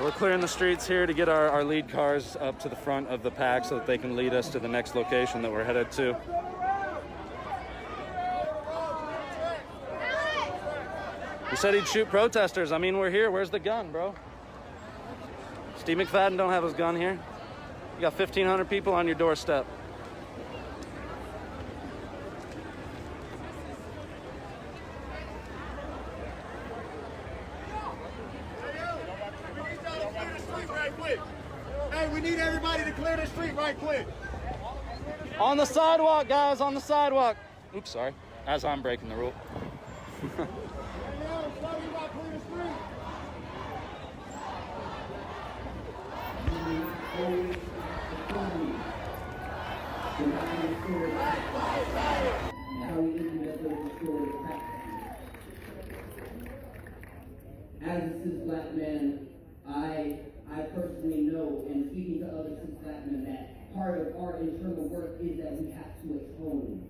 We're clearing the streets here to get our lead cars up to the front of the pack so that they can lead us to the next location that we're headed to. He said he'd shoot protesters. I mean, we're here. Where's the gun, bro? Steve McFadden don't have his gun here. You got 1,500 people on your doorstep. Hey, we need everybody to clear the street right quick. On the sidewalk, guys, on the sidewalk. Oops, sorry. As I'm breaking the rule. As a cis black man, I personally know, and speaking to other cis black men, that part of our internal work is that we have to atone.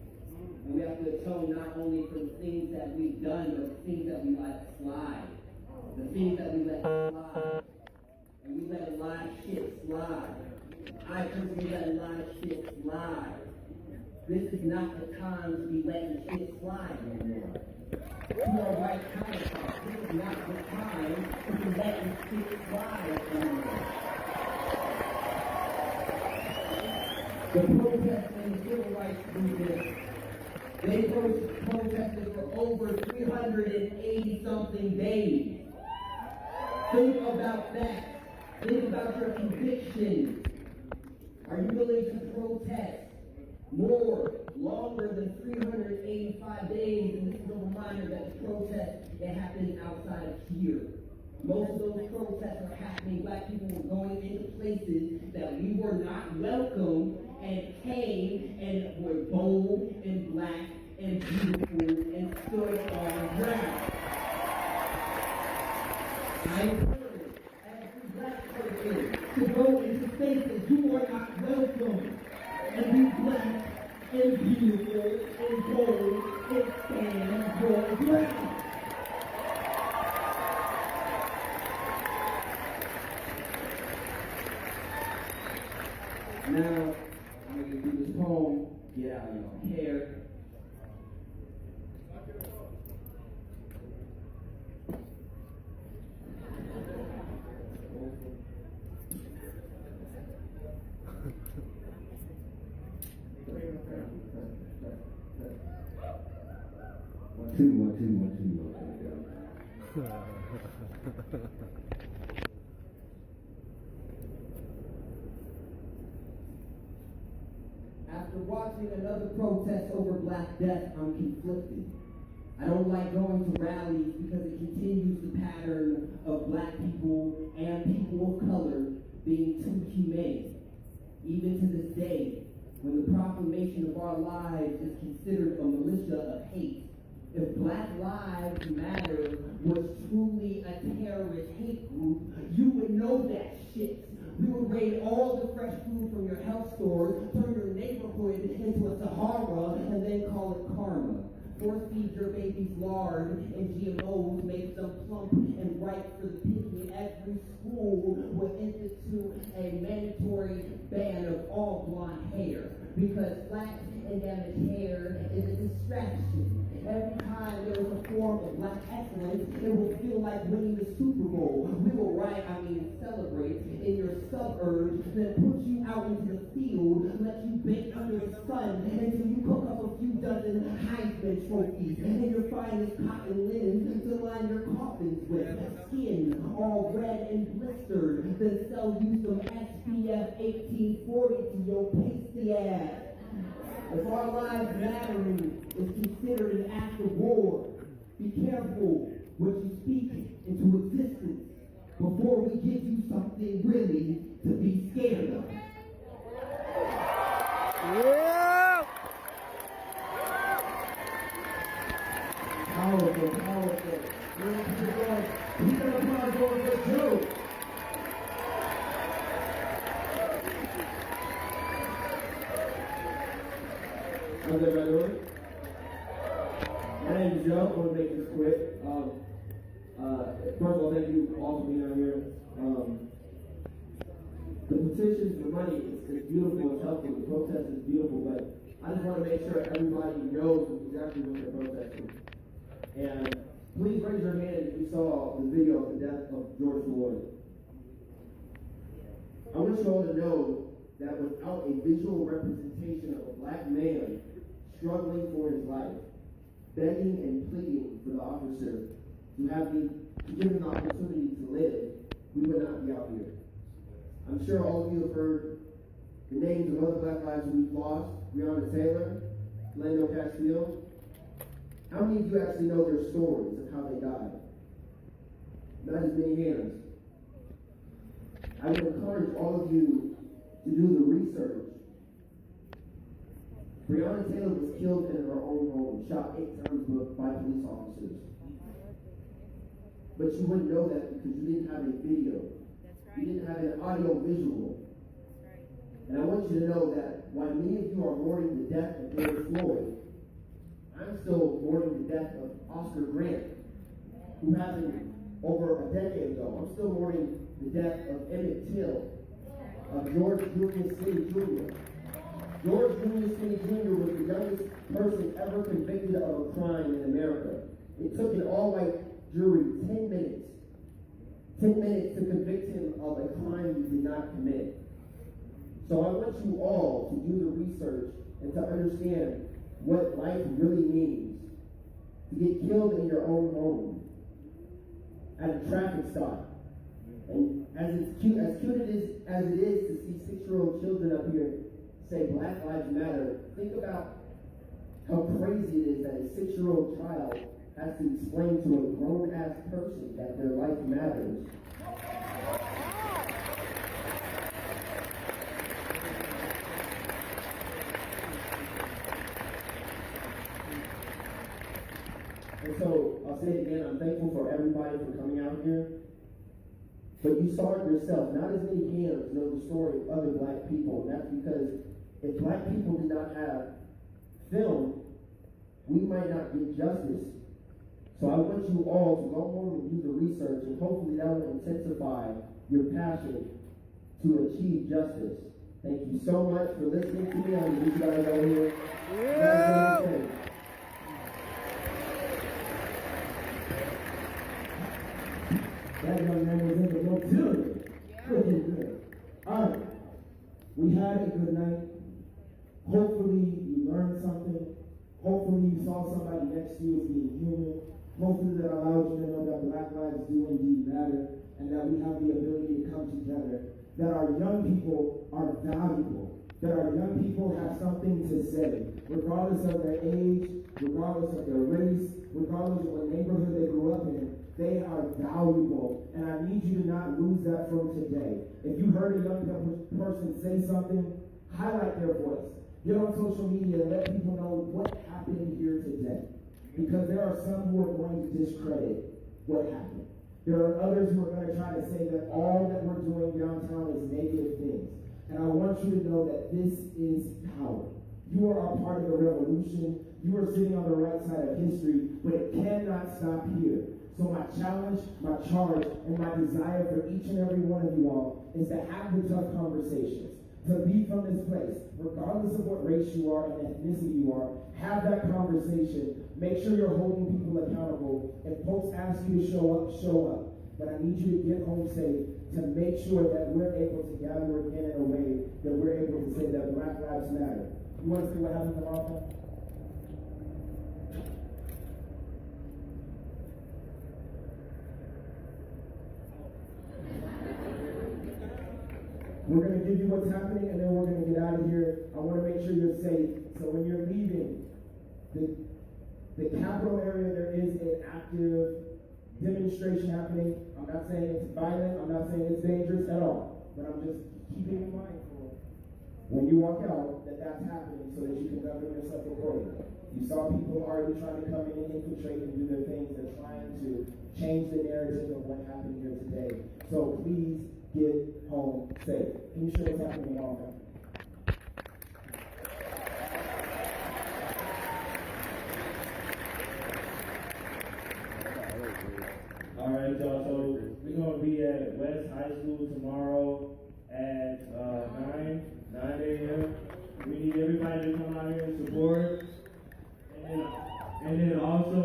And we have to atone not only for the things that we've done, but the things that we let slide. The things that we let slide. And we let a lot of shit slide. I personally let a lot of shit slide. This is not the time to be letting shit slide anymore. You are right counterpart. This is not the time to be letting shit slide anymore. The protests and the civil rights movement, they protested for over 380-something days. Think about that. Think about your convictions. Are you willing to protest longer than 385 days? And this is a reminder that the protest that happened outside of here. Most of those protests are happening. Black people were going into places that we were not welcome and came and were bold and black and beautiful and stood on ground. I encourage every black person to go into spaces you are not welcome and be black and beautiful and bold and stand your ground. Now, I'm going to do this poem, get out of your hair. One, two. After watching another protest over Black Death, I'm conflicted. I don't like going to rallies because it continues the pattern of Black people and people of color being too humane. Even to this day, when the proclamation of our lives is considered a militia of hate, if Black Lives Matter was truly a terrorist hate group, you would know that shit. We would raid all the fresh food from your health stores, turn your neighborhood into a Sahara, and then call it karma. Force feed your babies lard and GMOs, make them plump and ripe for the picking. Every school will institute a mandatory ban of all blonde hair, because flat and damaged hair is a distraction. Every time there is a form of Black excellence, it will feel like winning the Super Bowl. We will celebrate in your suburbs, then put you out into the field, let you bake under the sun until you cook up a few dozen Heisman trophies and your finest cotton linen to line your coffins with. Skin all red and blistered, then sell you some SPF 1840 to your pasty ass. If our lives mattering is considered an act of war, be careful what you speak into existence before we give you something really to be scared of. Yeah! Powerful. Keep it applause going for Joe. How's everybody doing? My name is Joe. I want to make this quick. First of all, thank you all for being out here. The petition for money is beautiful, it's helpful. The protest is beautiful, but I just want to make sure everybody knows exactly what they're protesting. And please raise your hand if you saw the video of the death of George Floyd. I want you all to know that without a visual representation of a Black man struggling for his life, begging and pleading for the officer to give him the opportunity to live, we would not be out here. I'm sure all of you have heard the names of other Black lives we've lost: Breonna Taylor, Lando Castillo. How many of you actually know their stories of how they died? Not as many hands. I would encourage all of you to do the research. Breonna Taylor was killed in her own home, shot 8 times by police officers. But you wouldn't know that because you didn't have a video. You didn't have an audio visual. And I want you to know that while many of you are mourning the death of George Floyd, I'm still mourning the death of Oscar Grant, who happened over a decade ago. I'm still mourning the death of Emmett Till, of George Junior Skinny Jr. George Junior Skinny Jr. was the youngest person ever convicted of a crime in America. It took an all-white jury 10 minutes to convict him of a crime he did not commit. So I want you all to do the research and to understand what life really means. To get killed in your own home, at a traffic stop. And as cute as it is to see 6-year-old children up here say Black Lives Matter, think about how crazy it is that a 6-year-old child has to explain to a grown-ass person that their life matters. And so, I'll say it again, I'm thankful for everybody for coming out here. But you saw it yourself. Not as many hands know the story of other Black people. And that's because if Black people did not have film, we might not get justice. So I want you all to go home and do the research, and hopefully that will intensify your passion to achieve justice. Thank you so much for listening to me. I need you guys over here. Yeah. That young man was in the motility. Looking good. All right. We had a good night. Hopefully you learned something. Hopefully you saw somebody next to you as being human. Hopefully that allowed you to know that Black lives do indeed matter and that we have the ability to come together. That our young people are valuable. That our young people have something to say, regardless of their age, regardless of their race, regardless of what neighborhood they grew up in. They are valuable, and I need you to not lose that from today. If you heard a young person say something, highlight their voice. Get on social media and let people know what happened here today. Because there are some who are going to discredit what happened. There are others who are going to try to say that all that we're doing downtown is negative things. And I want you to know that this is power. You are a part of the revolution. You are sitting on the right side of history, but it cannot stop here. So my challenge, my charge, and my desire for each and every one of you all is to have the tough conversations. To leave from this place, regardless of what race you are and ethnicity you are, have that conversation. Make sure you're holding people accountable. If folks ask you to show up, show up. But I need you to get home safe to make sure that we're able to gather again in a way that we're able to say that Black lives matter. You want to see what happens tomorrow? We're going to give you what's happening, and then we're going to get out of here. I want to make sure you're safe. So when you're leaving the Capitol area, there is an active demonstration happening. I'm not saying it's violent. I'm not saying it's dangerous at all. But I'm just keeping in mind for when you walk out that that's happening so that you can govern yourself accordingly. You saw people already trying to come in and infiltrate and do their things. They're trying to change the narrative of what happened here today. So please, get home safe. Can you show what's happening tomorrow? All right, y'all. So we're gonna be at West High School tomorrow at 9 a.m. We need everybody to come out here and support. And then also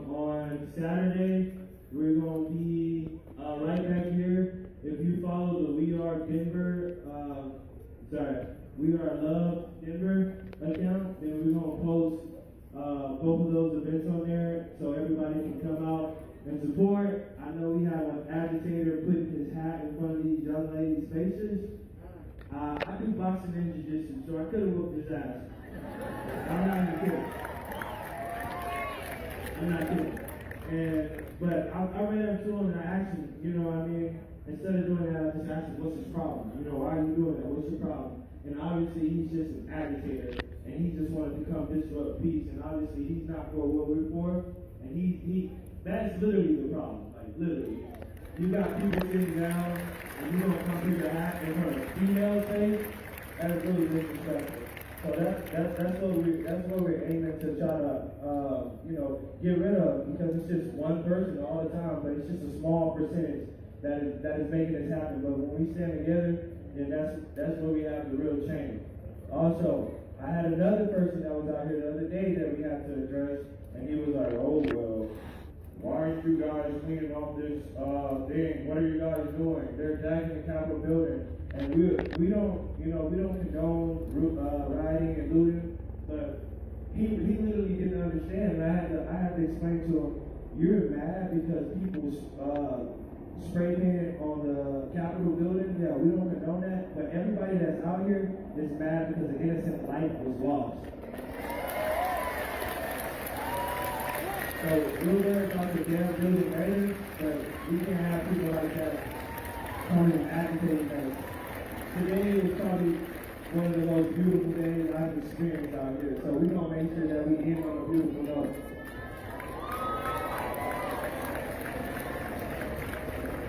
on Saturday we're gonna be right back here. If you follow the We Are Love Denver account, then we're gonna post both of those events on there so everybody can come out and support. I know we have an agitator putting his hat in front of these young ladies' faces. I do boxing and jiu-jitsu, so I could have whooped his ass. I'm not even kidding. I'm not kidding. But I ran up to him and I asked him, you know what I mean? Instead of doing that, I just asked him, what's his problem? You know, why are you doing that? What's your problem? And obviously, he's just an agitator, and he just wanted to come disrupt peace, and obviously, he's not for what we're for, and that's literally the problem, like, literally. You got people sitting down, and you don't come put your hat in front of a female's face, that's really disrespectful. So that's what we're aiming to try to, get rid of, because it's just one person all the time, but it's just a small percentage that is making this happen. But when we stand together, then that's where we have the real change. Also, I had another person that was out here the other day that we had to address, and he was like, oh, well, why aren't you guys cleaning off this thing? What are you guys doing? They're attacking the Capitol building. And we don't condone rioting and looting, but he literally didn't understand. And I had to explain to him, you're mad because people spray painted on the Capitol building. Yeah, we don't condone that. But everybody that's out here is mad because an innocent life was lost. So we'll learn about the damn building later, but we can't have people like that coming and agitating us. Today was probably one of the most beautiful days I've experienced out here. So we're going to make sure that we end on a beautiful note.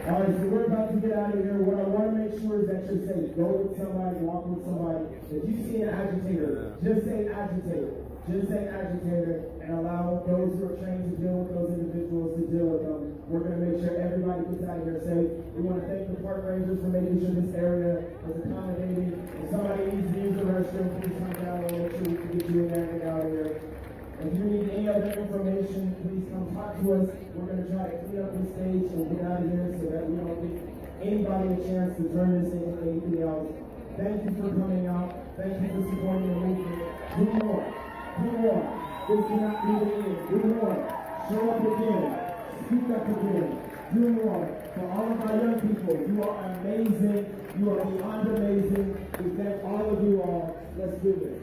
All right, so we're about to get out of here. What I want to make sure is that you're safe. Go with somebody, walk with somebody. If you see an agitator, just say agitator. Just say agitator. and allow those who are trained to deal with those individuals to deal with them. We're going to make sure everybody gets out of here safe. We want to thank the park rangers for making sure this area is accommodating. If somebody needs to use the restroom, please come down and make sure we can get you in there and get out of here. If you need any other information, please come talk to us. We're going to try to clean up the stage and get out of here so that we don't give anybody a chance to turn this into anything else. Thank you for coming out. Thank you for supporting the movement. Do more. Do more. This cannot be the end. Do more. Show up again. Speak up again. Do more. For all of our young people, you are amazing. You are beyond amazing. We thank all of you all. Let's do this.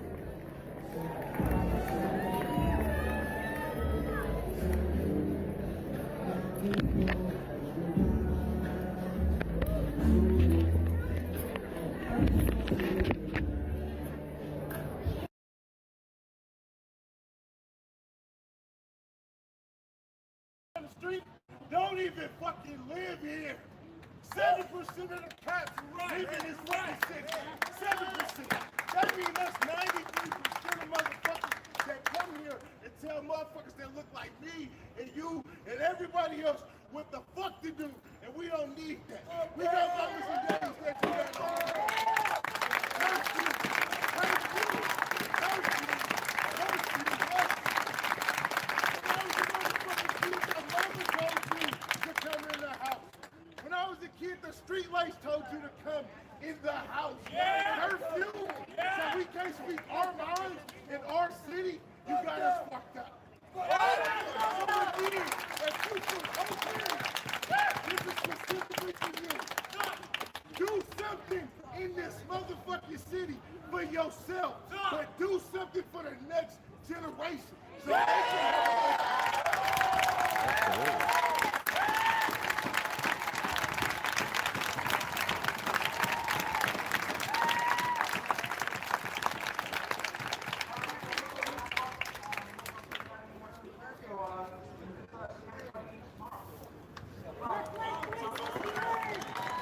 On the street don't even fucking live here. 7% of the cats live in this fucking city. 7%. That means that's 93% of motherfuckers that come here and tell motherfuckers that look like me and you and everybody else what the fuck to do. And we don't need that. We got mothers and daddies that do that all the time. Thank you. Thank you. Thank you. Thank you. When I was a kid, the street lights told you to come in the house. Curfew. So we can't speak our minds in our city. You got us fucked up. So again, if you feel okay, this is specifically for you. Do something in this motherfucking city for yourself, but do something for the next generation. So they can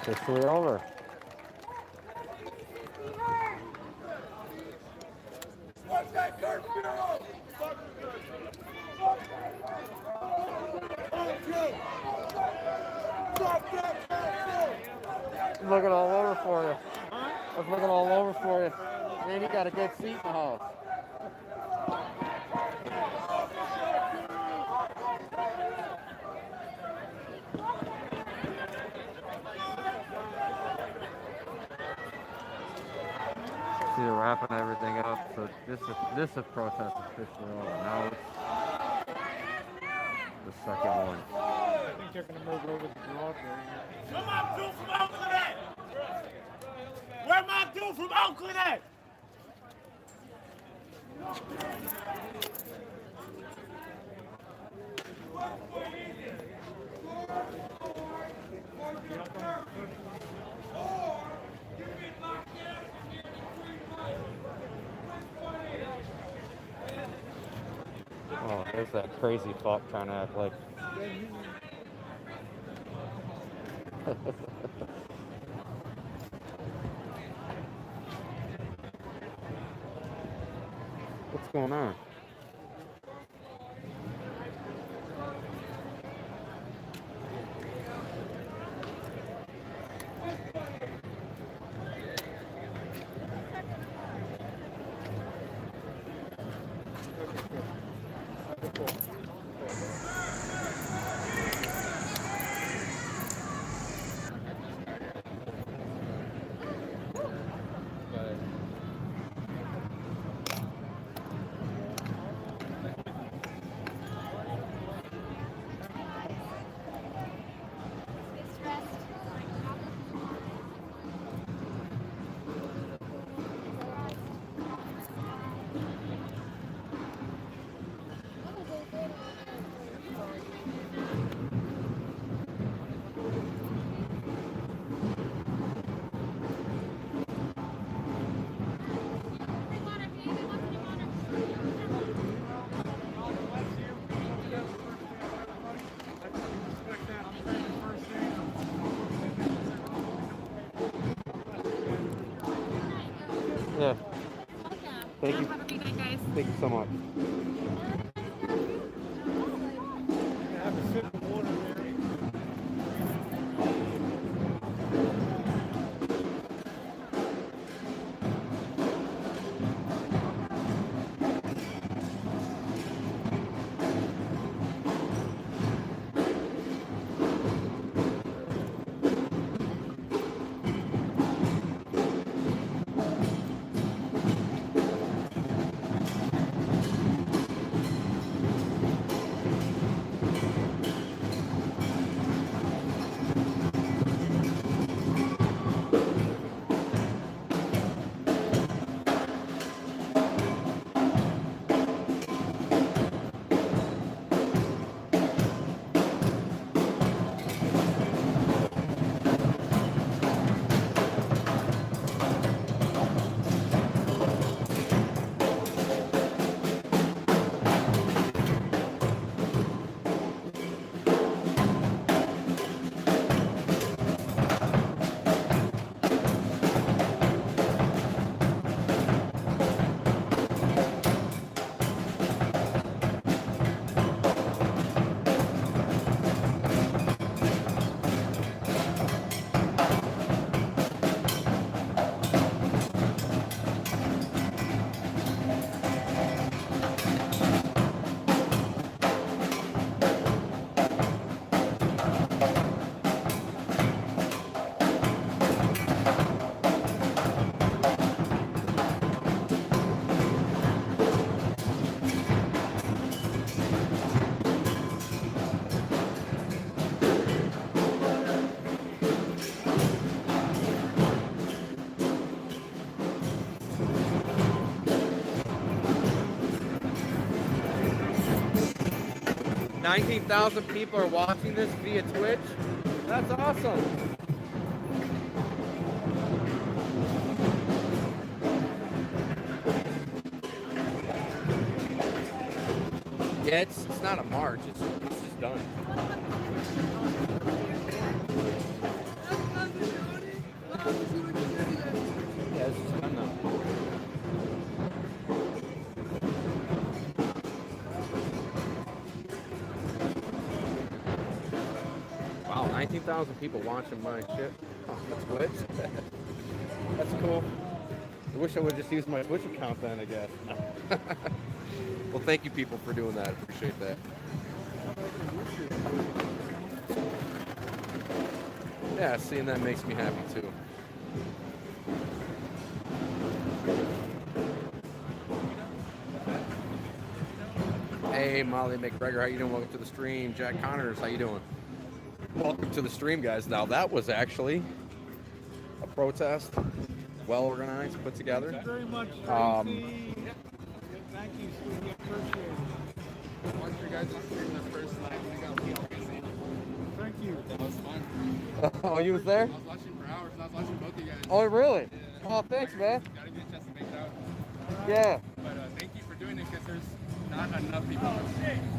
Officially over. What's that curfew? Looking all over for you. I was looking all over for you. Man, you got a good seat in the house. See, they're wrapping everything up. So this protest is officially over. Now it's the second one. I think they're going to move over to Broadway. Where my dude from Oakland at? Where my dude from Oakland at? Oh, there's that crazy fuck trying to act like. What's going on? Yeah. Thank you. Have a great night, guys. Thank you so much. 19,000 people are watching this via Twitch. That's awesome. Yeah, it's not a march. It's just done. Yeah, it's just done now. Wow, 19,000 people watching my shit on Twitch. That's cool. I wish I would just use my Twitch account then, I guess. Well, thank you people for doing that. I appreciate that. Yeah, seeing that makes me happy too. Hey, Molly McGregor, how you doing? Welcome to the stream. Jack Connors, how you doing? Welcome to the stream, guys. Now, that was actually a protest, well organized, put together. Thank you very much, Tracy. Thank you, sweetie. Appreciate it. Watch your guys on stream the first live. We got busy. Thank you. That was fun. Oh, you was there? I was watching for hours. I was watching both you guys. Oh, really? Yeah. Oh, thanks, man. Gotta get a chance to make it out. Yeah. But thank you for doing it because there's not enough people.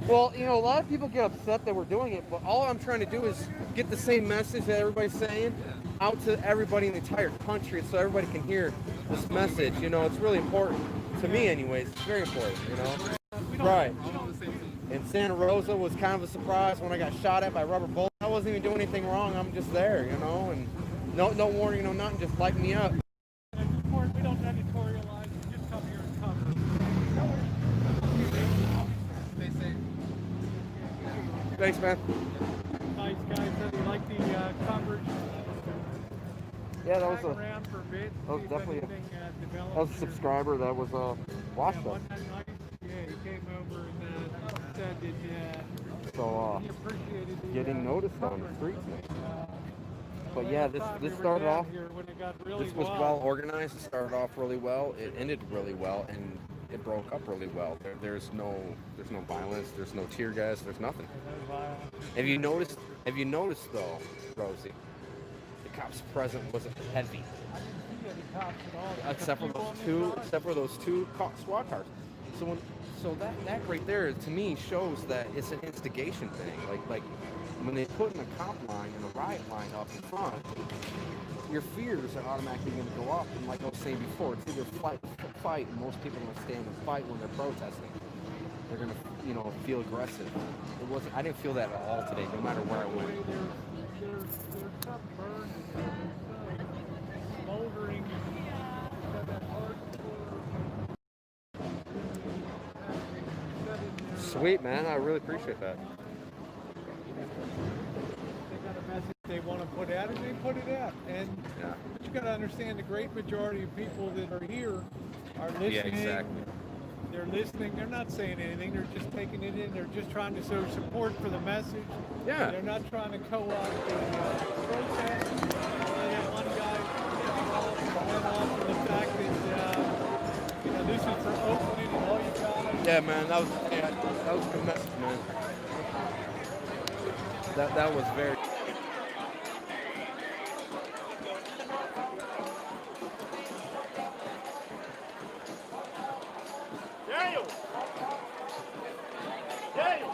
Well, you know, a lot of people get upset that we're doing it, but all I'm trying to do is get the same message that everybody's saying out to everybody in the entire country so everybody can hear this message. You know, it's really important. To me, anyways, it's very important, you know? Right. And Santa Rosa was kind of a surprise when I got shot at by rubber bullets. I wasn't even doing anything wrong. I'm just there, you know? And no warning, no nothing, just light me up. We don't editorialize. We just come here and cover. Stay safe. Thanks, man. Nice guys. Said you like the coverage. Yeah, that was Hang around for a bit, that was see if definitely anything, develops that was a or- subscriber that was watched us. One night, yeah, he came over and said that So he appreciated the, getting noticed on the streets now. But yeah, this we were started down off. here when it got really This was wild. well organized. It started off really well. It ended really well, and it broke up really well. There's no violence. There's no tear gas. There's nothing. Have you noticed though, Rosie? The cops present wasn't heavy. Except for those two SWAT cars. So that right there to me shows that it's an instigation thing. Like when they put in a cop line and a riot line up in front, your fears are automatically going to go up. And like I was saying before, it's either fight, and most people are going to stand and fight when they're protesting. They're going to, feel aggressive. I didn't feel that at all today, no matter where I went. There's some burn, smoldering, that hardcore. Sweet, man. I really appreciate that. They got a message they want to put out, and they put it out. And but you got to understand, the great majority of people that are here are listening. Yeah, exactly. They're listening. They're not saying anything. They're just taking it in. They're just trying to show support for the message. Yeah. They're not trying to co-opt the protest. That one guy went off on the fact that this is for Oakland and all you got. Yeah, man. That was a good message, man. That was very. Daniel! Daniel!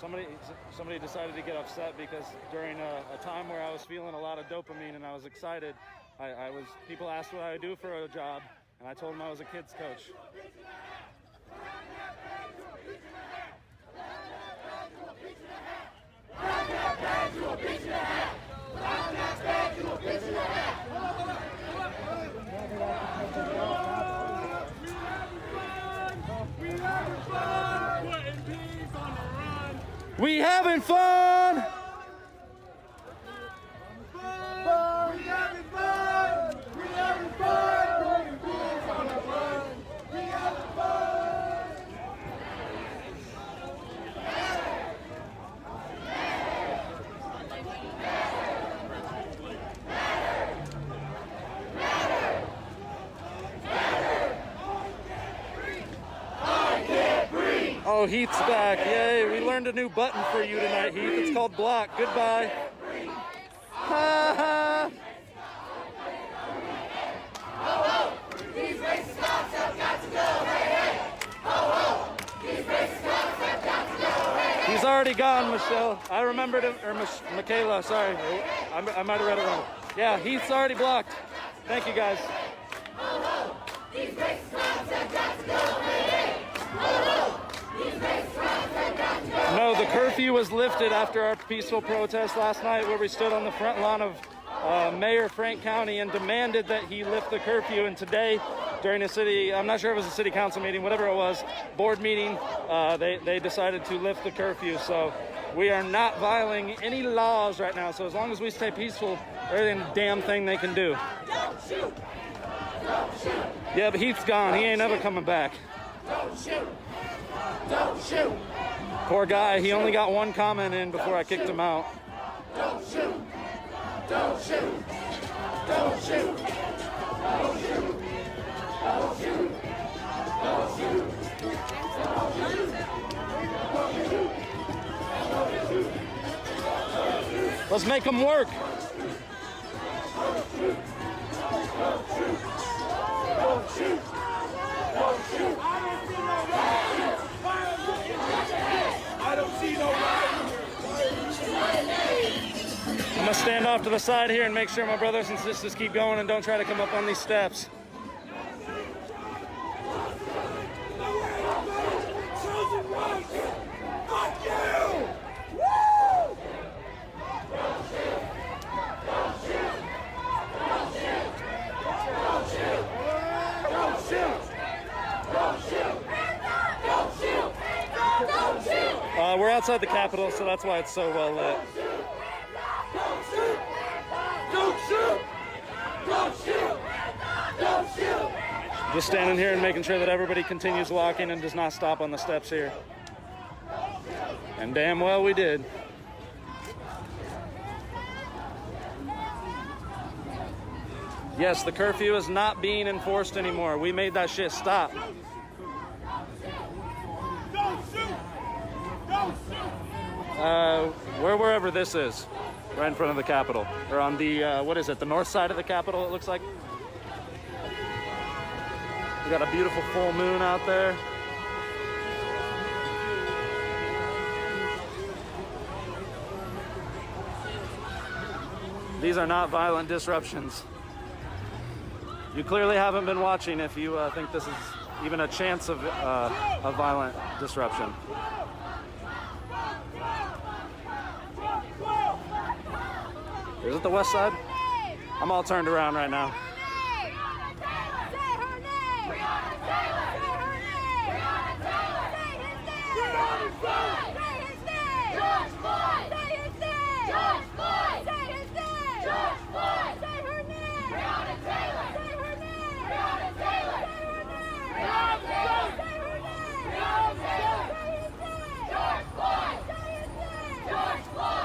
somebody decided to get upset because during a time where I was feeling a lot of dopamine and I was excited, people asked what I would do for a job, and I told them I was a kids coach. We having fun! Oh, Heath's back. Yay, we learned a new button for you tonight, Heath. It's called block. Goodbye. Ha ha. These racist cops have got to go. Hey, hey. Ho, ho. These racist cops have got to go. Hey, hey. He's already gone, Michelle. I remembered him, or Michaela, sorry. I might have read it wrong. Yeah, Heath's already blocked. Thank you, guys. Ho, ho. These racist cops have got to go. Hey, hey. Ho, ho. No, the curfew was lifted after our peaceful protest last night where we stood on the front lawn of Mayor Frank County and demanded that he lift the curfew. And today, during a city, I'm not sure if it was a city council meeting, whatever it was, board meeting, they decided to lift the curfew. So we are not violating any laws right now. So as long as we stay peaceful, there ain't a damn thing they can do. Don't shoot. Don't shoot. Yeah, but Heath's gone. He ain't ever coming back. Don't shoot. Don't shoot. Poor guy, he only got one comment in before I kicked him out. Don't shoot. Don't shoot. Don't shoot. Don't shoot. Don't shoot. Don't shoot. Let's make him work. Don't shoot. Don't shoot. Don't shoot. I don't see no I'm gonna stand off to the side here and make sure my brothers and sisters keep going and don't try to come up on these steps. Fuck you! Woo! Don't shoot! Don't shoot! Don't shoot! Don't shoot! Don't shoot! Don't shoot! Don't shoot! Don't shoot! We're outside the Capitol, so that's why it's so well lit. Don't shoot! Don't shoot! Don't shoot! Don't shoot! Just standing here and making sure that everybody continues walking and does not stop on the steps here. And damn well we did. Yes, the curfew is not being enforced anymore. We made that shit stop. Don't shoot! Don't shoot! Wherever this is, right in front of the Capitol, or on the what is it, the north side of the Capitol, it looks like. We got a beautiful full moon out there. These are not violent disruptions. You clearly haven't been watching if you think this is even a chance of a violent disruption. Is it the west side? I'm all turned around right now.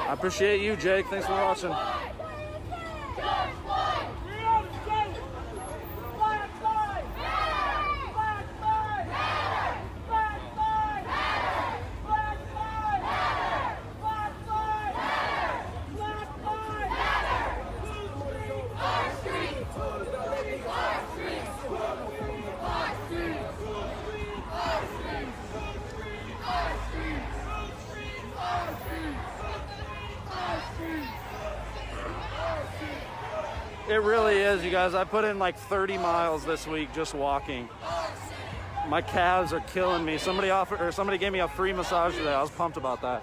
I appreciate you, Jake. Thanks for watching. It really is, you guys. I put in like 30 miles this week just walking. My calves are killing me. Somebody gave me a free massage today. I was pumped about that.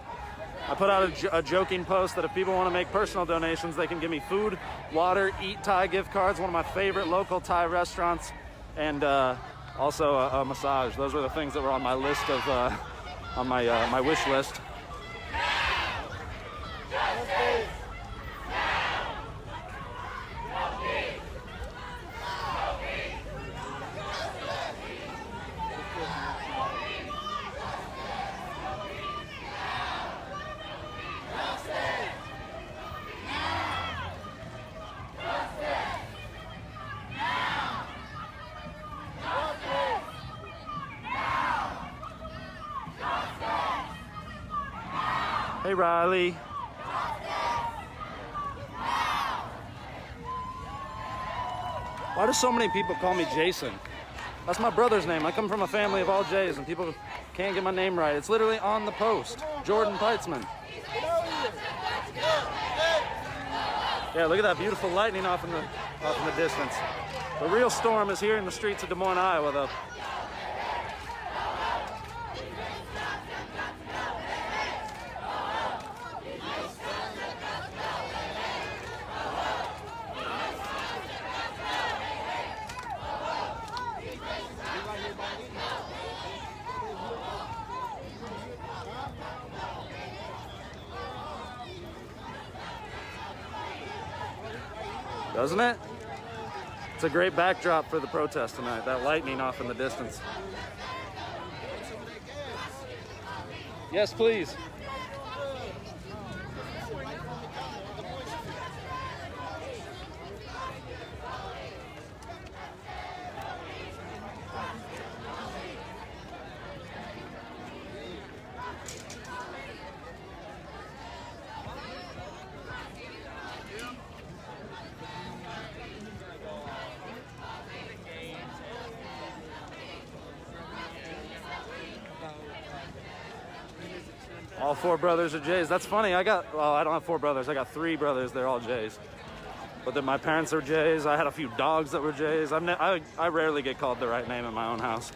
I put out a joking post that if people want to make personal donations, they can give me food, water, Eat Thai gift cards, one of my favorite local Thai restaurants, and also a massage. Those were the things that were on my list of on my wish list. Hey, Riley. Why do so many people call me Jason? That's my brother's name. I come from a family of all J's, and people can't get my name right. It's literally on the post. Jordan Peitzman. Yeah, look at that beautiful lightning off in the distance. The real storm is here in the streets of Des Moines, Iowa, though. Doesn't it? It's a great backdrop for the protest tonight, that lightning off in the distance. Yes, please. All four brothers are Jays. That's funny. I don't have four brothers. I got three brothers. They're all Jays. But then my parents are Jays. I had a few dogs that were Jays. I rarely get called the right name in my own house.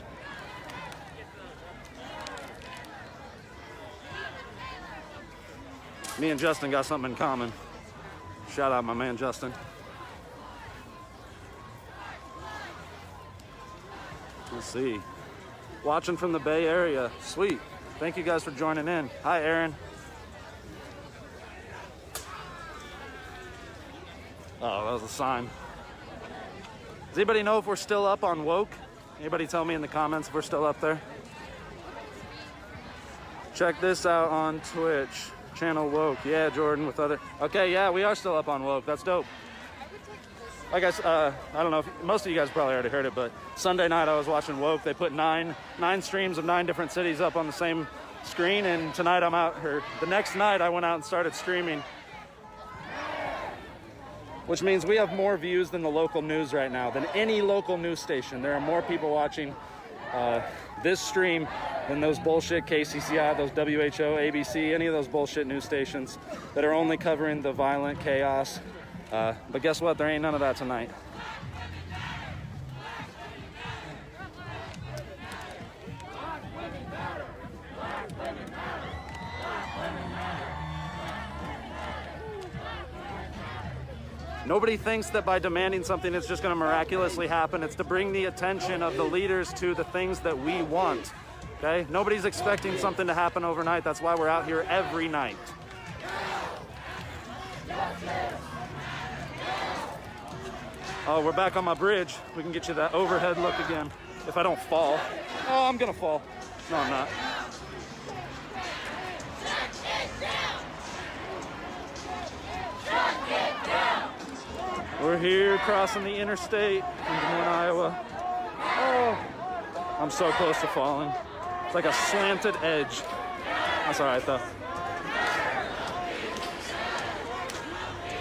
Me and Justin got something in common. Shout out my man Justin. Let's see. Watching from the Bay Area. Sweet. Thank you guys for joining in. Hi, Aaron. Oh, that was a sign. Does anybody know if we're still up on Woke? Anybody tell me in the comments if we're still up there? Check this out on Twitch. Channel Woke. Yeah, Jordan with other... Okay, yeah, we are still up on Woke. That's dope. I guess, I don't know if most of you guys probably already heard it, but Sunday night I was watching Woke. They put nine streams of 9 different cities up on the same screen, and tonight the next night I went out and started streaming, which means we have more views than the local news right now, than any local news station. There are more people watching this stream than those bullshit KCCI, those WHO, ABC, any of those bullshit news stations that are only covering the violent chaos. But guess what? There ain't none of that tonight. Nobody thinks that by demanding something it's just going to miraculously happen. It's to bring the attention of the leaders to the things that we want. Okay? Nobody's expecting something to happen overnight. That's why we're out here every night. Oh, we're back on my bridge. We can get you that overhead look again. If I don't fall. Oh, I'm gonna fall. No, I'm not. We're here crossing the interstate in Des Moines, Iowa. Oh, I'm so close to falling. It's like a slanted edge. That's all right though.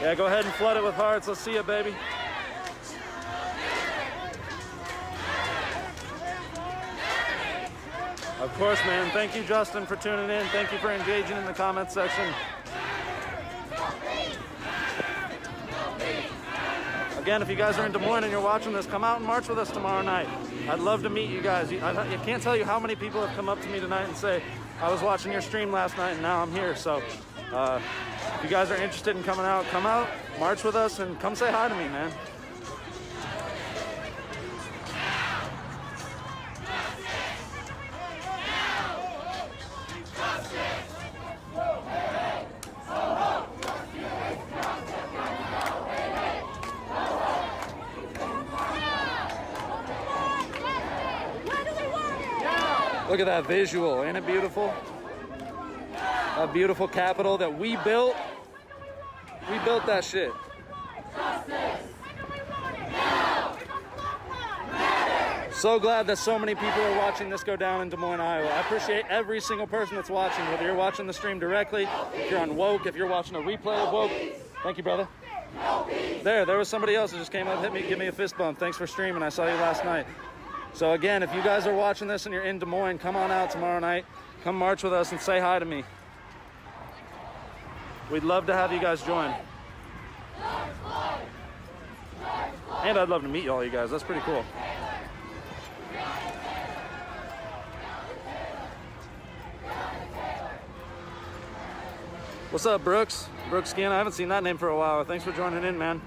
Yeah, go ahead and flood it with hearts. Let's see you, baby. Of course, man. Thank you, Justin, for tuning in. Thank you for engaging in the comments section. Again, if you guys are in Des Moines and you're watching this, come out and march with us tomorrow night. I'd love to meet you guys. I can't tell you how many people have come up to me tonight and say, I was watching your stream last night and now I'm here. So if you guys are interested in coming out, come out, march with us, and come say hi to me, man. Look at that visual, ain't it beautiful? A beautiful Capitol that we built. We built that shit. So glad that so many people are watching this go down in Des Moines, Iowa. I appreciate every single person that's watching, whether you're watching the stream directly, if you're on Woke, if you're watching a replay of Woke. Thank you, brother. There was somebody else that just came up, hit me, give me a fist bump. Thanks for streaming. I saw you last night. So again, if you guys are watching this and you're in Des Moines, come on out tomorrow night. Come march with us and say hi to me. We'd love to have you guys join. And I'd love to meet all you guys. That's pretty cool. What's up, Brooks? Brooks Skin. I haven't seen that name for a while. Thanks for joining in, man.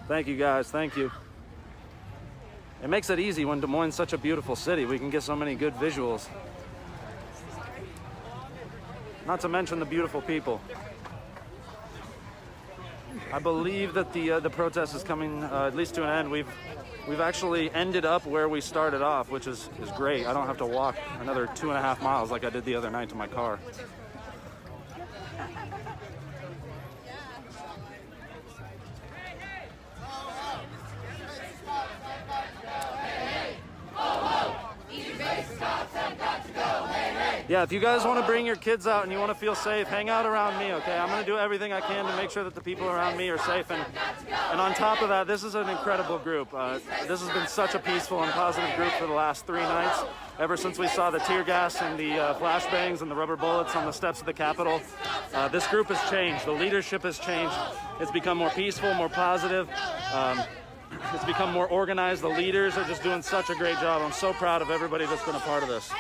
Thank you, guys. Thank you. It makes it easy when Des Moines is such a beautiful city. We can get so many good visuals. Not to mention the beautiful people. I believe that the protest is coming at least to an end. We've actually ended up where we started off, which is great. I don't have to walk another 2.5 miles like I did the other night to my car. Yeah, if you guys want to bring your kids out and you want to feel safe, hang out around me, okay? I'm going to do everything I can to make sure that the people around me are safe. And on top of that, this is an incredible group. This has been such a peaceful and positive group for the last 3 nights. Ever since we saw the tear gas and the flashbangs and the rubber bullets on the steps of the Capitol, this group has changed. The leadership has changed. It's become more peaceful, more positive. It's become more organized. The leaders are just doing such a great job. I'm so proud of everybody that's been a part of this.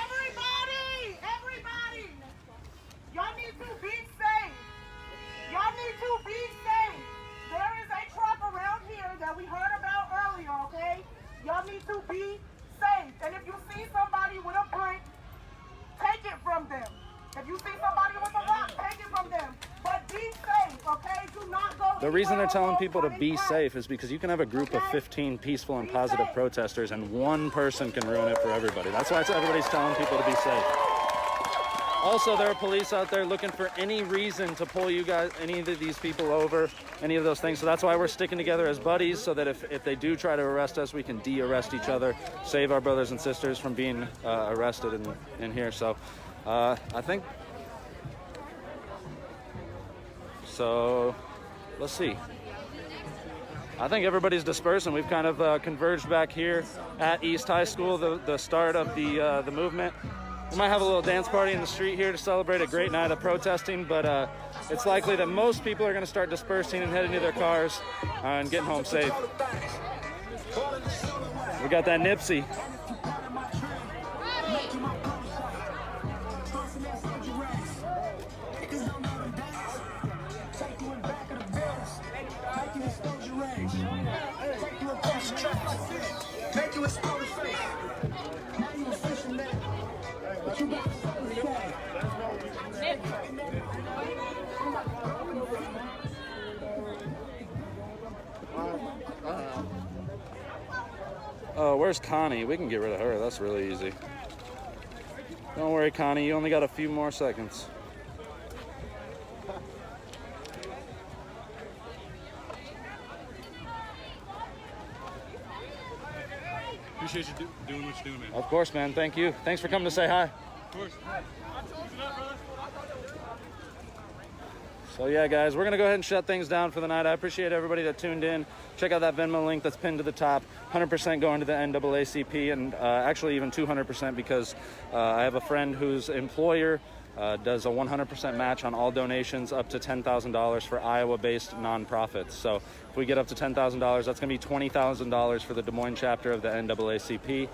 Y'all need to be safe. Y'all need to be safe. There is a truck around here that we heard about earlier, okay? Y'all need to be safe. And if you see somebody with a brick, take it from them. If you see somebody with a rock, take it from them. But be safe, okay? Do not go. The reason they're telling people to be safe is because you can have a group of 15 peaceful and positive protesters and one person can ruin it for everybody. That's why everybody's telling people to be safe. Also, there are police out there looking for any reason to pull you guys, any of these people over, any of those things. So that's why we're sticking together as buddies, so that if they do try to arrest us, we can de-arrest each other, save our brothers and sisters from being arrested in here. So I think, so let's see. I think everybody's dispersed and we've kind of converged back here at East High School, the start of the movement. We might have a little dance party in the street here to celebrate a great night of protesting, but it's likely that most people are going to start dispersing and heading to their cars and getting home safe. We got that Nipsey. Oh, where's Connie? We can get rid of her. That's really easy. Don't worry, Connie. You only got a few more seconds. Appreciate you doing what you're doing, man. Of course, man. Thank you. Thanks for coming to say hi. Of course. So yeah, guys, we're gonna go ahead and shut things down for the night. I appreciate everybody that tuned in. Check out that Venmo link that's pinned to the top. 100% going to the NAACP, and actually even 200% because I have a friend whose employer does a 100% match on all donations up to $10,000 for Iowa-based nonprofits. So if we get up to $10,000, that's going to be $20,000 for the Des Moines chapter of the NAACP.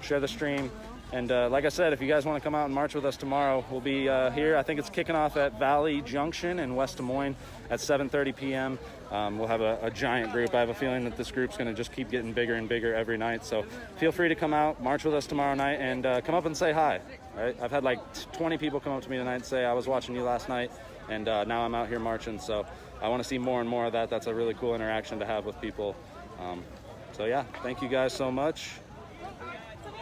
Share the stream. And like I said, if you guys want to come out and march with us tomorrow, we'll be here. I think it's kicking off at Valley Junction in West Des Moines at 7:30 p.m. We'll have a giant group. I have a feeling that this group's going to just keep getting bigger and bigger every night. So feel free to come out, march with us tomorrow night, and come up and say hi. Right? I've had like 20 people come up to me tonight and say, I was watching you last night, and now I'm out here marching. So I want to see more and more of that. That's a really cool interaction to have with people. So yeah, thank you guys so much.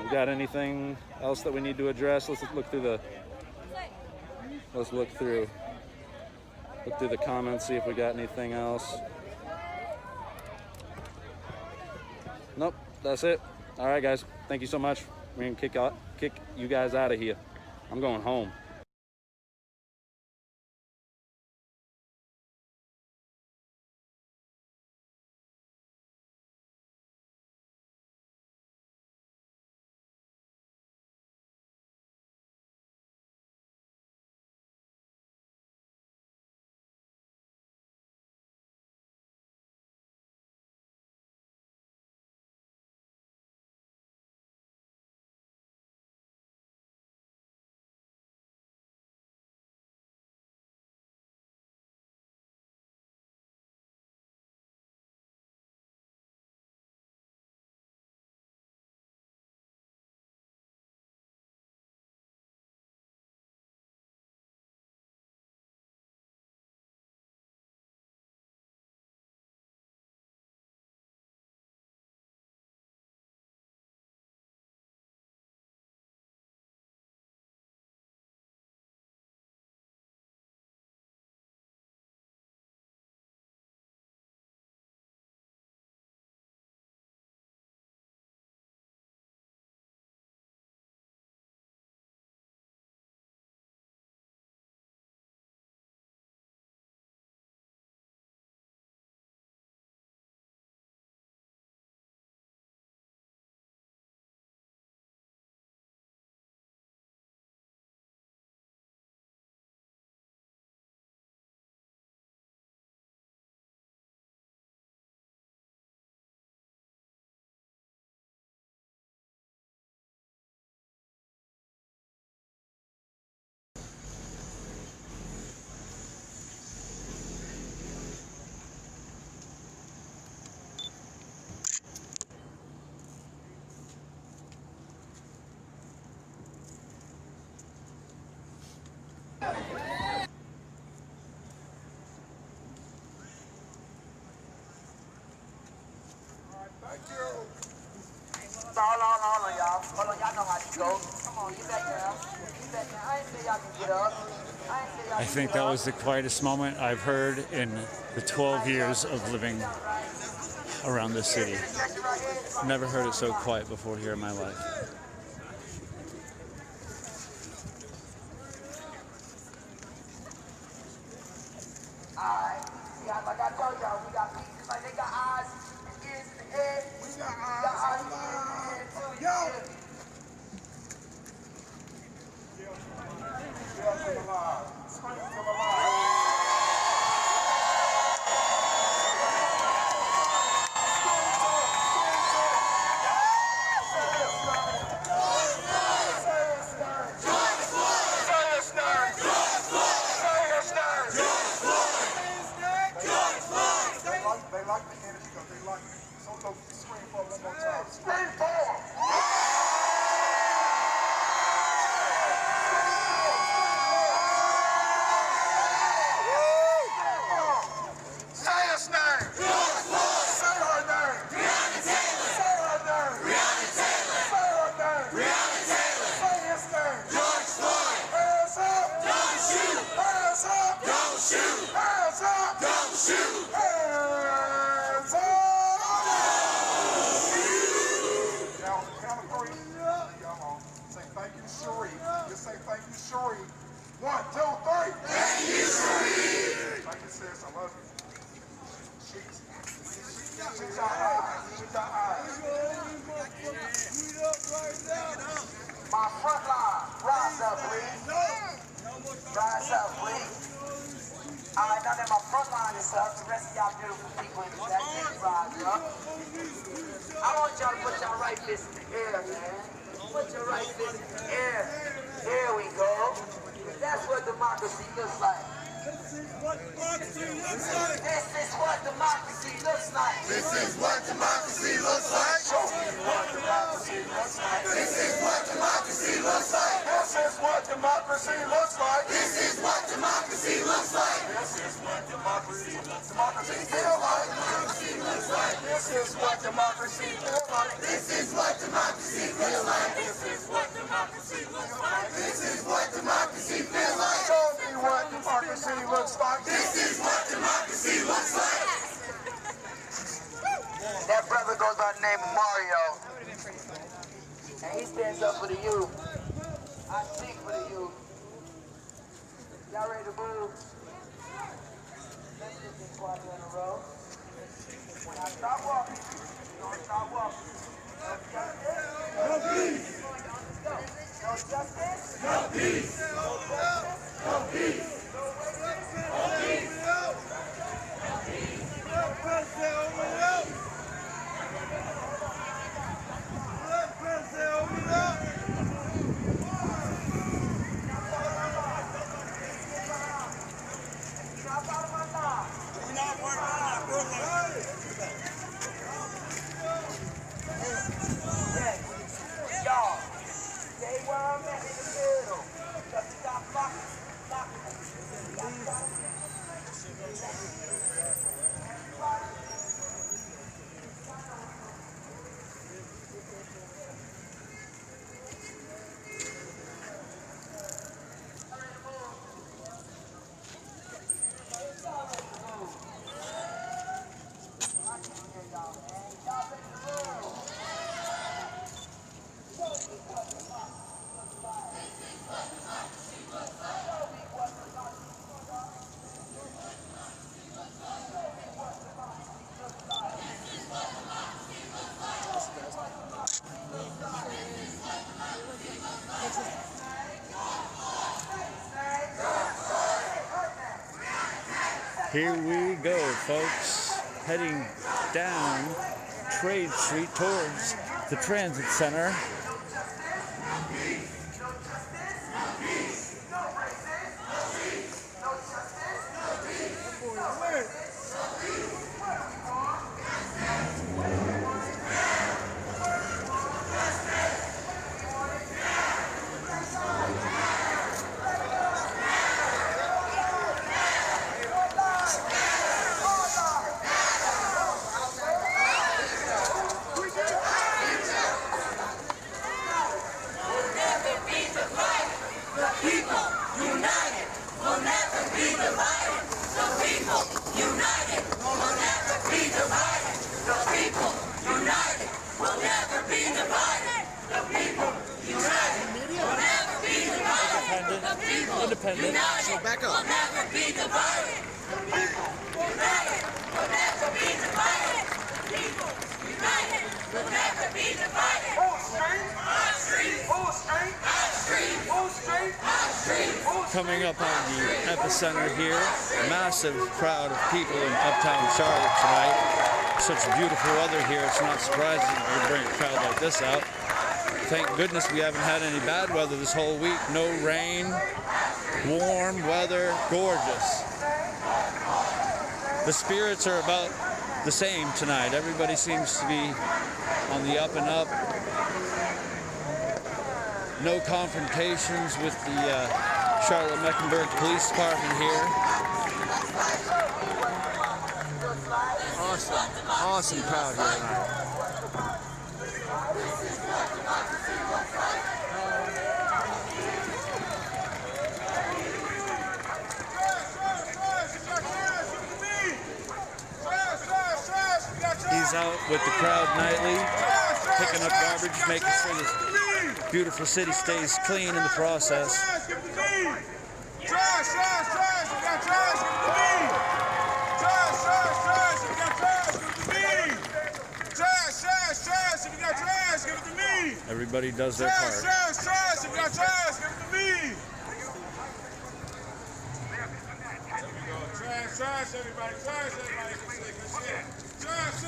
We got anything else that we need to address? Let's look through the comments, see if we got anything else. Nope, that's it. All right, guys, thank you so much. We're gonna kick you guys out of here. I'm going home. Hold on, y'all. Hold on, y'all know how to go. Come on, get back down. Get back down. I ain't say y'all can get up. I think that was the quietest moment I've heard in the 12 years of living around this city. Never heard it so quiet before here in my life. Alright. Like I told y'all, we got pieces like they got eyes and ears in the head. We got eyes and ears in the head. They like the energy because they like it. So look, scream for one more time. Scream for! Say his name! Say her name! Say her name! Say her name! Say his name! George Floyd! Hands up! Don't shoot! Hands up! Don't shoot! Hands up! Don't shoot! Hands up! Now on the count of three, come on. Say thank you, Sharif. Just say thank you, Sharif. 1, 2, 3. Thank you, Sharif. now that my front line is up, the rest of y'all beautiful people in the back, rise up. I want y'all to put y'all right fist in the air, man. Put your right fist in the air. There we go. That's what democracy looks like. This is what democracy looks like. This is what democracy looks like. This is what democracy looks like. Show me what democracy looks like. This is what democracy looks like. This is what democracy looks like. This is what democracy looks like. This is what democracy feel like. Democracy looks like. This is what democracy feel like. This is what democracy feel like. This is what democracy looks like. This is what democracy feel like. Show me what democracy looks like. This is what democracy looks like. That brother goes by the name of Mario. And he stands up for the youth. I speak for the youth. Y'all ready to move? Let's get this squad in a row. When I start walking, you're going to start walking. No justice. No peace. No justice. No peace. No justice. No peace. No justice. No peace. Y'all, stay where I'm at in the middle. Just stop blocking. Here we go, folks, heading down Trade Street towards the Transit Center. Independent. So back up. We'll never be divided. The people united. We'll never be divided. People united. We'll never be divided. Full strength. Our street. Full strength. Our street. Full strength. Our street. Coming up on the epicenter here, massive crowd of people in uptown Charlotte tonight. Such beautiful weather here. It's not surprising to bring a crowd like this out. Thank goodness we haven't had any bad weather this whole week. No rain, warm weather, gorgeous. The spirits are about the same tonight. Everybody seems to be on the up and up. No confrontations with the Charlotte-Mecklenburg Police Department here. Awesome crowd here tonight. He's out with the crowd nightly, picking up garbage, making sure this beautiful city stays clean in the process. Everybody does their part. Trash, trash, everybody. Trash, everybody. Trash.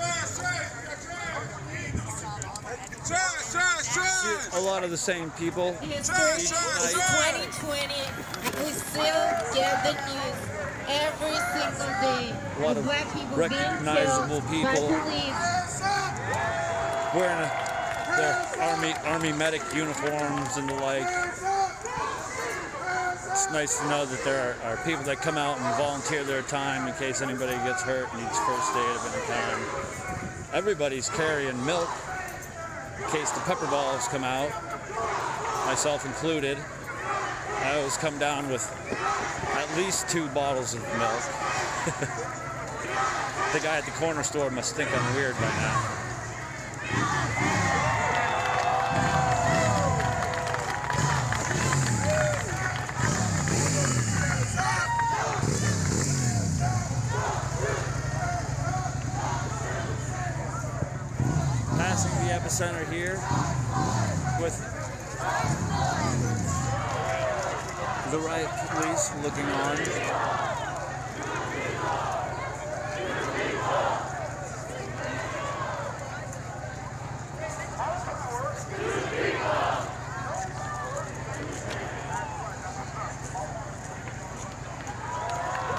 A lot of the same people. History is 2020. We still get the news every single day. A lot of Black people recognizable being killed people by police. wearing their army medic uniforms and the like. It's nice to know that there are people that come out and volunteer their time in case anybody gets hurt, needs first aid of any kind. Everybody's carrying milk in case the pepper balls come out, myself included. I always come down with at least 2 bottles of milk. The guy at the corner store must think I'm weird by now. Passing the epicenter here with the riot police looking on.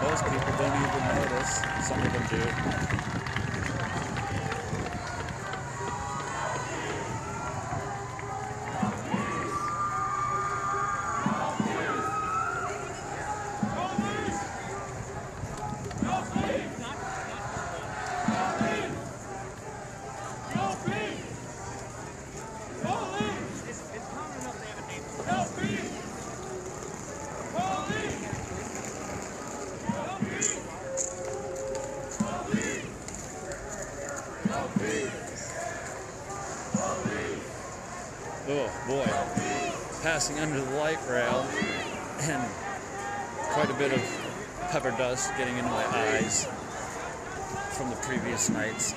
Most people don't even notice. Some of them do. Oh boy, passing under the light rail and quite a bit of pepper dust getting into my eyes from the previous night's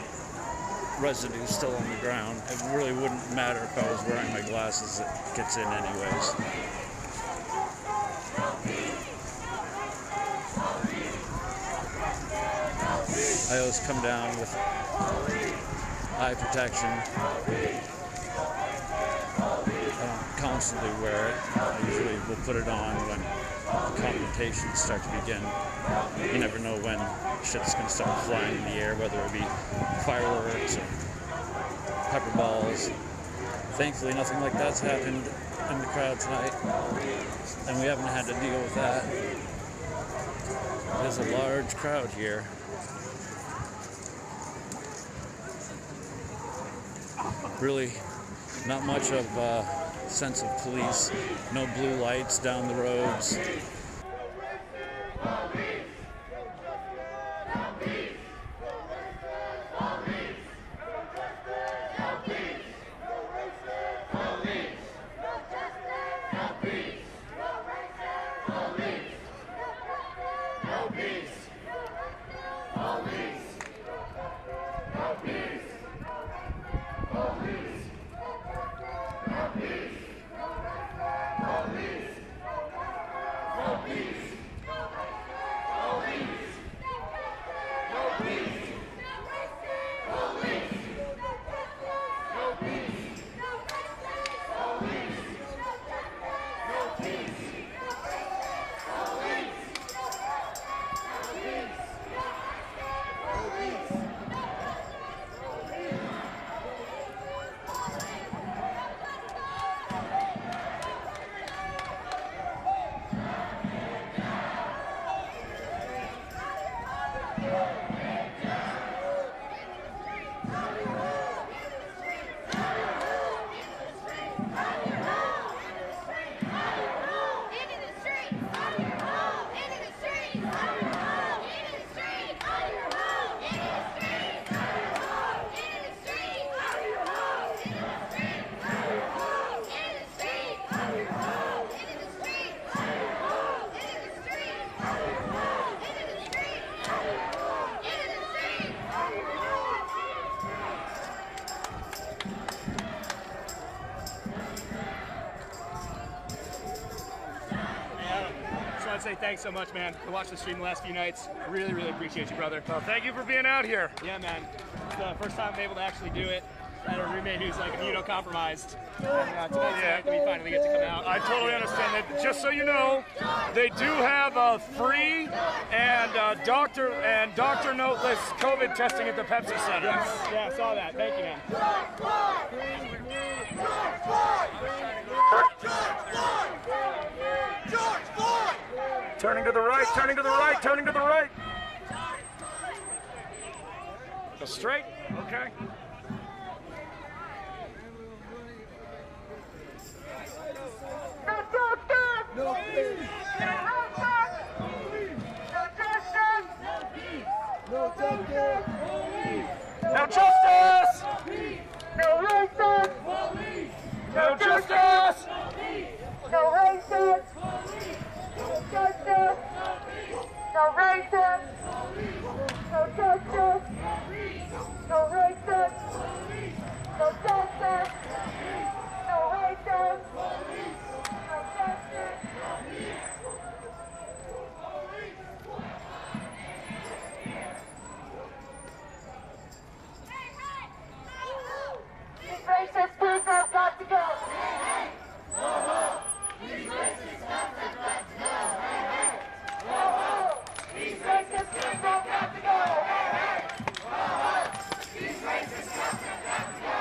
residue still on the ground. It really wouldn't matter if I was wearing my glasses, it gets in anyways. I always come down with eye protection. I don't constantly wear it. I usually will put it on when confrontations start to begin. You never know when shit's gonna start flying in the air, whether it be fireworks or pepper balls. Thankfully, nothing like that's happened in the crowd tonight, and we haven't had to deal with that. There's a large crowd here. Really not much of a sense of police. No blue lights down the roads. say thanks so much, man. I watched the stream the last few nights. Really, really appreciate you, brother. Well, thank you for being out here. Yeah, man. It's the first time I'm able to actually do it. I had a roommate who's like immunocompromised. And tonight's the night that we finally get to come out. I totally understand that. Just so you know, they do have free and doctor noteless COVID testing at the Pepsi Center. Yes, yeah, I saw that. Thank you, man. Turning to the right, turning to the right, turning to the right. Go straight, okay. No peace. No justice. No justice. No racist. No justice. No racist. No justice. No racist. No justice. No racist. No justice. No racist. No justice. These racist people have got to go. These racist cops have got to go. These racist people have got to go. These racist cops have got to go.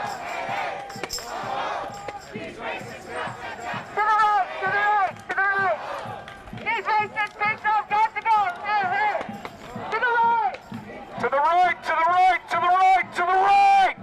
These racist cops have got to go. To the right, to the right, to the right. These racist pigs have got to go. To the right. To the right, to the right, to the right, to the right.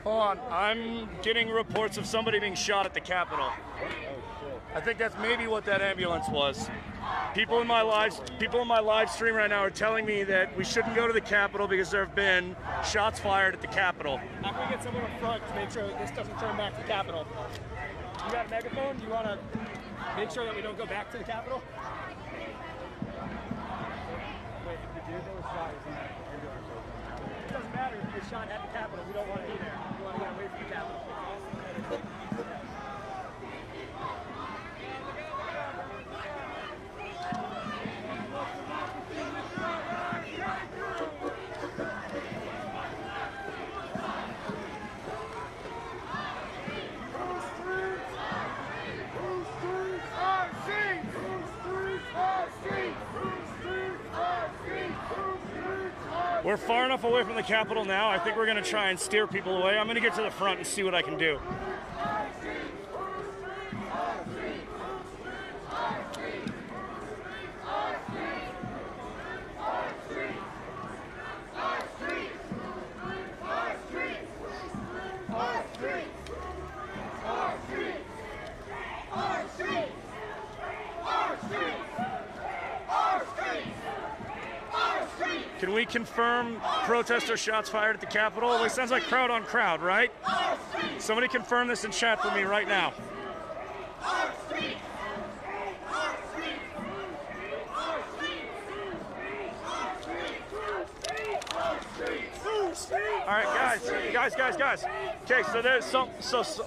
Hold on, I'm getting reports of somebody being shot at the Capitol. I think that's maybe what that ambulance was. People in my live stream right now are telling me that we shouldn't go to the Capitol because there have been shots fired at the Capitol. How can we get someone up front to make sure that this doesn't turn back to the Capitol? You got a megaphone? Do you want to make sure that we don't go back to the Capitol? Wait, if the dude that was shot is in that ambulance. It doesn't matter if you're shot at the Capitol. We don't want to be there. We want to get away from the Capitol. We're far enough away from the Capitol now. I think we're going to try and steer people away. I'm going to get to the front and see what I can do. Can we confirm protester shots fired at the Capitol? It sounds like crowd on crowd, right? Somebody confirm this in chat for me right now. All right, guys. Okay, so there's so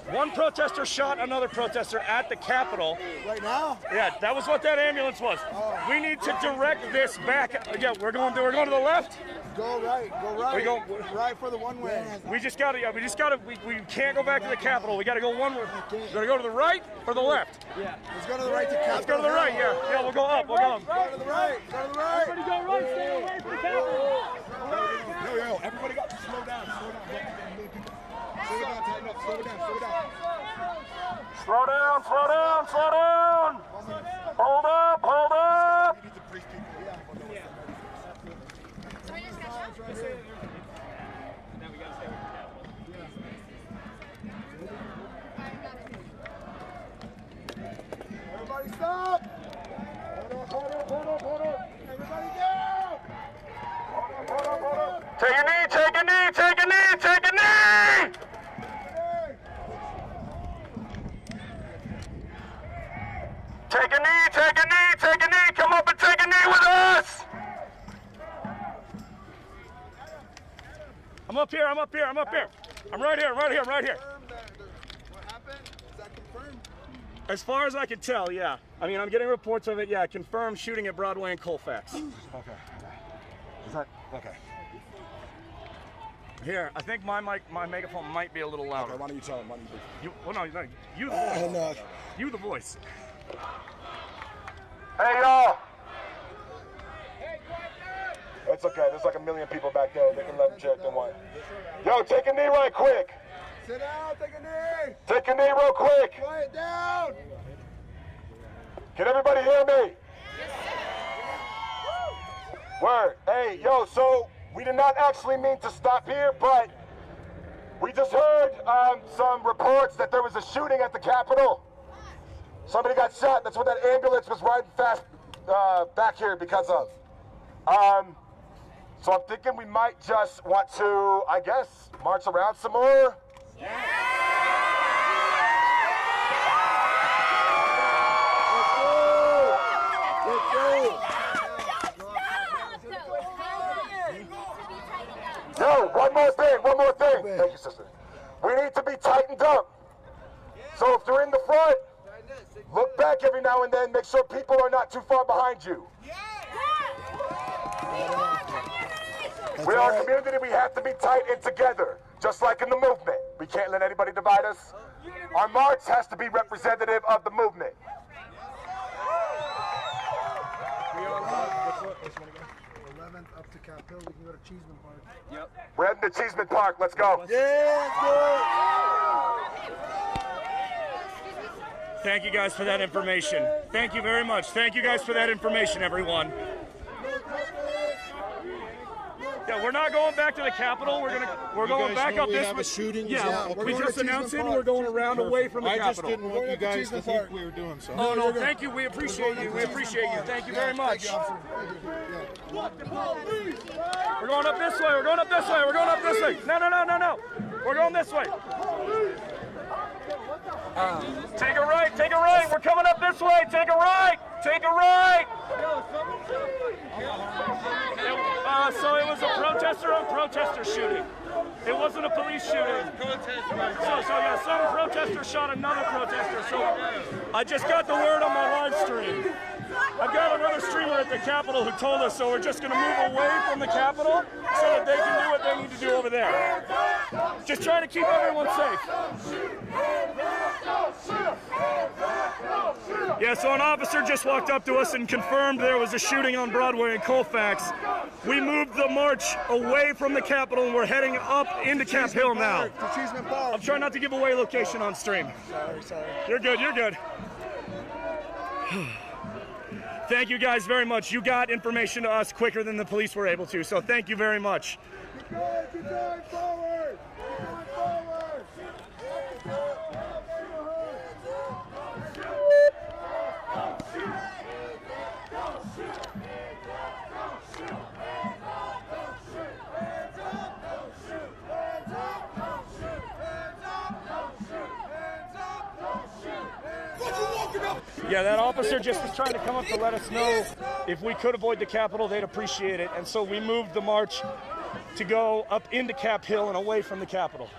one protester shot another protester at the Capitol. Right now? Yeah, that was what that ambulance was. Oh. We need to direct this back. Yeah, we're going to the left. Go right. We go right for the one way. We can't go back to the Capitol. We got to go one way. We got to go to the right or the left. Yeah. Let's go to the right to Capitol. Let's go to the right. Yeah, we'll go up. We'll go up. Go to the right. Everybody go right. Stay away from the Capitol. Yo, everybody got to slow down. Slow down, tighten up. Slow down. Slow down. Hold up. You need to brief people. Yeah. Now we got to stay with the Capitol. Everybody stop. Hold on. Everybody down. Take a knee. Take a knee. Take a knee. Come up and take a knee with us. I'm up here. I'm right here. What happened? Is that confirmed? As far as I can tell, yeah. I mean, I'm getting reports of it. Yeah, confirmed shooting at Broadway and Colfax. Okay. Is that okay? Here, I think my megaphone might be a little louder. Okay, why don't you tell him? You the voice. No. You the voice. Hey, y'all. It's okay. There's like a million people back there. They can let them check. Don't worry. Yo, take a knee right quick. Sit down. Take a knee. Take a knee real quick. Quiet down. Can everybody hear me? Word. Hey, yo, so we did not actually mean to stop here, but we just heard some reports that there was a shooting at the Capitol. Somebody got shot. That's what that ambulance was riding fast back here because of. So I'm thinking we might just want to, I guess, march around some more. Yo, one more thing. Thank you, sister. We need to be tightened up. So if you're in the front, look back every now and then, make sure people are not too far behind you. We are a community, we have to be tight and together, just like in the movement. We can't let anybody divide us. Our march has to be representative of the movement. 11th up to Capitol, we can go to Cheeseman Park. Yep. We're heading to Cheeseman Park, let's go. Thank you guys for that information. Thank you very much. Thank you guys for that information, everyone. Yeah, we're not going back to the Capitol. We're going back up this way. Shooting. Yeah, we just announced it. We're going around away from the Capitol. I just didn't want you guys to think we were doing so. Oh no, thank you. We appreciate you. Thank you very much. We're going up this way. We're going up this way. No. We're going this way. Take a right. We're coming up this way. Take a right. So it was a protester on protester shooting. It wasn't a police shooting. Some protester shot another protester. So I just got the word on my live stream. I've got another streamer at the Capitol who told us, so we're just going to move away from the Capitol so that they can do what they need to do over there. Just trying to keep everyone safe. Yeah, so an officer just walked up to us and confirmed there was a shooting on Broadway in Colfax. We moved the march away from the Capitol and we're heading up into Cap Hill now. I'm trying not to give away location on stream. Sorry. You're good. Thank you guys very much. You got information to us quicker than the police were able to, so thank you very much. Keep going forward. Yeah, that officer just was trying to come up to let us know if we could avoid the Capitol, they'd appreciate it. And so we moved the march to go up into Cap Hill and away from the Capitol.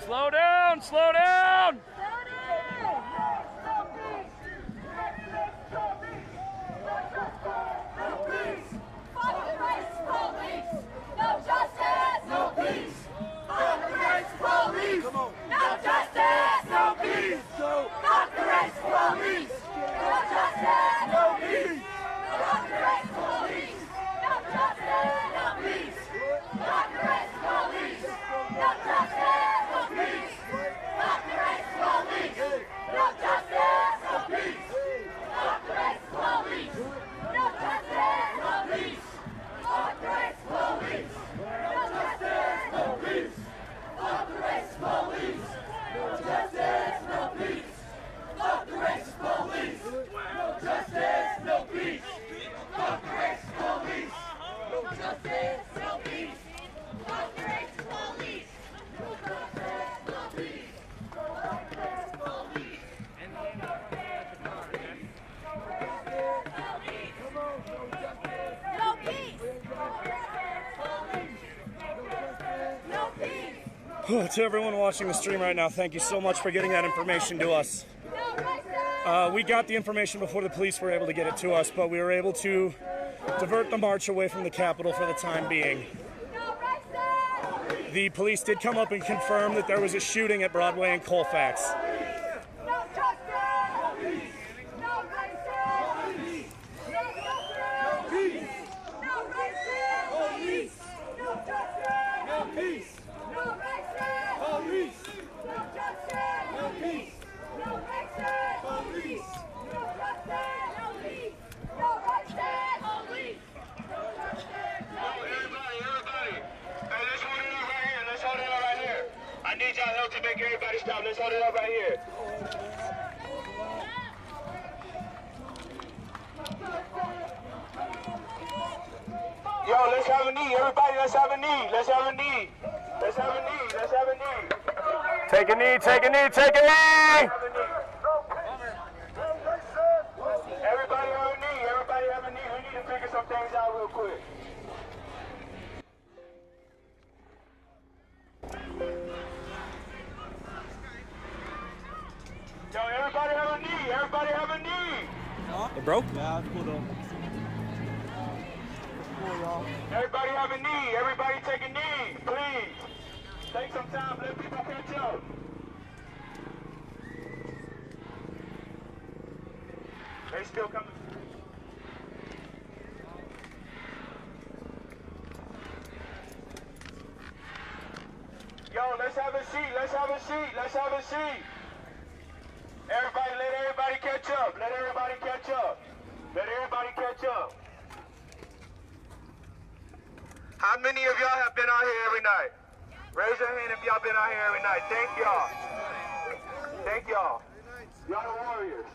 Slow down, slow down! To everyone watching the stream right now, thank you so much for getting that information to us. We got the information before the police were able to get it to us, but we were able to divert the march away from the Capitol for the time being. The police did come up and confirm that there was a shooting at Broadway and Colfax. I need y'all help to make everybody stop. Let's hold it up right here. Yo, let's have a knee. Everybody, let's have a knee. Let's have a knee. Let's have a knee. Let's have a knee. Take a knee, take a knee, take a knee! Everybody have a knee. Everybody have a knee. We need to figure some things out real quick. Yo, everybody have a knee. Everybody have a knee. It broke? Yeah, it's cool though. Cool, y'all. Everybody have a knee. Everybody take a knee, please. Take some time. Let people catch up. They still coming. Yo, let's have a seat. Let's have a seat. Let's have a seat. Everybody, let everybody catch up. Let everybody catch up. Let everybody catch up. How many of y'all have been out here every night? Raise your hand if y'all been out here every night. Thank y'all. Thank y'all. Y'all the warriors.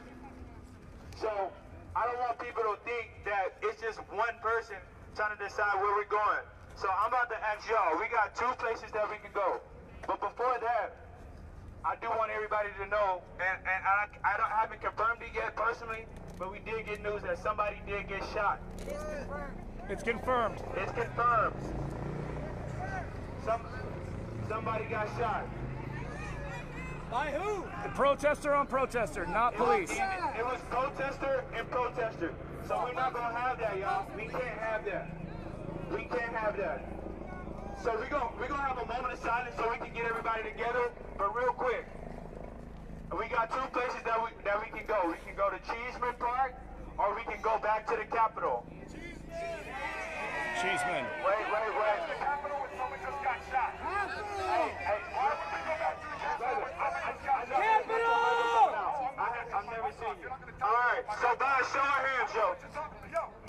So, I don't want people to think that it's just one person trying to decide where we're going. So I'm about to ask y'all. We got 2 places that we can go. But before that, I do want everybody to know, and I haven't confirmed it yet personally, but we did get news that somebody did get shot. It's confirmed. It's confirmed. Somebody got shot. By who? The protester on protester, not police. It was protester and protester. So we're not gonna have that, y'all. We can't have that. We can't have that. So we're gonna have a moment of silence so we can get everybody together. But real quick, we got 2 places that we can go. We can go to Cheeseman Park, or we can go back to the Capitol. Cheeseman. Wait. The Capitol when someone just got shot. Hey, why would we go back to the Capitol? Capitol! I've never seen you. All right, so by a show of hands, yo.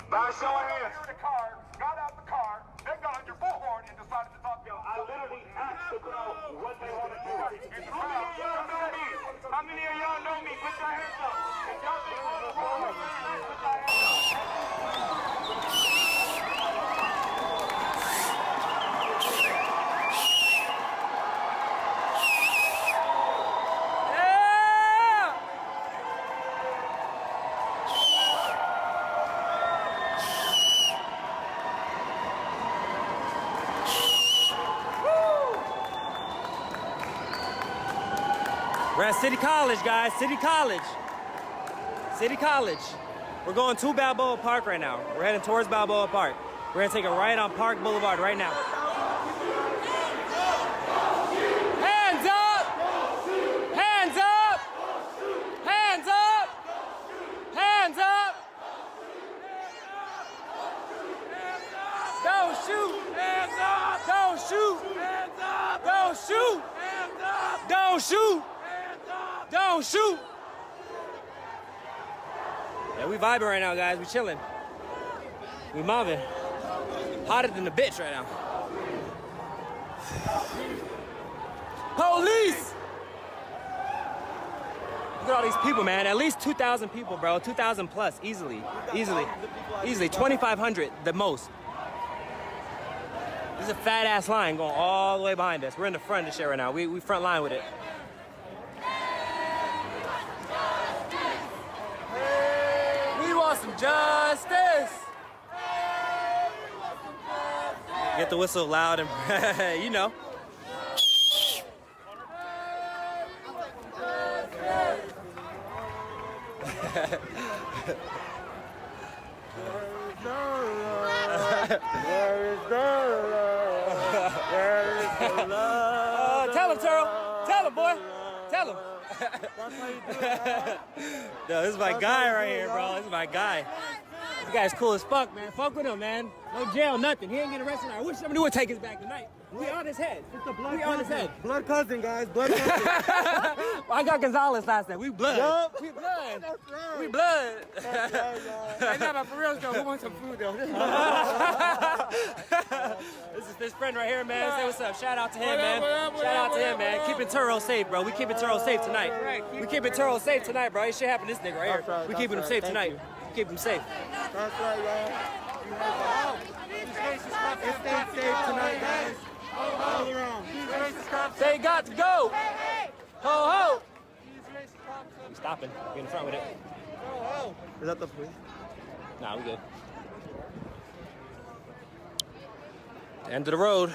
By a show of hands. Got out the car, then got on your bullhorn and decided to talk to you. I literally asked the crowd what they want to do. How many of y'all know me? How many of y'all know me? Put We're at City College, guys. City College. City College. We're going to Balboa Park right now. We're heading towards Balboa Park. We're gonna take a right on Park Boulevard right now. Hands up! Hands up! Hands up! Hands up! Don't shoot! Hands up! Don't shoot! Hands up! Don't shoot! Hands up! Don't shoot! Don't shoot! Yeah, we vibing right now, guys. We chilling. We mobbing. Hotter than the bitch right now. Police! Look at all these people, man. At least 2,000 people, bro. 2,000 plus, easily. Easily. Easily. 2,500, the most. There's a fat ass line going all the way behind us. We're in the front of the shit right now. We front line with it. We want some justice. Get the whistle loud and you know. Where is the love? Where is the love? Tell him, Turl. Tell him, boy. Tell him. Yo, this is my guy right here, bro. This is my guy. This guy's cool as fuck, man. Fuck with him, man. No jail, nothing. He ain't getting arrested. I wish somebody would take his back tonight. We on his head. We on his head. Blood cousin, guys. Blood cousin. I got Gonzalez last night. We blood. Yup. We blood. That's right. We blood. That's right, Hey, nah, but for real though, who wants some food though? This is this friend right here, man. Say what's up. Shout out to him, man. Shout out to him, man. Keeping Turo safe, bro. We keeping Turo safe tonight. We keeping Turo safe tonight, bro. Ain't shit happen to this nigga right here. We keeping him safe tonight. We keep him safe. That's right, y'all. Stay safe tonight, guys. All around. They got to go. Ho ho. We stopping. Get in front with it. Is that the police? Nah, we good. End of the road.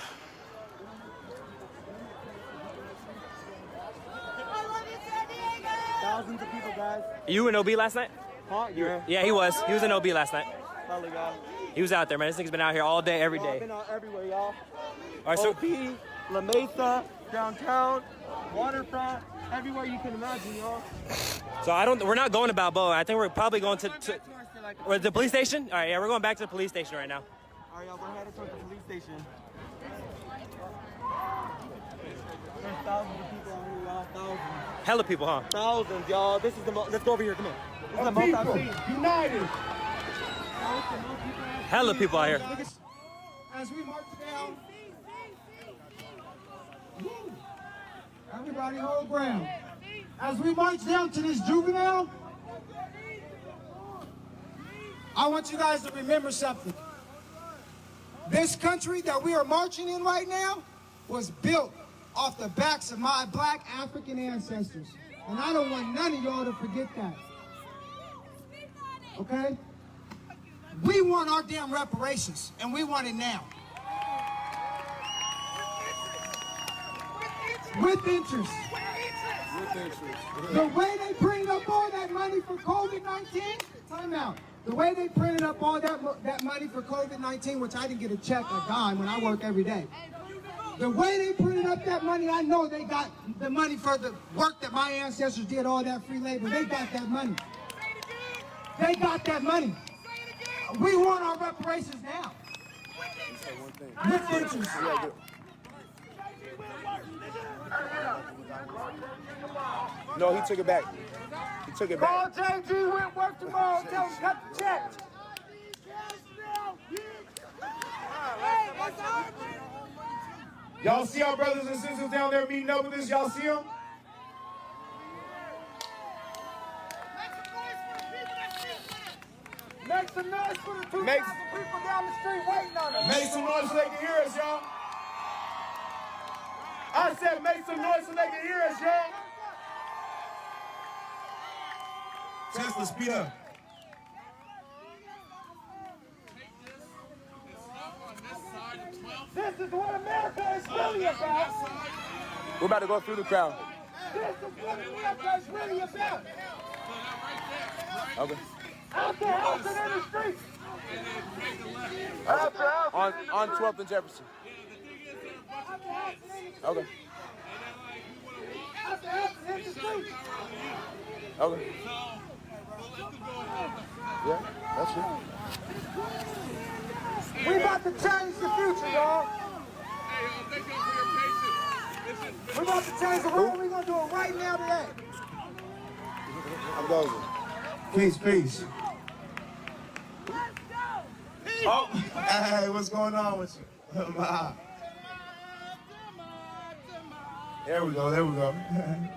Thousands of people, guys. You in OB last night? Huh? Yeah, he was. He was in OB last night. Probably, guys. He was out there, man. This nigga's been out here all day, every Y'all day. been out everywhere, y'all. All right, so OP, La Mesa, downtown, waterfront, everywhere you can imagine, y'all. we're not going to Balboa. I think we're probably going to or the police station. All right, yeah, we're going back to the police station right now. All right, y'all, we're headed towards the police station. There's thousands of people out here, y'all. Thousands. Hella people, huh? Thousands, y'all. This is the most. Let's go over here. Come on. This is the most I've seen. United. Hella people out here. As we march down, everybody hold ground. As we march down to this juvenile, I want you guys to remember something. This country that we are marching in right now was built off the backs of my black African ancestors. And I don't want none of y'all to forget that. Okay? We want our damn reparations, and we want it now. With interest. The way they printed up all that money for COVID-19, time out. The way they printed up all that money for COVID-19, which I didn't get a check, a dime, when I work every day. The way they printed up that money, I know they got the money for the work that my ancestors did, all that free labor. They got that money. They got that money. We want our reparations now. With interest. No, he took it back. He took it Call back. JG Whitworth tomorrow. Tell him cut the check. Y'all see our brothers and sisters down there meeting up with us? Y'all see them? some noise for the 2,000 people down the street waiting on us. Make some noise so they can hear us, y'all. I said make some noise so they can hear us, y'all. Tesla, speed up. This is what America is really about. We're about to go through the crowd. This is what America is really about. Okay. Out the house and in the streets. On 12th and Jefferson. Okay. Out the house and in the streets. Okay. Yeah, that's true. We about to change the future, y'all. We about to change the world. We're gonna do it right now today. I'm going. Peace, peace. Oh, hey, what's going on with you? There we go, there we go. Man,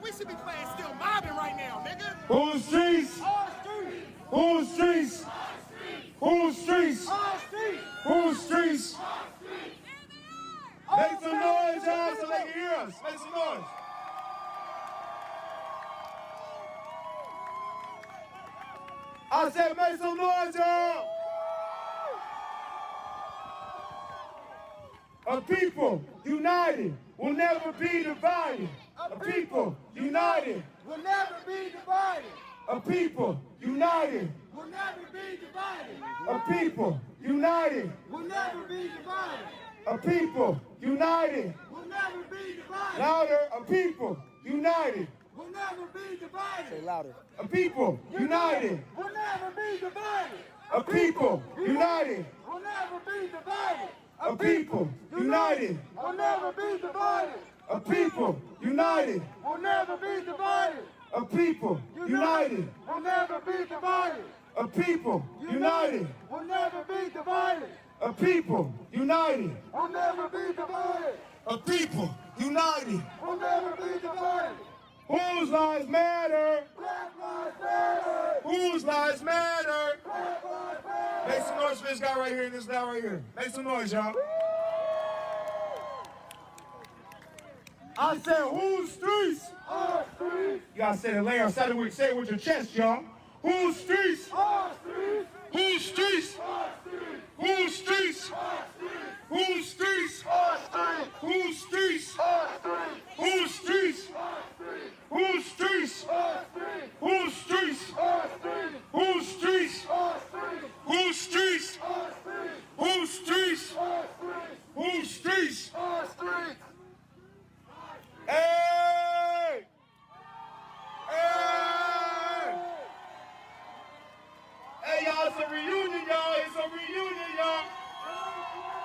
we should be playing still mobbing right now, nigga. Who's streets? All streets. Who's streets? Who's streets? All streets. Who's streets? Make some noise, y'all, so they can hear us. Make some noise. I said make some noise, y'all. A people united will never be divided. A people united will never be divided. A people united Will never be divided. A people united Will never be divided. A people united Will never be divided. Louder. A people united Will never be divided. Say louder. A people united Will never be divided. A people united Will never be divided. A people united Will never be divided. A people united Will never be divided. A people united Will never be divided. A people united Will never be divided. A people united Will never be divided. A people united Will never be divided. Whose lives matter? Black lives matter. Whose lives matter? Black lives matter. Make some noise for this guy right here and this guy right here. Make some noise, y'all. I said, whose streets? Our streets. You gotta say it later. Say it with your chest, y'all. Whose streets? Our streets. Whose streets? Our streets. Whose streets? Our streets. Whose streets? Our streets. Whose streets? Our streets. Whose streets? Our streets. Whose streets? Our streets. Whose streets? Our streets. Whose streets? Our streets. Whose streets? Our streets. Whose streets? Our streets. Whose streets? Our streets. Hey! Hey! Hey, y'all, it's a reunion, y'all. It's a reunion, y'all.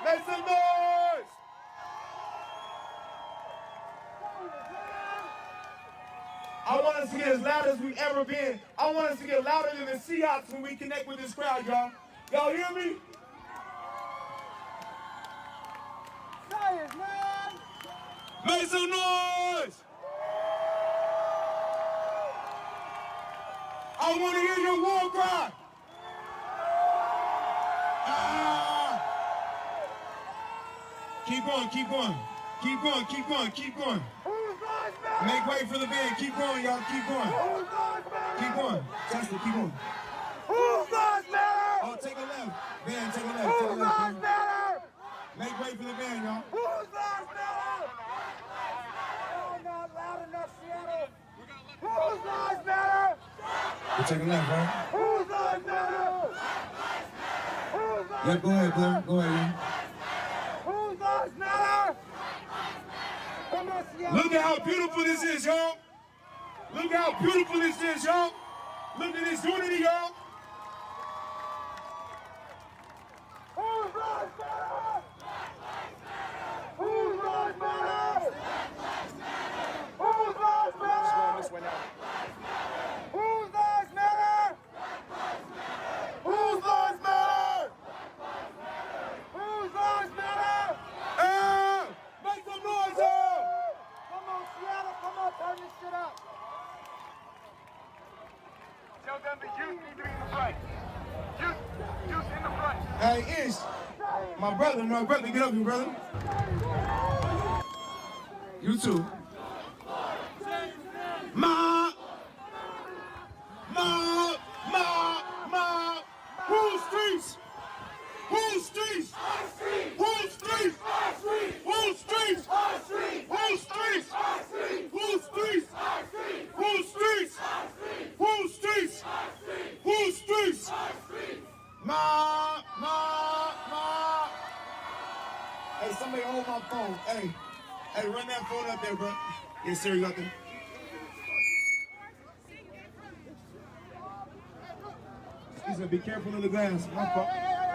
Make some noise! I want us to get as loud as we've ever been. I want us to get louder than the Seahawks when we connect with this crowd, y'all. Y'all hear me? Say it, man. Make some noise! I want to hear your war cry. Ah. Keep going, keep going. Keep going, keep going, keep going. Make way for the band. Keep going, y'all. Keep going. Keep going. Tesla, keep going. Whose lives matter? Oh, take a left. Band, take a left. Take a Whose left. lives matter? Make way for the band, y'all. Whose lives matter? Oh, not loud enough, Seattle. Whose lives matter? We're taking left, right? Whose lives matter? Whose lives Yeah, go ahead, Blair. Go ahead, man. Whose lives matter? Come on, Seattle. Look at how beautiful this is, y'all. Look how beautiful this is, y'all. Look at this unity, y'all. Whose lives matter? Whose lives matter? Whose lives matter? This way now. Whose lives matter? Whose lives matter? Whose lives matter? Make some noise, y'all. Come on, Seattle. Come on, turn this shit up. Tell them the youth need to be in the fight. Hey, Ish, my brother, get up here, brother. You too. Ma, who's streets? Who's streets? Who's streets? Who's streets? Who's streets? Who's streets? Who's streets? Who's streets? Who's streets? Ma. Hey, somebody hold my phone. Hey, run that phone up there, bro. Yes, sir, you got them. Excuse me, be careful of the glass. My fault.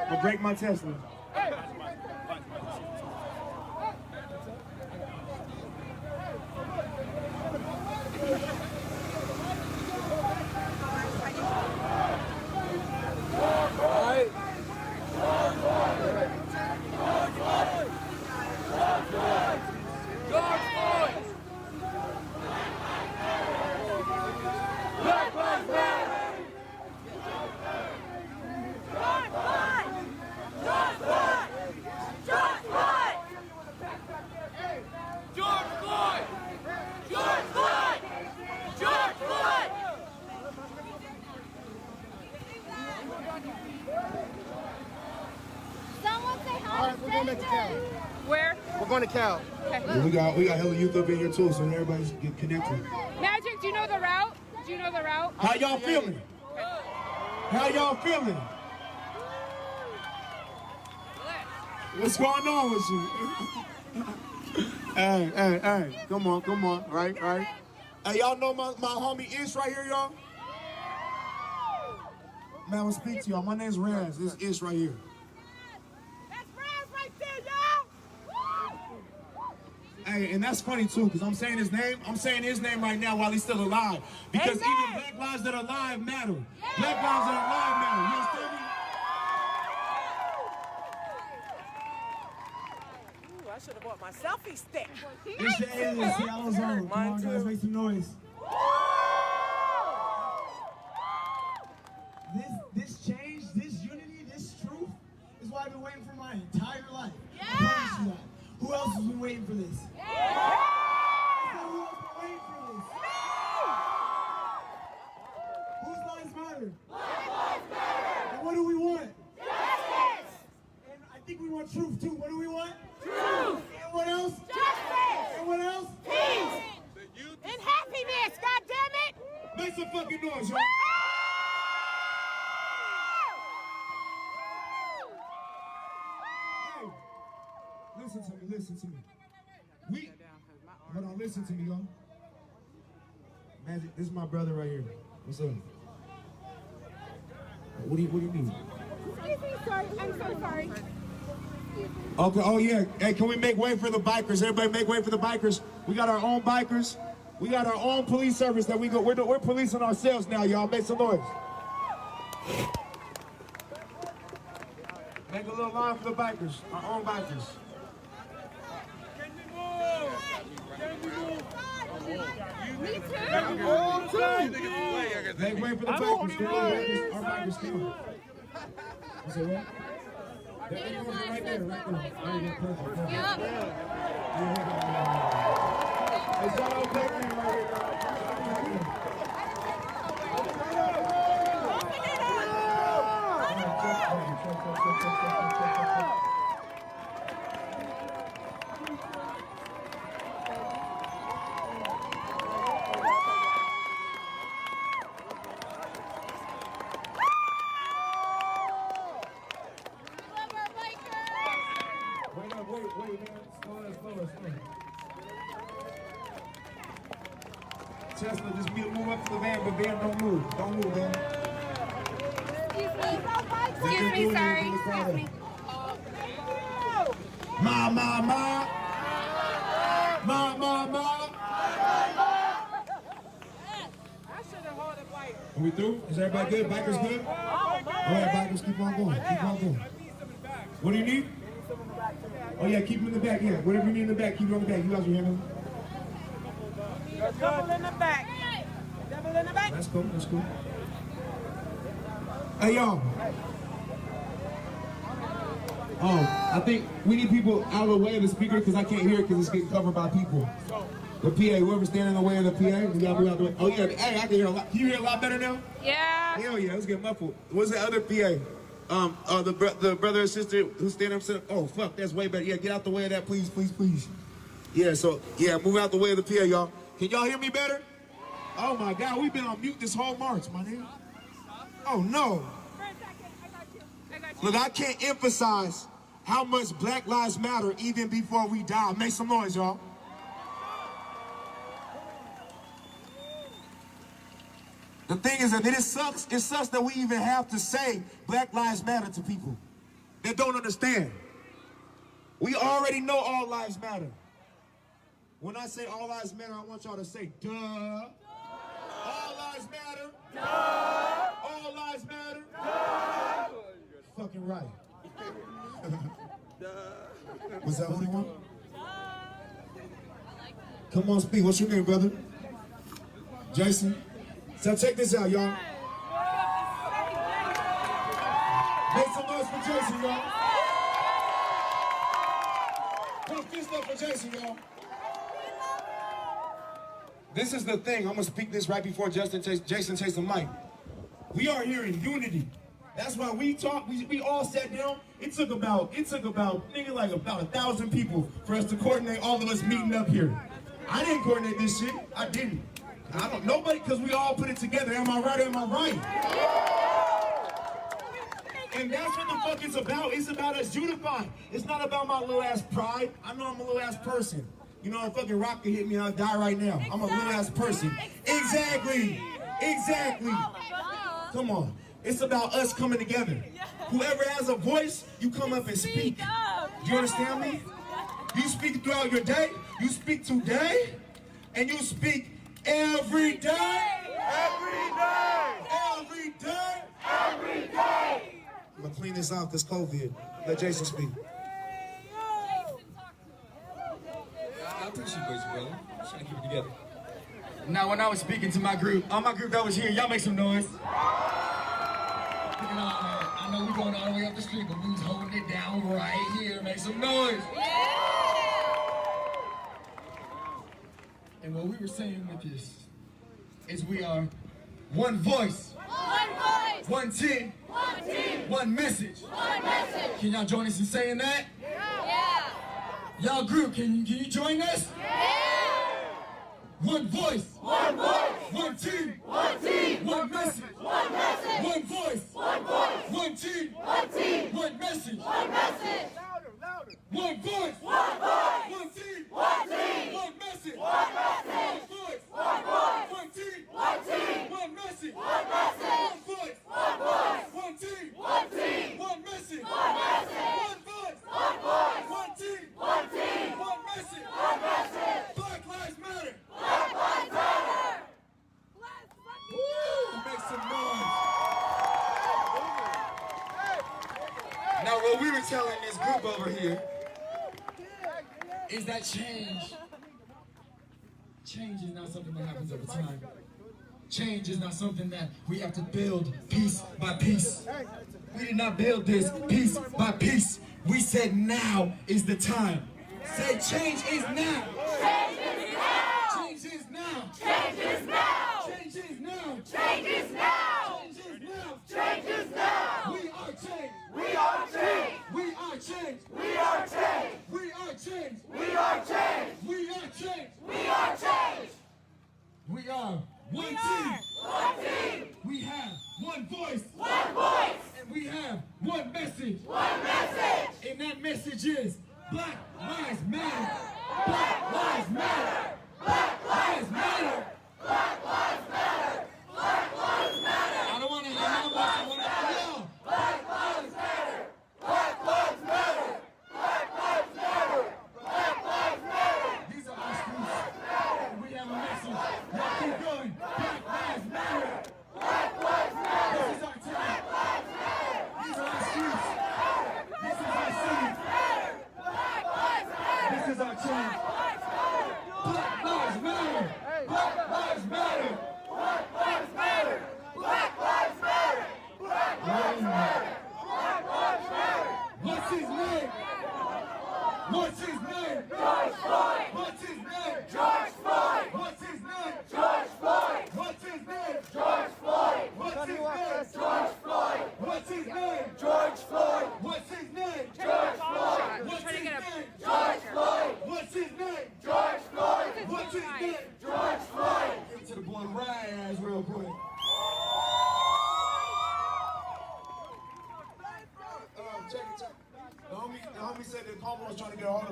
I'll break my Tesla. Where? We're going to Cal. Okay. We got hella youth up in here too, so everybody's get connected. Magic, do you know the route? Do you know the route? How y'all feeling? How y'all feeling? What's going on with you? Hey, come on, right? Hey, y'all know my homie Ish right here, y'all? Man, I'm gonna speak to y'all. My name's Raz. This is Ish right here. Hey, and that's funny too, because I'm saying his name right now while he's still alive. Because even black lives that are alive matter. Black lives that are alive matter. You understand me? Ooh, I should have bought my selfie stick. It's the aliens, Seattle's own. Come on, guys, make some noise. This change, this unity, this truth is what I've been waiting for my entire life. I promise you that. Who else has been waiting for this? Who else has been waiting for this? Whose lives matter? Black lives matter! And what do we want? Justice! And I think we want truth too. What do we want? Truth! And what else? Justice! And what else? Peace! And happiness, goddammit! Make some fucking noise, y'all. Listen to me. Hold on, listen to me, y'all. Magic, this is my brother right here. What's up? What do you need? Excuse me, sorry. I'm so sorry. Okay, oh yeah. Hey, can we make way for the bikers? Everybody make way for the bikers. We got our own bikers. We got our own police service that we go. We're policing ourselves now, y'all. Make some noise. Make a little line for the bikers. Our own bikers. Me too. Make way for the bikers. Our bikers, come on. You say what? Right there. Perfect. Yep. It's all okay right here, guys. Wait, man. Slow. Tesla, just move up to the van, but van, don't move. Don't move, man. Excuse me, sorry. Excuse me. Ma. Are we through? Is everybody good? Bikers good? All right, bikers, keep on going. What do you need? Oh yeah, keep them in the back, yeah. Whatever you need in the back, keep it on the back. You guys are handling it. Double in the back. Double in the back. That's cool. Hey, y'all. I think we need people out of the way of the speaker because I can't hear it because it's getting covered by people. The PA, whoever's standing in the way of the PA, we gotta move out the way. Oh yeah, hey, I can hear a lot. Can you hear a lot better now? Yeah. Hell yeah, let's get muffled. What's the other PA? The brother and sister who's standing up. Oh fuck, that's way better. Yeah, get out the way of that, please, please, please. Yeah, so yeah, move out the way of the PA, y'all. Can y'all hear me better? Oh my God, we've been on mute this whole march, my nigga. Oh no. Look, I can't emphasize how much Black Lives Matter even before we die. Make some noise, y'all. The thing is that it sucks that we even have to say Black Lives Matter to people that don't understand. We already know all lives matter. When I say all lives matter, I want y'all to say, duh. All lives matter. Duh. All lives matter. Duh. Fucking right. Was that what he want? Come on, speak. What's your name, brother? Jason. So check this out, y'all. Make some noise for Jason, y'all. Put a fist up for Jason, y'all. This is the thing. I'm gonna speak this right before Jason takes the mic. We are here in unity. That's why we talk. We all sat down. It took about nigga like about 1,000 people for us to coordinate all of us meeting up here. I didn't coordinate this shit. I didn't. Nobody, because we all put it together. Am I right or am I right? And that's what the fuck it's about. It's about us unifying. It's not about my little ass pride. I know I'm a little ass person. You know, a fucking rock could hit me and I'll die right now. I'm a little ass person. Exactly. Exactly. Come on. It's about us coming together. Whoever has a voice, you come up and speak. Do you understand me? You speak throughout your day. You speak today. And you speak every day. Every day. Every day. Every day. I'm going to clean this off, this COVID. Let Jason speak. I appreciate you, brother. I'm trying to keep it together. Now, when I was speaking to my group, all my group that was here, y'all make some noise. I know we're going all the way up the street, but we was holding it down right here. Make some noise. And what we were saying with this is we are one voice. One voice. One team. One team. One message. One message. Can y'all join us in saying that? Yeah. Y'all group, can you join us? Yeah. One voice. One voice. One team. One team. One message. One message. One voice. One voice. One team. One team. One message. One message. Louder, louder. One voice. One voice. One team. One team. One message. One message. One voice. One voice. One team. One team. One message. One message. One voice. One voice. One team. One team. One message. One message. One voice. One voice. One team. One team. One message. One message. Black Lives Matter. Black Lives Matter. Woo! Make some noise. Now, what we were telling this group over here is that change is not something that happens over time. Change is not something that we have to build piece by piece. We did not build this piece by piece. We said now is the time. Say change is now. Change is now. Change is now. Change is now. Change is now. Change is now. Change is now. Change is now. We are change. We are change. We are change. We are change. We are change. We are change. We are change. We are change. We are one team. One team. We have one voice. One voice. And we have one message. One message. And that message is Black Lives Matter. Black Lives Matter.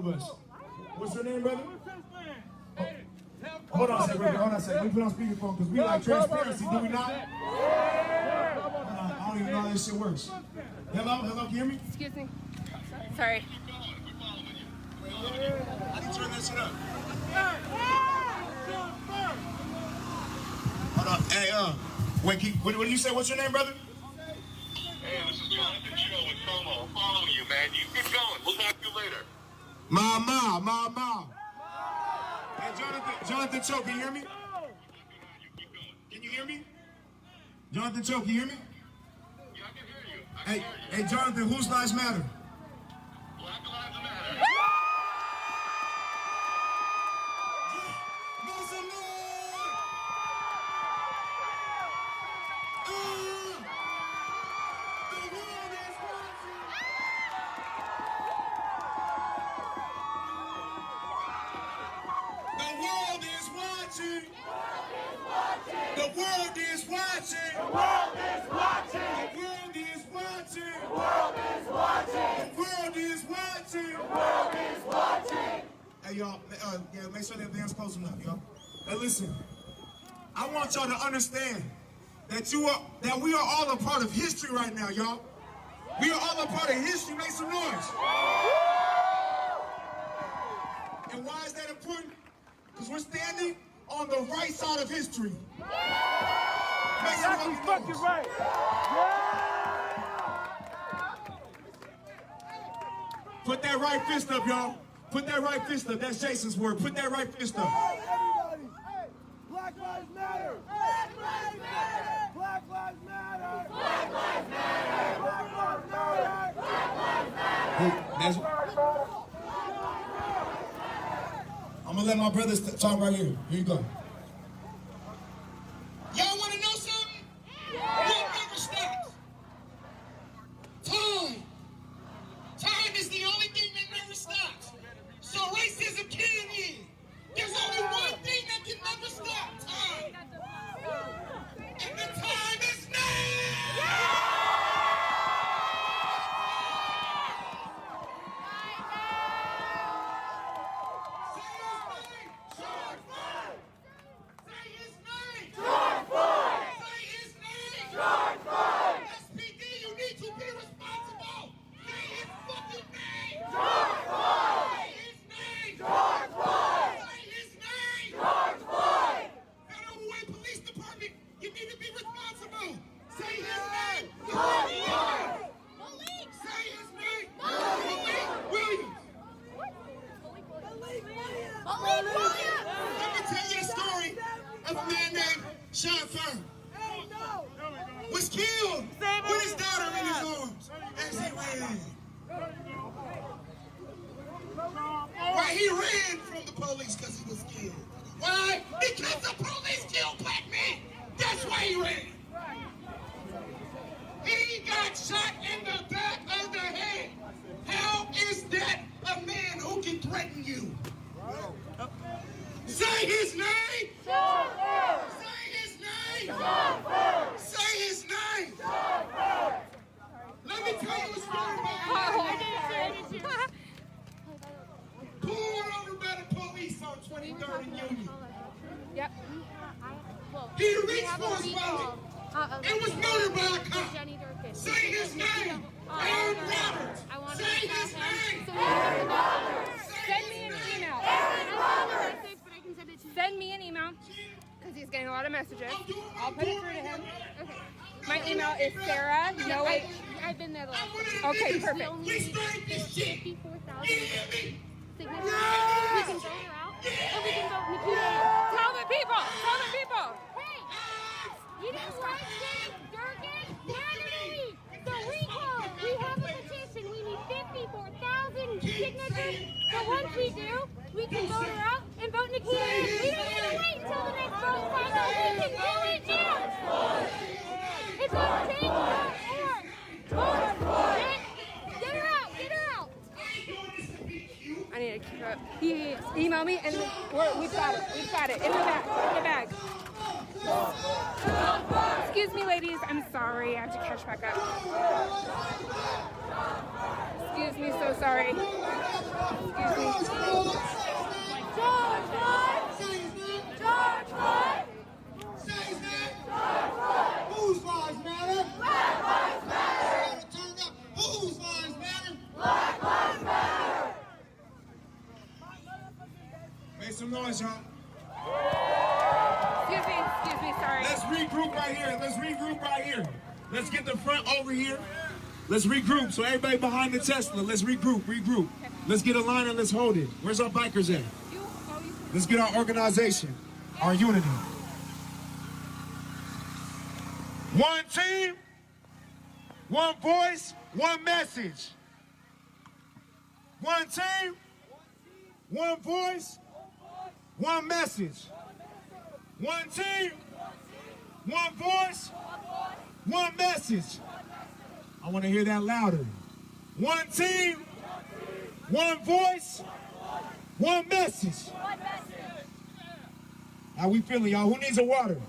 of us. What's your name, brother? Hold on a second, hold on a second. We put on speakerphone because we like transparency, do we not? I don't even know how this shit works. Hello? Hello? Can you hear me? Excuse me. Sorry. How do you turn that shit up? Hold on. Hey, wait, what did you say? What's your name, brother? Hey, this is Jonathan Cho with Como. I'm following you, man. You keep going. We'll talk to you later. Ma. Hey, Jonathan Cho, can you hear me? Can you hear me? Jonathan Cho, can you hear me? Yeah, I can hear you. Hey, Jonathan, whose lives matter? Black Lives Matter. The world is watching. The world is watching. The world is watching. The world is watching. The world is watching. The world is watching. Hey, y'all, yeah, make sure that van's close enough, y'all. Hey, listen, I want y'all to understand that we are all a part of history right now, y'all. We are all a part of history. Make some noise. And why is that important? Because we're standing on the right side of history. Make some fucking right. Put that right fist up, y'all. Put that right fist up. That's Jason's word. Put that right fist up. Hey, everybody. Hey, Black Lives Matter. Black Lives Matter. Black Lives Matter. Black Lives Matter. Black Lives Matter. Black Lives Matter. Hey, I'm gonna let my brothers talk right here. Here you go. Y'all want to know something? What never stops? Time. Time is the only thing that never stops. So racism can end. There's only one thing that can never stop. Time. And the time is now. Was killed with his daughter in his arms as he ran. Why he ran from the police because he was scared. Why? Because the police killed black men. That's why he ran. He got shot in the back of the head. How is that a man who can threaten you? Say his name. Say his name. Say his name. Let me tell you a story about him. Pulled over by the police on 23rd and Union. Yep. He reached for his wallet and was murdered by a cop. Say his name. Aaron Roberts. Say his name. Send me an email. Send me an email. Because he's getting a lot of messages. I'll put it through to him. Okay. My email is Sarah. No, I've been there the last time. Okay, perfect. We started this shit. 54,000 signatures. We can vote her out. Or we can vote Nikita. Tell the people. Tell the people. Hey, you didn't like Dave Durkin? Hannity. The recall. We have a petition. We need 54,000 signatures. So once we do, we can vote her out and vote Nikita. We don't need to wait until the next vote cycle. We can do it now. It's on change.org. Get her out. Get her out. I need to keep her up. He emailed me and we've got it. We've got it. In the bag. In the bag. Excuse Excuse me, ladies. I'm sorry. I have to catch back up. Excuse me. So sorry. Excuse me. George Floyd! George Floyd! Whose lives matter? Black lives matter! Turn up. Whose lives matter? Black lives matter! Make some noise, y'all. Excuse me, sorry. Let's regroup right here. Let's regroup right here. Let's get the front over here. Let's regroup. So everybody behind the Tesla, let's regroup. Let's get a line and let's hold it. Where's our bikers at? Let's get our organization, our unity. One team, one voice, one message. One team, one voice, one message. One team, one voice, one message. I want to hear that louder. One team, one voice, one message. How we feeling, y'all? Who needs a water?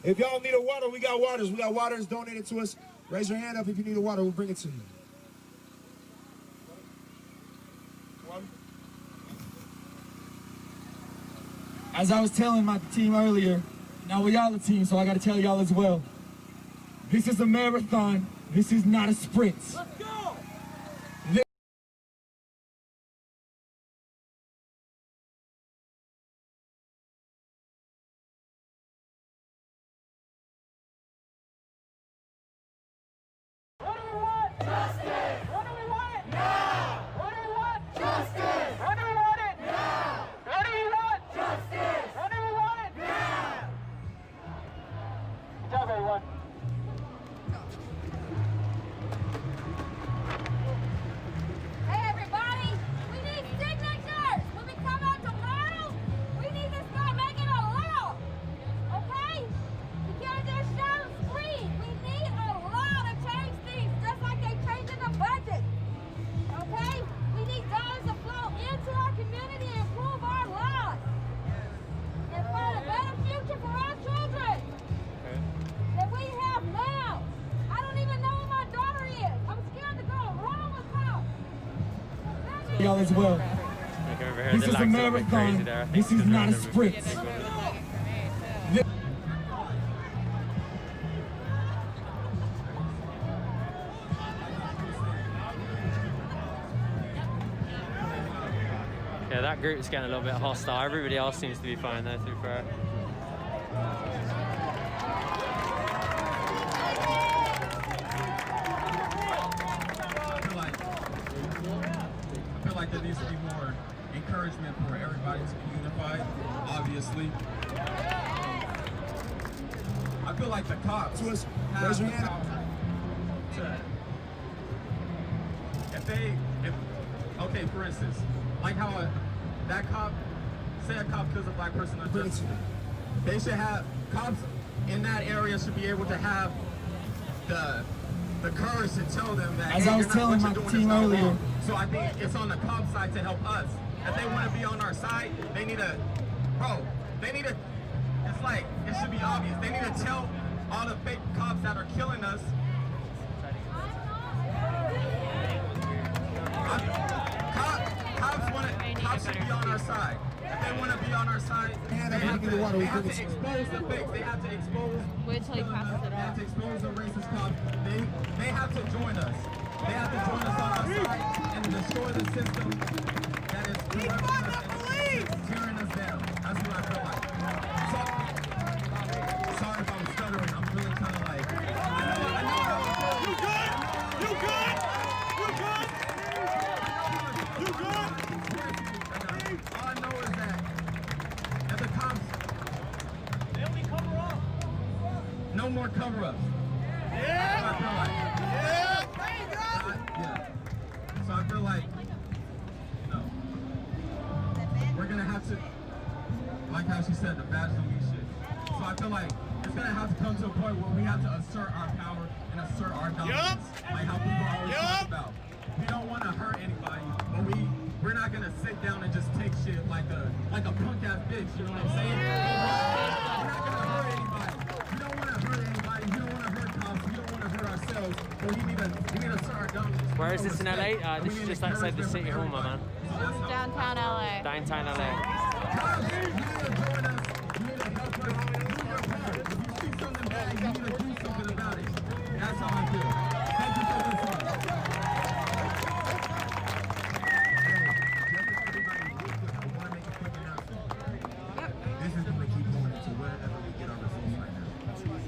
If y'all need a water, we got waters. We got waters donated to us. Raise your hand up if you need a water. We'll bring it to you. As I was telling my team earlier, now we all a team, so I got to tell y'all as well. This is a marathon. This is not a sprint. Let's go! Hey everybody, we need signatures. When we come out tomorrow, we need to start making a law. Okay? We can't just shout and scream. We need a law to change things, just like they changing the budget. Okay? We need dollars to flow into our community and improve our lives. And find a better future for our children that we have now. I don't even know where my daughter is. I'm scared to go home with her. Y'all as well. This is a marathon. This is not a sprint. Yeah, that group's getting a little bit hostile. Everybody else seems to be fine though, to be fair. I feel like there needs to be more encouragement for everybody to be unified, obviously. I feel like the cops have the power to, okay, for instance, like how that cop, say a cop kills a black person unjustly, they should have, cops in that area should be able to have the courage to tell them that, as hey, I was telling my team earlier. Wrong. So I think it's on the cop side to help us. If they want to be on our side, they need to, it's like, it should be obvious. They need to tell all the fake cops that are killing us. Cops should be on our side. If they want to be on our side, they have to expose the fakes. They have to expose. Wait till he passes it off. They have to expose the racist cops. They have to join us. They have to join us on our side and destroy the system that is corrupting us and tearing us down. That's what I feel like. Sorry if I'm stuttering. I'm really kind of like. I know how it goes. You good? You good? You good? You good? All I know is that at the cops, they only cover up. No more cover-ups. Yeah. That's what I feel like. So I feel like, we're gonna have to, like how she said, the badge don't mean shit. So I feel like it's gonna have to come to a point where we have to assert our power and assert our dominance, like how people always talk about. We don't want to hurt anybody, but we're not gonna sit down and just take shit like a punk ass bitch. You know what I'm saying? We're not gonna hurt anybody. We don't want to hurt anybody. We don't Where is this in LA? This is just outside the city hall, my man. Downtown LA. Downtown LA. That's how I feel. Thank you for listening. This is going to keep going into wherever we get our results right now.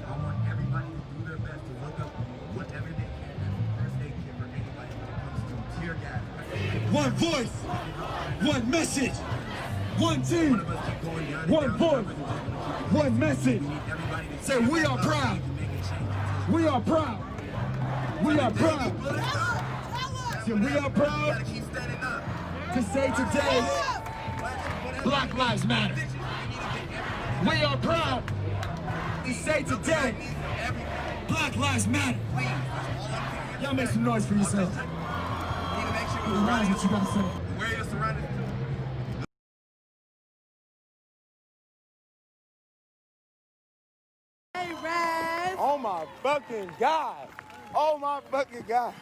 I want everybody to do their best to look up whatever they can as a first aid kit for anybody when it comes to tear gas. One voice, one message, one team, one voice, one message. Say we are proud. We are proud. We are proud. So we are proud to say today, Black Lives Matter. We are proud to say today, Black Lives Matter. Y'all make some noise for yourselves. What you gotta say? Where you're surrounded. Hey, Raz! Oh my fucking God! Oh my fucking God!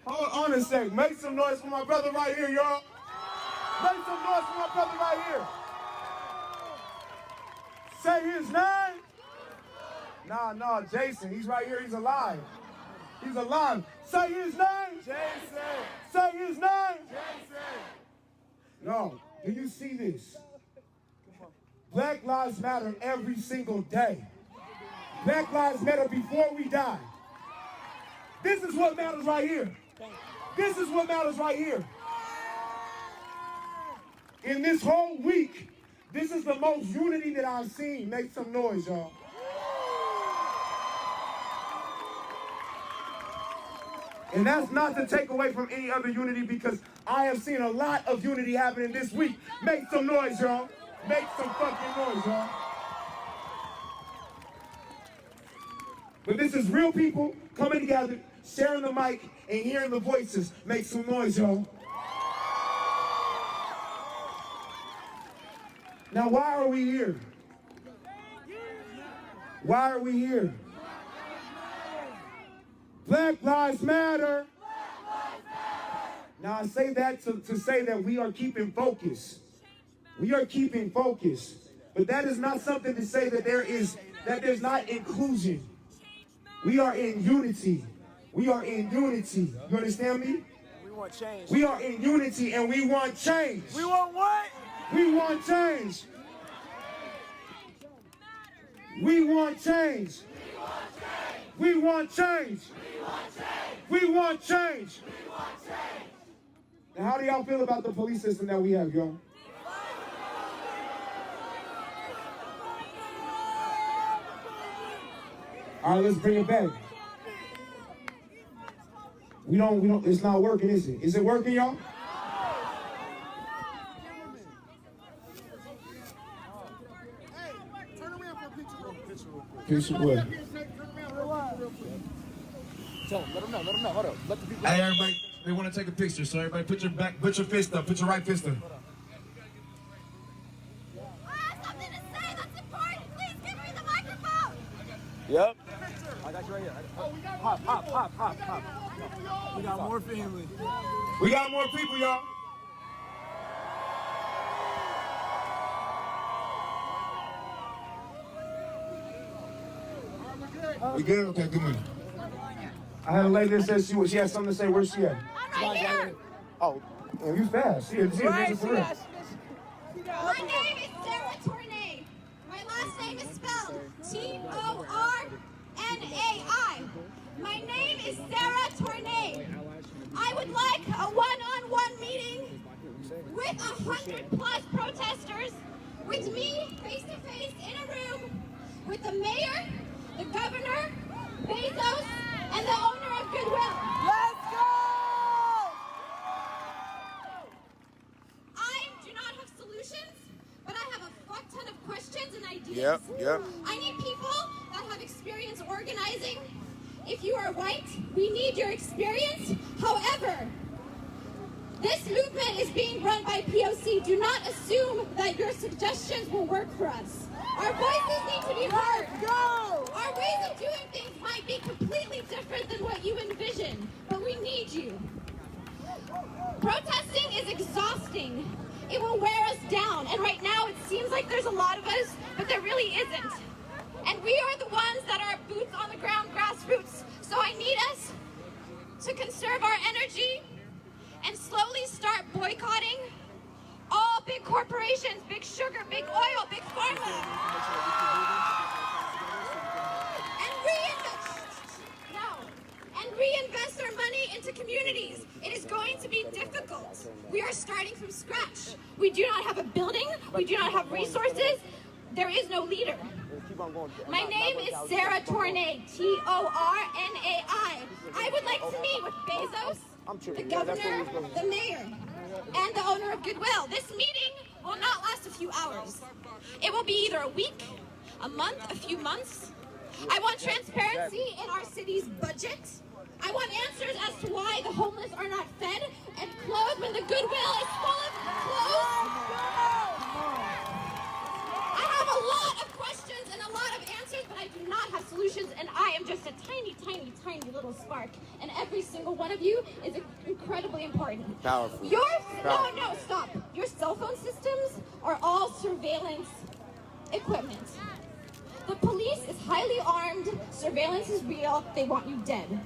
Hold on a sec. Make some noise for my brother right here, y'all. Make some noise for my brother right here. Say his name. Nah, Jason. He's right here. He's alive. He's alive. Say his name. Jason. Say his name. Jason. No, do you see this? Black Lives Matter every single day. Black Lives Matter before we die. This is what matters right here. This is what matters right here. In this whole week, this is the most unity that I've seen. Make some noise, y'all. And that's not to take away from any other unity, because I have seen a lot of unity happening this week. Make some noise, y'all. Make some fucking noise, y'all. But this is real people coming together, sharing the mic, and hearing the voices. Make some noise, y'all. Now, why are we here? Why are we here? Black Lives Matter. Now, I say that to say that we are keeping focus. We are keeping focus. But that is not something to say that there's not inclusion. We are in unity. We are in unity. You understand me? We want change. We are in unity and we want change. We want what? We want change. We want change. We want change. We want change. Now, how do y'all feel about the police system that we have, y'all? All right, let's bring it back. We don't, it's not working, is it? Is it working, y'all? Picture what? Let them know, hold up. Let the people Hey, everybody, they want to take a picture, so everybody put your fist up, put your right fist up. Something to say that's important. Please give me the microphone. Yep. I got you right here. Hop. We got more family. We got more people, y'all. We good? Okay, good one. I had a lady that said she had something to say. Where's she at? Right here. Oh, man, you fast. See it, Right, for real. My name is Sarah Tournay. My last name is spelled Tornai. My name is Sarah Tournay. I would like a one-on-one meeting with 100+ protesters, with me face-to-face in a room, with the mayor, the governor, Bezos, and the owner of Goodwill. Let's go! I do not have solutions, but I have a fuck ton of questions and ideas. Yep. I need people that have experience organizing. If you are white, we need your experience. However, this movement is being run by POC. Do not assume that your suggestions will work for us. Our voices need to be heard. Our ways of doing things might might be completely different than what you envision, but we need you. Protesting is exhausting. It will wear us down, and right now it seems like there's a lot of us, but there really isn't. And we are the ones that are boots on the ground grassroots, so I need us to conserve our energy and slowly start boycotting all big corporations, big sugar, big oil, big pharma. And reinvest our money into communities. It is going to be difficult. We are starting from scratch. We do not have a building. We do not have resources. There is no leader. My name is Sarah Tornay, Tornai. I would like to meet with Bezos, the governor, the mayor, and the owner of Goodwill. This meeting will not last a few hours. It will be either a week, a month, a few months. I want transparency in our city's budget. I want answers as to why the homeless are not fed and clothed when the Goodwill is full of clothes. I have a lot of questions and a lot of answers, but I do not have solutions, and I am just a tiny, tiny, tiny little spark, and every single one of you is incredibly important. Powerful. No, stop. Your cell phone systems are all surveillance equipment. The police is highly armed, surveillance is real, they want you dead.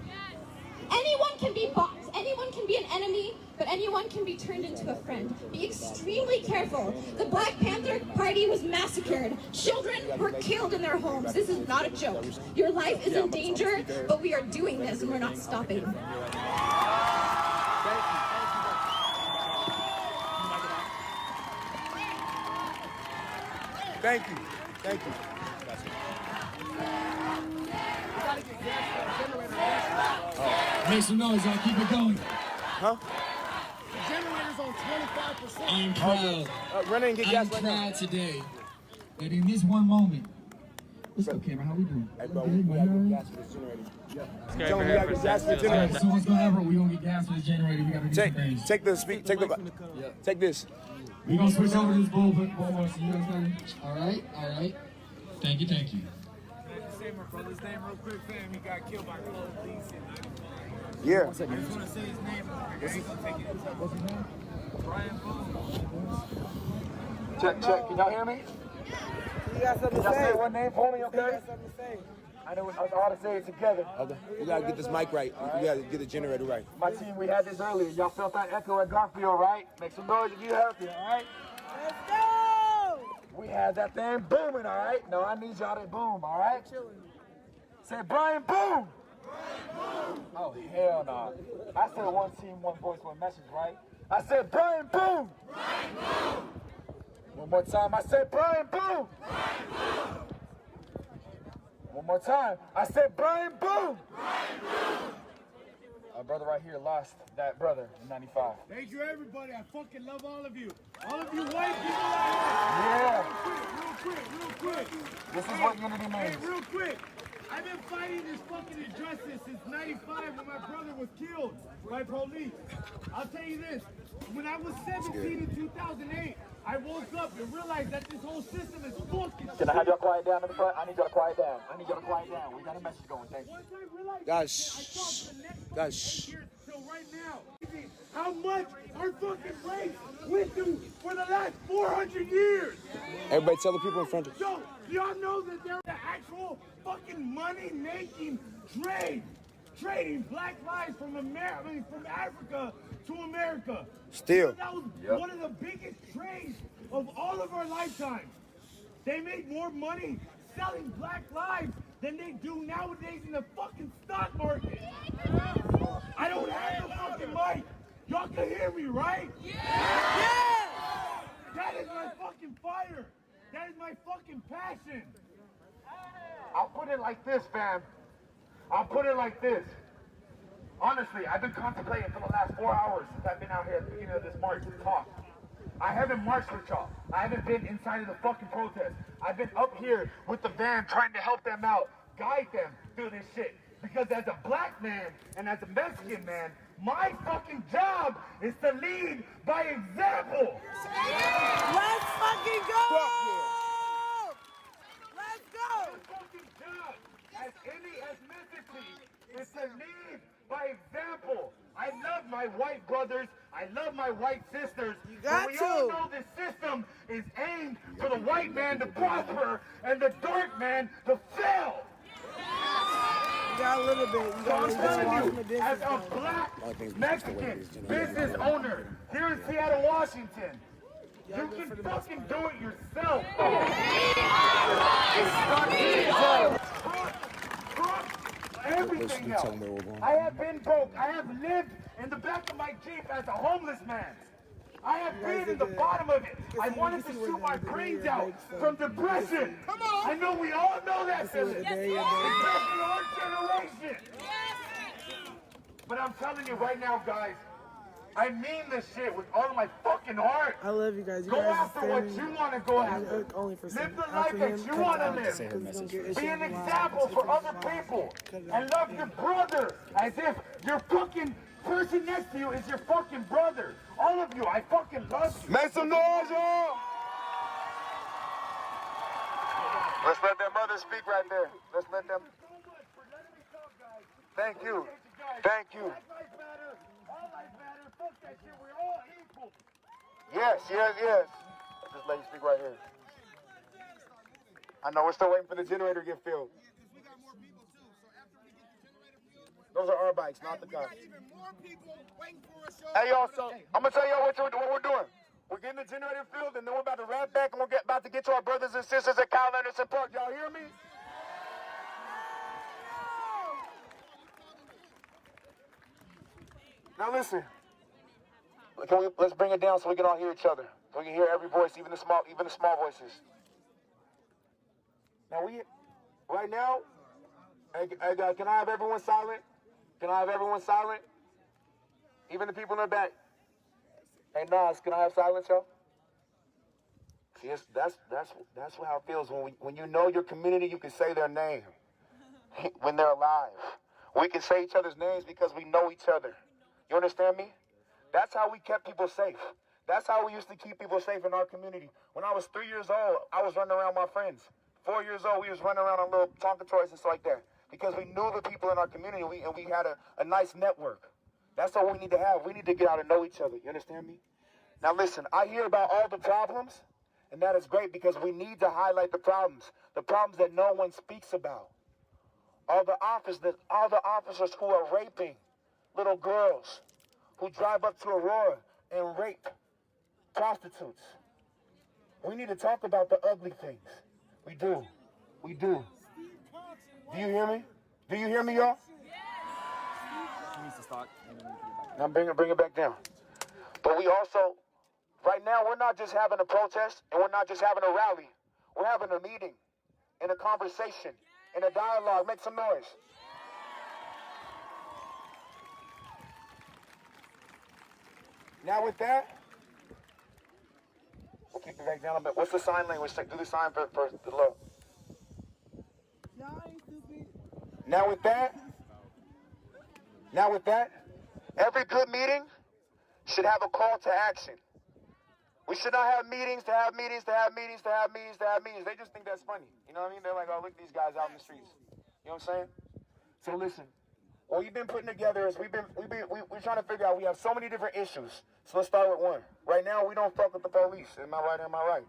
Anyone can be bought, anyone can be an enemy, but anyone can be turned into a friend. Be extremely careful. The Black Panther Party was massacred. Children were killed in their homes. This is not a joke. Your life is in danger, but we are doing this and we're not stopping. Thank you. Thank you. Make some noise, y'all. Keep it going. Huh? The generator's on 25%. I'm proud. Run in and get gas I'm right now. proud today that in this one moment. What's up, camera? How we doing? Hey, bro, we gotta get gas for this generator. Tell me we gotta get gas for the generator. So what's gonna happen? We gonna get gas for this generator. We gotta do some things. Take this. We gonna switch over to this bull more. So you guys got it? All right. Thank you. Say my brother's name real quick, fam. He got killed by police in 95. Yeah. I just want to say his name. What's his name? Brian Boone. Check. Can y'all hear me? You got something to say? One name for me, okay? You got something to say? I know it's hard to say it together. Okay. We gotta get this mic right. We gotta get the generator right. My team, we had this earlier. Y'all felt that echo at Garfield, right? Make some noise if you heard it, all right? Let's go! We had that thing booming, all right? No, I need y'all to boom, all right? Say Brian Boom! Oh, hell no. I said one team, one voice, one message, right? I said Brian Boom! Brian Boom! One more time, I said Brian Boom! Brian Boom! One more time, I said Brian Boom! Brian Boom! Our brother right here lost that brother in 95. Thank you, everybody. I fucking love all of you. All of you white people out here. Yeah. Real quick. This is what unity means. Hey, real quick. I've been fighting this fucking injustice since 95 when my brother was killed by police. I'll tell you this. When I was 17 in 2008, I woke up and realized that this whole system is fucking. Can I have y'all quiet down in the front? I need y'all to quiet down. We got a message going. Thank you. Once I realized Guys, till right now, how much our fucking race went through for the last 400 years. Everybody tell the people in front of you. Yo, y'all know that there's an actual fucking money-making trade. Trading black lives from Africa to America. Still. That was one of the biggest trades of all of our lifetimes. They made more money selling black lives than they do nowadays in the fucking stock market. I don't have the fucking mic. Y'all can hear me, right? Yeah! That is my fucking fire. That is my fucking passion. I'll put it like this, fam. I'll put it like this. Honestly, I've been contemplating for the last 4 hours since I've been out here at the beginning of this march to talk. I haven't marched with y'all. I haven't been inside of the fucking protest. I've been up here with the van trying to help them out, guide them through this shit. Because as a black man and as a Mexican man, my fucking job is to lead by example. Let's fucking go! Let's go! My fucking job as is to lead by example. I love my white brothers. I love my white sisters. But we all know this system is aimed for the white man to prosper and the dark man to fail. You got a little bit. You So I'm telling you, as a black Mexican business owner here in Seattle, Washington, you can fucking do it yourself. Everything else. I have been broke. I have lived in the back of my Jeep as a homeless man. I have been in the bottom of it. I wanted to shoot my brains out from depression. Come on. I know we all know that feeling. Especially our generation. But I'm telling you right now, guys, I mean this shit with all of my fucking heart. I love you guys. You go guys after what you want to go after. Live the life that you want to live. Be an example for other people. And love your brother as if your fucking person next to you is your fucking brother. All of you, I fucking love you. Make some noise, y'all! Let's let their mothers speak right there. Let's let them. Thank you. Thank you. Yes, yes, yes. Let's just let you speak right here. I know we're still waiting for the generator to get filled. Those are our bikes, not the guys. Hey, y'all, so I'm going to tell y'all what we're doing. We're getting the generator filled, and then we're about to wrap back, and we're about to get to our brothers and sisters at Kyle Anderson Park. Y'all hear me? Now listen. Let's bring it down so we can all hear each other. So we can hear every voice, even the small voices. Now right now, hey, can I have everyone silent? Can I have everyone silent? Even the people in the back. Hey Nas, can I have silence, y'all? See, that's how it feels when you know your community. You can say their name when they're alive. We can say each other's names because we know each other. You understand me? That's how we kept people safe. That's how we used to keep people safe in our community. When I was 3 years old, I was running around with my friends. 4 years old, we was running around on little Tonka toys and stuff like that. Because we knew the people in our community and we had a nice network. That's what we need to have. We need to get out and know each other. You understand me? Now listen, I hear about all the problems, and that is great because we need to highlight the problems that no one speaks about. All the officers who are raping little girls, who drive up to Aurora and rape prostitutes. We need to talk about the ugly things. We do. We do. Do you hear me? Do you hear me, y'all? He needs to start. Now bring it back down. But we also, right now, we're not just having a protest and we're not just having a rally. We're having a meeting and a conversation and a dialogue. Make some noise. Now with that, we'll keep it back down a bit. What's the sign language? Do the sign for the low. Now with that, every good meeting should have a call to action. We should not have meetings to have meetings to have meetings to have meetings to have meetings. They just think that's funny. You know what I mean? They're like, oh, look at these guys out in the streets. You know what I'm saying? So listen, what we've been putting together is we're trying to figure out, we have so many different issues. So let's start with one. Right now, we don't fuck with the police. Am I right? Am I right?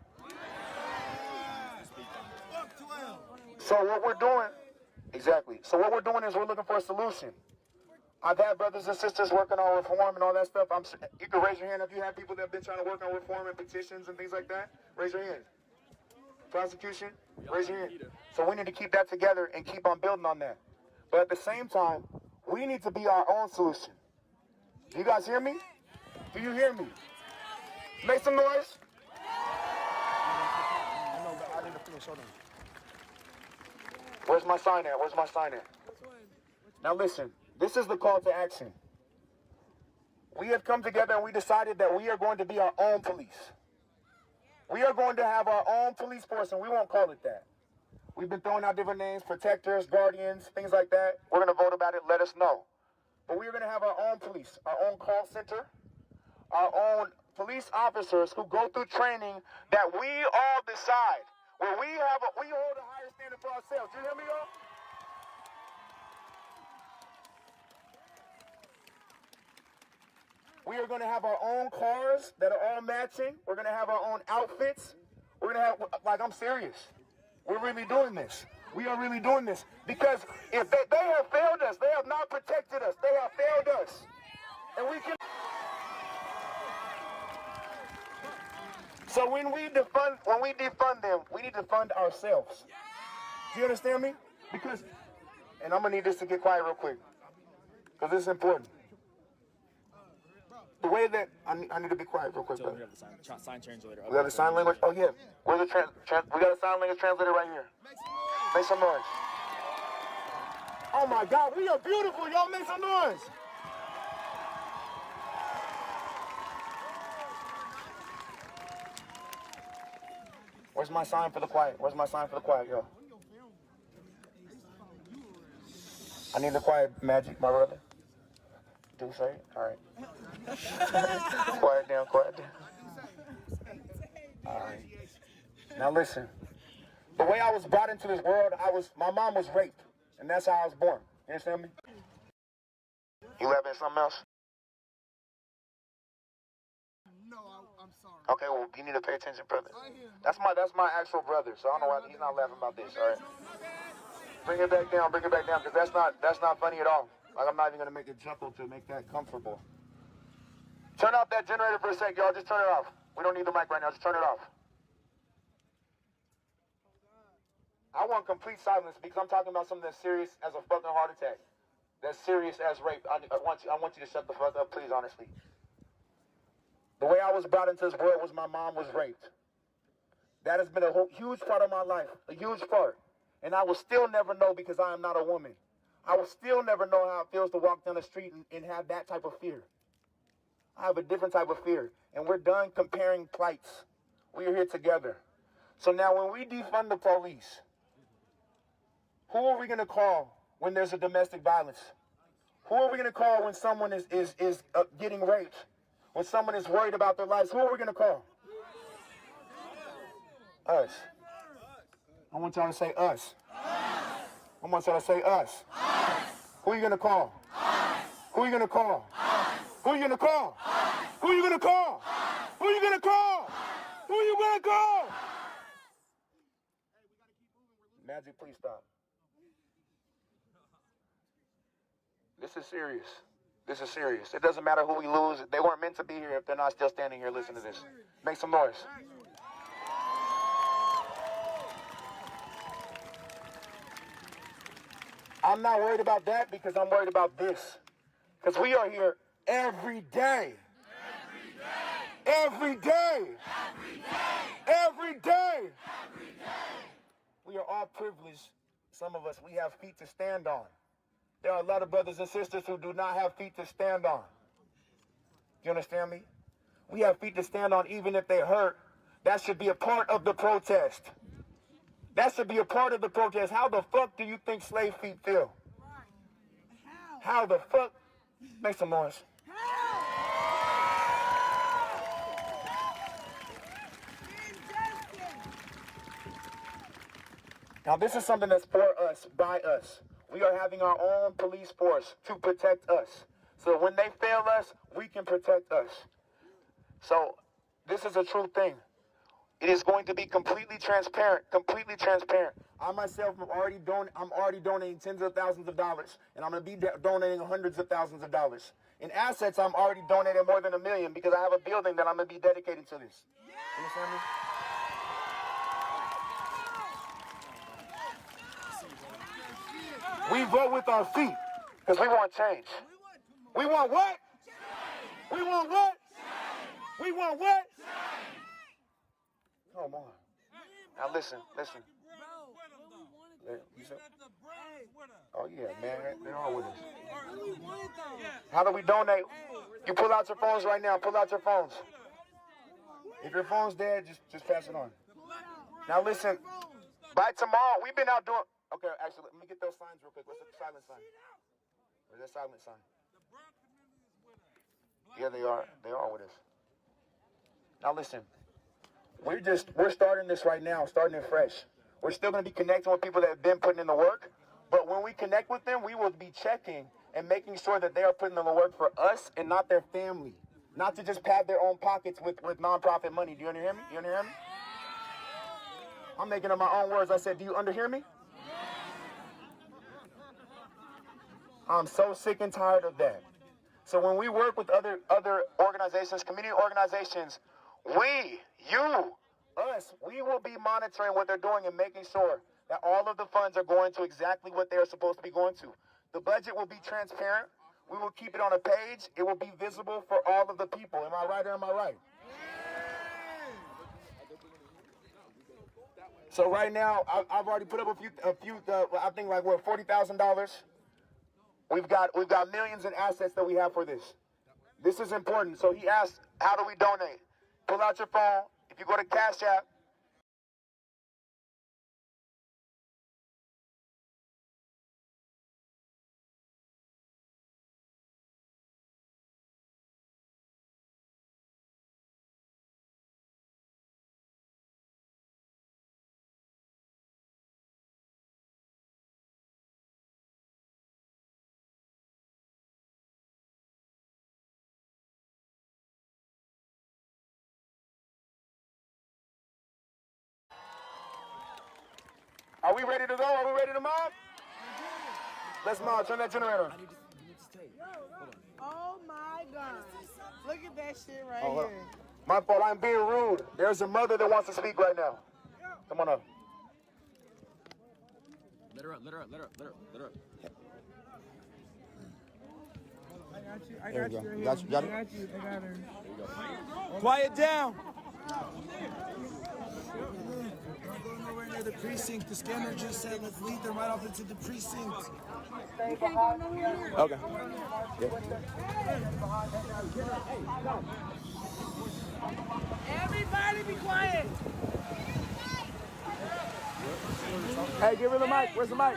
So what we're doing, exactly. So what we're doing is we're looking for a solution. I've had brothers and sisters working on reform and all that stuff. You can raise your hand if you have people that have been trying to work on reform and petitions and things like that. Raise your hand. Prosecution, raise your hand. So we need to keep that together and keep on building on that. But at the same time, we need to be our own solution. Do you guys hear me? Do you hear me? Make some noise. I need to finish. Hold on. Where's my sign at? Where's my sign at? Now listen, this is the call to action. We have come together and we decided that we are going to be our own police. We are going to have our own police force, and we won't call it that. We've been throwing out different names, protectors, guardians, things like that. We're going to vote about it, let us know. But we're going to have our own police, our own call center, our own police officers who go through training that we all decide. Where we hold a higher standard for ourselves. You hear me, y'all? We are going to have our own cars that are all matching. We're going to have our own outfits. We're going to have, like, I'm serious. We're really doing this. We are really doing this. Because if they have failed us, they have not protected us. They have failed us. And we can... So when we defund them, we need to fund ourselves. Do you understand me? Because, and I'm going to need this to get quiet real quick. Because this is important. The way that I need to be quiet real quick. We have the sign translator. We got a sign language. Oh yeah, where's the we got a sign language translator right here. Make some noise. Oh my God, we are beautiful. Y'all make some noise. Where's my sign for the quiet? Where's my sign for the quiet, yo? I need the quiet, Magic, my brother. Do say it? All right. Quiet down, quiet down. All right. Now listen. The way I was brought into this world, my mom was raped, and that's how I was born. You understand me? You laughing at something else? No, I'm sorry. Okay, well, you need to pay attention, brother. That's my actual brother, so I don't know why he's not laughing about this. All right. Bring it back down, because that's not funny at all. Like, I'm not even gonna make a chuckle to make that comfortable. Turn off that generator for a sec, y'all. Just turn it off. We don't need the mic right now. Just turn it off. I want complete silence because I'm talking about something that's serious as a fucking heart attack. That's serious as rape. I want you to shut the fuck up, please, honestly. The way I was brought into this world was my mom was raped. That has been a huge part of my life, a huge part. And I will still never know because I am not a woman. I will still never know how it feels to walk down the street and have that type of fear. I have a different type of fear. And we're done comparing plights. We are here together. So now when we defund the police, who are we going to call when there's a domestic violence? Who are we going to call when someone is getting raped? When someone is worried about their lives? Who are we going to call? Us. I want y'all to say us. I want y'all to say us. Who are you going to call? Who are you going to call? Who are you going to call? Who are you going to call? Who are you going to call? Who are you going to call? Magic, please stop. This is serious. This is serious. It doesn't matter who we lose. They weren't meant to be here if they're not still standing here listening to this. Make some noise. I'm not worried about that because I'm worried about this. Because we are here every day. Every day. Every day. We are all privileged. Some of us, we have feet to stand on. There are a lot of brothers and sisters who do not have feet to stand on. You understand me? We have feet to stand on even if they hurt. That should be a part of the protest. That should be a part of the protest. How the fuck do you think slave feet feel? How the fuck? Make some noise. Now this is something that's for us, by us. We are having our own police force to protect us. So when they fail us, we can protect us. So this is a true thing. It is going to be completely transparent, completely transparent. I myself am already donating tens of thousands of dollars, and I'm going to be donating hundreds of thousands of dollars. In assets, I'm already donating more than $1 million because I have a building that I'm going to be dedicating to this. You understand me? We vote with our feet because we want change. We want what? We want what? We want what? Come on. Now listen. Oh yeah, man, they're all with us. How do we donate? You pull out your phones right now. Pull out your phones. If your phone's dead, just pass it on. Now listen. By tomorrow, we've been out doing. Okay, actually, let me get those signs real quick. What's the silent sign? Where's that silent sign? Yeah, they are. They are with us. Now listen. We're starting this right now, starting it fresh. We're still going to be connecting with people that have been putting in the work. But when we connect with them, we will be checking and making sure that they are putting in the work for us and not their family. not to just pad their own pockets with nonprofit money. Do you underhear me? You underhear me? I'm making up my own words. I said, do you underhear me? I'm so sick and tired of that. So when we work with other organizations, community organizations, we will be monitoring what they're doing and making sure that all of the funds are going to exactly what they're supposed to be going to. The budget will be transparent. We will keep it on a page. It will be visible for all of the people. Am I right or am I right? So right now, I've already put up a few. I think like what, $40,000. We've got millions in assets that we have for this. This is important. So he asked, how do we donate? Pull out your phone. If you go to Cash App. Are we ready to go? Are we ready to mob? Let's mob. Turn that generator. Oh my God. Look at that shit right here. My fault. I'm being rude. There's a mother that wants to speak right now. Come on up. Let her up. I got you. I There got we you. go. Got you. Got it? I got you. I got her. Quiet down. Don't go nowhere near the precinct. The scanner just said let's lead them right off into the precinct. You can't go nowhere near. Okay. Everybody be quiet. Hey, give her the mic. Where's the mic?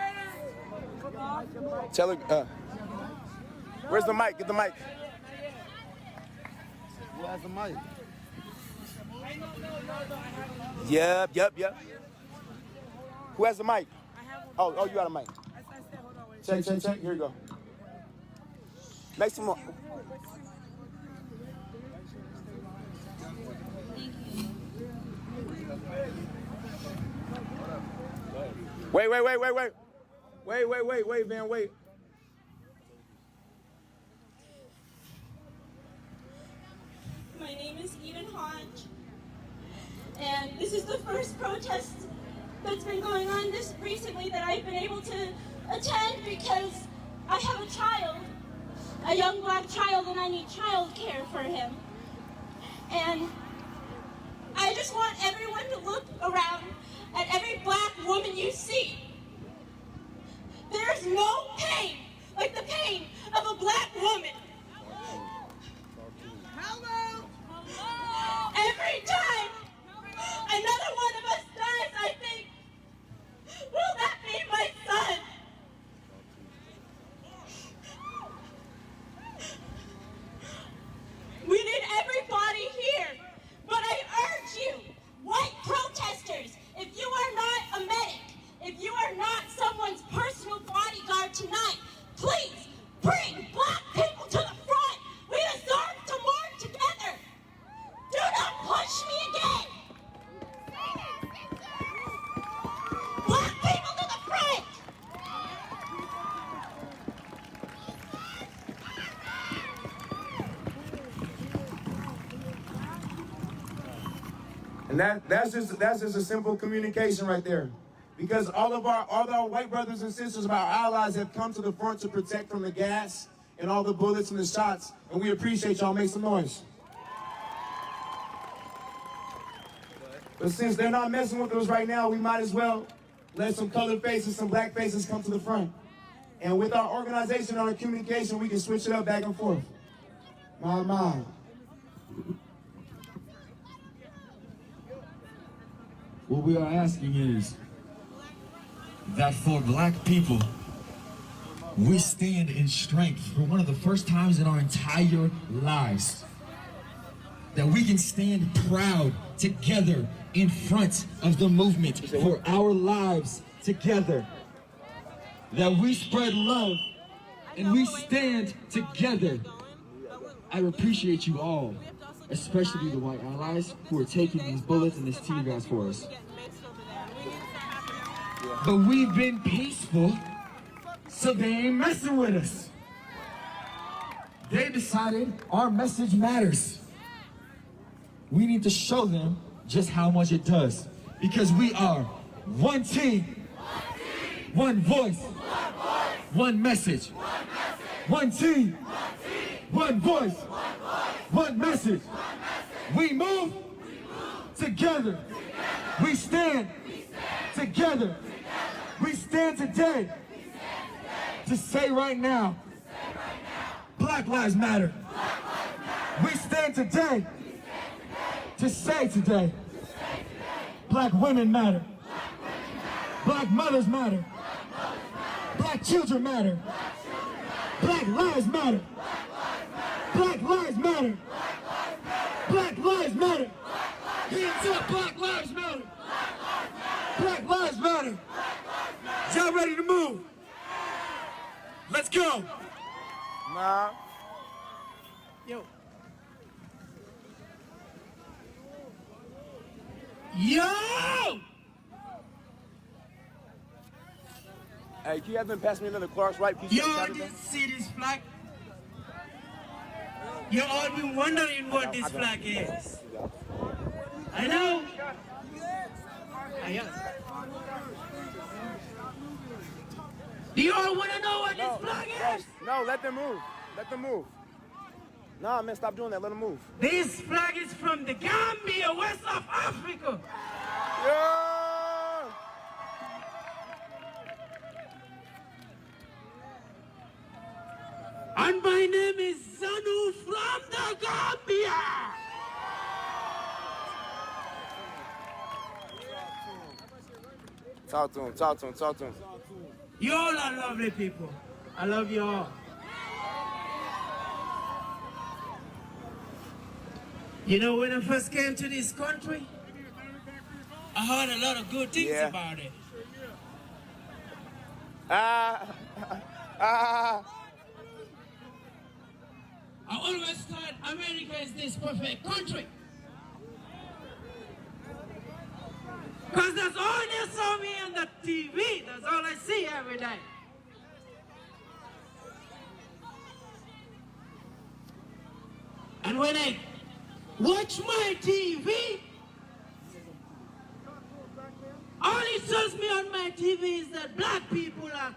Tell her. Where's the mic? Get the mic. Who has the mic? Yep. Who has the mic? Oh, you got a mic. Check. Here you go. Make some more. Wait, man, wait. My name is Eden Hodge, and this is the first protest that's been going on this recently that I've been able to attend because I have a child, a young black child, and I need child care for him. And I just want everyone to look around at every black woman you see. There's no pain like the pain of a black woman. Hello. Every time another one of us dies, I think, will that be my son? We need everybody here, but I urge you, white protesters, if you are not a medic, if you are not someone's personal bodyguard tonight, please bring black people to the front. We deserve to mourn together. Do not push me again. Black people to the front. And that's just a simple communication right there. Because all of our white brothers and sisters, our allies, have come to the front to protect from the gas and all the bullets and the shots, and we appreciate y'all. Make some noise. But since they're not messing with us right now, we might as well let some colored faces, some black faces come to the front. And with our organization, our communication, we can switch it up back and forth. My. What we are asking is that for black people, we stand in strength for one of the first times in our entire lives. That we can stand proud together in front of the movement for our lives together. That we spread love and we stand together. I appreciate you all, especially the white allies who are taking these bullets and this tear gas for us. But we've been peaceful, so they ain't messing with us. They decided our message matters. We need to show them just how much it does. Because we are one team, one voice, one message. One team, one voice, one message. We move together. We stand together. We stand today to say right now, Black Lives Matter. We stand today to say today, Black women matter. Black mothers matter. Black children matter. Black lives matter. Black lives matter. Black lives matter. Hands up, Black lives matter. Black lives matter. Y'all ready to move? Let's go. Nah. Yo. Yo! Hey, can you have them pass me another Clark's right piece? You all didn't see this flag? You all been wondering what this flag is. I know. Do you all want to know what this flag is? No, let them move. Let them move. Nah, man, stop doing that. Let them move. This flag is from the Gambia, West of Africa. Yeah! And my name is Zanu from the Gambia. Talk to him, talk to him, talk to him. You all are lovely people. I love you all. You know, when I first came to this country, I heard a lot of good things about it. I always thought America is this perfect country. Because that's all they saw me on the TV. That's all I see every day. And when I watch my TV, all it shows me on my TV is that black people are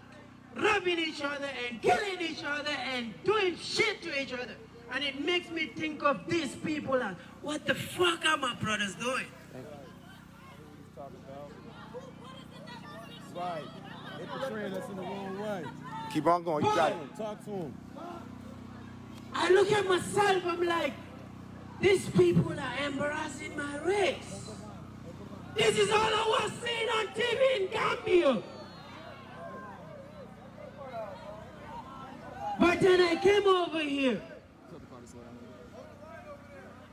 robbing each other and killing each other and doing shit to each other. And it makes me think of these people and what the fuck are my brothers doing? Right. They portraying us in the wrong way. Keep on going, you got it. Talk to him. I look at myself, I'm like, these people are embarrassing my race. This is all I was seeing on TV in Gambia. But then I came over here.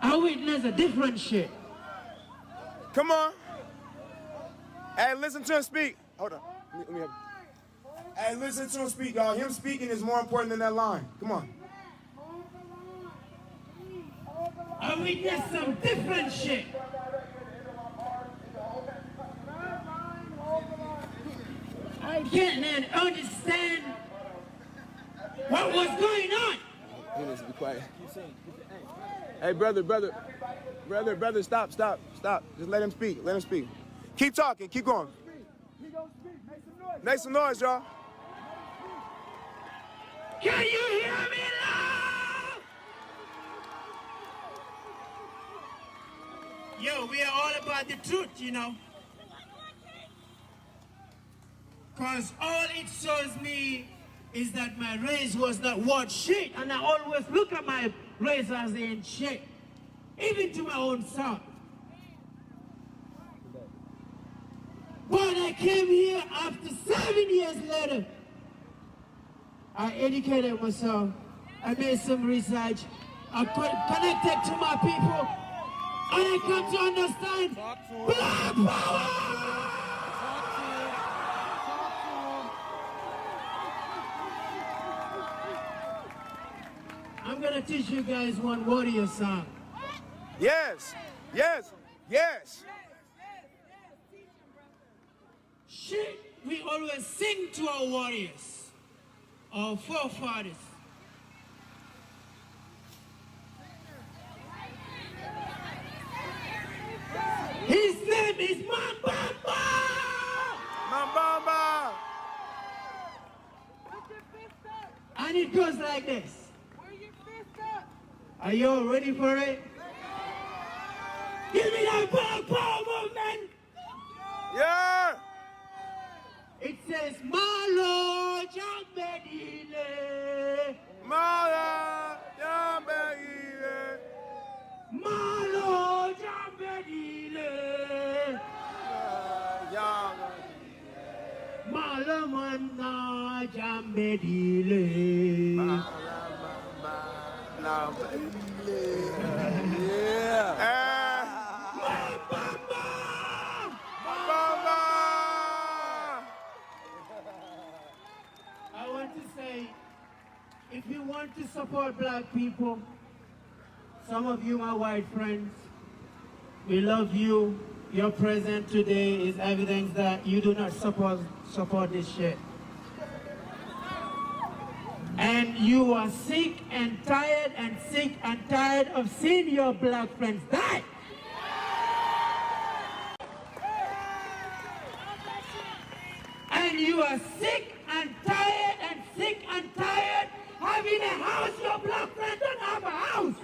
I witnessed a different shit. Come on. Hey, listen to him speak. Hold on. Let me help you. Hey, listen to him speak, y'all. Him speaking is more important than that line. Come on. I witnessed some different shit. I can't understand what was going on. He needs to be quiet. Hey, brother, stop. Just let him speak. Let him speak. Keep talking. Keep going. Make some noise, y'all. Can you hear me loud? Yo, we are all about the truth, you know. Because all it shows me is that my race was not worth shit. And I always look at my race as they ain't shit. Even to my own son. But I came here after 7 years later. I educated myself. I made some research. I connected to my people. And I come to understand Black Power! I'm gonna teach you guys one warrior song. Yes, yes, yes. Shit, we always sing to our warriors, our forefathers. His name is Mambamba! Mambamba! And it goes like this. Are you all ready for it? Give me that power movement! Yeah! It says, Malo Jambedile. Malo Jambedile. Malo Jambedile. Malo Manna Jambedile. Yeah. I want to say, if you want to support black people, some of you, my white friends, we love you. Your presence today is evidence that you do not support this shit. And you are sick and tired of seeing your black friends die. And you are sick and tired having a house your black friends don't have a house.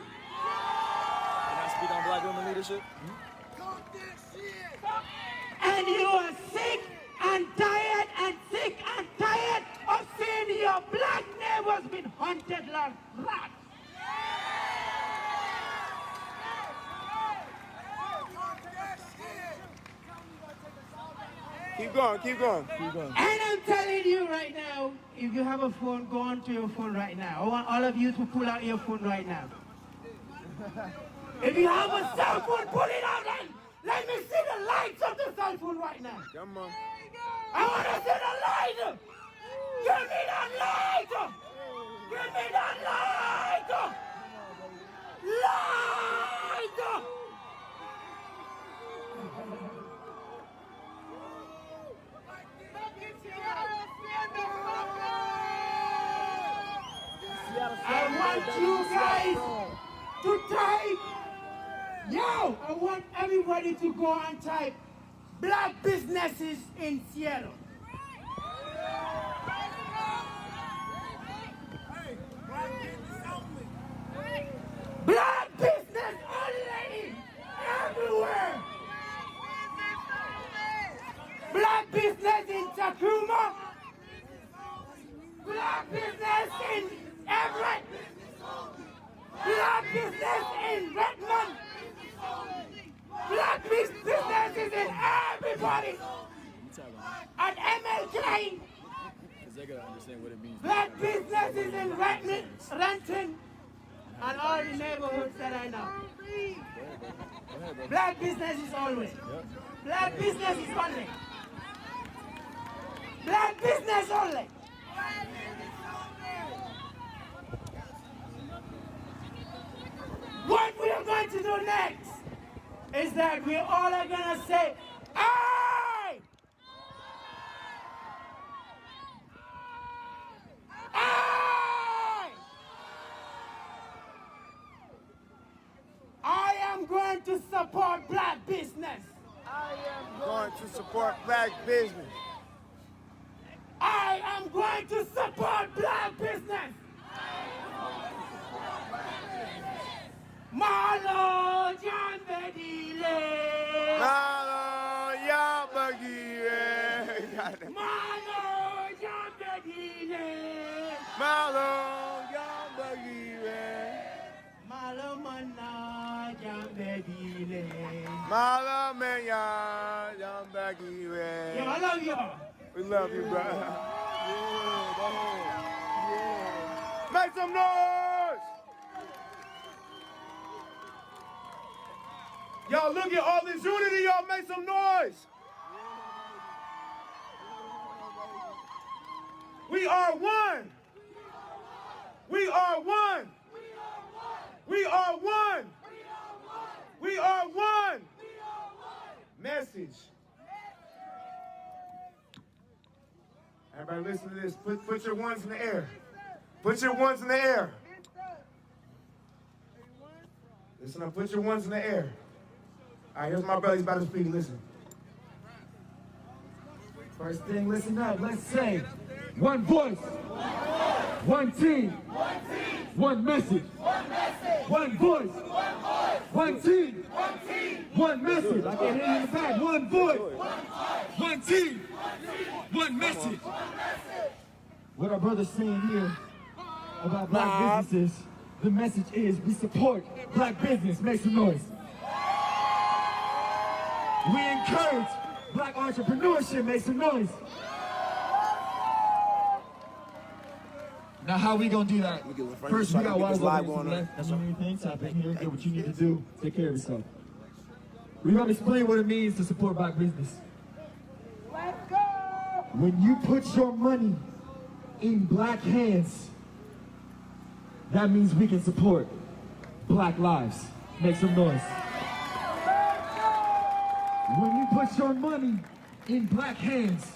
Can I speak on black women leadership? And you are sick and tired of seeing your black neighbors being hunted like rats. Keep going, keep going, keep going. And I'm telling you right now, if you have a phone, go on to your phone right now. I want all of you to pull out your phone right now. If you have a cell phone, pull it out and let me see the lights of the cell phone right now. Come on. I want to see the light. Give me that light. Give me that light. Light. I want you guys to type. Yo, I want everybody to go and type black businesses in Seattle. Black business only everywhere. Black business in Tacoma. Black business in Everett. Black business in Redmond. Black businesses in everybody. At MLK. Because they gotta understand what it means. Black businesses in Renton. And all the neighborhoods that I know. Black businesses always. Black businesses only. Black business only. What we are going to do next is that we all are going to say, I! I am going to support black business. I am going to support black business. I am going to support black business. Malo Jambedile. Malo Jambedile. Malo Jambedile. Malo Jambedile. Malo Manna Jambedile. Malo Menya Jambedile. Yo, I love y'all. We love you, bro. Yeah. Make some noise! Y'all look at all this unity, y'all make some noise! We are one! We are one! We are one. We are one. Message. Everybody listen to this. Put your ones in the air. Put your ones in the air. Listen up, put your ones in the air. All right, here's my brother, he's about to speak, listen. First thing, listen up, let's say, one voice, one team, one message, one voice, one team, one message. I can hear you in the back. One voice, one team, one message. What our brother's saying here about black businesses, the message is we support black business. Make some noise. We encourage black entrepreneurship. Make some noise. Now how we gonna do that? First we got water live on left. That's what anything. Tap in here, get what you need to do, take care of yourself. We're gonna explain what it means to support black business. Let's go! When you put your money in black hands, that means we can support black lives. Make some noise. When you put your money in black hands,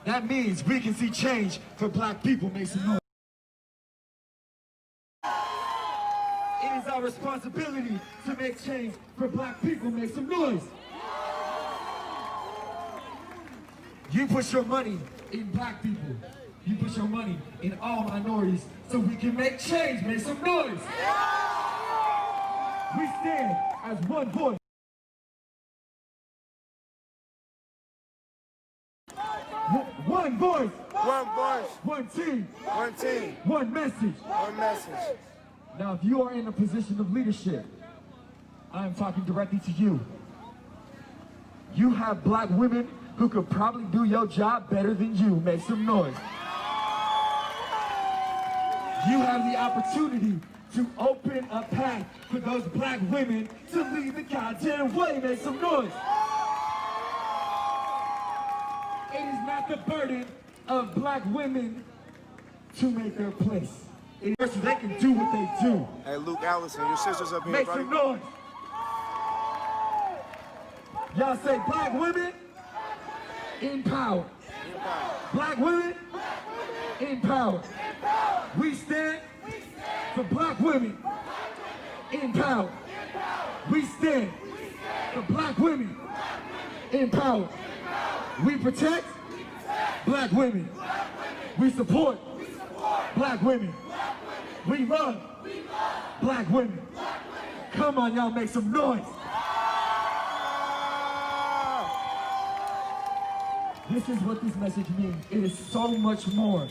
that means we can see change for black people. Make some noise. It is our responsibility to make change for black people. Make some noise. You put your money in black people. You put your money in all minorities so we can make change. Make some noise. We stand as one voice. One voice. One voice. One team. One team. One message. One message. Now, if you are in a position of leadership, I am talking directly to you. You have black women who could probably do your job better than you. Make some noise. You have the opportunity to open a path for those black women to lead the goddamn way. Make some noise. It is not the burden of black women to make their place. It is so they can do what they do. Hey, Luke Allison, your sister's up here, Make buddy. some noise. Y'all say black women in power. Black women in power. We stand for black women in power. We stand for black women in power. We protect black women. We support black women. We love black women. Come on, y'all, make some noise. This is what this message means. It is so much more.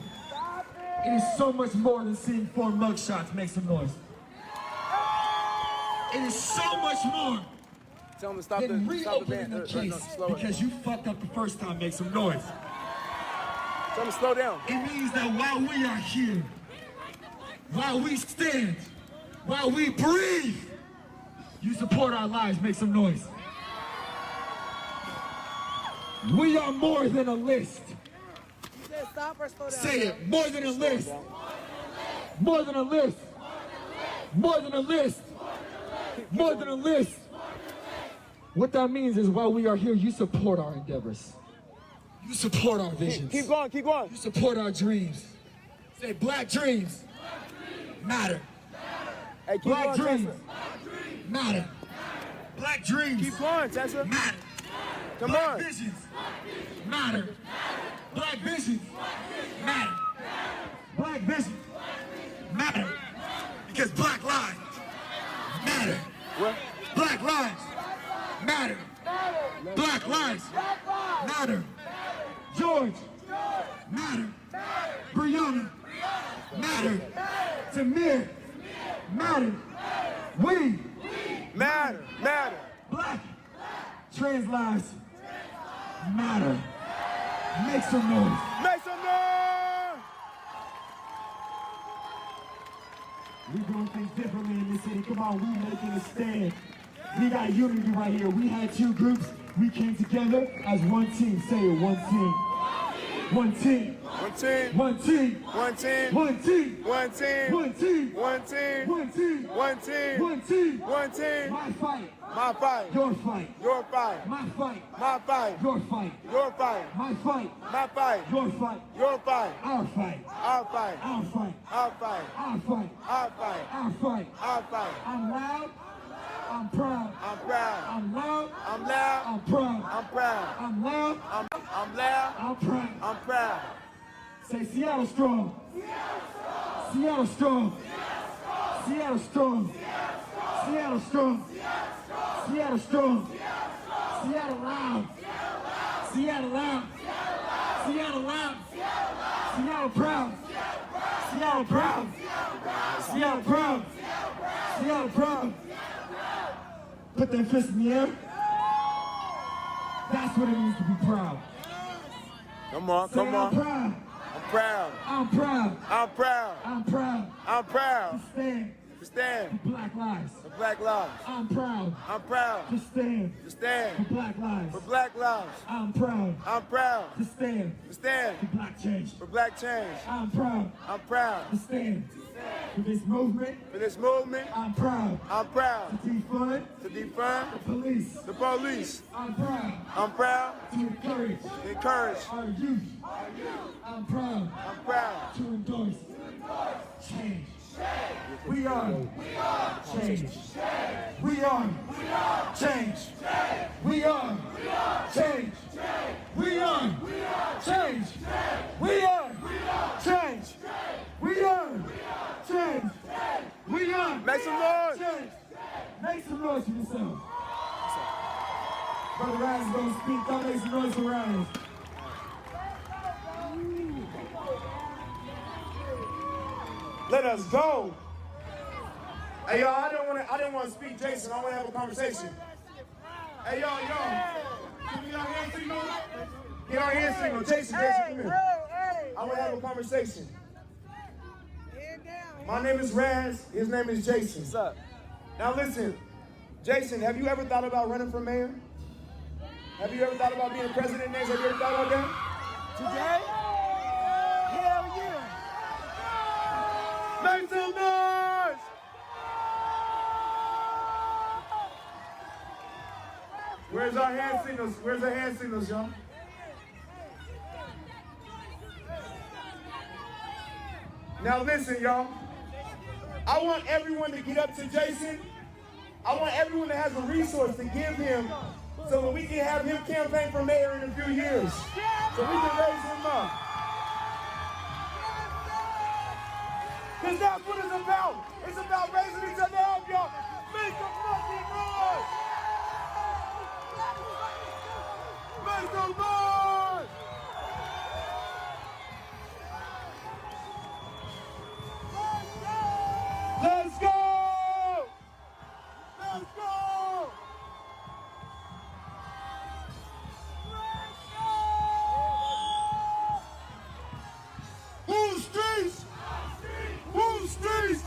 It is so much more than seeing 4 mugshots. Make some noise. It is so much more. Tell them to stop than the reopening the case because you fucked up the first time. Make some noise. Tell them to slow down. It means that while we are here, while we stand, while we breathe, you support our lives. Make some noise. We are more than a list. Say it, more than a list. More than a list. More than a list. More than a list. What that means is while we are here, you support our endeavors. You support our visions. Keep going, keep going. You support our dreams. Say black dreams matter. Hey, keep Black going, dreams matter. Black dreams Keep going, Tessa. matter. Come Black on. visions matter. Black visions matter. Black visions matter. Because black lives matter. What? Black lives matter. Black lives matter. George matter. Brianna matter. Tamir matter. We matter. Matter. Black trans lives matter. Make some noise. Make some noise. We doing things differently in this city. Come on, we making a stand. We got unity right here. We had 2 groups. We came together as one team. Say it, one team. One team. One team. One team. One team. One team. One team. One team. One team. One team. One team. One team. One team. My fight. My fight. Your fight. Your fight. My fight. My fight. Your fight. Your fight. My fight. My fight. Your fight. Your fight. Our fight. Our fight. Our fight. Our fight. Our fight. Our fight. Our fight. Our fight. I'm loud. I'm proud. I'm proud. I'm loud. I'm loud. I'm proud. I'm proud. I'm loud. I'm loud. I'm proud. I'm proud. Say Seattle strong. Seattle strong. Seattle strong. Seattle strong. Seattle strong. Seattle loud. Seattle loud. Seattle loud. Seattle proud. Seattle proud. Seattle proud. Seattle proud. Put that fist in the air. That's what it means to be proud. Come on, Say, come on. I'm proud. I'm proud. I'm proud. I'm proud. I'm proud. I'm proud. To stand. To stand. For Black lives. For Black lives. I'm proud. I'm proud. To stand. To stand. For Black lives. For Black lives. I'm proud. I'm proud. To stand. To stand. For Black change. For Black change. I'm proud. I'm proud. To stand. For this movement. For this movement. I'm proud. I'm proud. To defund. To defund. The police. The police. I'm proud. I'm proud. To encourage. To encourage. Our youth. I'm proud. I'm proud. To endorse. Change. We are change. We are change. We are change. We are change. We are change. We are change. We are. Make some noise. Change. Make some noise for yourself. Brother Ryan's gonna speak. Don't make some noise for Ryan. Let us go. Hey y'all, I didn't want to speak Jason. I want to have a conversation. Hey y'all. Can we get our hand signal? Get our hand signal. Jason, come here. I want to have a conversation. My name is Raz. His name is Jason. What's up? Now listen, Jason, have you ever thought about running for mayor? Have you ever thought about being president next? Have you ever thought about that? Today? Hell yeah. Make some noise! Where's our hand signals? Where's our hand signals, y'all? Now listen, y'all. I want everyone to get up to Jason. I want everyone that has a resource to give him so that we can have him campaign for mayor in a few years. So we can raise him up. Because that's what it's about. It's about raising each other up, y'all. Make some fucking noise! Make some noise! Let's go! Let's go! Who streets? Who streets?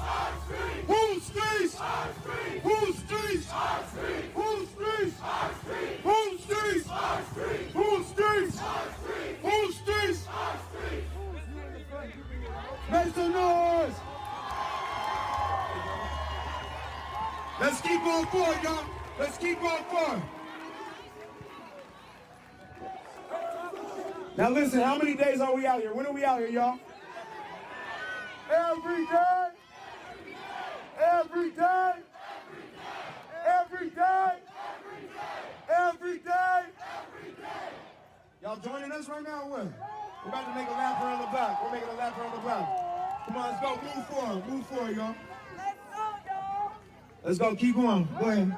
Who streets? Who streets? Who streets? Who streets? Who streets? Who streets? Make some noise! Let's keep on forward, y'all. Let's keep on forward. Now listen, how many days are we out here? When are we out here, y'all? Every day. Every day. Every day. Every day. Y'all joining us right now or what? We're about to make a lap around the block. We're making a lap around the block. Come on, let's go. Move forward. Move forward, y'all. Let's go. Keep going. Go ahead.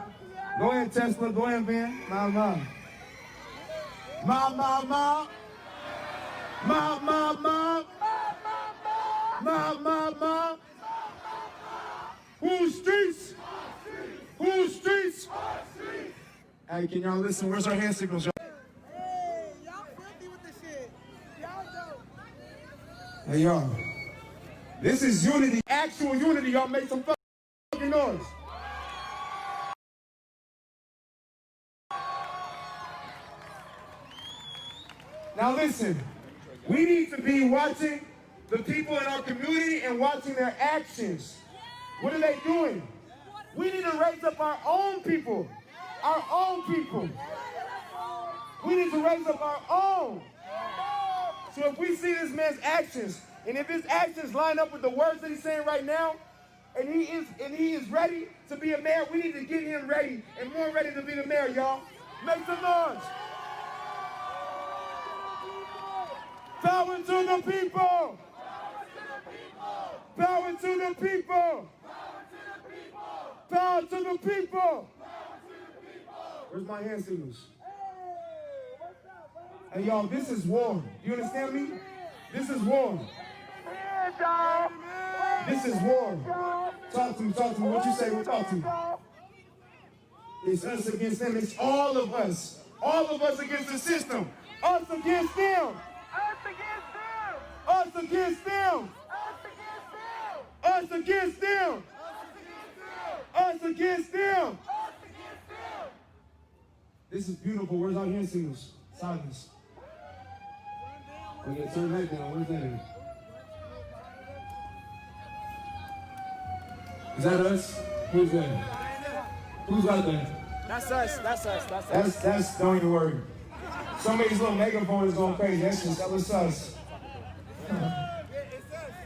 Go ahead, Tesla. Go ahead, Van. Ma. Who streets? Who streets? Hey, can y'all listen? Where's our hand signals, y'all? Hey, y'all filthy with this shit. Y'all dope. Hey, y'all. This is unity. Actual unity. Y'all make some fucking noise. Now listen, We need to be watching the people in our community and watching their actions. What are they doing? We need to raise up our own people. Our own people. We need to raise up our own. So if we see this man's actions, and if his actions line up with the words that he's saying right now, and he is ready to be a mayor, we need to get him ready and more ready to be the mayor, y'all. Make some noise. Power to the people. Power to the people. Power to the people. Where's my hand signals? Hey, y'all, this is war. You understand me? This is war. This is war. Talk to me, talk to me. What you say? Talk to me. It's us against them. It's all of us. All of us against the system. Us against them. Us against them. Us against them. Us against them. This is beautiful. Where's our hand signals? Silence. We gotta turn that down. Where's that? Is that us? Who's that? Who's out there? That's us. That's us. That's us. That's don't even worry. Some of these little megaphones is going crazy. That was us.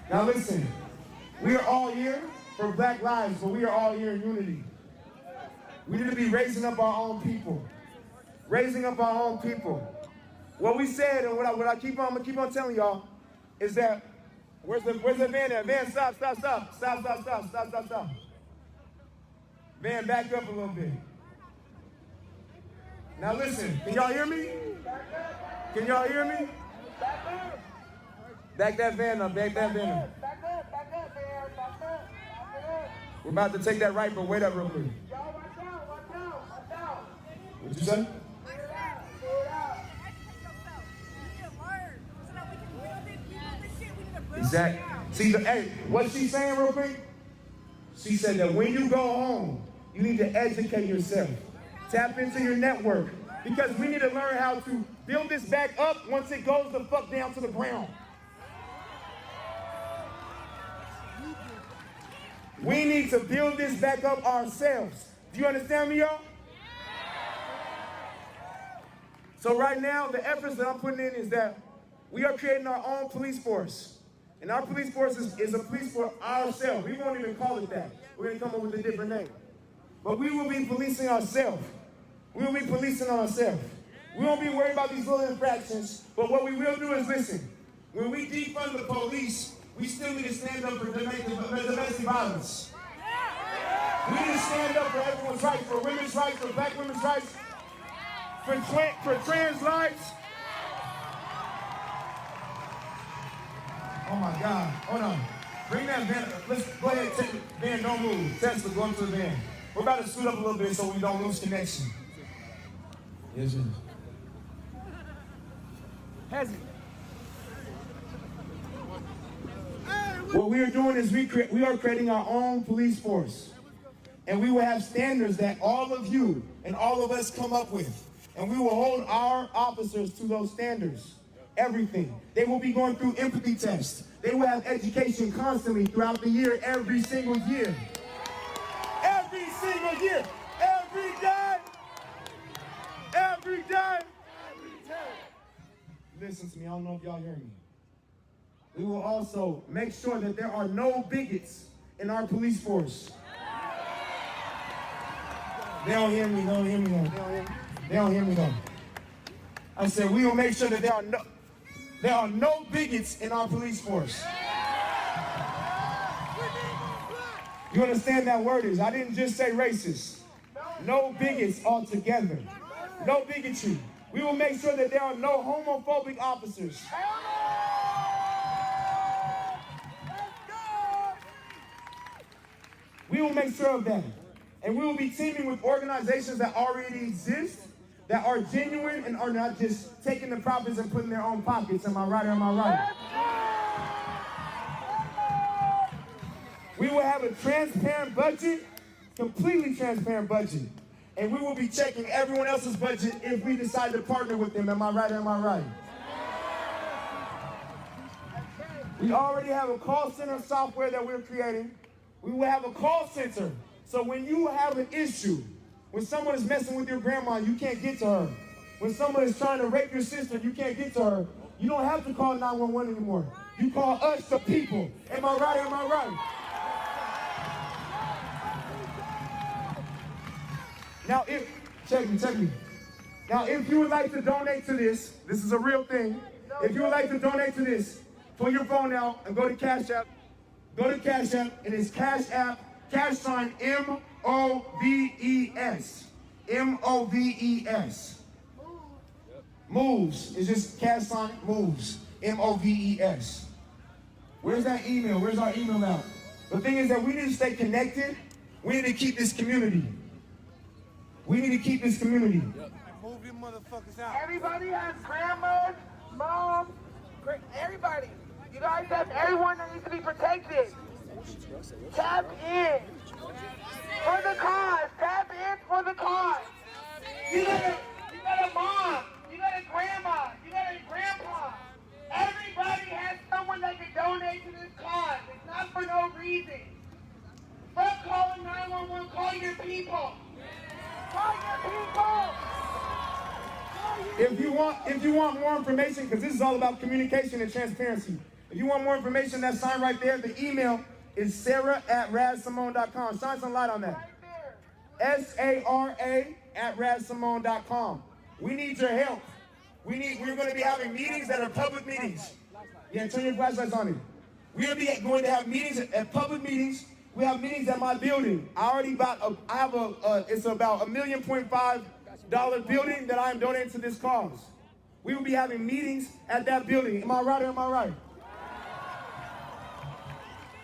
Now listen, we are all here for Black lives, but we are all here in unity. We need to be raising up our own people. Raising up our own people. What we said and what I'm gonna keep on telling y'all is that where's the van at? Van, stop. Van, back up a little bit. Now listen, can y'all hear me? Can y'all hear me? Back that van up, back that van up. We're about to take that right, but wait up real quick. What'd you say? Exactly. See, hey, what she's saying real quick? She said that when you go home, you need to educate yourself. Tap into your network. Because we need to learn how to build this back up once it goes the fuck down to the ground. We need to build this back up ourselves. Do you understand me, y'all? So right now, the efforts that I'm putting in is that we are creating our own police force. And our police force is a police for ourselves. We won't even call it that. We're going to come up with a different name. But we will be policing ourselves. We will be policing ourselves. We won't be worried about these little infractions. But what we will do is listen. When we defund the police, we still need to stand up for domestic violence. We need to stand up for everyone's rights, for women's rights, for Black women's rights, for trans lives. Oh my God, hold on. Bring that van, let's go ahead, take the van, don't move. Tesla, go up to the van. We're about to scoot up a little bit so we don't lose connection. Yes, sir. What we are doing is we are creating our own police force. And we will have standards that all of you and all of us come up with. And we will hold our officers to those standards. Everything. They will be going through empathy tests. They will have education constantly throughout the year, every single year. Every single year. Every day. Every day. Listen to me, I don't know if y'all hear me. We will also make sure that there are no bigots in our police force. They don't hear me, They don't hear me though. I said we will make sure that there are no bigots in our police force. You understand that word is? I didn't just say racist. No bigots altogether. No bigotry. We will make sure that there are no homophobic officers. We will make sure of that. And we will be teaming with organizations that already exist, that are genuine and are not just taking the profits and putting in their own pockets. Am I right or am I right? We will have a transparent budget, completely transparent budget. And we will be checking everyone else's budget if we decide to partner with them. Am I right or am I right? We already have a call center software that we're creating. We will have a call center. So when you have an issue, when someone is messing with your grandma, you can't get to her. When someone is trying to rape your sister, you can't get to her. You don't have to call 911 anymore. You call us, the people. Am I right? Am I right? Now, check me. Now, if you would like to donate to this is a real thing. If you would like to donate to this, pull your phone out and go to Cash App. Go to Cash App, and it's Cash App, cash sign M-O-V-E-S. M-O-V-E-S. Moves. It's just cash sign moves. M-O-V-E-S. Where's that email? Where's our email now? The thing is that we need to stay connected. We need to keep this community. We need to keep this community. Move them motherfuckers out. Everybody has grandmas, moms, everybody. You guys have everyone that needs to be protected. Tap in for the cause. Tap in for the cause. You got a mom. You got a grandma. You got a grandpa. Everybody has someone that can donate to this cause. It's not for no reason. Stop calling 911. Call your people. Call your people. If you want more information, because this is all about communication and transparency. If you want more information, that sign right there, the email is sarah@razsimone.com. Shine some light on that. SARA@razsimone.com. We need your help. We're going to be having meetings that are public meetings. Yeah, turn your flashlights on it. We're going to have meetings at public meetings. We have meetings at my building. It's about $1.5 million building that I am donating to this cause. We will be having meetings at that building. Am I right or am I right?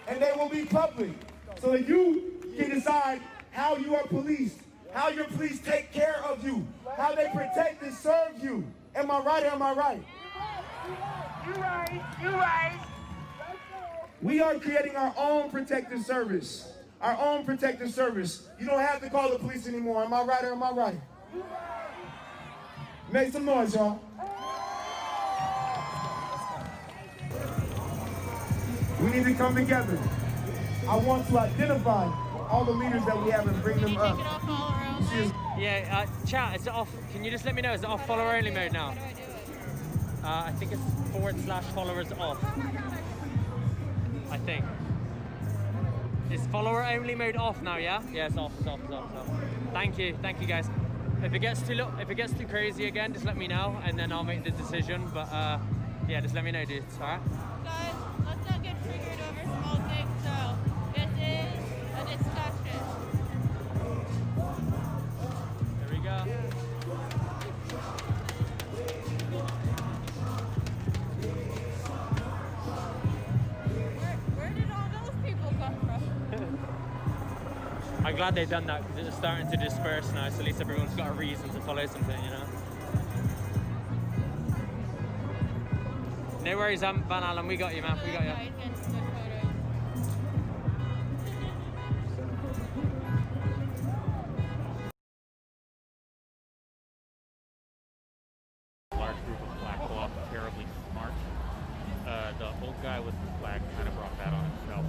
And they will be public, so that you can decide how you are policed, how your police take care of you, how they protect and serve you. Am I right or am I right? You're right. We are creating our own protective service. Our own protective service. You don't have to call the police anymore. Am I right or am I right? Make some noise, y'all. We need to come together. I want to identify all the leaders that we have and bring them up. Yeah, chat, is it off? Can you just let me know, is it off follower only mode now? I think it's /followers off. I think. Is follower only mode off now, yeah? Yeah, it's off. Thank you guys. If it gets too crazy again, just let me know and then I'll make the decision. But yeah, just let me know, dudes, alright? Guys, let's not get triggered over small things, so this is a discussion. Here we go. Where did all those people come from? I'm glad they've done that because it's starting to disperse now, so at least everyone's got a reason to follow something, you know? No worries, Van Allen, we got you, man, we got you. Large group of black bloc, terribly smart. The old guy with the flag kind of brought that on himself.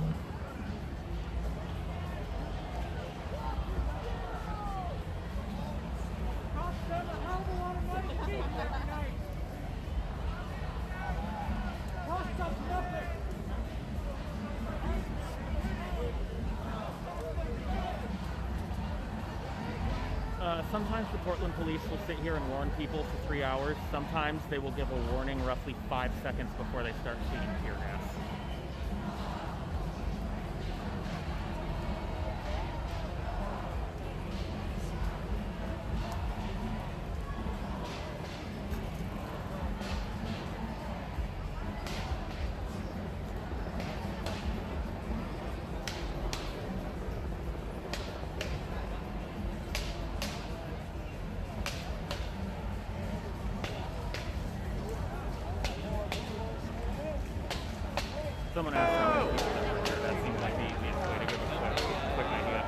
Sometimes the Portland police will sit here and warn people for 3 hours. Sometimes they will give a warning roughly 5 seconds before they start shooting tear gas. Someone asked how many people there were there. That seems like the easiest way to give a quick idea.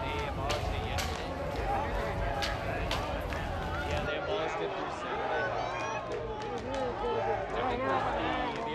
Yeah, they abolished it through Saturday. I think the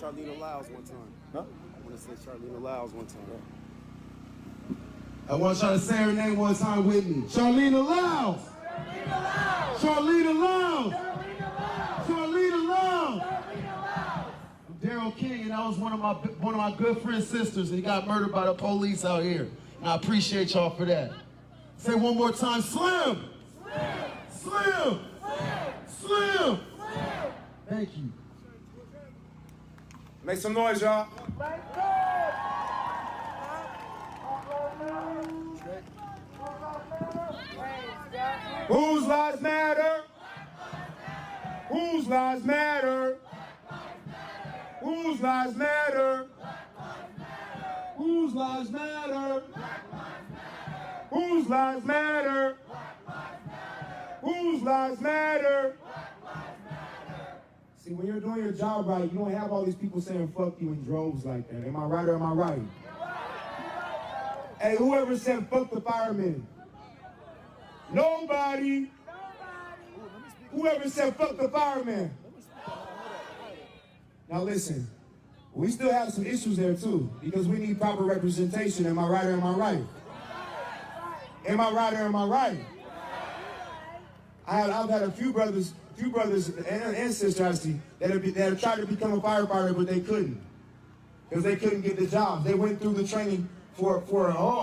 Charlene Lyles one time. Huh? I want to say Charlene Lyles one time. I want y'all to say her name one time with me. Charlene Lyles. Charlene Lyles. Charlene Lyles. I'm Daryl King, and that was one of my good friend's sisters, and he got murdered by the police out here. And I appreciate y'all for that. Say one more time, Slim. Slim. Slim. Thank you. Make some noise, y'all. Whose lives matter? Whose lives matter? Whose lives matter? Whose lives matter? Whose lives matter? Whose lives matter? See, when you're doing your job right, you don't have all these people saying fuck you in droves like that. Am I right or am I right? Hey, whoever said fuck the firemen? Nobody. Whoever said fuck the firemen? Now listen, we still have some issues there too, because we need proper representation. Am I right or am I right? Am I right or am I right? I've had a few brothers and sisters actually that have tried to become a firefighter, but they couldn't, because they couldn't get the jobs. They went through the training for I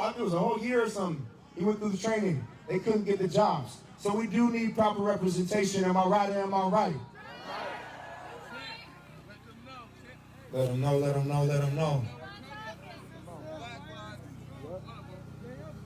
think it was a whole year or something. He went through the training. They couldn't get the jobs. So we do need proper representation. Am I right or am I right? Let them know, let them know, let them know.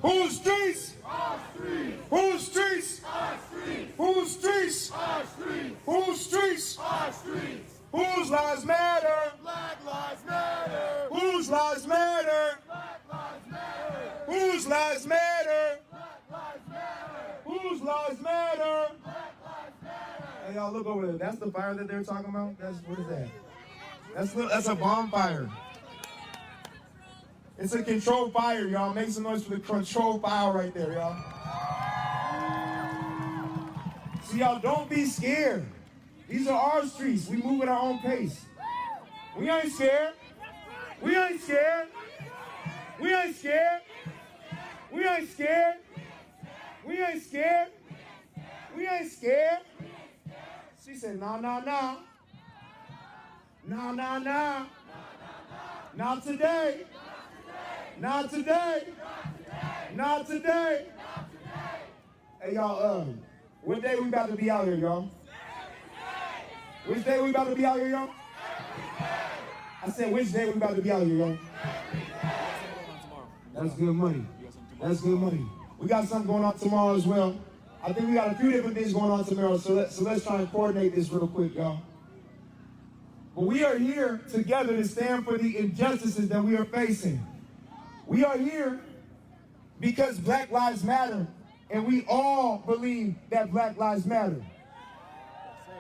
Whose streets? Our streets. Whose streets? Our streets. Whose streets? Our streets. Whose streets? Our streets. Whose lives matter? Black lives matter. Whose lives matter? Black lives matter. Whose lives matter? Black lives matter. Whose lives matter? Black lives matter. Hey, y'all, look over there. That's the fire that they're talking about? What is that? That's a bonfire. It's a controlled fire, y'all. Make some noise for the controlled fire right there, y'all. See, y'all, don't be scared. These are our streets. We move at our own pace. We ain't scared. We ain't scared. We ain't scared. We ain't scared. We ain't scared. We ain't scared. She said, nah, nah, nah. Nah, nah, nah. Not today. Not today. Not today. Hey, y'all, what day we about to be out here, y'all? Which day we about to be out here, y'all? I said, which day we about to be out here, y'all? That's good money. That's good money. We got something going on tomorrow as well. I think we got a few different things going on tomorrow, so let's try and coordinate this real quick, y'all. But we are here together to stand for the injustices that we are facing. We are here because Black Lives Matter, and we all believe that Black Lives Matter.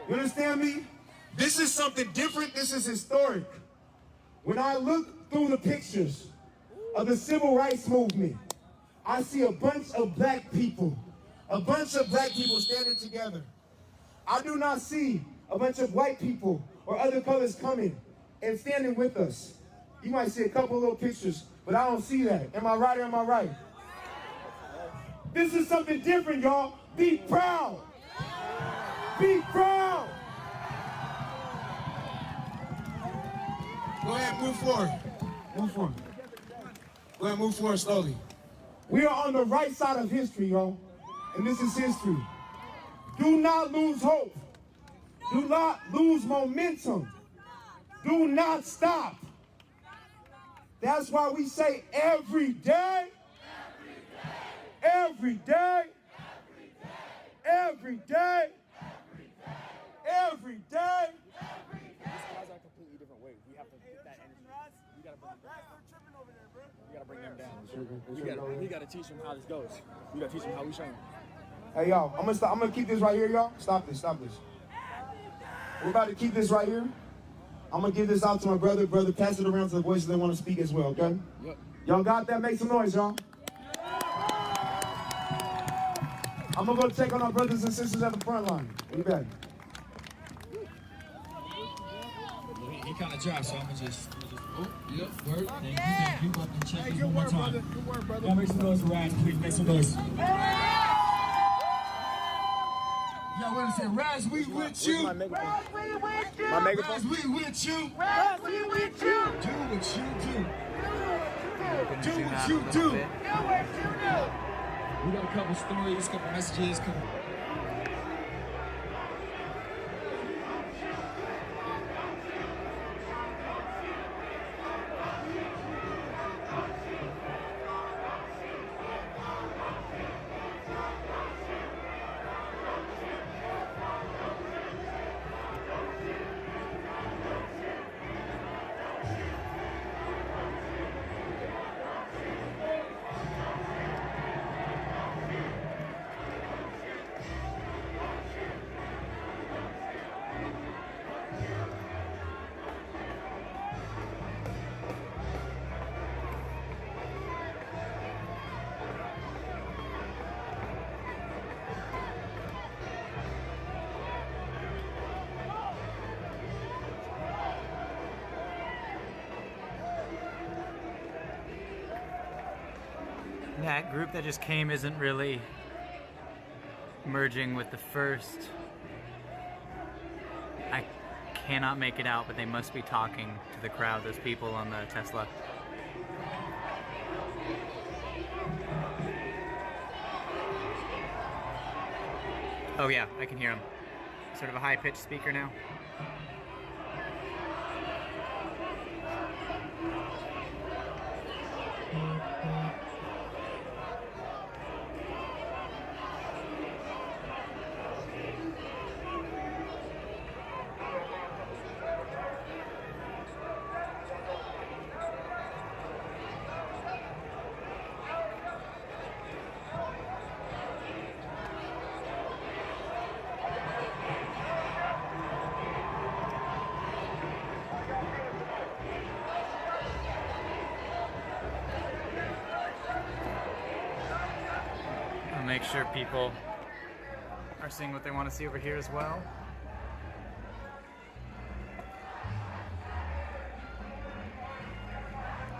You understand me? This is something different. This is historic. When I look through the pictures of the civil rights movement, I see a bunch of black people standing together. I do not see a bunch of white people or other colors coming and standing with us. You might see a couple of little pictures, but I don't see that. Am I right or am I right? This is something different, y'all. Be proud. Be proud. Go ahead, move forward. Move forward. Go ahead, move forward slowly. We are on the right side of history, y'all. And this is history. Do not lose hope. Do not lose momentum. Do not stop. That's why we say every day, every day, every day, every day. These guys are a completely different way. We have to get that energy. We gotta bring them down. We gotta bring them down. We gotta teach them how this goes. We gotta teach them how we train. Hey y'all, I'm gonna keep this right here, y'all. Stop this, stop this. We're about to keep this right here. I'm gonna give this out to my brother. Brother, pass it around to the voices that want to speak as well, okay? Yep. Y'all got that? Make some noise, y'all. I'm gonna go check on our brothers and sisters at the front line. Be back. He kind of dry, so I'm gonna just. Oh, yep, word. Thank you. Go up and check this one more time. Good work, brother. Y'all make some noise for Raz, please. Make some noise. Y'all want to say, Raz, we with you. My megaphone. My megaphone. Raz, we with you. Raz, we with you. Do what you do. Do what you do. what you do. We got a couple stories, couple messages, couple. That group that just came isn't really merging with the first. I cannot make it out, but they must be talking to the crowd, those people on the Tesla. Oh yeah, I can hear them. Sort of a high-pitched speaker now. Make sure people are seeing what they want to see over here as well.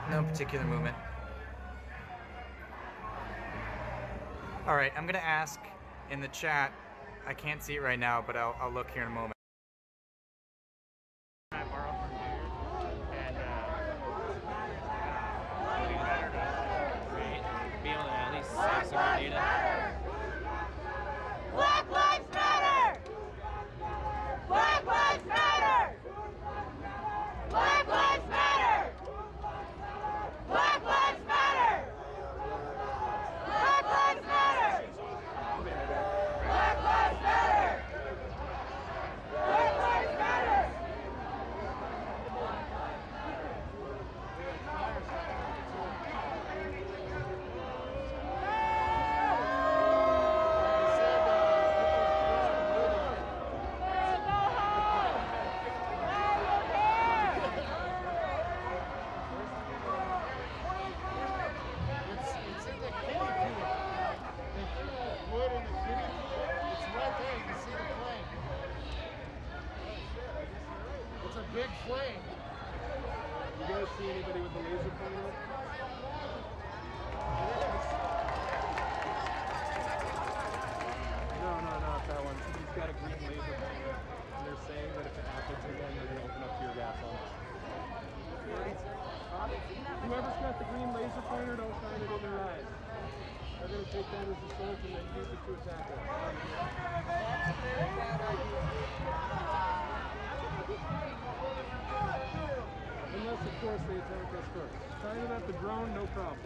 No particular movement. All right, I'm gonna ask in the chat. I can't see it right now, but I'll look here in a moment. Be able to at least save some more data. Black Lives Matter! Black Lives Matter! Black Lives Matter! Black Lives Matter! Black Lives Matter! Black Lives Matter! Black Lives Matter! It's a big flame. You guys see anybody with a laser pointer? No, not that one. He's got a green laser pointer, and they're saying that if it happens again, they're going to open up tear gas on us. Whoever's got the green laser pointer, don't shine it in their eyes. They're going to take that as a source and then use it to attack us. Unless, of course, they attack us first. Shine it at the drone, no problem.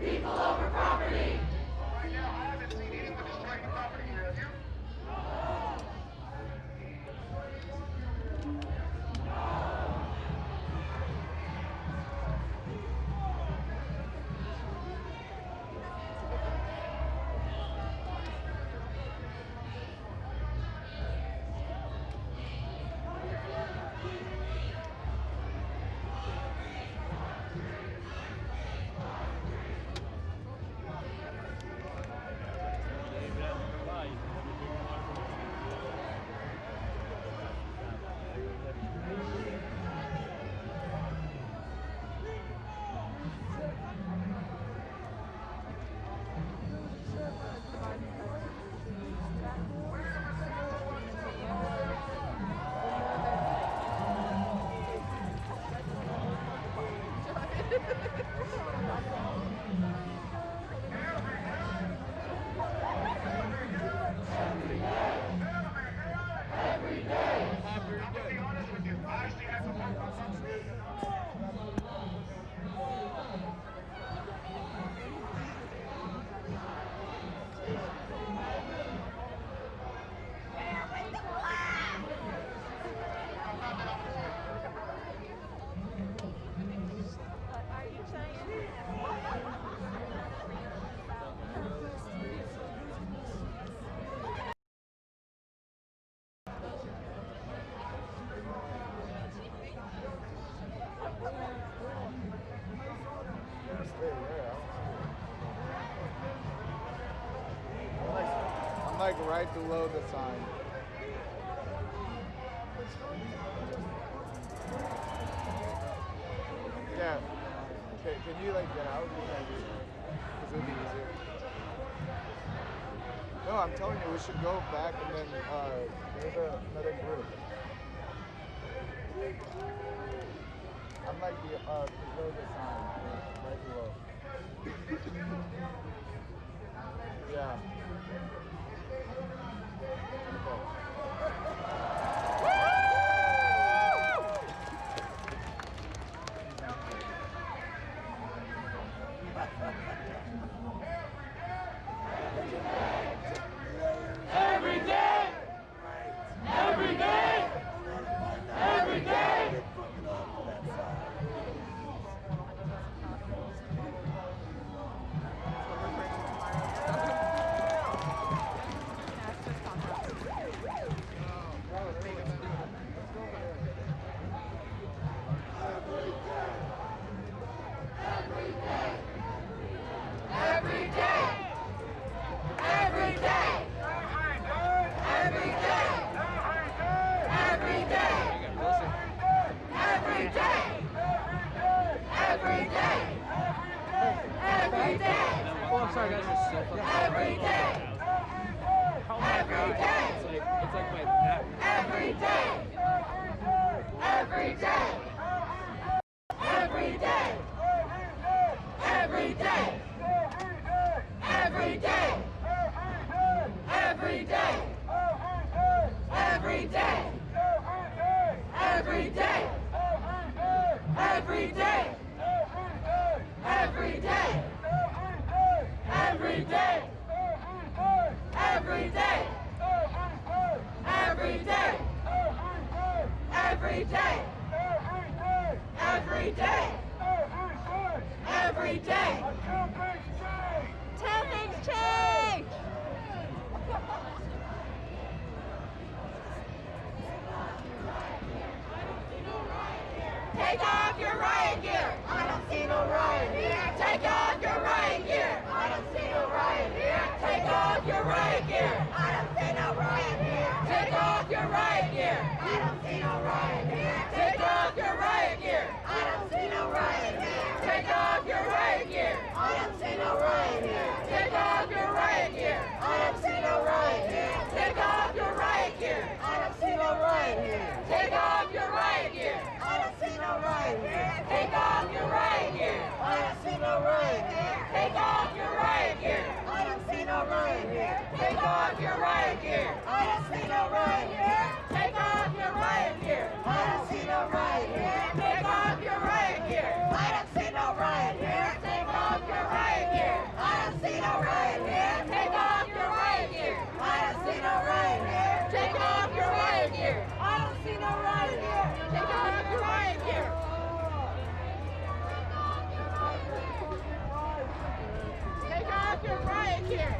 People over property! right below the sign. Yeah. Okay, can you like get out? Because it'll be easier. No, I'm telling you, we should go back and then there's another group. I'm like below the sign, right below. Yeah. Every day! Every day! Every day! Every day! Every day! Every day! Every day! Every day! Every day! Every day! Oh, I'm sorry, guys. Every day! Every day! It's like my back. Every day! Every day! Every day! Every day! Every day! Every day! Every day! Every day! Every day! Every day! Every day! Every day! Every day! Every day! Every day! Every day! Till things change! Take off your riot gear! I don't see no riot here! Take off your riot gear! I don't see no riot here! Take off your riot gear! I don't see no riot here! Take off your riot gear! I don't see no riot here! Take off your riot gear! I don't see no riot here! Take off your riot gear! I don't see no riot here! Take off your riot gear! I don't see no riot here! Take off your riot gear! I don't see no riot here! Take off your riot gear! I don't see no riot here! Take off your riot gear! I don't see no riot here! Take off your riot gear! I don't see no riot here! Take off your riot gear! I don't see no riot here! Take off your riot gear! I don't see no riot here! Take off your riot gear! I don't see no riot here! Take off your riot gear! I don't see no riot here! Take off your riot gear! I don't see no riot here! Take off your riot gear! I don't see no riot here! Take off your riot gear! Take off your riot gear!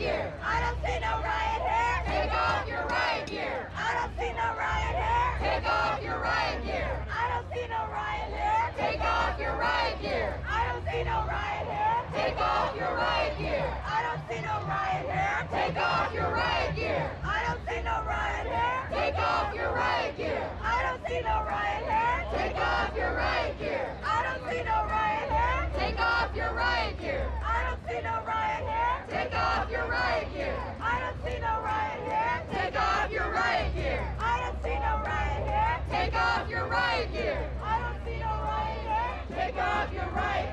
gear. I don't see no riot here. Take off your riot gear. I don't see no riot here. Take off your riot gear. I don't see no riot here. Take off your riot gear. I don't see no riot here. Take off your riot gear. I don't see no riot here. Take off your riot gear. I don't see no riot here. Take off your riot gear. I don't see no riot here. Take off your riot gear. I don't see no riot here. Take off your riot gear. I don't see no riot here. Take off your riot gear. I don't see no riot here. Take off your riot gear. I don't see no riot here. Take off your riot gear. I don't see no riot here. Take off your riot gear.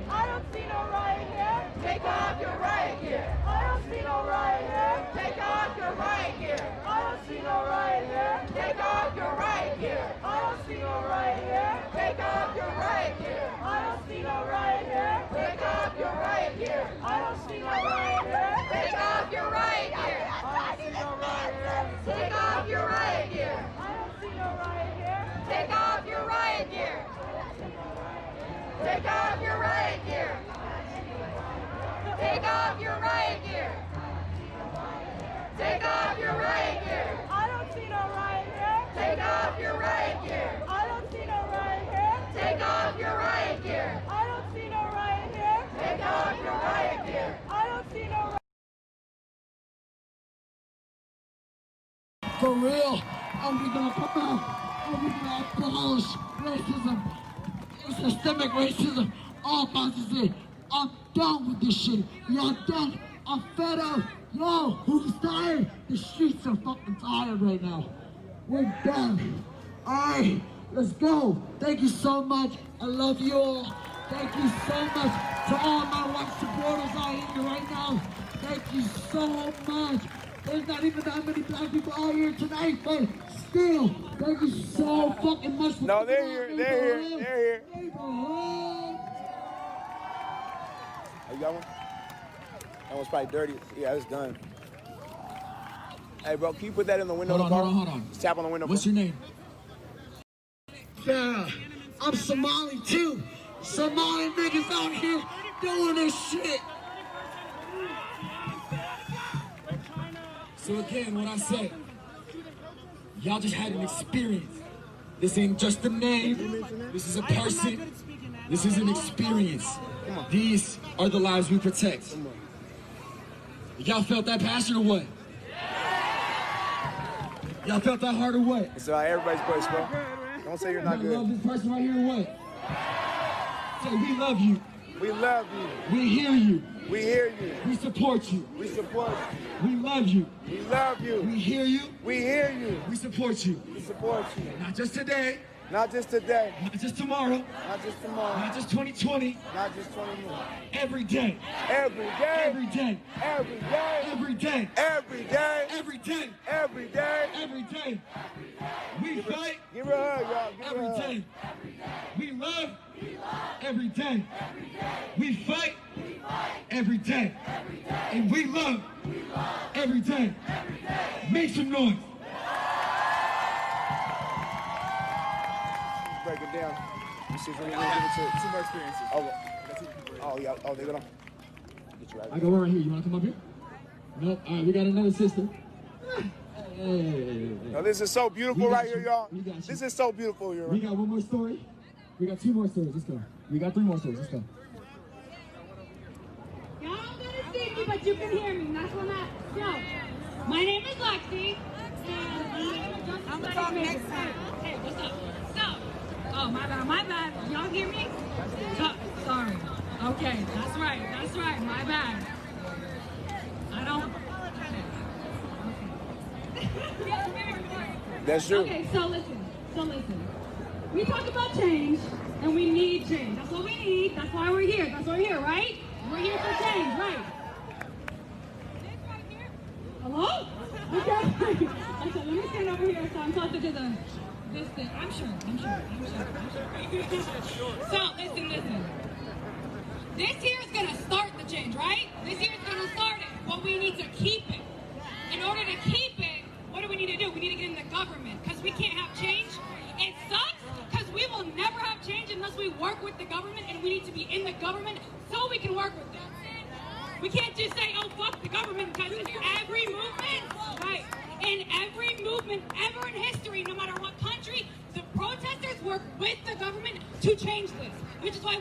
I don't see no riot here. Take off your riot gear. I don't see no riot here. Take off your riot gear. I don't see no riot here. Take off your riot gear. I don't see no riot here. Take off your riot gear. I don't see no riot here. Take off your riot gear. I don't see no riot here. Take off your riot gear. I don't see no riot here. Take off your riot gear. I don't see no riot here. Take off your riot gear. Take off your riot gear. Take off your riot gear. Take off your riot gear. I don't see no riot here. Take off your riot gear. I don't see no riot here. Take off your riot gear. I don't see no riot here. Take off your riot gear. I don't see no riot. For real, and we're gonna come out and we're gonna abolish racism, systemic racism, all positive. I'm done with this shit. Y'all done. I'm fed up. Yo, who's tired? The streets are fucking tired right now. We're done. Alright, let's go. Thank you so much. I love you all. Thank you so much to all my white supporters out here right now. Thank you so much. There's not even that many black people out here tonight, but still, thank you so fucking much for No, they're here. They're here. They're here. Oh, you got one? That one's probably dirty. Yeah, it's done. Hey, bro, can you put that in the window of the car? Hold on. Just tap on the window. What's your name? Yeah, I'm Somali too. Somali niggas out here doing this shit. So again, what I said, y'all just had an experience. This ain't just a name. This is a person. This is an experience. These are the lives we protect. Y'all felt that passion or what? Y'all felt that hard or what? It's everybody's voice, bro. Don't say you're not good. Love this person right here or what? Say we love you. We love you. We hear you. We hear you. We support you. We support you. We love you. We love you. We hear you. We hear you. We support you. We support you. Not just today. Not just today. Not just tomorrow. Not just tomorrow. Not just 2020. Not just 2020. Every day. Every day. Every day. Every day. Every day. Every day. Every day. Every day. Every day. We fight. Give her a hug, y'all. Give her a hug. Every day. We love. Every day. We fight. Every day. And we love. Every day. Make some noise. Break it down. You see, we're gonna give it to two more experiences. Oh, yeah. Oh, they're gonna get you right. I got one right here. You wanna come up here? Nope. All right, we got another sister. Hey. No, this is so beautiful right here, y'all. This is so beautiful here. We got one more story. We got two more stories. Let's go. We got three more stories. Let's go. Y'all don't gotta see me, but you can hear me. That's what I'm at. Yo, my name is Lexi, and I'm gonna talk next time. Hey, what's up? So, oh, my bad. Y'all hear me? Sorry. Okay, that's right. My bad. I don't. That's true. Okay, so listen. We talk about change, and we need change. That's what we need. That's why we're here. Right? We're here for change, right? Hello? Okay. Let me stand over here so I'm closer to the distance. I'm sure. So, listen. This here is gonna start the change, right? This here is gonna start it, but we need to keep it. In order to keep it, what do we need to do? We need to get in the government, because we can't have change. It sucks, because we will never have change unless we work with the government, and we need to be in the government so we can work with them. We can't just say, oh, fuck the government, because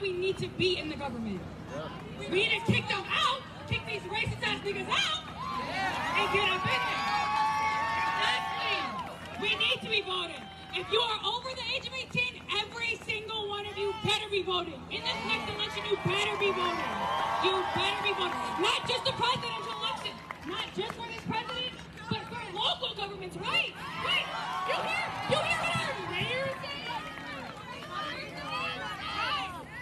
we need to be in the government. We need to kick them out, kick these racist ass niggas out, and get up in there. Exactly. We need to be voting. If you are over the age of 18, every single one of you better be voting. In this next election, you better be voting. You better be voting. Not just the presidential election, not just for this president, but for local governments, right? Right? You hear what our mayor is saying?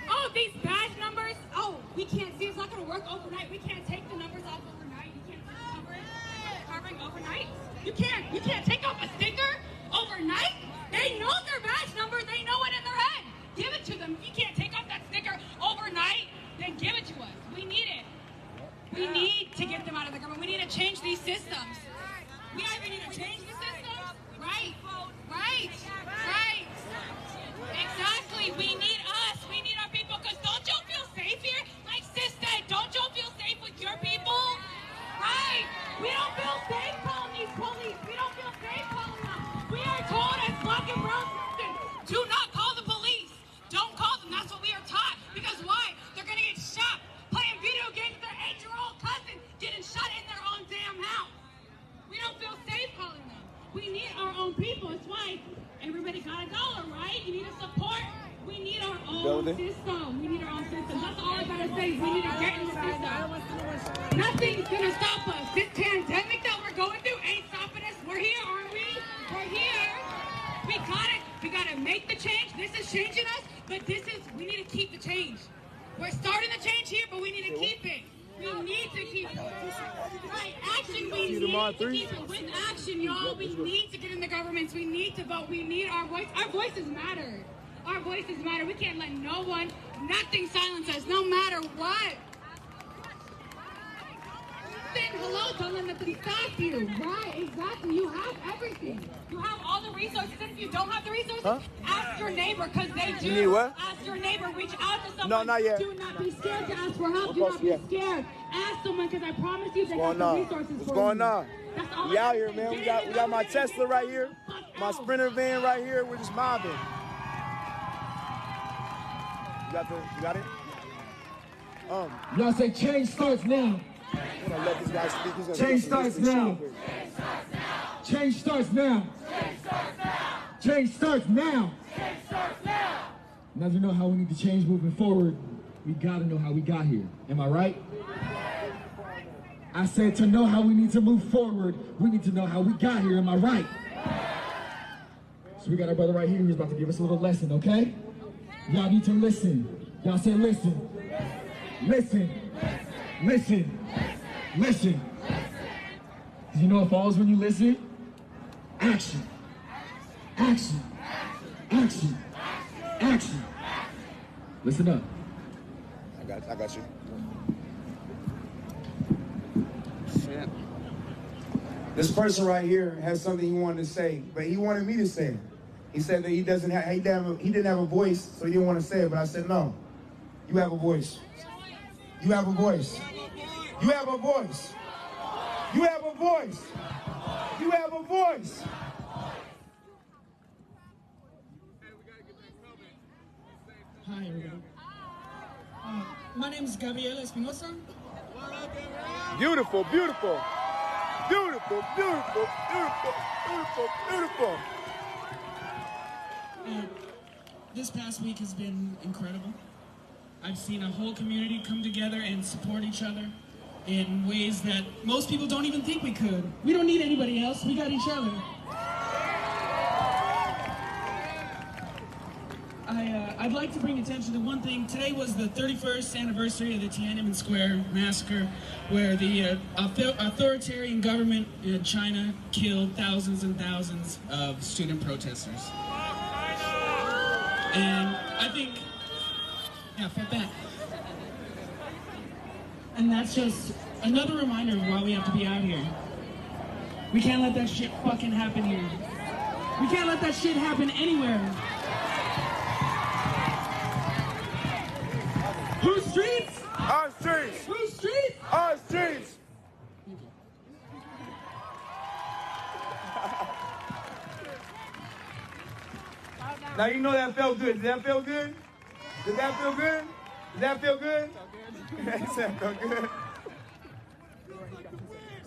Oh, these badge numbers. Oh, we can't see. It's not going to work overnight. We can't take the numbers off overnight. You can't cover it. Covering overnight. You can't take off a sticker overnight. They know their badge number. They know it in their head. Give it to them. If you can't take off that sticker overnight, then give it to us. We need it. We need to get them out of the government. We need to change these systems. We either need to change the systems. Right. Right. Right. Exactly. We need us. We need our people. Because don't you feel safe here? Like sis said, don't you feel safe with your people? Right. We don't feel safe calling these police. We don't feel safe calling them. We are told as black and brown citizens, do not call the police. Don't call them. That's what we are taught. Because why? They're going to get shot playing video games with their 8-year-old cousin getting shot in their own damn house. We don't feel safe calling them. We need our own people. It's why everybody got $1, right? You need to support. We need our own system. We need our own system. That's all I gotta say. We need to get in the system. Nothing's gonna stop us. This pandemic that we're going through ain't stopping us. We're here, aren't we? We're here. We got it. We gotta make the change. This is changing us, but we need to keep the change. We're starting the change here, but we need to keep it. We need to keep it. Right, action, we need to keep it. With action, y'all, we need to get in the governments. We need to vote. We need our voice. Our voices matter. Our voices matter. We can't let nothing silence us, no matter what. Hello, don't let nothing stop you. Right, exactly. You have everything. You have all the resources. And if you don't have the resources, ask your neighbor, because they do. You need what? Ask your neighbor. Reach out to someone. No, not yet. Do not be scared to ask for help. Do not be scared. Ask someone, because I promise you they got the resources for you. What's going on? We out here, man. We got my Tesla right here, my Sprinter van right here. We're just mobbing. You got it? Y'all say change starts now. I'm gonna let this guy speak. He's gonna Change starts now. Change starts now. Change starts now. Now you know how we need to change moving forward. We gotta know how we got here. Am I right? I said to know how we need to move forward, we need to know how we got here. Am I right? So we got our brother right here who's about to give us a little lesson, okay? Y'all need to listen. Y'all say listen. Listen. Listen. Listen. You know what falls when you listen? Action. Action. Action. Action. Listen up. I got you. Shit. This person right here has something he wanted to say, but he wanted me to say it. He said that he didn't have a voice, so he didn't want to say it, but I said, no, you have a voice. You have a voice. You have a voice. You have a voice. You have a voice. Hi, everybody. My name is Gabriela Espinosa. Beautiful, beautiful. Beautiful, beautiful, beautiful, beautiful, beautiful. This past week has been incredible. I've seen a whole community come together and support each other in ways that most people don't even think we could. We don't need anybody else, we got each other. I'd like to bring attention to one thing. Today was the 31st anniversary of the Tiananmen Square massacre, where the authoritarian government in China killed thousands and thousands of student protesters. And I think, yeah, fuck that. And that's just another reminder of why we have to be out here. We can't let that shit fucking happen here. We can't let that shit happen anywhere. Whose streets? Our streets. Whose streets? Our streets. Now you know that felt good. Did that feel good? Did that feel good? Does that feel good? Does that feel good?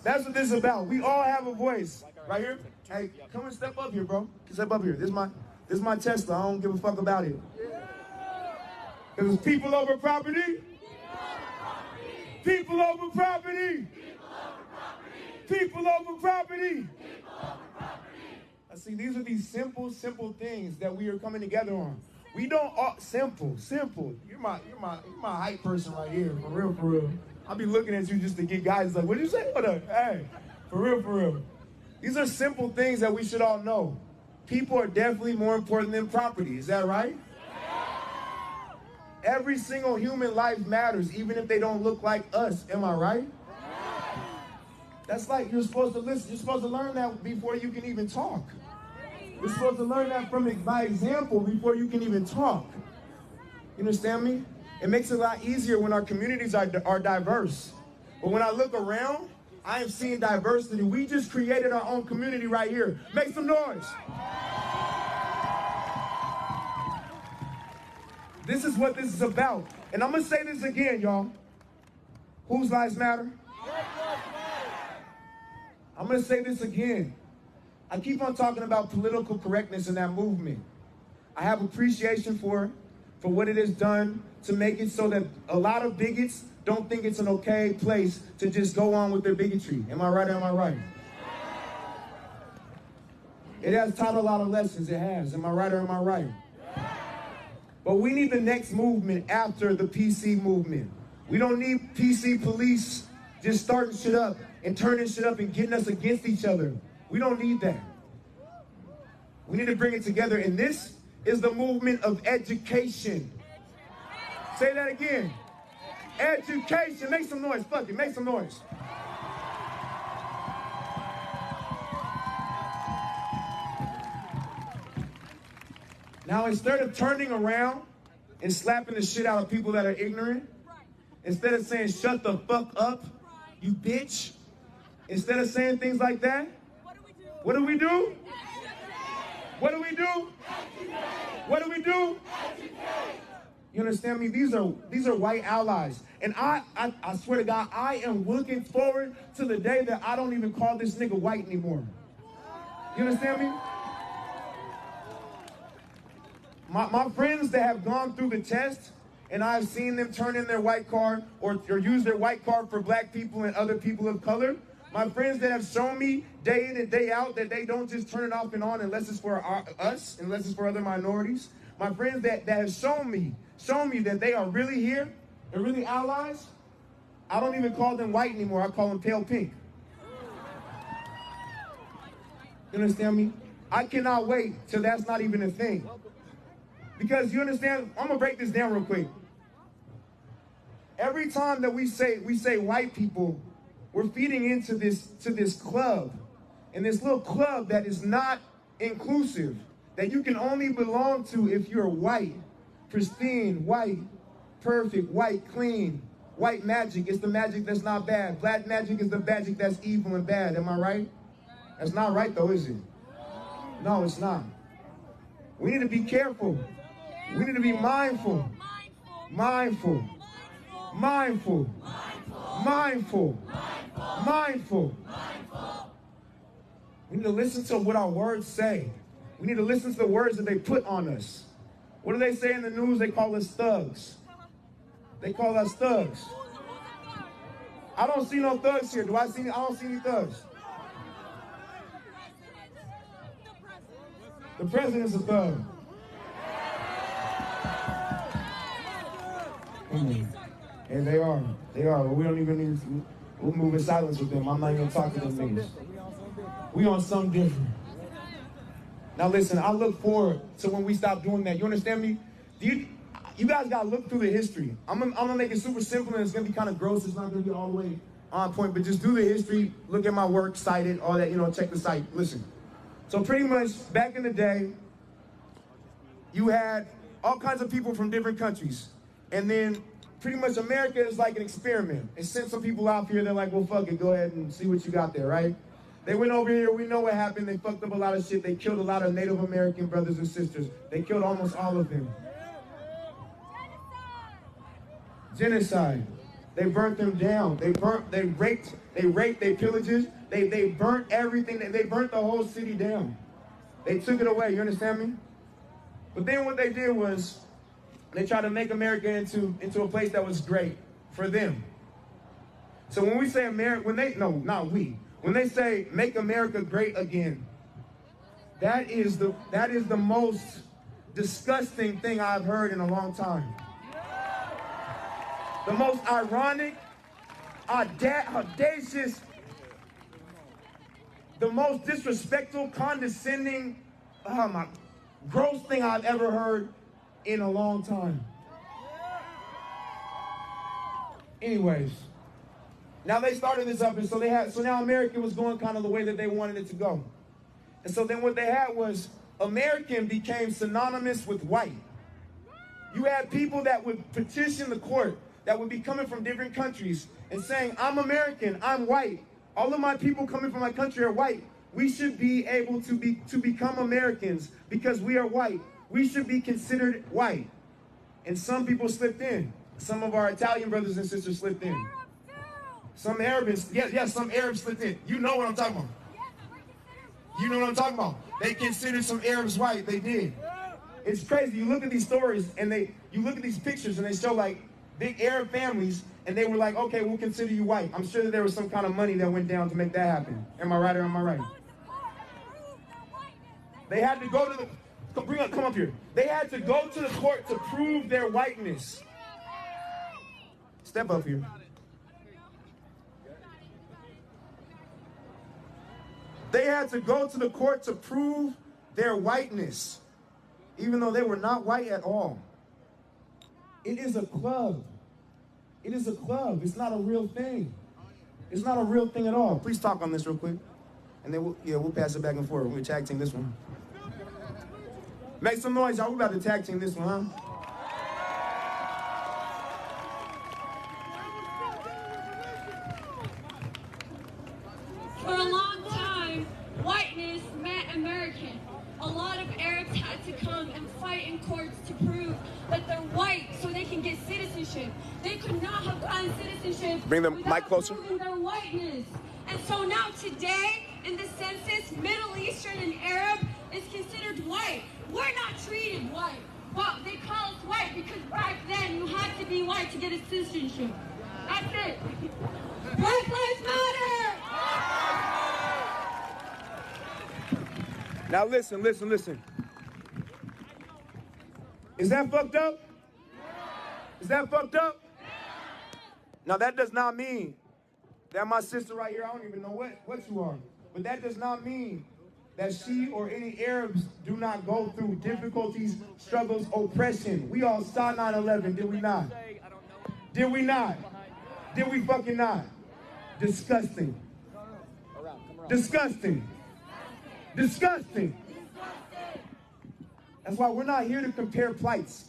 That's what this is about. We all have a voice. Right here? Hey, come and step up here, bro. Step up here. This is my Tesla. I don't give a fuck about it. Because it's people over property. People over property. People over property. I see, these are these simple things that we are coming together on. We don't simple. You're my hype person right here, for real. I'll be looking at you just to get guys like, what did you say? What up? Hey, for real. These are simple things that we should all know. People are definitely more important than property. Is that right? Every single human life matters, even if they don't look like us. Am I right? That's like you're supposed to listen. You're supposed to learn that before you can even talk. You're supposed to learn that by example before you can even talk. You understand me? It makes it a lot easier when our communities are diverse. But when I look around, I am seeing diversity. We just created our own community right here. Make some noise. This is what this is about. And I'm going to say this again, y'all. Whose lives matter? I'm going to say this again. I keep on talking about political correctness in that movement. I have appreciation for what it has done to make it so that a lot of bigots don't think it's an okay place to just go on with their bigotry. Am I right or am I right? It has taught a lot of lessons, it has. Am I right or am I right? But we need the next movement after the PC movement. We don't need PC police just starting shit up and turning shit up and getting us against each other. We don't need that. We need to bring it together, and this is the movement of education. Say that again. Education. Make some noise. Fuck it. Make some noise. Now, instead of turning around and slapping the shit out of people that are ignorant, instead of saying, shut the fuck up, you bitch, instead of saying things like that, what do we do? What do we do? What do we do? You understand me? These are white allies. And I swear to God, I am looking forward to the day that I don't even call this nigga white anymore. You understand me? My friends that have gone through the test, and I've seen them turn in their white card or use their white card for black people and other people of color, my friends that have shown me day in and day out that they don't just turn it off and on unless it's for us, unless it's for other minorities, my friends that have shown me that they are really here, they're really allies, I don't even call them white anymore, I call them pale pink. You understand me? I cannot wait till that's not even a thing. Because you understand, I'm gonna break this down real quick. Every time that we say white people, we're feeding into this club, and this little club that is not inclusive, that you can only belong to if you're white, pristine, white, perfect, white, clean, white magic. It's the magic that's not bad. Black magic is the magic that's evil and bad. Am I right? That's not right though, is it? No, it's not. We need to be careful. We need to be mindful. Mindful. Mindful. Mindful. Mindful. We need to listen to what our words say. We need to listen to the words that they put on us. What do they say in the news? They call us thugs. They call us thugs. I don't see no thugs here. I don't see any thugs. The president's a thug. And they are. But we don't even need to. We'll move in silence with them. I'm not even talking to them niggas. We on something different. Now listen, I look forward to when we stop doing that. You understand me? You guys gotta look through the history. I'm gonna make it super simple, and it's gonna be kind of gross. It's not gonna be all the way on point, but just do the history, look at my work, cite it, all that, check the site, listen. So pretty much back in the day, you had all kinds of people from different countries. And then pretty much America is like an experiment. It sent some people out here, they're like, well, fuck it, go ahead and see what you got there, right? They went over here, we know what happened. They fucked up a lot of shit. They killed a lot of Native American brothers and sisters. They killed almost all of them. genocide. They burnt them down. They raped, they pillaged, they burnt everything. They burnt the whole city down. They took it away, you understand me? But then what they did was, they tried to make America into a place that was great for them. So when we say America, when they say make America great again, that is the most disgusting thing I've heard in a long time. The most ironic, audacious, the most disrespectful, condescending, gross thing I've ever heard in a long time. Anyways, now they started this up, and so now America was going kind of the way that they wanted it to go. And so then what they had was American became synonymous with white. You had people that would petition the court that would be coming from different countries and saying, I'm American, I'm white. All of my people coming from my country are white. We should be able to become Americans because we are white. We should be considered white. And some people slipped in. Some of our Italian brothers and sisters slipped in. Some Arabs, yes, some Arabs slipped in. You know what I'm talking about. You know what I'm talking about. They considered some Arabs white. They did. It's crazy. You look at these stories and you look at these pictures and they show like big Arab families and they were like, okay, we'll consider you white. I'm sure that there was some kind of money that went down to make that happen. Am I right or am I right? They had to go to come up here. They had to go to the court to prove their whiteness. Step up here. They had to go to the court to prove their whiteness, even though they were not white at all. It is a club. It is a club. It's not a real thing. It's not a real thing at all. Please talk on this real quick. And then we'll pass it back and forth. We'll tag team this one. Make some noise, y'all. We're about to tag team this one, huh? For a long time, whiteness meant American. A lot of Arabs had to come and fight in courts to prove that they're white so they can get citizenship. They could not have gotten citizenship Bring the mic closer. Proving their whiteness. And so now today, in the census, Middle Eastern and Arab is considered white. We're not treated white. Well, they call us white because back then you had to be white to get a citizenship. That's it. Black Lives Matter! Now listen. Is that fucked up? Is that fucked up? Now that does not mean that my sister right here, I don't even know what you are, but that does not mean that she or any Arabs do not go through difficulties, struggles, oppression. We all saw 9/11, did we not? Did we not? Did we fucking not? Disgusting. Disgusting. Disgusting. That's why we're not here to compare plights.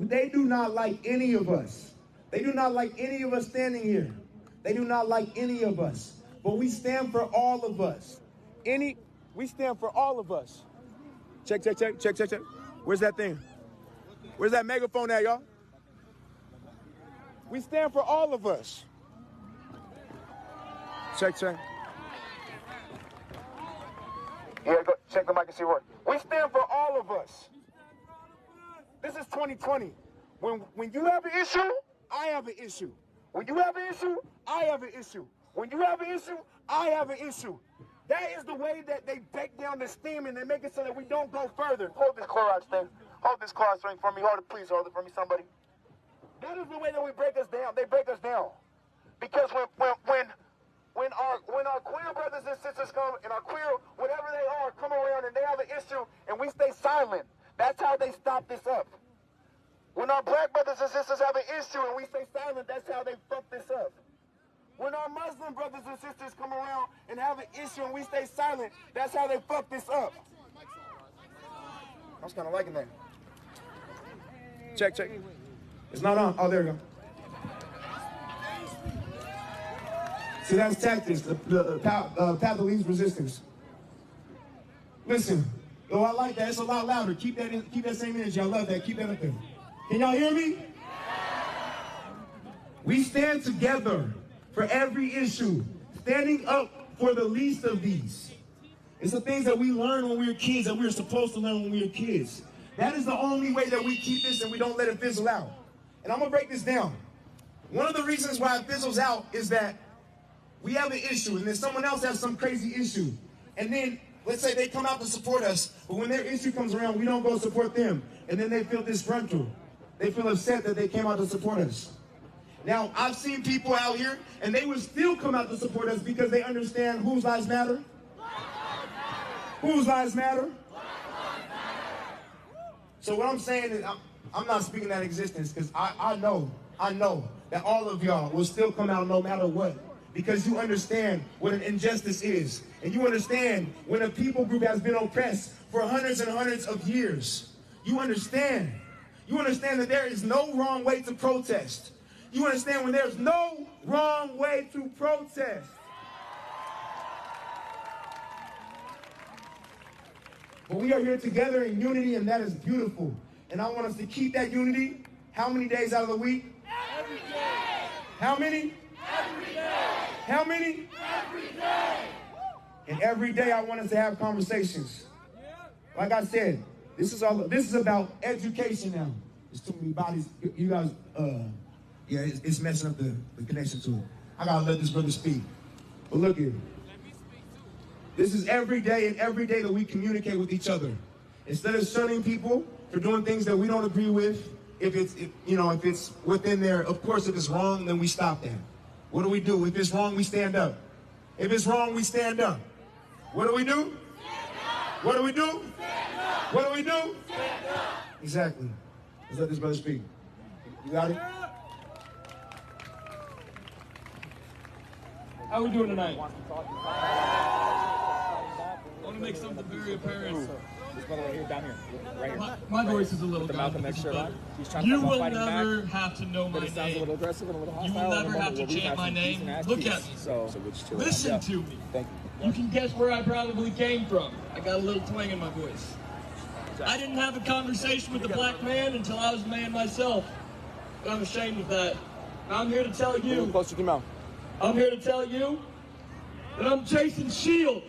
They do not like any of us. They do not like any of us standing here. They do not like any of us. But we stand for all of us. We stand for all of us. Check. Where's that thing? Where's that megaphone at, y'all? We stand for all of us. Check. Yeah, go check the mic and see what. We stand for all of us. This is 2020. When you have an issue, I have an issue. When you have an issue, I have an issue. When you have an issue, I have an issue. That is the way that they break down the steam and they make it so that we don't go further. Hold this Clorox thing. Hold this Clorox thing for me. Hold it, please. Hold it for me, somebody. That is the way that we break us down. They break us down. Because when our queer brothers and sisters come and our queer, whatever they are, come around and they have an issue and we stay silent, that's how they stop this up. When our black brothers and sisters have an issue and we stay silent, that's how they fuck this up. When our Muslim brothers and sisters come around and have an issue and we stay silent, that's how they fuck this up. I was kind of liking that. Check. It's not on. Oh, there we go. See, that's tactics, the path of least resistance. Listen, though I like that, it's a lot louder. Keep that same energy. I love that. Keep that up there. Can y'all hear me? We stand together for every issue, standing up for the least of these. It's the things that we learned when we were kids, that we were supposed to learn when we were kids. That is the only way that we keep this and we don't let it fizzle out. And I'm gonna break this down. One of the reasons why it fizzles out is that we have an issue and then someone else has some crazy issue. And then, let's say they come out to support us, but when their issue comes around, we don't go support them. And then they feel disgruntled. They feel upset that they came out to support us. Now, I've seen people out here, and they would still come out to support us because they understand whose lives matter. Whose lives matter? So what I'm saying is, I'm not speaking that existence because I know that all of y'all will still come out no matter what, because you understand what an injustice is. And you understand when a people group has been oppressed for hundreds and hundreds of years. You understand that there is no wrong way to protest. You understand when there's no wrong way to protest. But we are here together in unity, and that is beautiful. And I want us to keep that unity. How many days out of the week? Every day. How many? Every day. How many? Every day. And every day I want us to have conversations. Like I said, this is about education now. There's too many bodies. You guys, yeah, it's messing up the connection to it. I gotta let this brother speak. But look here. This is every day, and every day that we communicate with each other. Instead of shunning people for doing things that we don't agree with, if it's within there, of course, if it's wrong, then we stop that. What do? If it's wrong, we stand up. If it's wrong, we stand up. What do we do? What do we do? What do we do? Exactly. Let's let this brother speak. You got it? How we doing tonight? I want to make something very apparent. This brother right here, down here, right here. My voice is a little the down. Malcolm X shirt on. He's trying to You talk about will fighting never back, have to know my but it sounds a name. little aggressive and a little hostile. You will never in a have moment to where we chant have my some name. decent ass Look peace. at me. So we'll just chill out. Listen Yeah. to me. Thank you. You can guess where I probably came from. I got a little twang in my voice. I didn't have a conversation with a black man until I was a man myself. But I'm ashamed of that. And I'm here to tell you. Close to your mouth. I'm here to tell you that I'm Jason Shield.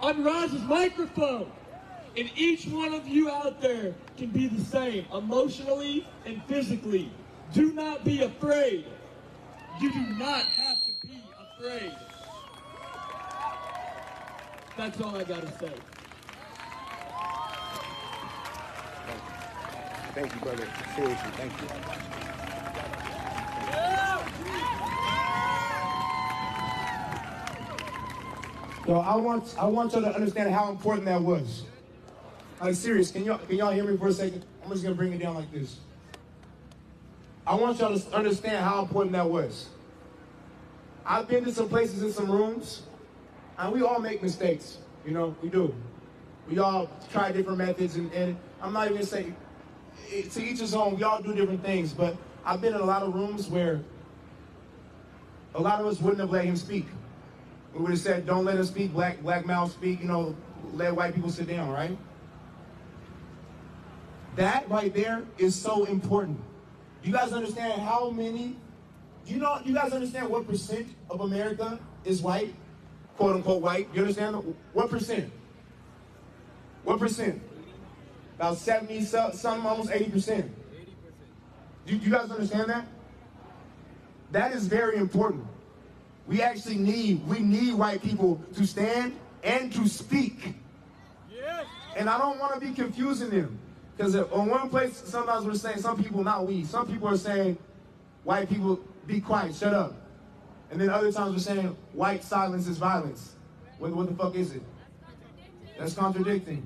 I'm Roz's microphone. And each one of you out there can be the same, emotionally and physically. Do not be afraid. You do not have to be afraid. That's all I gotta say. Thank you, brother. Seriously, thank you. So I want y'all to understand how important that was. Like, serious, can y'all hear me for a second? I'm just gonna bring it down like this. I want y'all to understand how important that was. I've been to some places in some rooms, and we all make mistakes. You know, we do. We all try different methods, and I'm not even gonna say, to each his own, we all do different things, but I've been in a lot of rooms where a lot of us wouldn't have let him speak. We would have said, don't let him speak, black mouth speak, let white people sit down, right? That right there is so important. You guys understand how many, you guys understand what percent of America is white? Quote unquote white. You understand? What percent? What percent? About 70, some almost 80%. You guys understand that? That is very important. We need white people to stand and to speak. Yes. And I don't want to be confusing them. Because on one place, sometimes we're saying, some people, not we, some people are saying, white people, be quiet, shut up. And then other times we're saying, white silence is violence. What the fuck is it? That's contradicting.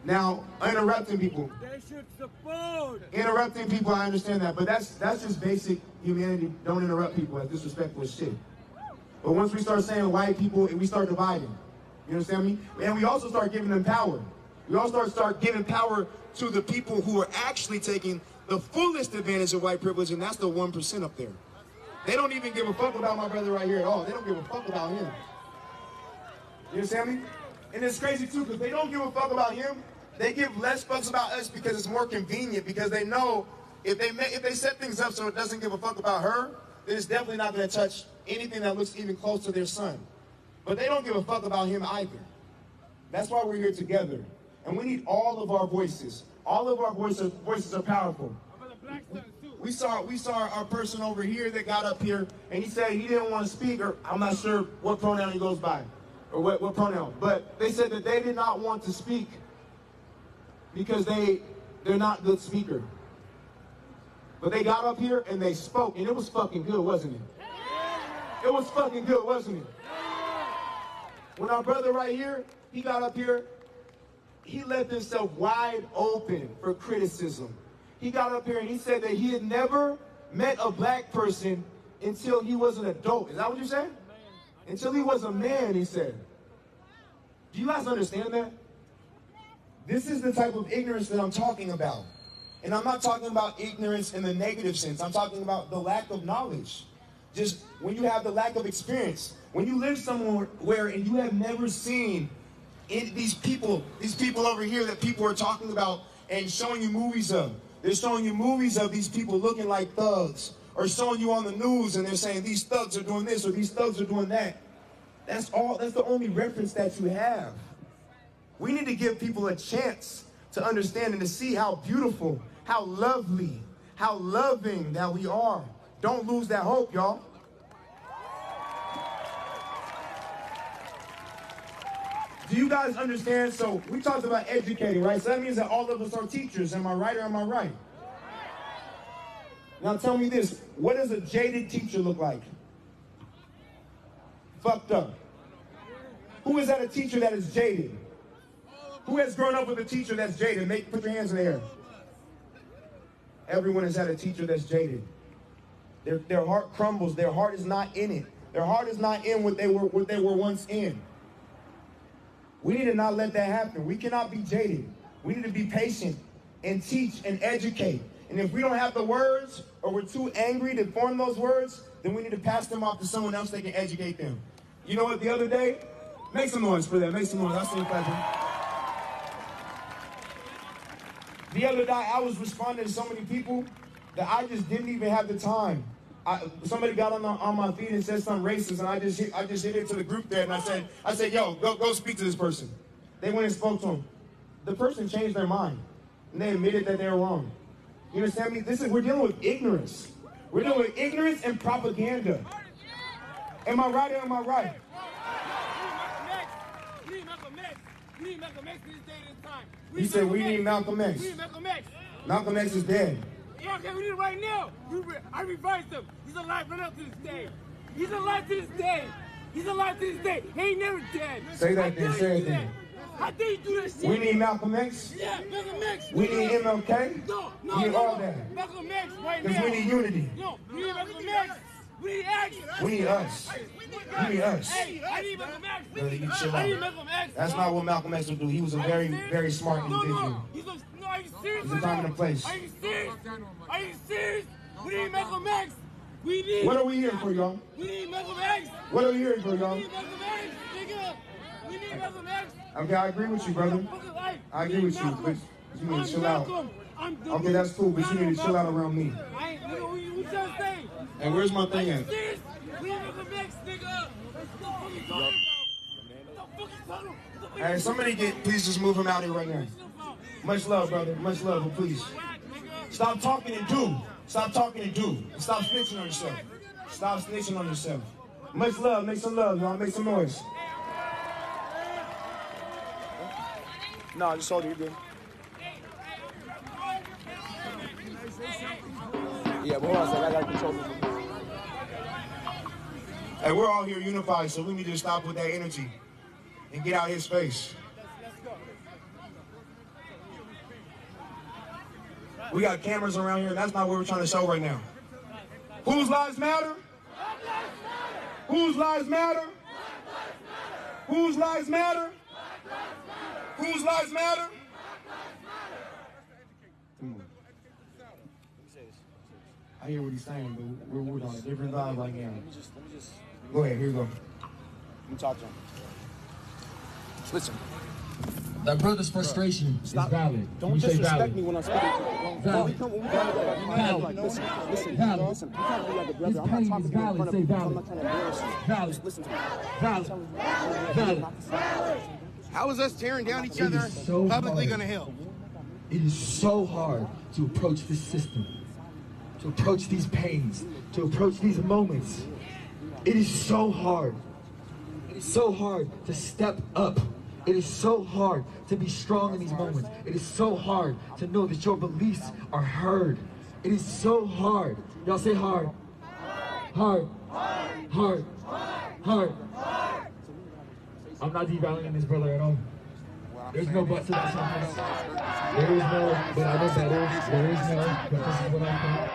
Now, interrupting people. They should support. Interrupting people, I understand that, but that's just basic humanity. Don't interrupt people. That's disrespectful as shit. But once we start saying white people, we start dividing. You understand me? And we also start giving them power. We also start giving power to the people who are actually taking the fullest advantage of white privilege, and that's the 1% up there. They don't even give a fuck about my brother right here at all. They don't give a fuck about him. You understand me? And it's crazy too, because they don't give a fuck about him. They give less fucks about us because it's more convenient, because they know If they set things up so it doesn't give a fuck about her, then it's definitely not going to touch anything that looks even close to their son. But they don't give a fuck about him either. That's why we're here together. And we need all of our voices. All of our voices are powerful. We saw our person over here that got up here, and he said he didn't want to speak, or I'm not sure what pronoun he goes by, or what pronoun. But they said that they did not want to speak because they're not good speakers. But they got up here and they spoke, and it was fucking good, wasn't it? It was fucking good, wasn't it? When our brother right here, he got up here, he left himself wide open for criticism. He got up here and he said that he had never met a black person until he was an adult. Is that what you said? Until he was a man, he said. Do you guys understand that? This is the type of ignorance that I'm talking about. And I'm not talking about ignorance in the negative sense. I'm talking about the lack of knowledge. Just when you have the lack of experience. When you live somewhere and you have never seen these people over here that people are talking about and showing you movies of. They're showing you movies of these people looking like thugs, or showing you on the news and they're saying these thugs are doing this or these thugs are doing that. That's the only reference that you have. We need to give people a chance to understand and to see how beautiful, how lovely, how loving that we are. Don't lose that hope, y'all. Do you guys understand? So we talked about educating, right? So that means that all of us are teachers. Am I right or am I right? Now tell me this. What does a jaded teacher look like? Fucked up. Who is that a teacher that is jaded? Who has grown up with a teacher that's jaded? Put your hands in the air. Everyone has had a teacher that's jaded. Their heart crumbles. Their heart is not in it. Their heart is not in what they were once in. We need to not let that happen. We cannot be jaded. We need to be patient and teach and educate. And if we don't have the words, or we're too angry to form those words, then we need to pass them off to someone else that can educate them. You know what, the other day? Make some noise for that. Make some noise. I see you clapping. The other day, I was responding to so many people that I just didn't even have the time. Somebody got on my feed and said something racist, and I just hit it to the group there, and I said, yo, go speak to this person. They went and spoke to him. The person changed their mind, and they admitted that they were wrong. You understand me? We're dealing with ignorance. We're dealing with ignorance and propaganda. Am I right or am I right? We need Malcolm X. We need Malcolm X this day and this time. He said we need Malcolm X. We need Malcolm X. Malcolm X is dead. Yeah, okay, we need it right now. I revised him. He's alive right up to this day. He's alive to this day. He's alive to this day. He ain't never dead. Say that then. Say it then. How dare you do that shit? We need Malcolm X. Yeah, Malcolm X. We need MLK. No. We need all that. Malcolm X right now. Because we need unity. No, we need Malcolm X. We need X. We need us. We need us. Hey, I need Malcolm X. Brother, you chill I need out. Malcolm X. That's not what Malcolm X would do. He was a very, very smart individual. No, are you serious? There's a time and a place. Are you serious? Are you serious? We need Malcolm X. We need. What are we here for, y'all? We need Malcolm X. What are we here for, y'all? We need Malcolm X, nigga. We need Malcolm X. Okay, I agree with you, brother. I agree with you, but you need to chill out. Okay, that's cool, but you need to chill out around me. I ain't, nigga, what you trying to say? And where's my thing at? Serious? We need Malcolm X, nigga. What the fuck you talking about? What the fuck you talking about? Hey, somebody please just move him out here right now. Much love, brother. Much love, but please. Stop talking and do. Stop talking and do. Stop snitching on yourself. Stop snitching on yourself. Much love. Make some love, y'all. Make some noise. No, just hold it. You're good. Yeah, but hold on a second. I gotta control this. Hey, we're all here unified, so we need to stop with that energy and get out his face. We got cameras around here, and that's not what we're trying to show right now. Whose lives matter? Whose lives matter? Whose lives matter? Whose lives matter? I hear what he's saying, but we're on a different vibe right now. Go ahead, here you go. Let me talk to him. Listen, That brother's frustration is valid. Don't Can you say disrespect valid? me when I'm speaking to you. Valid. When we come like, listen, you can't be like a brother. I'm not talking to you in front of people. I'm not trying to embarrass you. Valid. Just listen to me. Valid. Valid. How is us tearing down each It other is so publicly hard. going to help? It is so hard to approach this system, to approach these pains, to approach these moments. It is so hard. It is so hard to step up. It is so hard to be strong in these moments. It is so hard to know that your beliefs are heard. It is so hard. Y'all say hard. Hard. Hard. Hard. I'm not devaluing this brother at all. There's no but to that sentence. There is no, but I know better. There is no, but this is what I think.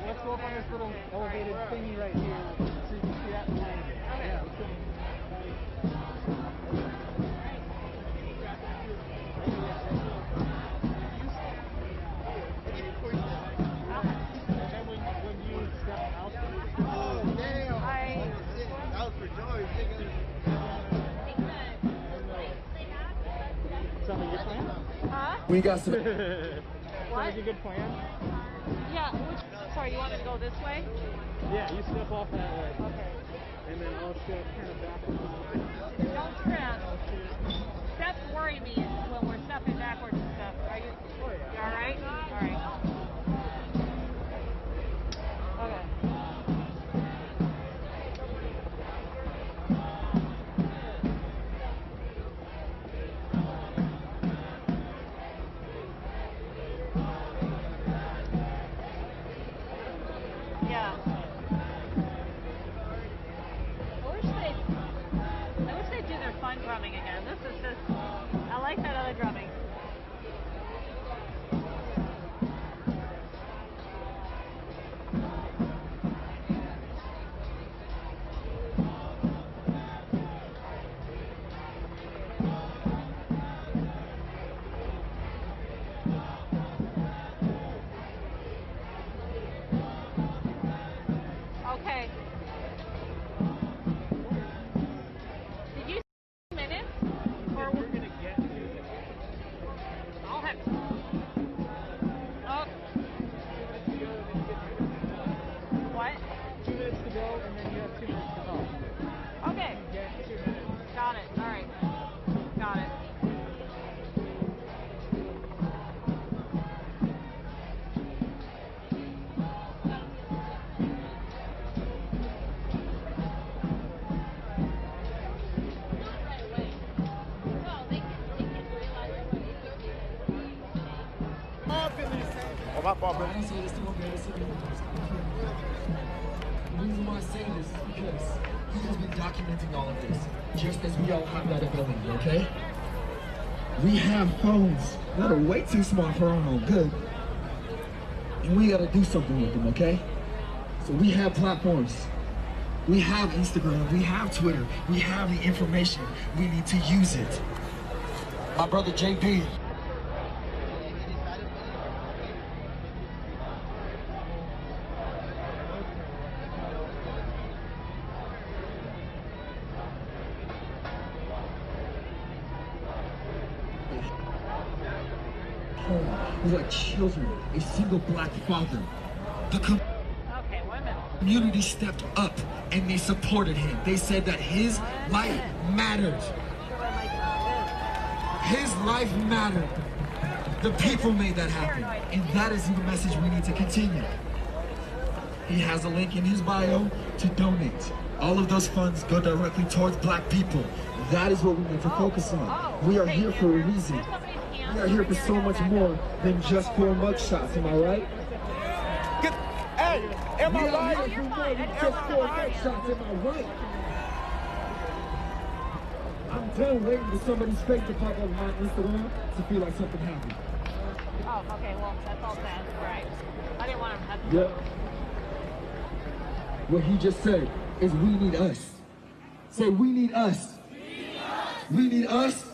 Let's go up on this little elevated thingy right here so you can see that behind you. Yeah, let's go. And then when you step out, oh damn! That was for Joy. Sound like a good plan? Huh? We got some. What? Sound like a good plan? Yeah, sorry, you want me to go this way? Yeah, you step off that way. Okay. And then I'll step kind of back a little bit. Don't trip. Steps worry me when we're stepping backwards and stuff. Are you, you all right? All right. Okay. Yeah. I wish they'd do their fun drumming again. This is just, I like that other drumming. Okay. Did you 2 minutes? Or we're gonna get to it. I'll have to. Oh. What? 2 minutes to go, and then you have 2 minutes to talk. Okay. Get 2 minutes. Got it. All right. Got it. Oh, my fault, bro. I don't say this to him, man. The reason why I say this is because he has been documenting all of this, just as we all have that ability, okay? We have phones that are way too small for our own good, and we gotta do something with them, okay? So we have platforms. We have Instagram, we have Twitter, we have the information. We need to use it. my brother JB. Who had children, a single black father. The community stepped up and they supported him. They said that his life mattered. His life mattered. The people made that happen. And that is the message we need to continue. He has a link in his bio to donate. All of those funds go directly towards black people. That is what we need to focus on. We are here for a reason. We are here for so much more than just 4 mugshots, am I right? Hey, am I right? We are here for more than just 4 mugshots, am I right? I'm done waiting for somebody's face to pop up on my Instagram to feel like something happened. Oh, okay, well, that's all bad, right? I didn't want to have to. Yeah. What he just said is we need us. Say we need us. We need us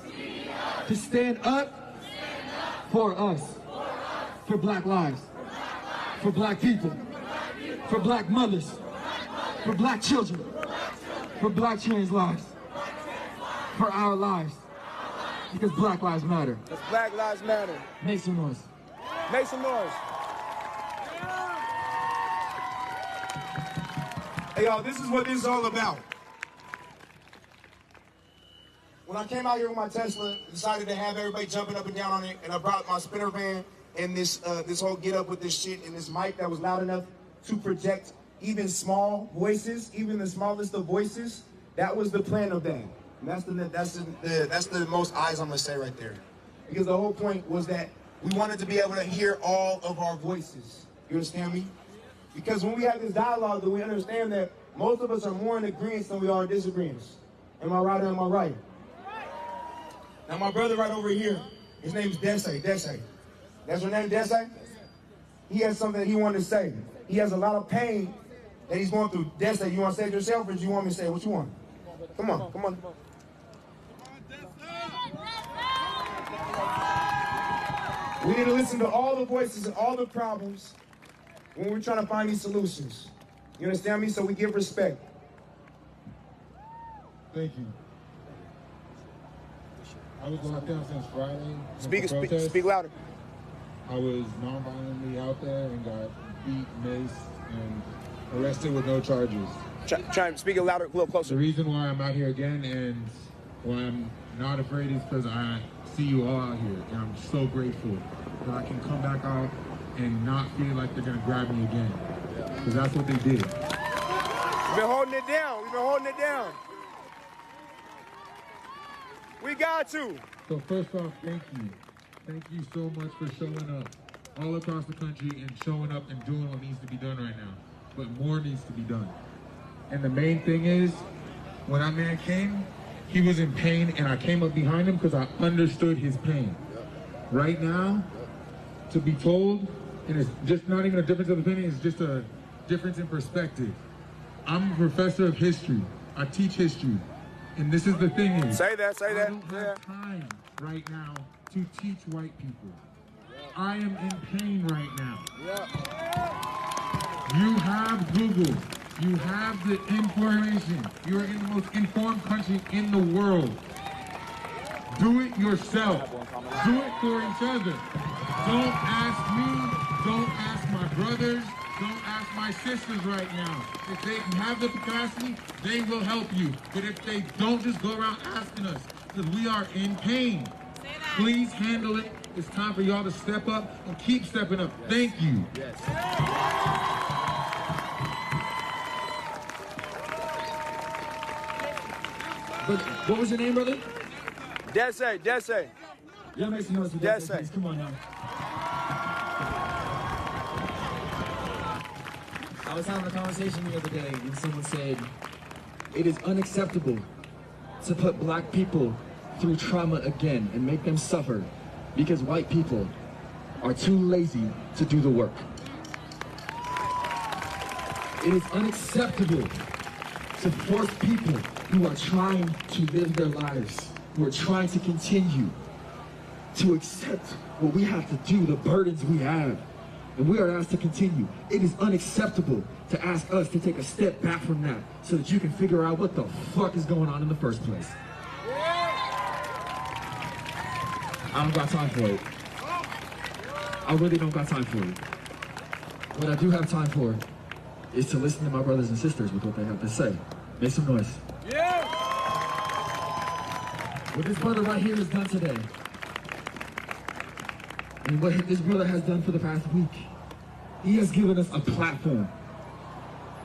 to stand up for us, for black lives, for black people, for black mothers, for black children, for black trans lives, for our lives, because black lives matter. Because Black Lives Matter. Make some noise. Make some noise. Hey y'all, this is what this is all about. When I came out here with my Tesla, decided to have everybody jumping up and down on it, and I brought my spinner van and this whole get up with this shit and this mic that was loud enough to project even small voices, even the smallest of voices. That was the plan of that. And that's the most eyes I'm gonna say right there. Because the whole point was that we wanted to be able to hear all of our voices. You understand me? Because when we have this dialogue, we understand that most of us are more in agreement than we are in disagreement. Am I right or am I right? Now my brother right over here, his name's Dese. Dese. That's your name, Dese? He has something that he wanted to say. He has a lot of pain that he's going through. Dese, you want to say it yourself or do you want me to say it? What you want? Come on, come on. We need to listen to all the voices and all the problems when we're trying to find these solutions. You understand me? So we give respect. Thank you. I was locked down since Friday. Speak louder. I was non-violently out there and got beat, missed, and arrested with no charges. Try and speak it louder, a little closer. The reason why I'm out here again and why I'm not afraid is because I see you all out here, and I'm so grateful that I can come back out and not feel like they're gonna grab me again, because that's what they did. We've been holding it down. We've been holding it down. We got you. So first off, thank you. Thank you so much for showing up all across the country and showing up and doing what needs to be done right now. But more needs to be done. And the main thing is, when that man came, he was in pain and I came up behind him because I understood his pain. Right now, to be told, and it's just not even a difference of opinion, it's just a difference in perspective. I'm a professor of history. I teach history. And this is the thing is, say that. I don't have time right now to teach white people. I am in pain right now. You have Google. You have the information. You are in the most informed country in the world. Do it yourself. Do it for each other. Don't ask me. Don't ask my brothers. Don't ask my sisters right now. If they have the capacity, they will help you. But if they don't, just go around asking us, because we are in pain. Please handle it. It's time for y'all to step up and keep stepping up. Thank you. Yes. But what was your name, brother? Dese. Yeah, make some noise for Dese, please. Come on now. I was having a conversation the other day and someone said, it is unacceptable to put black people through trauma again and make them suffer because white people are too lazy to do the work. It is unacceptable to force people who are trying to live their lives, who are trying to continue, to accept what we have to do, the burdens we have. And we are asked to continue. It is unacceptable to ask us to take a step back from that so that you can figure out what the fuck is going on in the first place. I don't got time for it. I really don't got time for it. What I do have time for is to listen to my brothers and sisters with what they have to say. Make some noise. Yeah! What this brother right here has done today, and what this brother has done for the past week, he has given us a platform.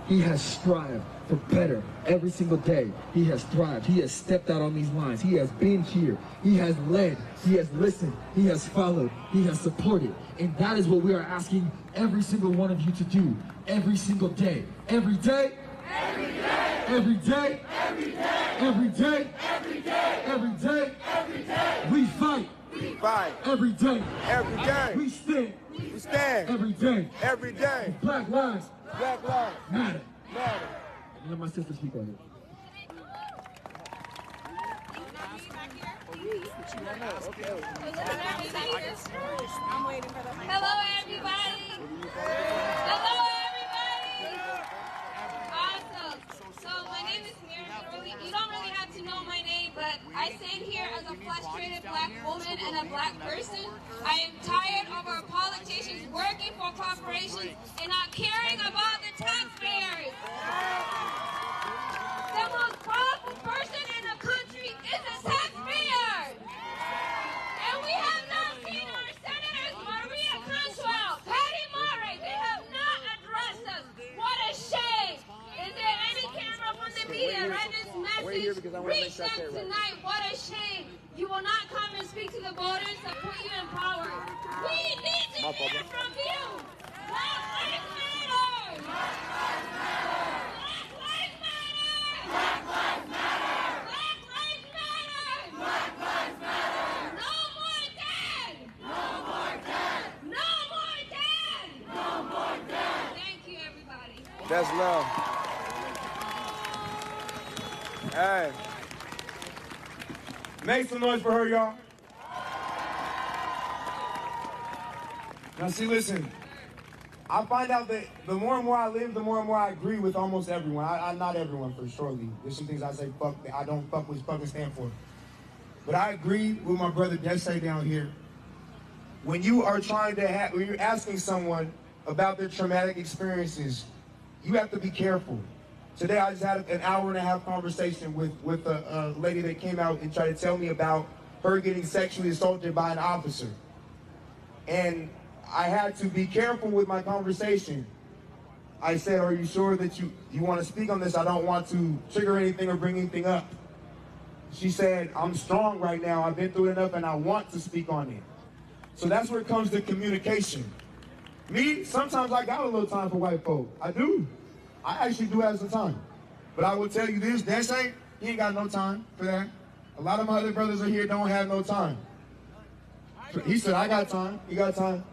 He has strived for better every single day. He has thrived. He has stepped out on these lines. He has been here. He has led. He has listened. He has followed. He has supported. And that is what we are asking every single one of you to do every single day. Every day. Every day. Every day. Every day. Every day. Every day. Every day. Every day. We fight. We fight. Every day. Every day. We stand. We stand. Every day. Every day. Black lives. Black lives matter. matter. Let my sister speak on it. Hello, everybody. Hello, everybody. Awesome. So my name is Mary. You don't really have to know my name, but I stand here as a frustrated black woman and a black person. I am tired of our politicians working for corporations and not caring about the taxpayers. The most powerful person in the country is a taxpayer. And we have not seen our senators, Maria Cantwell, Patty Murray, they have not addressed us. What a shame. Is there any camera from the media read this message? Reach them tonight. What a shame. You will not come and speak to the voters to put you in power. We need to hear from you. Black lives matter. Black lives matter. Black lives matter. Black lives matter. Black lives matter. No more dead. No more dead. No more dead. No more dead. Thank you, everybody. That's love. Hey. Make some noise for her, y'all. Now, see, listen. I find out that the more and more I live, the more and more I agree with almost everyone. I not everyone, for surely. There's some things I say, fuck, I don't fuck with fucking stand for. But I agree with my brother Desi down here. When you are trying to when you're asking someone about their traumatic experiences, you have to be careful. Today I just had an hour-and-a-half conversation with a lady that came out and tried to tell me about her getting sexually assaulted by an officer. And I had to be careful with my conversation. I said, are you sure that you want to speak on this? I don't want to trigger anything or bring anything up. She said, I'm strong right now. I've been through it enough and I want to speak on it. So that's where it comes to communication. Me, sometimes I got a little time for white folk. I do. I actually do have some time. But I will tell you this, Desi, he ain't got no time for that. A lot of my other brothers are here don't have no time. He said, I got time. He got time.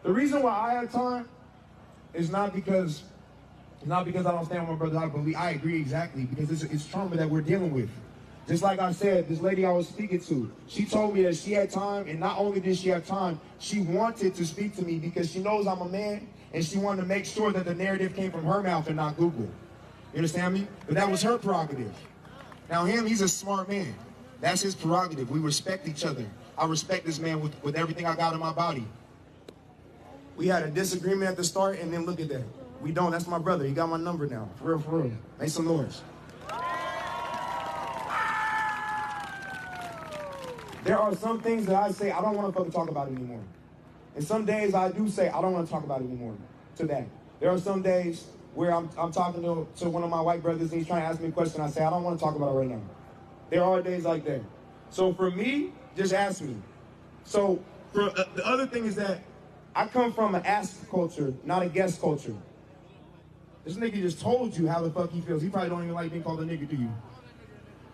The reason why I have time is not because I don't stand with my brother. I agree exactly, because it's trauma that we're dealing with. Just like I said, this lady I was speaking to, she told me that she had time, and not only did she have time, she wanted to speak to me because she knows I'm a man, and she wanted to make sure that the narrative came from her mouth and not Google. You understand me? But that was her prerogative. Now he's a smart man. That's his prerogative. We respect each other. I respect this man with everything I got in my body. We had a disagreement at the start, and then look at that. We don't. That's my brother. He got my number now. For real, for real. Make some noise. There are some things that I say I don't want to fucking talk about anymore. And some days I do say I don't want to talk about it anymore. To that. There are some days where I'm talking to one of my white brothers and he's trying to ask me a question. I say I don't want to talk about it right now. There are days like that. So for me, just ask me. So the other thing is that I come from an ask culture, not a guess culture. This nigga just told you how the fuck he feels. He probably don't even like being called a nigga, do you?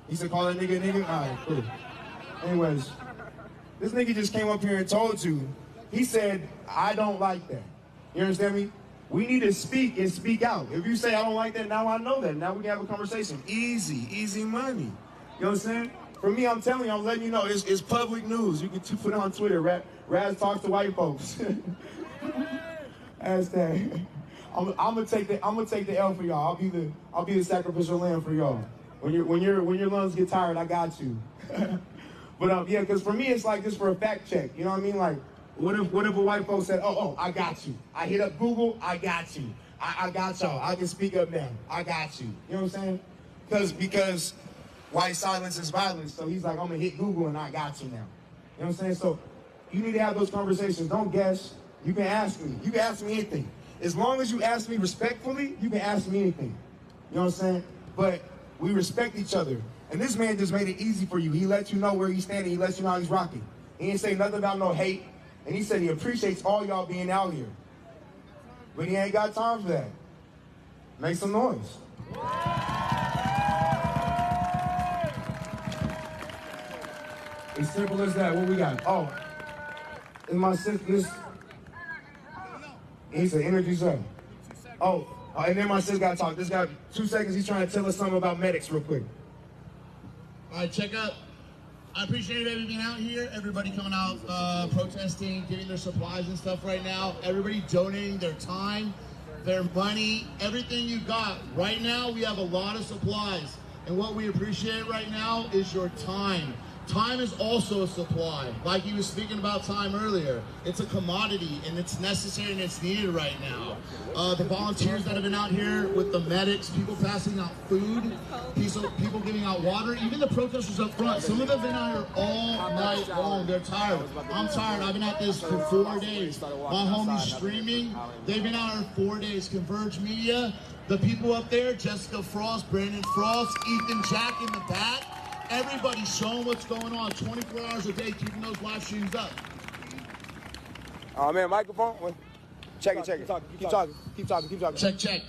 He said call that nigga a nigga? All right, cool. Anyways, this nigga just came up here and told you, he said, I don't like that. You understand me? We need to speak and speak out. If you say I don't like that, now I know that. Now we can have a conversation. Easy, easy money. You understand? For me, I'm telling you, I'm letting you know, it's public news. You can put it on Twitter. Raz talks to white folks. Hashtag. I'm gonna take the L for y'all. I'll be the sacrificial lamb for y'all. When your lungs get tired, I got you. But yeah, because for me, it's like just for a fact check. You know what I mean? Like, what if a white folks said, oh, I got you. I hit up Google, I got you. I got y'all. I can speak up now. I got you. You know what I'm saying? Because white silence is violence. So he's like, I'm gonna hit Google and I got you now. You know what I'm saying? So you need to have those conversations. Don't guess. You can ask me. You can ask me anything. As long as you ask me respectfully, you can ask me anything. You know what I'm saying? But we respect each other. And this man just made it easy for you. He let you know where he's standing. He lets you know how he's rocking. He didn't say nothing about no hate. And he said he appreciates all y'all being out here. But he ain't got time for that. Make some noise. As simple as that. What we got? Oh, and my sis, he said energy zone. Oh, and then my sis got to talk. This guy, 2 seconds, he's trying to tell us something about medics real quick. All right, check up. I appreciate everybody being out here, everybody coming out, protesting, giving their supplies and stuff right now, everybody donating their time, their money, everything you got. Right now, we have a lot of supplies, and what we appreciate right now is your time. Time is also a supply. Like he was speaking about time earlier. It's a commodity, and it's necessary and it's needed right now. The volunteers that have been out here with the medics, people passing out food, people giving out water, even the protesters up front. Some of them have been out here all night long. They're tired. I'm tired. I've been at this for 4 days. My homie's streaming. They've been out here 4 days. Converge Media, the people up there, Jessica Frost, Brandon Frost, Ethan Jack in the back. Everybody's showing what's going on 24 hours a day, keeping those live streams up. Oh man, microphone. Check it. Keep talking. Check.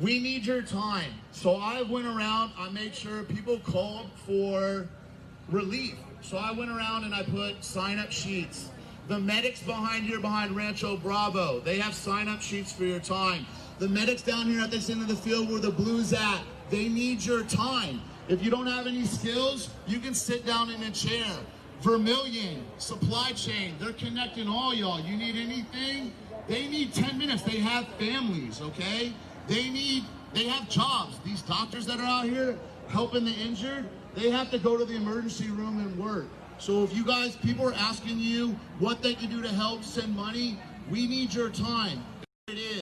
We need your time. So I went around, I made sure people called for relief. So I went around and I put sign-up sheets. The medics behind here, behind Rancho Bravo, they have sign-up sheets for your time. The medics down here at this end of the field where the blue's at, they need your time. If you don't have any skills, you can sit down in a chair. Vermilion, supply chain, they're connecting all y'all. You need anything? They need 10 minutes. They have families, okay? They have jobs. These doctors that are out here helping the injured, they have to go to the emergency room and work. So if you guys, people are asking you what they can do to help send money, we need your time. It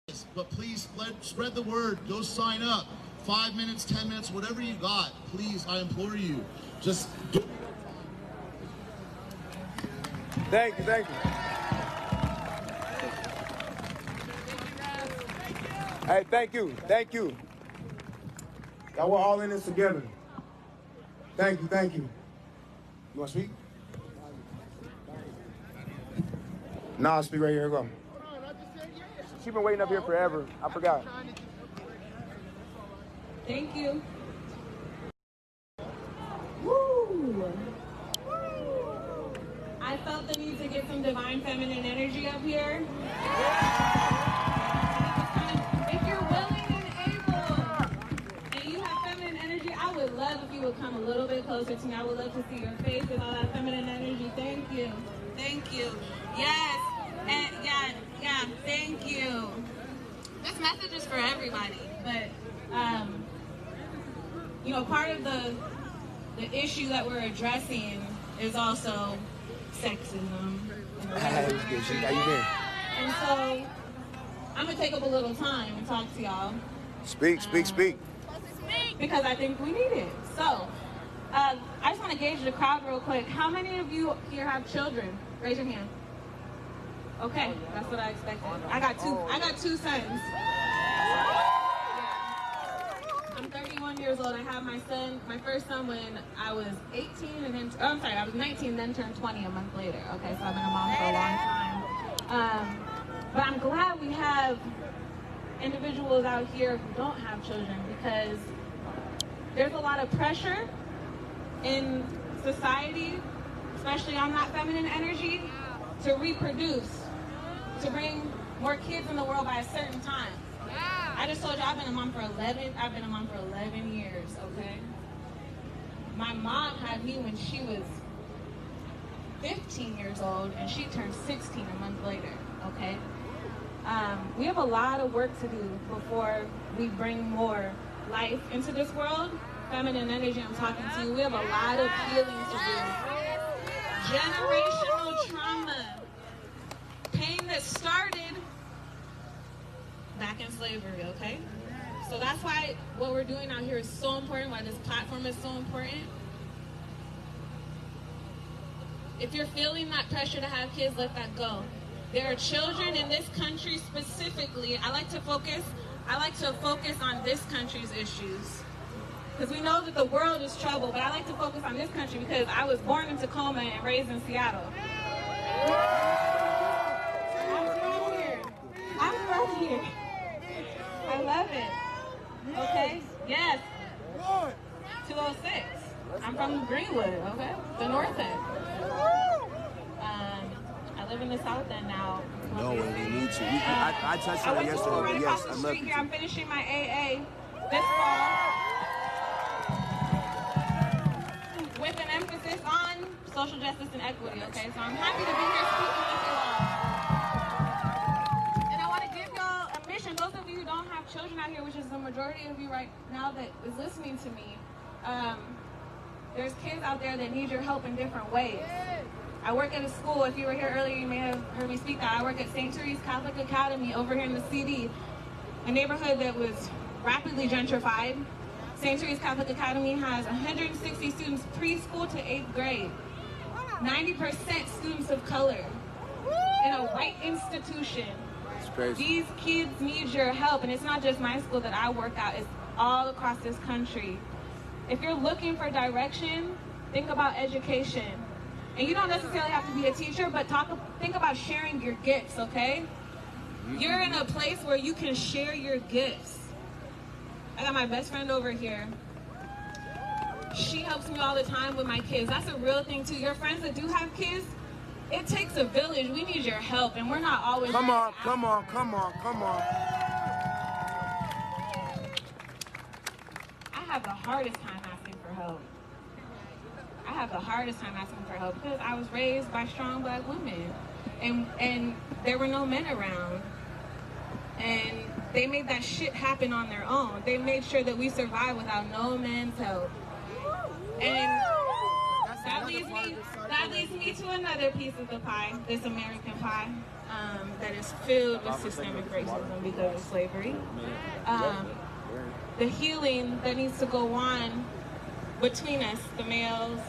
is. But please spread the word. Go sign up. 5 minutes, 10 minutes, whatever you got, please, I implore you. Just do. Thank you. Hey, thank you. Y'all, we're all in this together. Thank you. You want to speak? Nah, I'll speak right here. Go. She's been waiting up here forever. I forgot. Thank you. Woo! I felt the need to get some divine feminine energy up here. If you're willing and able, and you have feminine energy, I would love if you would come a little bit closer to me. I would love to see your face with all that feminine energy. Thank you. Yes. And yeah, thank you. This message is for everybody, but you know, part of the issue that we're addressing is also sexism. How you been? And so I'm gonna take up a little time and talk to y'all. Speak. Because I think we need it. So I just want to gauge the crowd real quick. How many of you here have children? Raise your hand. Okay, that's what I expected. I got two sons. I'm 31 years old. I had my first son when I was 18 and then, I was 19 then turned 20 a month later. Okay, so I've been a mom for a long time. But I'm glad we have individuals out here who don't have children, because there's a lot of pressure in society, especially on that feminine energy, to reproduce, to bring more kids in the world by a certain time. I just told you I've been a mom for 11 years, okay? My mom had me when she was 15 years old, and she turned 16 a month later, okay? We have a lot of work to do before we bring more life into this world. Feminine energy I'm talking to. We have a lot of healing to do. Generational trauma. Pain that started back in slavery, okay? So that's why what we're doing out here is so important, why this platform is so important. If you're feeling that pressure to have kids, let that go. There are children in this country specifically. I like to focus on this country's issues. Because we know that the world is trouble, but I like to focus on this country because I was born in Tacoma and raised in Seattle. I'm from here. I love it. Okay? Yes. 206. I'm from Greenwood, okay? The north end. I live in the south end now. No, we need to. I touched on it yesterday, but yes, I love here. I'm finishing my AA this fall with an emphasis on social justice and equity, okay? So I'm happy to be here speaking with you all. And I want to give y'all a mission. Those of you who don't have children out here, which is the majority of you right now that is listening to me, there's kids out there that need your help in different ways. I work at a school. If you were here earlier, you may have heard me speak that. I work at St. Therese Catholic Academy over here in the CD, a neighborhood that was rapidly gentrified. St. Therese Catholic Academy has 160 students preschool to 8th grade. 90% students of color in a white institution. It's crazy. These kids need your help, and it's not just my school that I work at, it's all across this country. If you're looking for direction, think about education. And you don't necessarily have to be a teacher, but think about sharing your gifts, okay? You're in a place where you can share your gifts. I got my best friend over here. She helps me all the time with my kids. That's a real thing too. Your friends that do have kids, it takes a village. We need your help, and we're not always... Come on. I have the hardest time asking for help. I have the hardest time asking for help because I was raised by strong black women, and there were no men around, and they made that shit happen on their own. They made sure that we survived without no man's help. And that leads me to another piece of the pie, this American pie, that is filled with systemic racism because of slavery. The healing that needs to go on between us, the male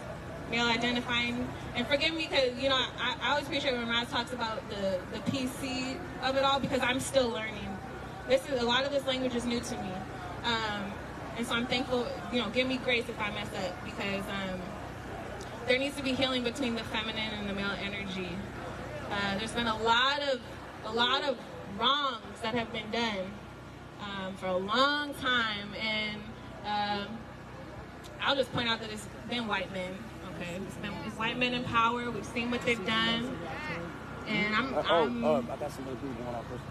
identifying, and forgive me because, you know, I always appreciate when Raz talks about the PC of it all because I'm still learning. A lot of this language is new to me. And so I'm thankful, you know, give me grace if I mess up because there needs to be healing between the feminine and the male energy. There's been a lot of wrongs that have been done for a long time, and I'll just point out that it's been white men. Okay, it's white men in power. We've seen what they've done, and I got some other people going out first.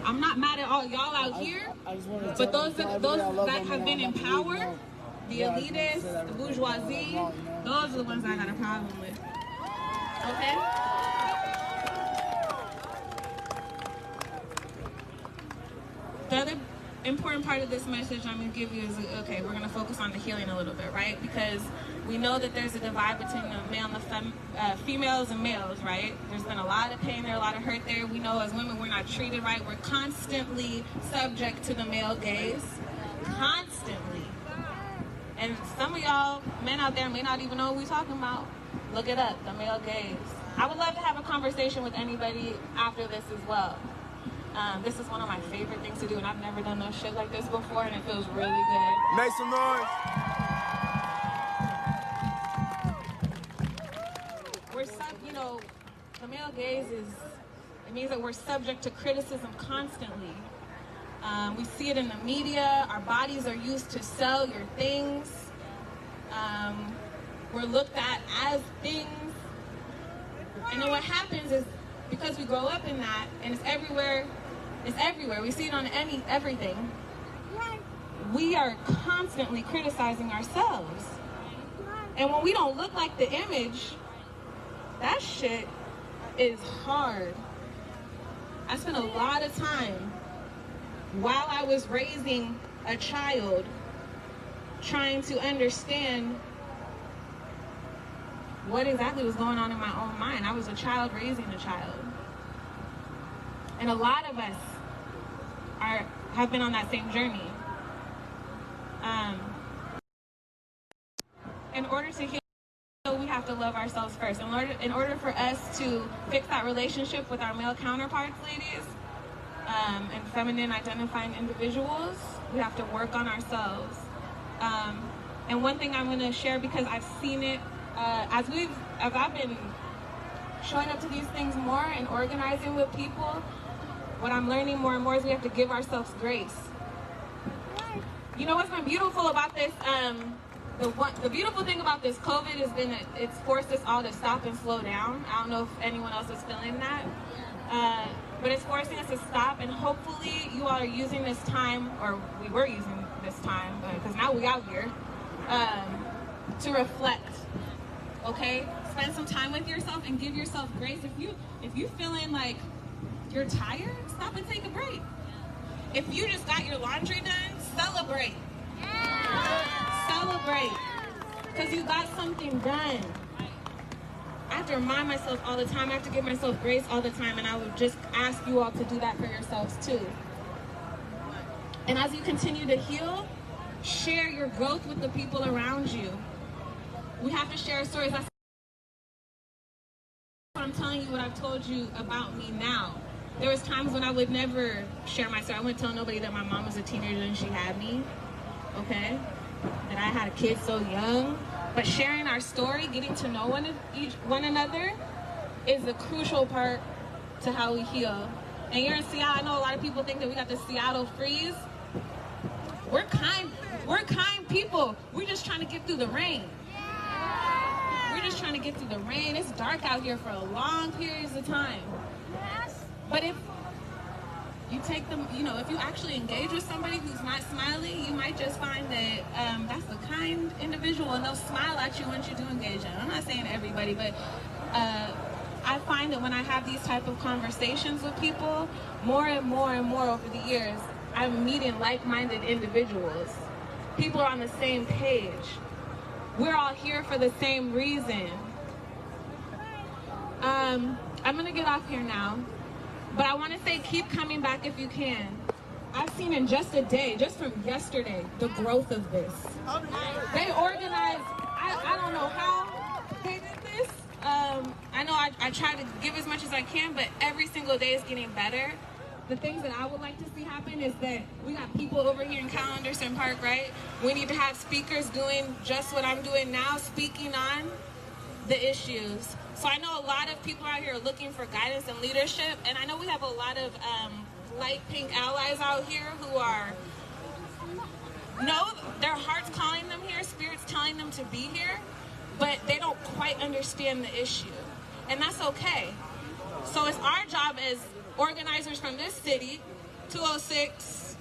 I'm not mad at all y'all out here, but those that have been in power, the elitists, the bourgeoisie, those are the ones I got a problem with. Okay? The other important part of this message I'm going to give you is, okay, we're going to focus on the healing a little bit, right? Because we know that there's a divide between the male and the females and males, right? There's been a lot of pain there, a lot of hurt there. We know as women we're not treated right. We're constantly subject to the male gaze. Constantly. And some of y'all men out there may not even know what we're talking about. Look it up, the male gaze. I would love to have a conversation with anybody after this as well. This is one of my favorite things to do, and I've never done no shit like this before, and it feels really good. Make some noise. You know, the male gaze it means that we're subject to criticism constantly. We see it in the media. Our bodies are used to sell your things. We're looked at as things. And then what happens is, because we grow up in that, and it's everywhere, we see it on everything, we are constantly criticizing ourselves. And when we don't look like the image, that shit is hard. I spent a lot of time while I was raising a child trying to understand what exactly was going on in my own mind. I was a child raising a child. And a lot of us have been on that same journey. In order to heal, we have to love ourselves first. In order for us to fix that relationship with our male counterparts, ladies, and feminine identifying individuals, we have to work on ourselves. And one thing I'm going to share, because I've seen it as I've been showing up to these things more and organizing with people, what I'm learning more and more is we have to give ourselves grace. You know what's been beautiful about this? The beautiful thing about this COVID has been that it's forced us all to stop and slow down. I don't know if anyone else is feeling that. But it's forcing us to stop, and hopefully you all are using this time, or we were using this time, because now we out here, to reflect, okay? Spend some time with yourself and give yourself grace. If you're feeling like you're tired, stop and take a break. If you just got your laundry done, celebrate. Celebrate, because you got something done. I have to remind myself all the time, I have to give myself grace all the time, and I would just ask you all to do that for yourselves too. And as you continue to heal, share your growth with the people around you. We have to share stories. That's what I'm telling you, what I've told you about me now. There was times when I would never share my story. I wouldn't tell nobody that my mom was a teenager and she had me, okay? That I had a kid so young. But sharing our story, getting to know one another is a crucial part to how we heal. And you're in Seattle. I know a lot of people think that we got the Seattle freeze. We're kind people. We're just trying to get through the rain. We're just trying to get through the rain. It's dark out here for long periods of time. But if you take them, if you actually engage with somebody who's not smiling, you might just find that that's a kind individual, and they'll smile at you once you do engage them. I'm not saying everybody, but I find that when I have these type of conversations with people, more and more and more over the years, I'm meeting like-minded individuals. People are on the same page. We're all here for the same reason. I'm gonna get off here now. But I want to say, keep coming back if you can. I've seen in just a day, just from yesterday, the growth of this. They organized, I don't know how they did this. I know I try to give as much as I can, but every single day is getting better. The things that I would like to see happen is that we got people over here in Cal Anderson Park, right? We need to have speakers doing just what I'm doing now, speaking on the issues. So I know a lot of people out here are looking for guidance and leadership, and I know we have a lot of light pink allies out here who know their heart's calling them here, spirit's telling them to be here, but they don't quite understand the issue, and that's okay. So it's our job as organizers from this city, 206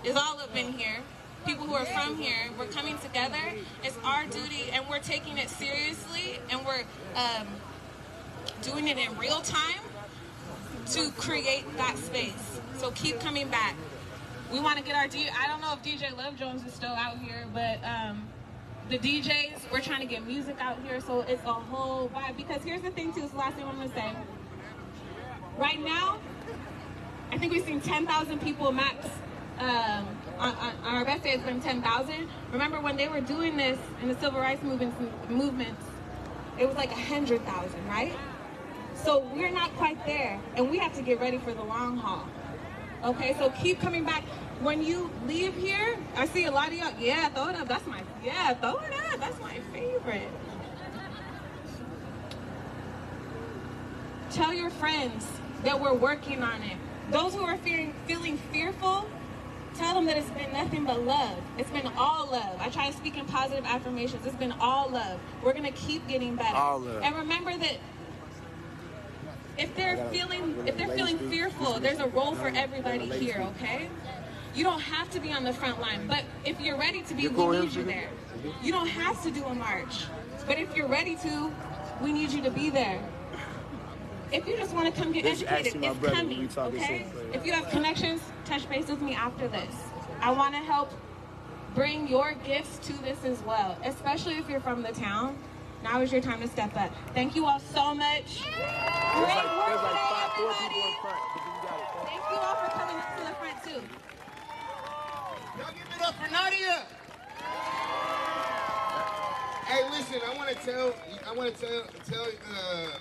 is all up in here, people who are from here, we're coming together. It's our duty, and we're taking it seriously, and we're doing it in real time to create that space. So keep coming back. We want to get our I don't know if DJ Love Jones is still out here, but the DJs, we're trying to get music out here, so it's a whole vibe. Because here's the thing too, it's the last thing I'm going to say. Right now, I think we've seen 10,000 people max. On our best day, it's been 10,000. Remember when they were doing this in the civil rights movements, it was like 100,000, right? So we're not quite there, and we have to get ready for the long haul. Okay, so keep coming back. When you leave here, I see a lot of y'all. Yeah, throw it up. That's my favorite. Tell your friends that we're working on it. Those who are feeling fearful, tell them that it's been nothing but love. It's been all love. I try to speak in positive affirmations. It's been all love. We're going to keep getting better. All love. And remember that if they're feeling fearful, there's a role for everybody here, okay? You don't have to be on the front line, but if you're ready to be, we need you there. You don't have to do a march, but if you're ready to, we need you to be there. If you just want to come get educated, it's coming, okay? If you have connections, touch base with me after this. I want to help bring your gifts to this as well, especially if you're from the town. Now is your time to step up. Thank you all so much. Great work today, everybody. Thank you all for coming up to the front too. Y'all give it up for Nadia. Hey, listen, I want to tell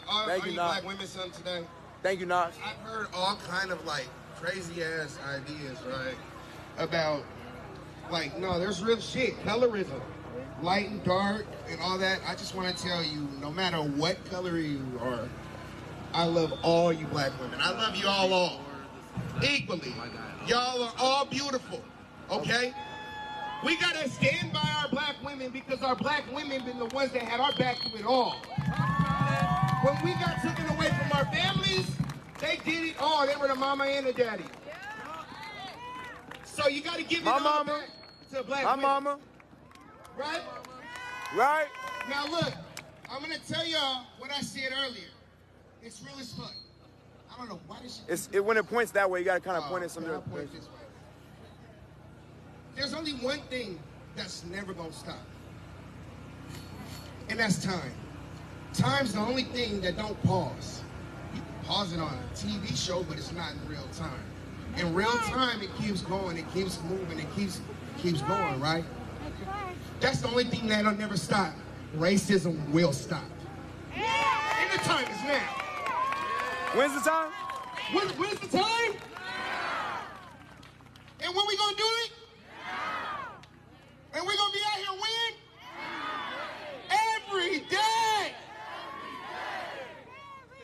all you black women something today. Thank you, Nas. I've heard all kind of like crazy ass ideas, right? About like, no, there's real shit, colorism, light and dark and all that. I just want to tell you, no matter what color you are, I love all you black women. I love you all equally. Y'all are all beautiful, okay? We gotta stand by our black women because our black women been the ones that had our back through it all. When we got taken away from our families, they did it all. They were the mama and the daddy. So you gotta give it all back to black women. mama. Right? Right? Now look, I'm gonna tell y'all what I said earlier. It's real as fuck. I don't know why this shit. When it points that way, you gotta kind of point it some I'll point it this way. There's only one thing that's never gonna stop. And that's time. Time's the only thing that don't pause. You can pause it on a TV show, but it's not in real time. In real time, it keeps going, it keeps moving, it keeps going, right? That's the only thing that'll never stop. Racism will stop. And the time is now. When's the time? When's the time? And when we gonna do it? And we're gonna be out here when? Every day!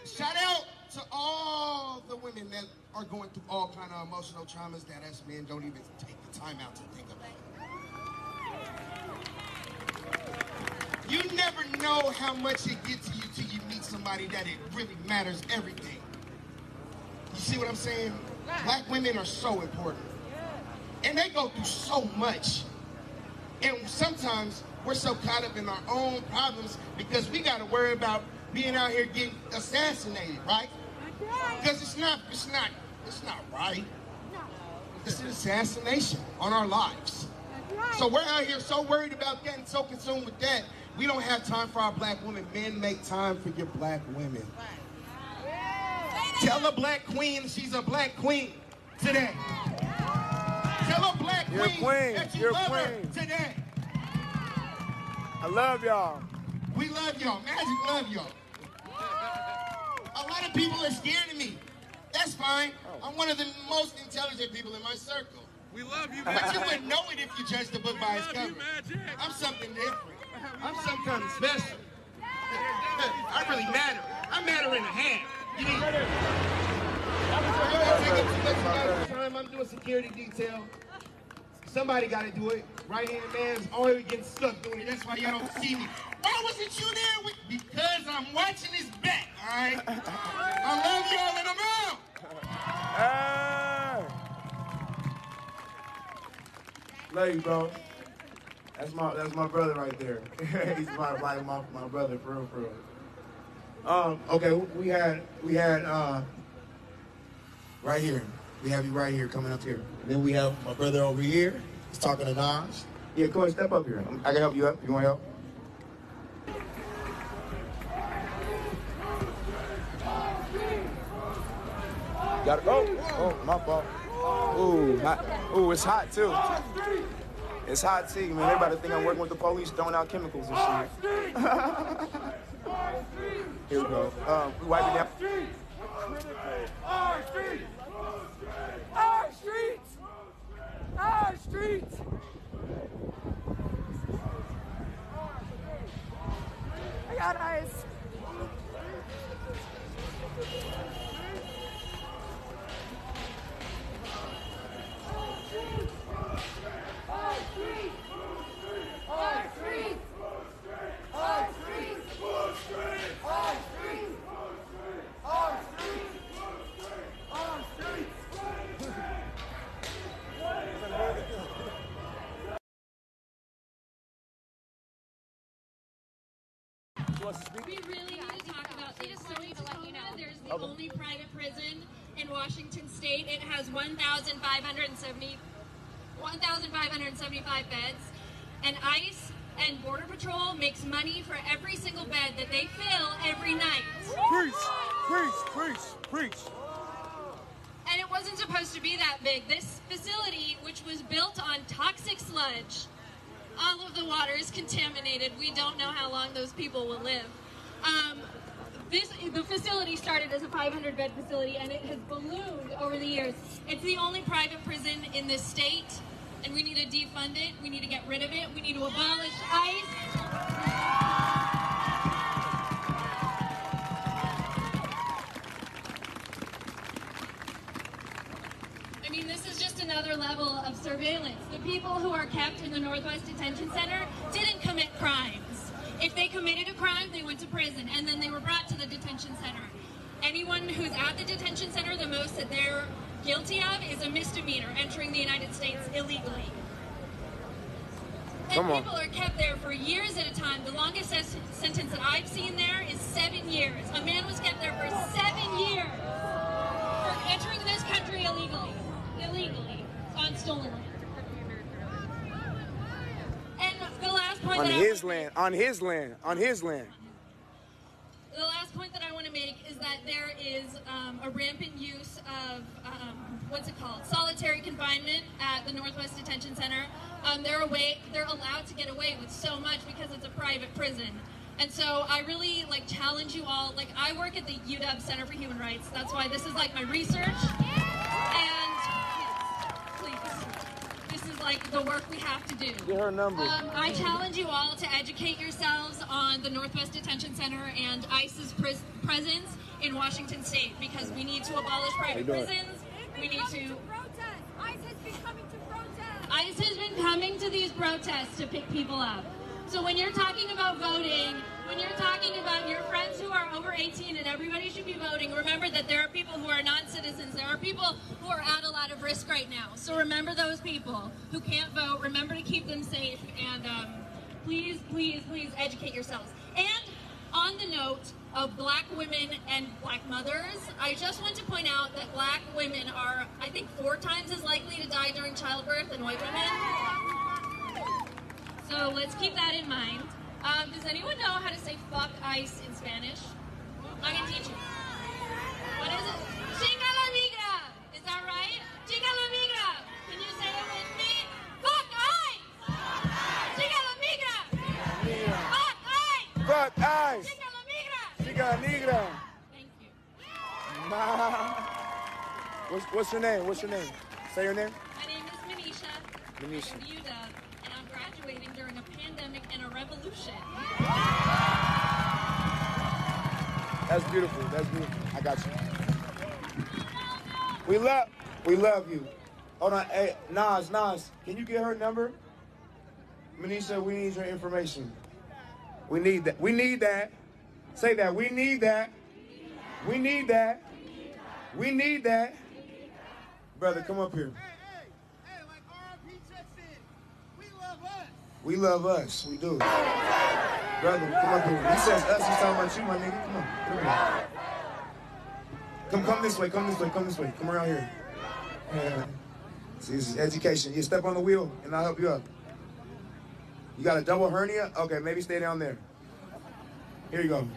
Shout out to all the women that are going through all kind of emotional traumas that us men don't even take the time out to think about. You never know how much it gets to you till you meet somebody that it really matters everything. You see what I'm saying? Black women are so important. And they go through so much. And sometimes we're so caught up in our own problems because we got to worry about being out here getting assassinated, right? Because it's not right. It's an assassination on our lives. So we're out here so worried about getting so consumed with that, we don't have time for our black women. Men, make time for your black women. Tell a black queen she's a black queen today. Tell a black queen that you love her today. I love y'all. We love y'all. Magic love y'all. A lot of people are scared of me. That's fine. I'm one of the most intelligent people in my circle. We love you, But you wouldn't know it if you judged the book by its cover. I'm something different. I'm some kind of special. I really matter. I matter in a hand. You mean? I'm doing security detail. Somebody got to do it. Right-handed man's always getting stuck doing it. That's why y'all don't see me. Why wasn't you there? Because I'm watching his back, all right? I love y'all and I'm out. Love you, bro. That's my brother right there. He's my brother, for real. Okay, we had right here. We have you right here, coming up here. And then we have my brother over here. He's talking to Nas. Yeah, go ahead, step up here. I can help you up. You want help? Gotta go. Oh, my fault. Ooh, it's hot too. It's hot too, man. Everybody think I'm working with the police, throwing out chemicals and shit. Here we go. We wipe it down. Our streets! Our streets! Our streets! I got eyes. wants to speak? We really need to talk about this. So in Tacoma, there's the only private prison in Washington State. It has 1,575 beds, and ICE and Border Patrol makes money for every single bed that they fill every night. Preach. And it wasn't supposed to be that big. This facility, which was built on toxic sludge, all of the water is contaminated. We don't know how long those people will live. The facility started as a 500-bed facility, and it has ballooned over the years. It's the only private prison in this state, and we need to defund it. We need to get rid of it. We need to abolish ICE. I mean, this is just another level of surveillance. The people who are kept in the Northwest Detention Center didn't commit crimes. If they committed a crime, they went to prison, and then they were brought to the detention center. Anyone who's at the detention center, the most that they're guilty of is a misdemeanor, entering the United States illegally. And people are kept there for years at a time. The longest sentence that I've seen there is 7 years. A man was kept there for 7 years for entering this country illegally on stolen land. And the last point On his land. The last point that I want to make is that there is a rampant use of, solitary confinement at the Northwest Detention Center. They're allowed to get away with so much because it's a private prison. And so I really challenge you all. I work at the UW Center for Human Rights. That's why this is my research. And please, this is the work we have to do. Get her number. I challenge you all to educate yourselves on the Northwest Detention Center and ICE's presence in Washington State, because we need to abolish private prisons. We need to protest. ICE has been coming to protest. ICE has been coming to these protests to pick people up. So when you're talking about voting, when you're talking about your friends who are over 18 and everybody should be voting, remember that there are people who are non-citizens. There are people who are at a lot of risk right now. So remember those people who can't vote. Remember to keep them safe. And please, please, please educate yourselves. And on the note of black women and black mothers, I just want to point out that black women are, I think, 4 times as likely to die during childbirth than white women. So let's keep that in mind. Does anyone know how to say fuck ICE in Spanish? I can teach you. What is it? Chinga la migra! Is that right? Chinga la migra! Can you say it with me? Fuck ICE! Chinga la migra! Fuck ICE! Fuck ICE! Chinga la migra! Chinga la migra! Thank you. What's your name? Say your name. My name is Manisha. Manisha. I'm from UW, and I'm graduating during a pandemic and a revolution. That's beautiful. I got you. We love you. Hold on. Hey, Nas, can you get her number? Manisha, we need your information. We need that. Say that. We need that. Brother, come up here. We love us. We do. Brother, come up here. He says us. He's talking about you, my nigga. Come here. Come this way. Come around here. See, this is education. You step on the wheel, and I'll help you up. You got a double hernia? Okay, maybe stay down there. Here you go.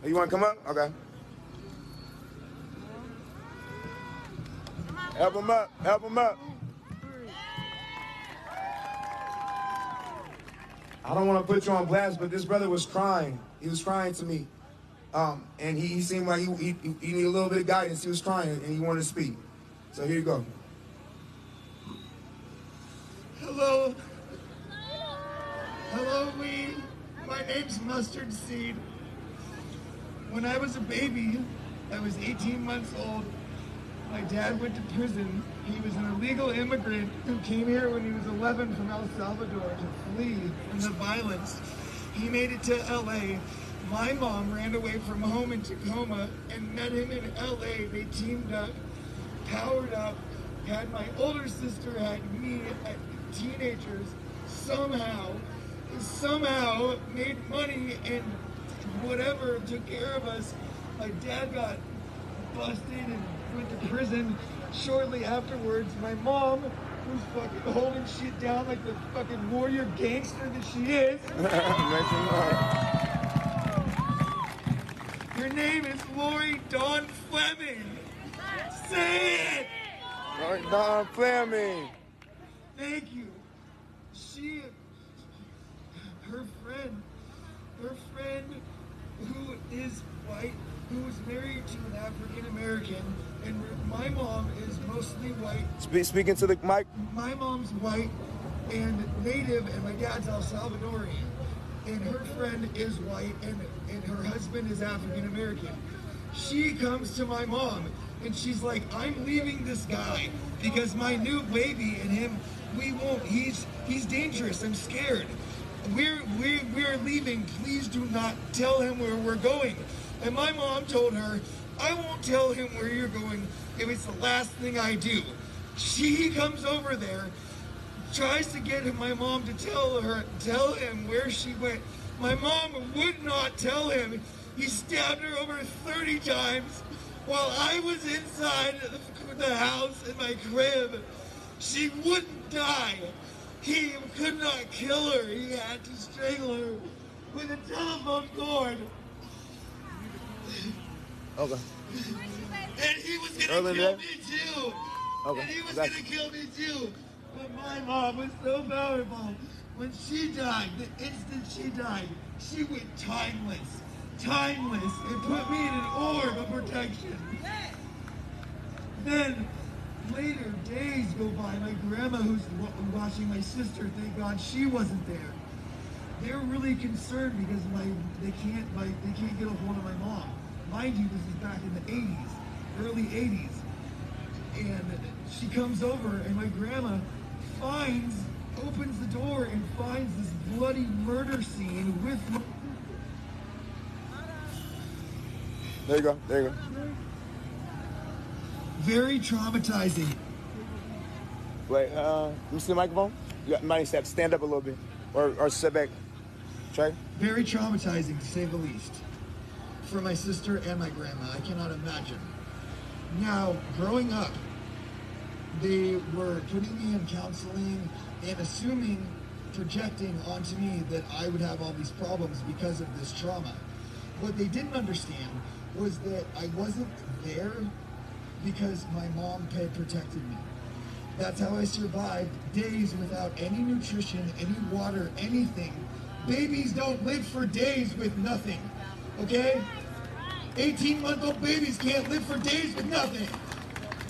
You want to come up? Okay. Help him up. I don't want to put you on blast, but this brother was crying. He was crying to me. And he seemed like he needed a little bit of guidance. He was crying, and he wanted to speak. So here you go. Hello, Lee. My name's Mustard Seed. When I was a baby, I was 18 months old. My dad went to prison. He was an illegal immigrant who came here when he was 11 from El Salvador to flee from the violence. He made it to LA. My mom ran away from home in Tacoma and met him in LA. They teamed up, powered up, had my older sister, had me, at teenagers, somehow made money and whatever took care of us. My dad got busted and went to prison shortly afterwards. My mom, who's fucking holding shit down like the fucking warrior gangster that she is. Her name is Lori Dawn Fleming. Say it! Lori Dawn Fleming. Thank you. Her friend who is white, who is married to an African American, and my mom is mostly white. Speaking to the mic. My mom's white and native, and my dad's El Salvadorian. And her friend is white, and her husband is African American. She comes to my mom, and she's like, I'm leaving this guy because my new baby and him, we won't, he's dangerous, I'm scared. We're leaving, please do not tell him where we're going. And my mom told her, I won't tell him where you're going if it's the last thing I do. She comes over there, tries to get my mom to tell him where she went. My mom would not tell him. He stabbed her over 30 times while I was inside the house in my crib. She wouldn't die. He could not kill her. He had to strangle her with a telephone cord. Okay. And he was gonna kill me too. Okay. And he was gonna kill me too. But my mom was so powerful. When she died, the instant she died, she went timeless, and put me in an orb of protection. Then, later, days go by, my grandma who's watching my sister, thank God she wasn't there. They're really concerned because they can't get a hold of my mom. Mind you, this is back in the 80s, early 80s. And she comes over and my grandma opens the door and finds this bloody murder scene with There you go. Very traumatizing. Wait, let me see the microphone. You might have to stand up a little bit or sit back. Try. Very traumatizing, to say the least, for my sister and my grandma. I cannot imagine. Now, growing up, they were putting me in counseling and projecting onto me that I would have all these problems because of this trauma. What they didn't understand was that I wasn't there because my mom had protected me. That's how I survived days without any nutrition, any water, anything. Babies don't live for days with nothing, okay? 18-month-old babies can't live for days with nothing.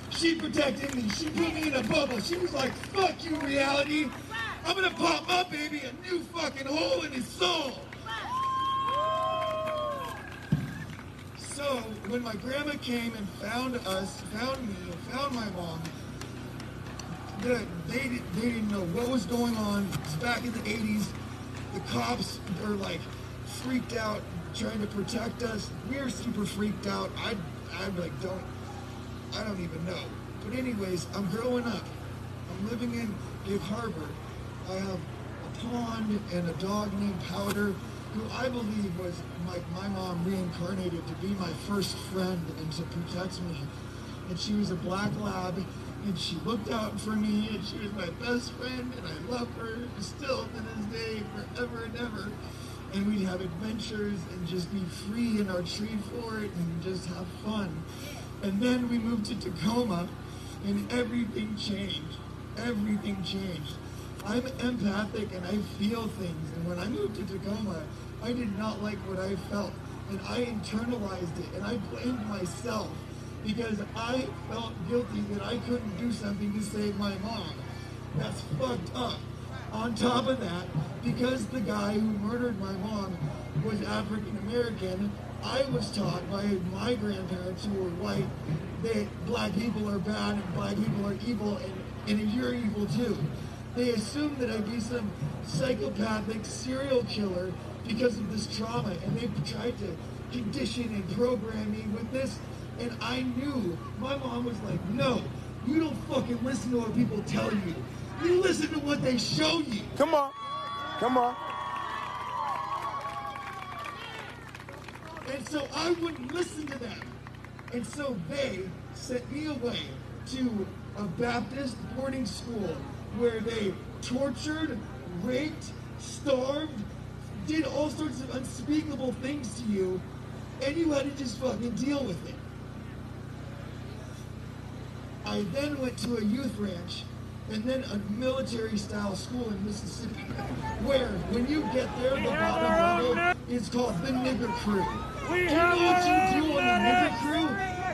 She protected me. She put me in a bubble. She was like, fuck you, reality. I'm gonna pop my baby a new fucking hole in his soul. So, when my grandma came and found me, and found my mom, they didn't know what was going on. It's back in the 80s. The cops were like freaked out, trying to protect us. We're super freaked out. I'm like, I don't even know. But anyways, I'm growing up. I'm living in Gig Harbor. I have a pond and a dog named Powder, who I believe was my mom reincarnated to be my first friend and to protect me. And she was a black lab, and she looked out for me, and she was my best friend, and I love her still to this day, forever and ever. And we'd have adventures and just be free in our tree fort and just have fun. And then we moved to Tacoma, and everything changed. Everything changed. I'm empathic and I feel things. And when I moved to Tacoma, I did not like what I felt. And I internalized it, and I blamed myself because I felt guilty that I couldn't do something to save my mom. That's fucked up. On top of that, because the guy who murdered my mom was African American, I was taught by my grandparents who were white that black people are bad and black people are evil and you're evil too. They assumed that I'd be some psychopathic serial killer because of this trauma, and they tried to condition and program me with this, and I knew. My mom was like, no, you don't fucking listen to what people tell you. You listen to what they show you. Come on. Come on. And so I wouldn't listen to them. And so they sent me away to a Baptist boarding school where they tortured, raped, starved, did all sorts of unspeakable things to you, and you had to just fucking deal with it. I then went to a youth ranch and then a military-style school in Mississippi, where when you get there, the bottom level is called the nigger crew. Do you know what you do on the nigger crew?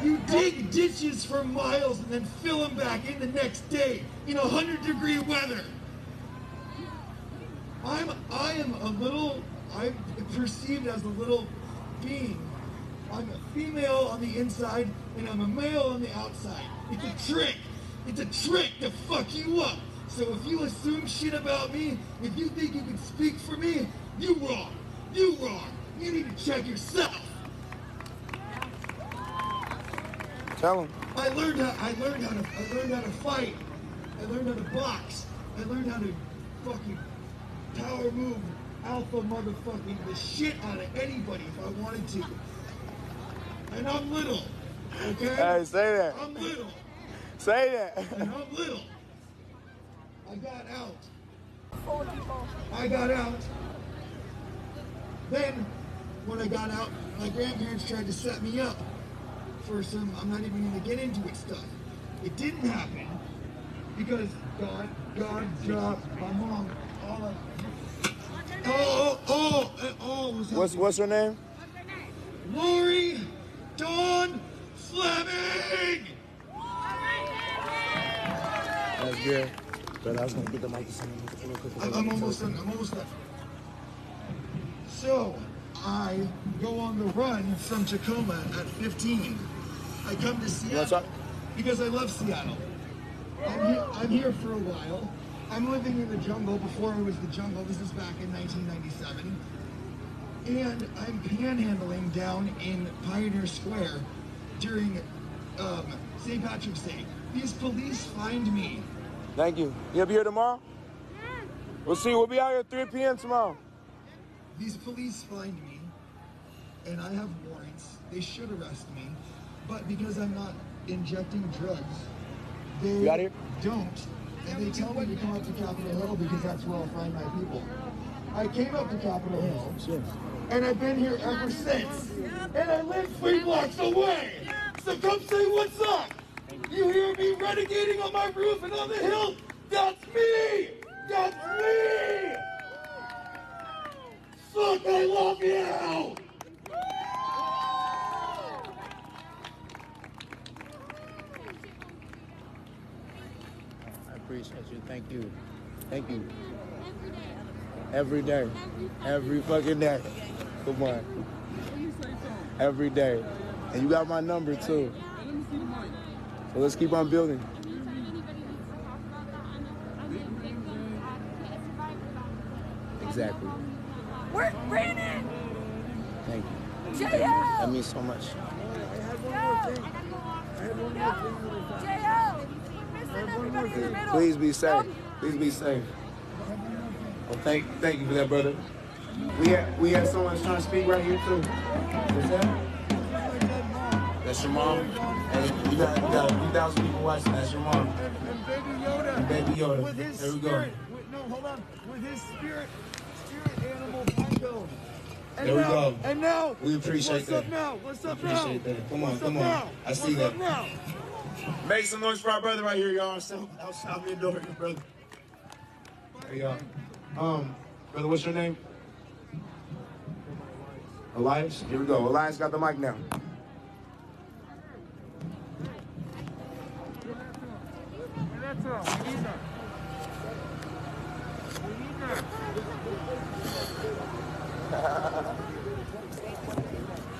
You dig ditches for miles and then fill them back in the next day in 100-degree weather. I'm perceived as a little being. I'm a female on the inside and I'm a male on the outside. It's a trick. It's a trick to fuck you up. So if you assume shit about me, if you think you can speak for me, you wrong. You wrong. You need to check yourself. Tell him. I learned how to fight. I learned how to box. I learned how to fucking power move alpha motherfucking the shit out of anybody if I wanted to. And I'm little, okay? Hey, say that. I'm little. Say that. And I'm little. I got out. I got out. Then, when I got out, my grandparents tried to set me up for some, I'm not even gonna get into it stuff. It didn't happen because God dropped my mom. All was What's her name? Lori Dawn Fleming! That's good. But I was gonna get the mic. I'm almost done. So, I go on the run from Tacoma at 15. I come to Seattle because I love Seattle. I'm here for a while. I'm living in the jungle before it was the jungle. This is back in 1997. And I'm panhandling down in Pioneer Square during St. Patrick's Day. These police find me. Thank you. You'll be here tomorrow? We'll see. We'll be out here at 3 p.m. tomorrow. These police find me, and I have warrants. They should arrest me, but because I'm not injecting drugs, they don't. And they tell me to come up to Capitol Hill because that's where I'll find my people. I came up to Capitol Hill, and I've been here ever since. And I live 3 blocks away. So come say what's up. You hear me renegading on my roof and on the hill? That's me! That's me! Fuck, I love you! I appreciate you. Thank you. Thank you. Every day. Every fucking day. Come on. Every day. And you got my number too. So let's keep on building. Exactly. Where's Brandon? Thank you. J.O. That means so much. Please be safe. Please be safe. Well, thank you for that, brother. We had someone trying to speak right here too. What's that? That's your mom. And you got a few thousand people watching. That's your mom. And Baby Yoda. With his there we go. spirit. No, hold on. With his spirit animal Pongo. There we go. And now, we appreciate that. What's up now? What's up now? Appreciate that. Come on, What's come up on. now? I see What's that. Up now? Make some noise for our brother right here, y'all. Outside the door, brother. There you go. Brother, what's your name? Elias? Here we go. Elias got the mic now.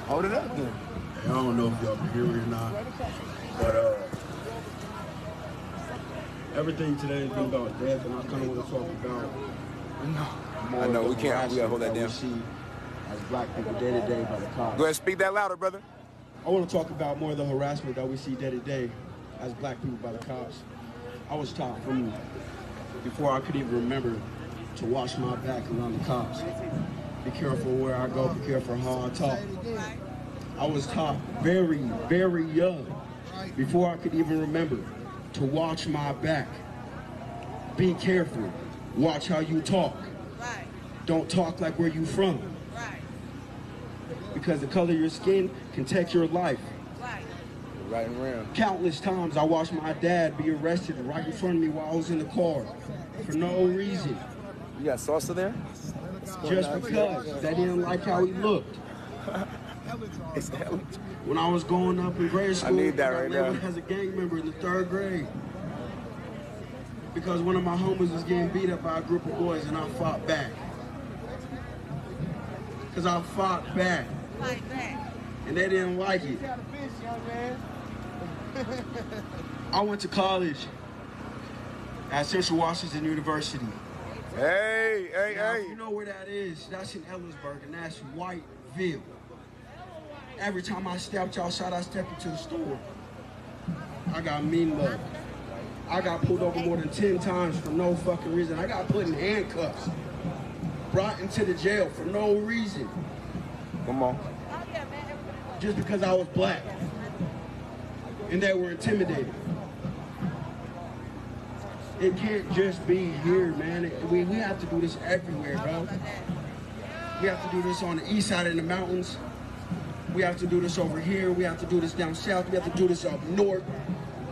Hold it up then. I don't know if y'all can hear me or not, but everything today has been about death, and I kind of want to talk about. I know, we can't. We gotta hold that down. We see as black people day to day by the cops. Go ahead, speak that louder, brother. I want to talk about more of the harassment that we see day to day as black people by the cops. I was taught from before I could even remember to wash my back around the cops. Be careful where I go, be careful how I talk. I was taught very, very young, before I could even remember, to watch my back. Be careful. Watch how you talk. Don't talk like where you from. Because the color of your skin can take your life. Right around. Countless times I watched my dad be arrested right in front of me while I was in the car for no reason. You got salsa there? Just because they didn't like how he looked. When I was going up in grade school, I need that right labeled now. as a gang member in the 3rd grade. Because one of my homies was getting beat up by a group of boys and I fought back. Because I fought back. And they didn't like it. I went to college at Central Washington University. Hey, hey, Now, hey. if you know where that is, that's in Ellisburg, and that's Whiteville. Every time I stepped outside, I stepped into the store. I got mean love. I got pulled over more than 10 times for no fucking reason. I got put in handcuffs, brought into the jail for no reason. Come on. Just because I was black. And they were intimidated. It can't just be here, man. We have to do this everywhere, bro. We have to do this on the east side of the mountains. We have to do this over here. We have to do this down south. We have to do this up north,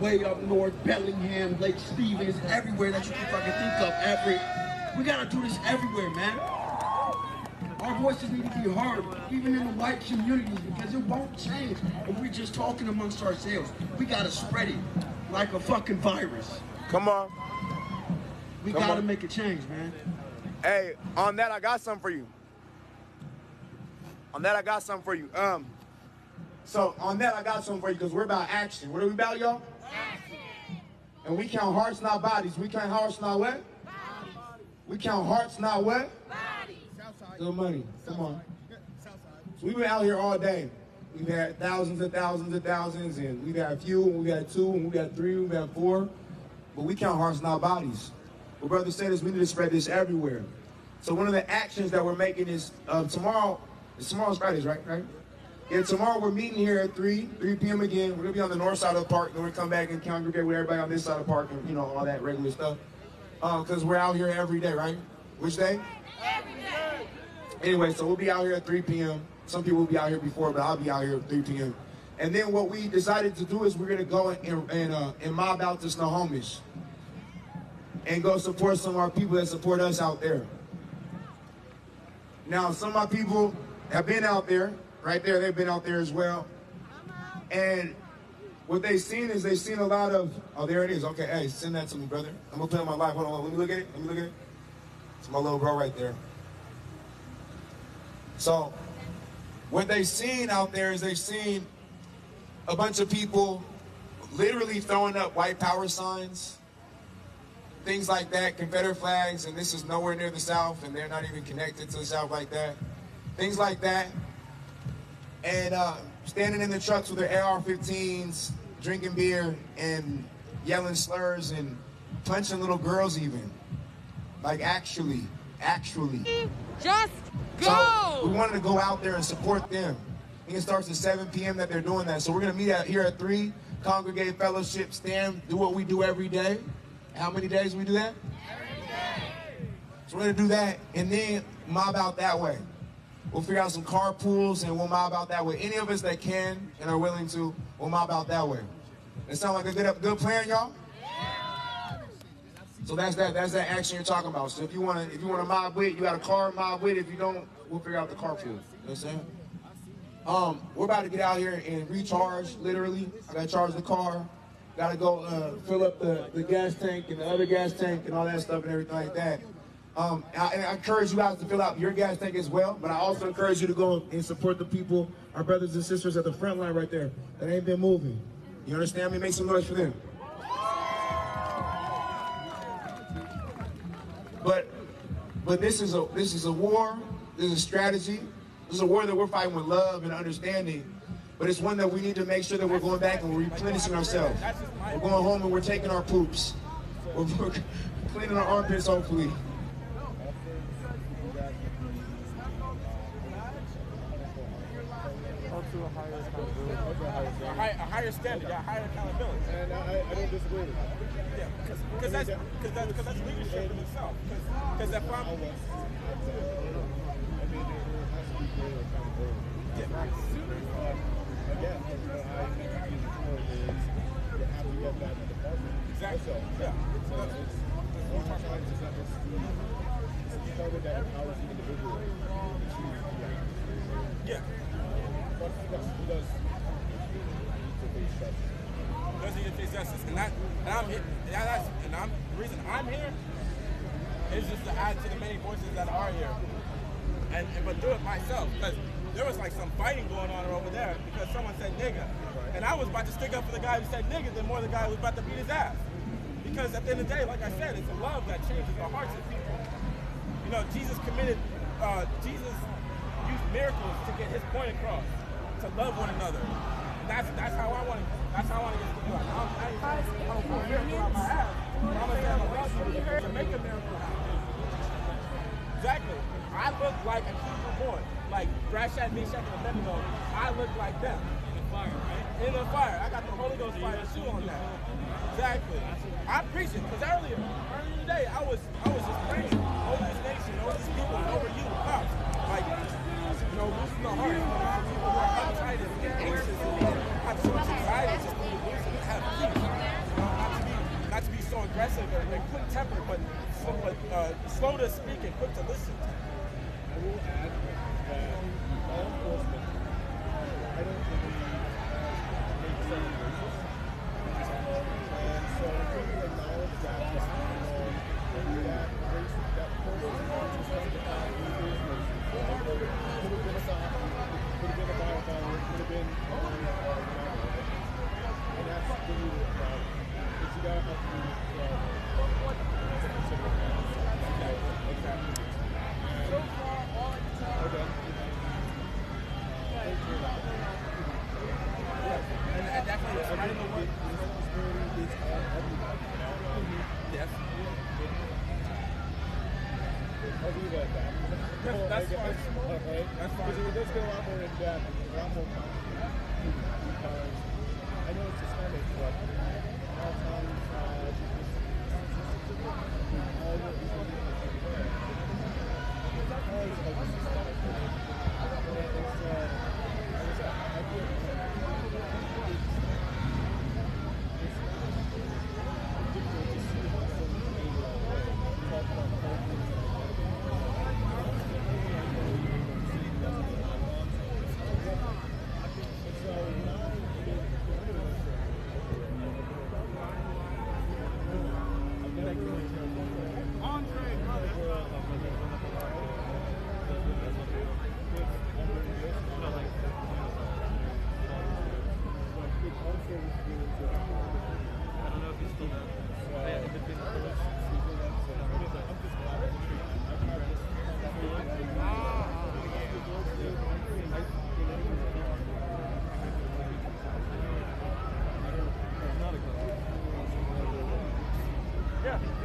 way up north, Bellingham, Lake Stevens, everywhere that you can fucking think of. We gotta do this everywhere, man. Our voices need to be heard, even in the white communities, because it won't change if we're just talking amongst ourselves. We gotta spread it like a fucking virus. Come on. We Come gotta on. make a change, man. Hey, on that, I got something for you. On that, I got something for you. So on that, I got something for you because we're about action. What are we about, y'all? Action. And we count hearts, not bodies. We count hearts, not what? Bodies. We count hearts, not what? Bodies. Good money. Come on. So we've been out here all day. We've had thousands and thousands and thousands, and we've had a few, and we've had 2, and we've had 3, we've had 4. But we count hearts, not bodies. But brother said is we need to spread this everywhere. So one of the actions that we're making is tomorrow's Fridays, right? Yeah, tomorrow we're meeting here at 3 p.m. again. We're gonna be on the north side of the park, and we're gonna come back and congregate with everybody on this side of the park, and you know, all that regular stuff. Because we're out here every day, right? Which day? Every day. Anyway, so we'll be out here at 3 p.m. Some people will be out here before, but I'll be out here at 3 p.m. And then what we decided to do is we're gonna go and mob out to Snohomish and go support some of our people that support us out there. Now, some of my people have been out there, right there, they've been out there as well. And what they've seen is they've seen a lot of, oh, there it is. Okay, hey, send that to me, brother. I'm gonna put it on my live. Hold on, let me look at it. It's my little bro right there. So, what they've seen out there is they've seen a bunch of people literally throwing up white power signs, things like that, Confederate flags, and this is nowhere near the South, and they're not even connected to the South like that. Things like that. And standing in the trucks with their AR-15s, drinking beer, and yelling slurs, and punching little girls even. Like actually. Just go! So we wanted to go out there and support them. I think it starts at 7 p.m. that they're doing that. So we're gonna meet out here at 3, congregate, fellowship, stand, do what we do every day. How many days we do that? Every day. So we're gonna do that and then mob out that way. We'll figure out some carpools and we'll mob out that way. Any of us that can and are willing to, we'll mob out that way. That sound like a good plan, y'all? So that's that action you're talking about. So if you wanna mob with, you got a car, mob with. If you don't, we'll figure out the carpool. You know what I'm saying? We're about to get out here and recharge, literally. I gotta charge the car. Gotta go fill up the gas tank and the other gas tank and all that stuff and everything like that. I encourage you guys to fill out your gas tank as well, but I also encourage you to go and support the people, our brothers and sisters at the front line right there that ain't been moving. You understand me? Make some noise for them. But this is a war. This is a strategy. This is a war that we're fighting with love and understanding. But it's one that we need to make sure that we're going back and we're replenishing ourselves. We're going home and we're taking our poops. We're cleaning our armpits, hopefully. a higher standard, yeah, higher accountability. And I don't disagree with that. Yeah, because that's leadership in itself. Because if I'm again, I think the important is you have to get that in the department. Exactly. Yeah. So it's one of the times is that it's the department that empowers the individual to choose the actions. Yeah. But he does need to face justice. Does he face justice? And the reason I'm here is just to add to the many voices that are here. But do it myself, because there was like some fighting going on over there because someone said nigga. And I was about to stick up for the guy who said nigga than more the guy who was about to beat his ass. Because at the end of the day, like I said, it's a love that changes the hearts of people. You know, Jesus used miracles to get his point across, to love one another. And that's how I want to get to do it. I don't put a miracle on my ass. I'm going to say I'm a love you to make a miracle happen. Exactly. I look like a Hebrew boy. Like Rashad, Meshach, and Abednego, I look like them. In the fire, right? In the fire. I got the Holy Ghost fire shoe on that. Exactly. I preach it, because earlier today, I was just praying over this nation, over these people, and over you, cops. Like, you know, loosen the heart. People who are uptight and anxious and have so much anxiety, just need to loosen and have peace. You know, not to be so aggressive and quick-tempered, but slow to speak and quick to listen. I will add that law enforcement, I don't believe makes sense racist. And so people acknowledge that just that race, that person just has to have who is racist. Could have been a cop, could have been a firefighter, could have been and that's the root of the problem. Because you gotta have to be exactly. So far, all I can tell. Okay. And definitely, it's right in the work. Yes. I'll leave it at that. That's fine. Okay. That's fine. Because it does get a lot more in depth, a lot more complicated. Because I know it's systemic, but a lot of times, all what we can do is there. Because of the systemic.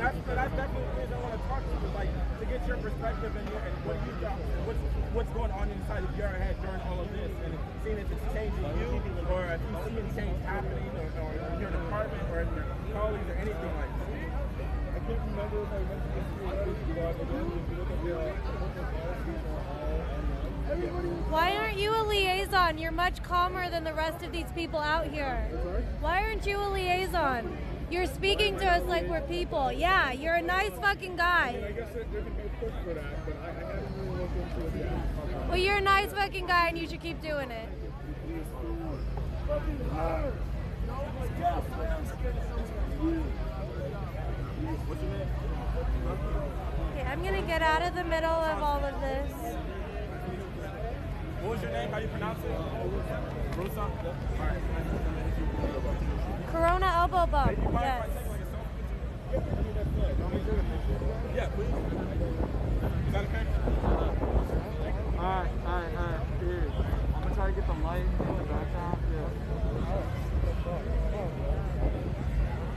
I think that's definitely the things I want to talk to you, like to get your perspective and what you got, what's going on inside of your head during all of this, and seeing if it's changing you, or if you see any change happening, or in your department, or in your colleagues, or anything like that. I can't remember if I mentioned this to you already, but again, if you look at the policies are all online. Why aren't you a liaison? You're much calmer than the rest of these people out here. Why aren't you a liaison? You're speaking to us like we're people. Yeah, you're a nice fucking guy. I mean, I guess there could be a push for that, but I haven't really looked into it yet. Well, you're a nice fucking guy and you should keep doing it. Okay, I'm gonna get out of the middle of all of this. What was your name? How do you pronounce it? Rusa? Alright. Corona elbow bump, yes. Yeah, please. Is that okay? Alright. Here. I'm gonna try to get the light in the background.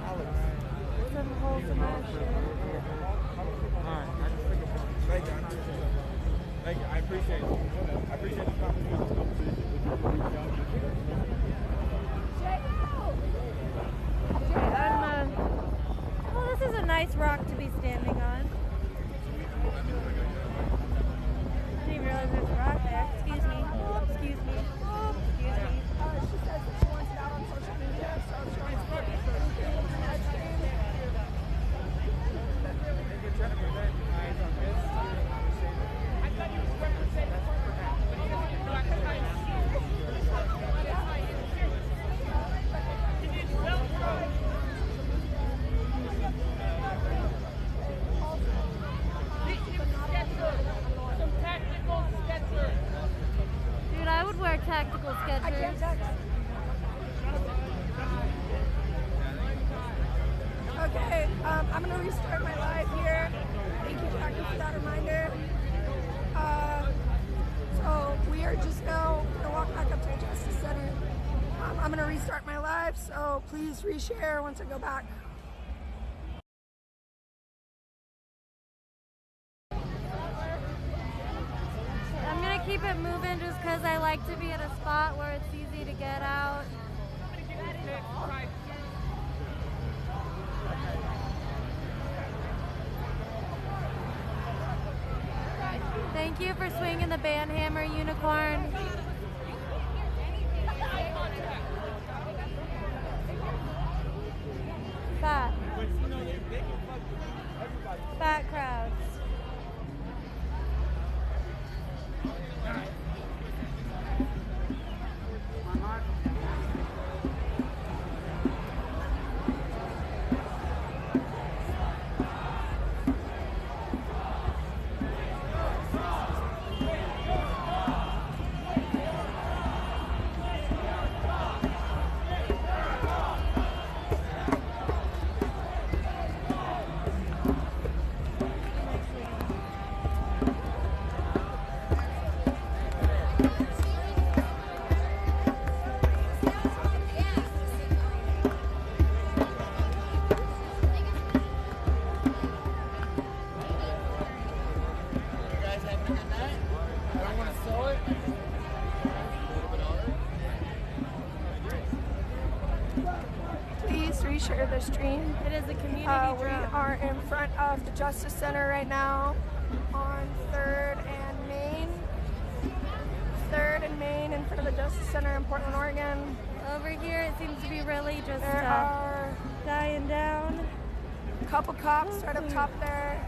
Alex. Some wholesome ass shit. Alright, I just took a photo. Thank you. I appreciate it. I appreciate the conversation. Well, this is a nice rock to be standing on. I didn't realize there's a rock there. Excuse me. Excuse me. Excuse me. She says that she wants it out on social media, so she wants to get Dude, I would wear tactical Skechers. I can't text. Okay, I'm gonna restart my live here. Thank you, Jackie, for that reminder. So we are just now gonna walk back up to the Justice Center. I'm gonna restart my live, so please reshare once I go back. I'm gonna keep it moving just because I like to be at a spot where it's easy to get out. Thank you for swinging the band hammer, Unicorn. Fat crowds. Please reshare the stream. It is a community We drum. are in front of the Justice Center right now on 3rd and Main. 3rd and Main in front of the Justice Center in Portland, Oregon. Over here it seems to be really just There are dying down. a couple cops right up top there.